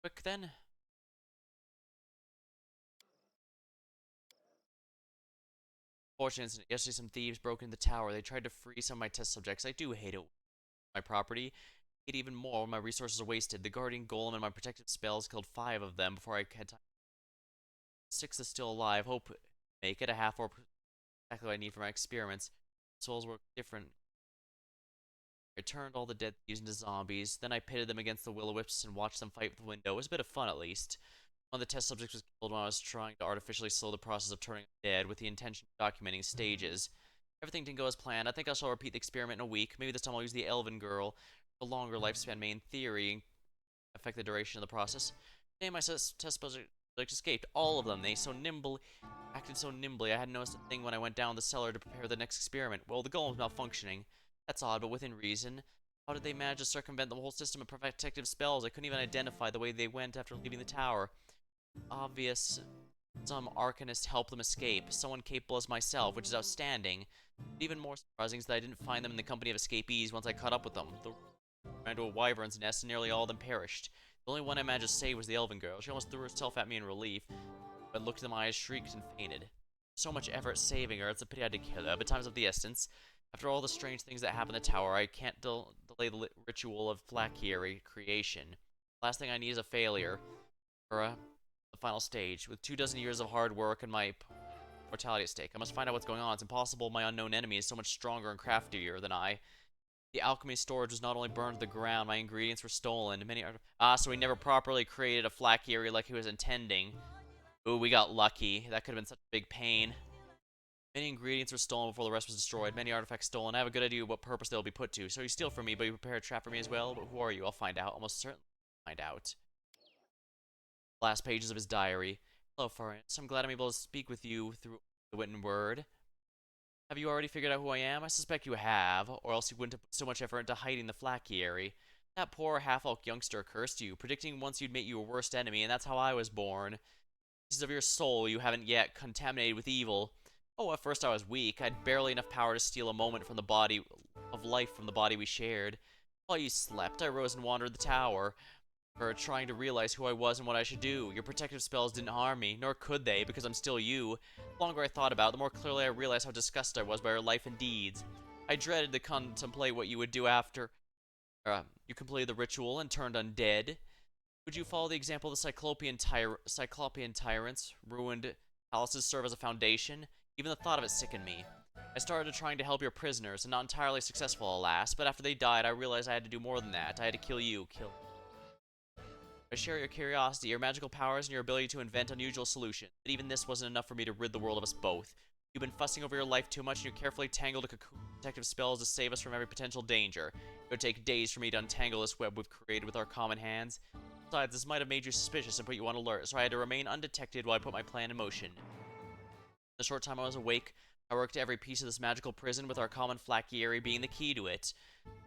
Quick then. Fortunate incident. Yesterday some thieves broke into the tower. They tried to free some of my test subjects. I do hate it. My property. I hate even more when my resources are wasted. The guardian golem and my protective spells killed 5 of them before I had time. 6 is still alive. Hope make it a half or exactly what I need for my experiments. Souls work different. I turned all the dead thieves into zombies. Then I pitted them against the will-o-wisps and watched them fight with the window. It was a bit of fun, at least. One of the test subjects was killed when I was trying to artificially slow the process of turning them dead with the intention of documenting stages. Everything didn't go as planned. I think I shall repeat the experiment in a week. Maybe this time I'll use the Elven Girl. A longer lifespan may, in theory, affect the duration of the process. Today my test subjects escaped. All of them. They acted so nimbly. I hadn't noticed a thing when I went down the cellar to prepare the next experiment. Well, the golem's malfunctioning. That's odd, but within reason. How did they manage to circumvent the whole system of protective spells? I couldn't even identify the way they went after leaving the tower. Obvious. Some arcanist helped them escape. Someone capable as myself, which is outstanding. Even more surprising is that I didn't find them in the company of escapees once I caught up with them. They ran to a wyvern's nest and nearly all of them perished. The only one I managed to save was the elven girl. She almost threw herself at me in relief, but looked in my eyes, shrieked, and fainted. So much effort saving her, it's a pity I had to kill her, but time's of the essence. After all the strange things that happened in the tower, I can't delay the ritual of Flakiri creation. Last thing I need is a failure. Or The final stage. With 24 years of hard work and my mortality at stake, I must find out what's going on. It's impossible. My unknown enemy is so much stronger and craftier than I. The alchemy storage was not only burned to the ground, my ingredients were stolen. So he never properly created a flak area like he was intending. Ooh, we got lucky. That could have been such a big pain. Many ingredients were stolen before the rest was destroyed. Many artifacts stolen. I have a good idea what purpose they'll be put to. So you steal from me, but you prepare a trap for me as well? But who are you? I'll find out. Almost certainly find out. Last pages of his diary. Hello, Florence. I'm glad I'm able to speak with you through the written word. Have you already figured out who I am? I suspect you have, or else you wouldn't have put so much effort into hiding the Flakieri. That poor half-elk youngster cursed you, predicting once you'd make you a worst enemy, and that's how I was born. Pieces of your soul you haven't yet contaminated with evil. Oh, at first I was weak. I had barely enough power to steal a moment from the body of life from the body we shared. While you slept, I rose and wandered the tower, trying to realize who I was and what I should do. Your protective spells didn't harm me, nor could they, because I'm still you. The longer I thought about it, the more clearly I realized how disgusted I was by your life and deeds. I dreaded to contemplate what you would do after you completed the ritual and turned undead. Would you follow the example of the Cyclopean tyrants? Ruined palaces serve as a foundation? Even the thought of it sickened me. I started trying to help your prisoners, and not entirely successful, alas, but after they died, I realized I had to do more than that. I had to kill you. I share your curiosity, your magical powers, and your ability to invent unusual solutions. But even this wasn't enough for me to rid the world of us both. You've been fussing over your life too much, and you carefully tangled a cocoon of protective spells to save us from every potential danger. It would take days for me to untangle this web we've created with our common hands. Besides, this might have made you suspicious and put you on alert, so I had to remain undetected while I put my plan in motion. In the short time I was awake, I worked every piece of this magical prison, with our common Flakieri being the key to it.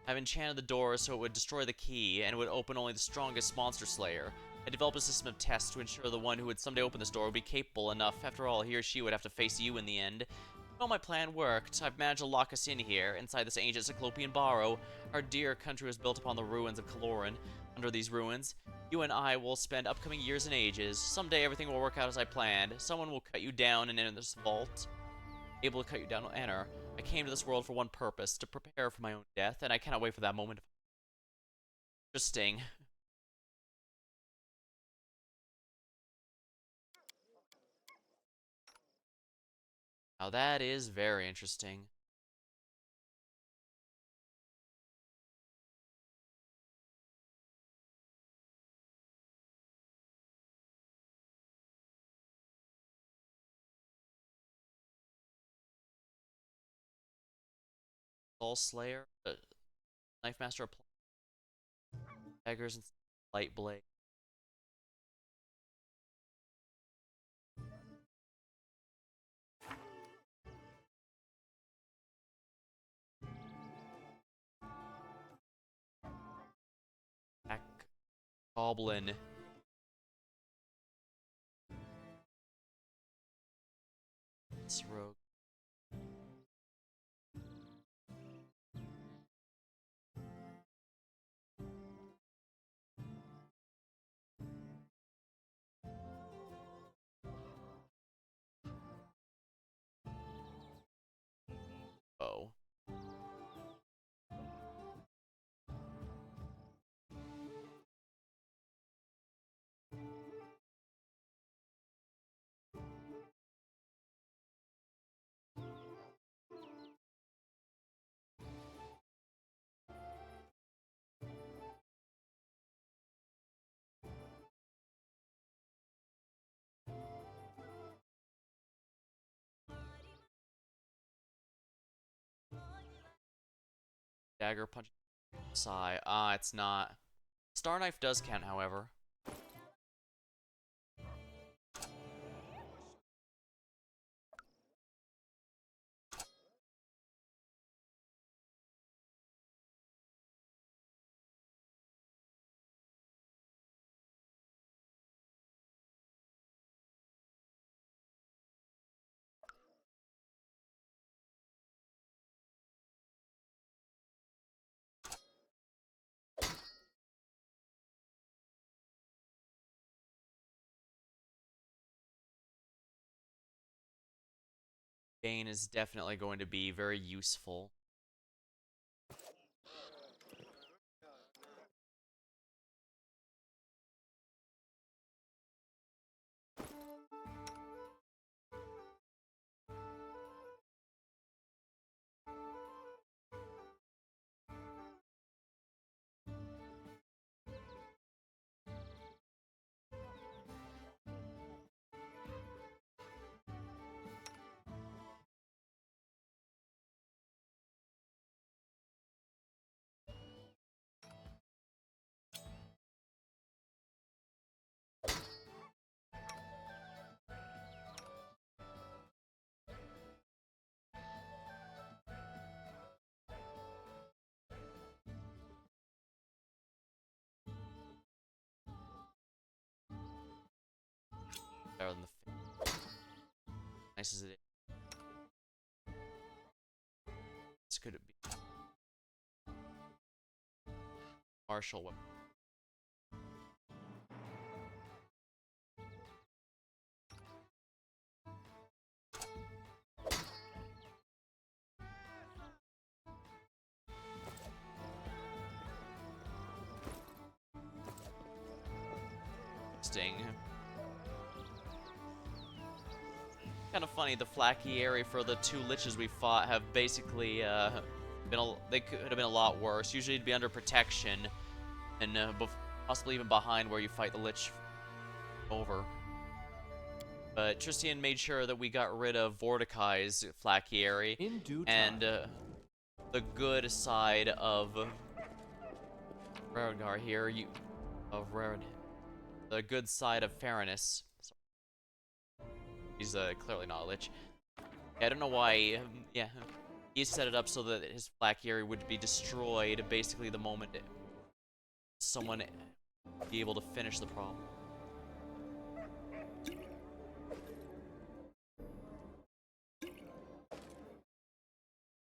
I've enchanted the doors so it would destroy the key, and it would open only the strongest monster slayer. I developed a system of tests to ensure the one who would someday open this door would be capable enough. After all, he or she would have to face you in the end. Well, my plan worked. I've managed to lock us in here, inside this ancient Cyclopean burrow. Our dear country was built upon the ruins of Caloran. Under these ruins, you and I will spend upcoming years and ages. Someday everything will work out as I planned. Someone will cut you down and enter this vault. Able to cut you down will enter. I came to this world for one purpose, to prepare for my own death, and I cannot wait for that moment. Interesting. Now that is very interesting. Soul Slayer, Knife Master, daggers, and light blade. Back Goblin. This rogue. Oh. Dagger punch. Sigh. Ah, it's not. Star Knife does count, however. Bane is definitely going to be very useful. better than the nice as it is. This could be martial weapon. Interesting. Kind of funny, the Flacky area for the 2 liches we fought have basically they could have been a lot worse. Usually it'd be under protection and possibly even behind where you fight the lich over. But Tristian made sure that we got rid of Vorticai's Flacky area In due time. and the good side of Rhaegar here, the good side of Fairness. He's clearly not a lich. Yeah, I don't know why. Yeah, he set it up so that his Flacky area would be destroyed basically the moment someone be able to finish the problem.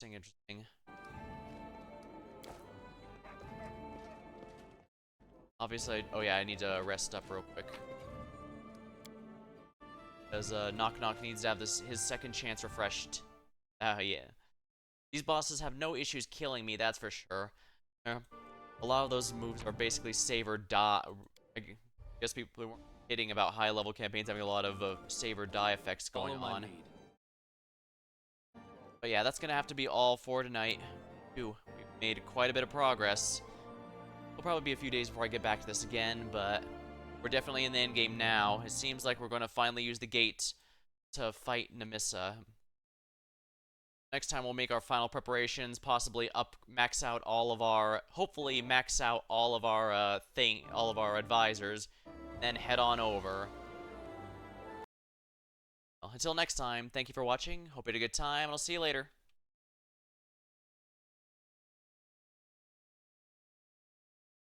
Interesting. Obviously, oh yeah, I need to rest up real quick. Because Knock Knock needs to have his second chance refreshed. Yeah. These bosses have no issues killing me, that's for sure. A lot of those moves are basically save or die. I guess people weren't hitting about high level campaigns having a lot of save or die effects going on. But yeah, that's gonna have to be all for tonight. We've made quite a bit of progress. It'll probably be a few days before I get back to this again, but we're definitely in the end game now. It seems like we're gonna finally use the gate to fight Nemissa. Next time we'll make our final preparations, possibly max out all of our advisors, then head on over. Well, until next time, thank you for watching. Hope you had a good time, and I'll see you later.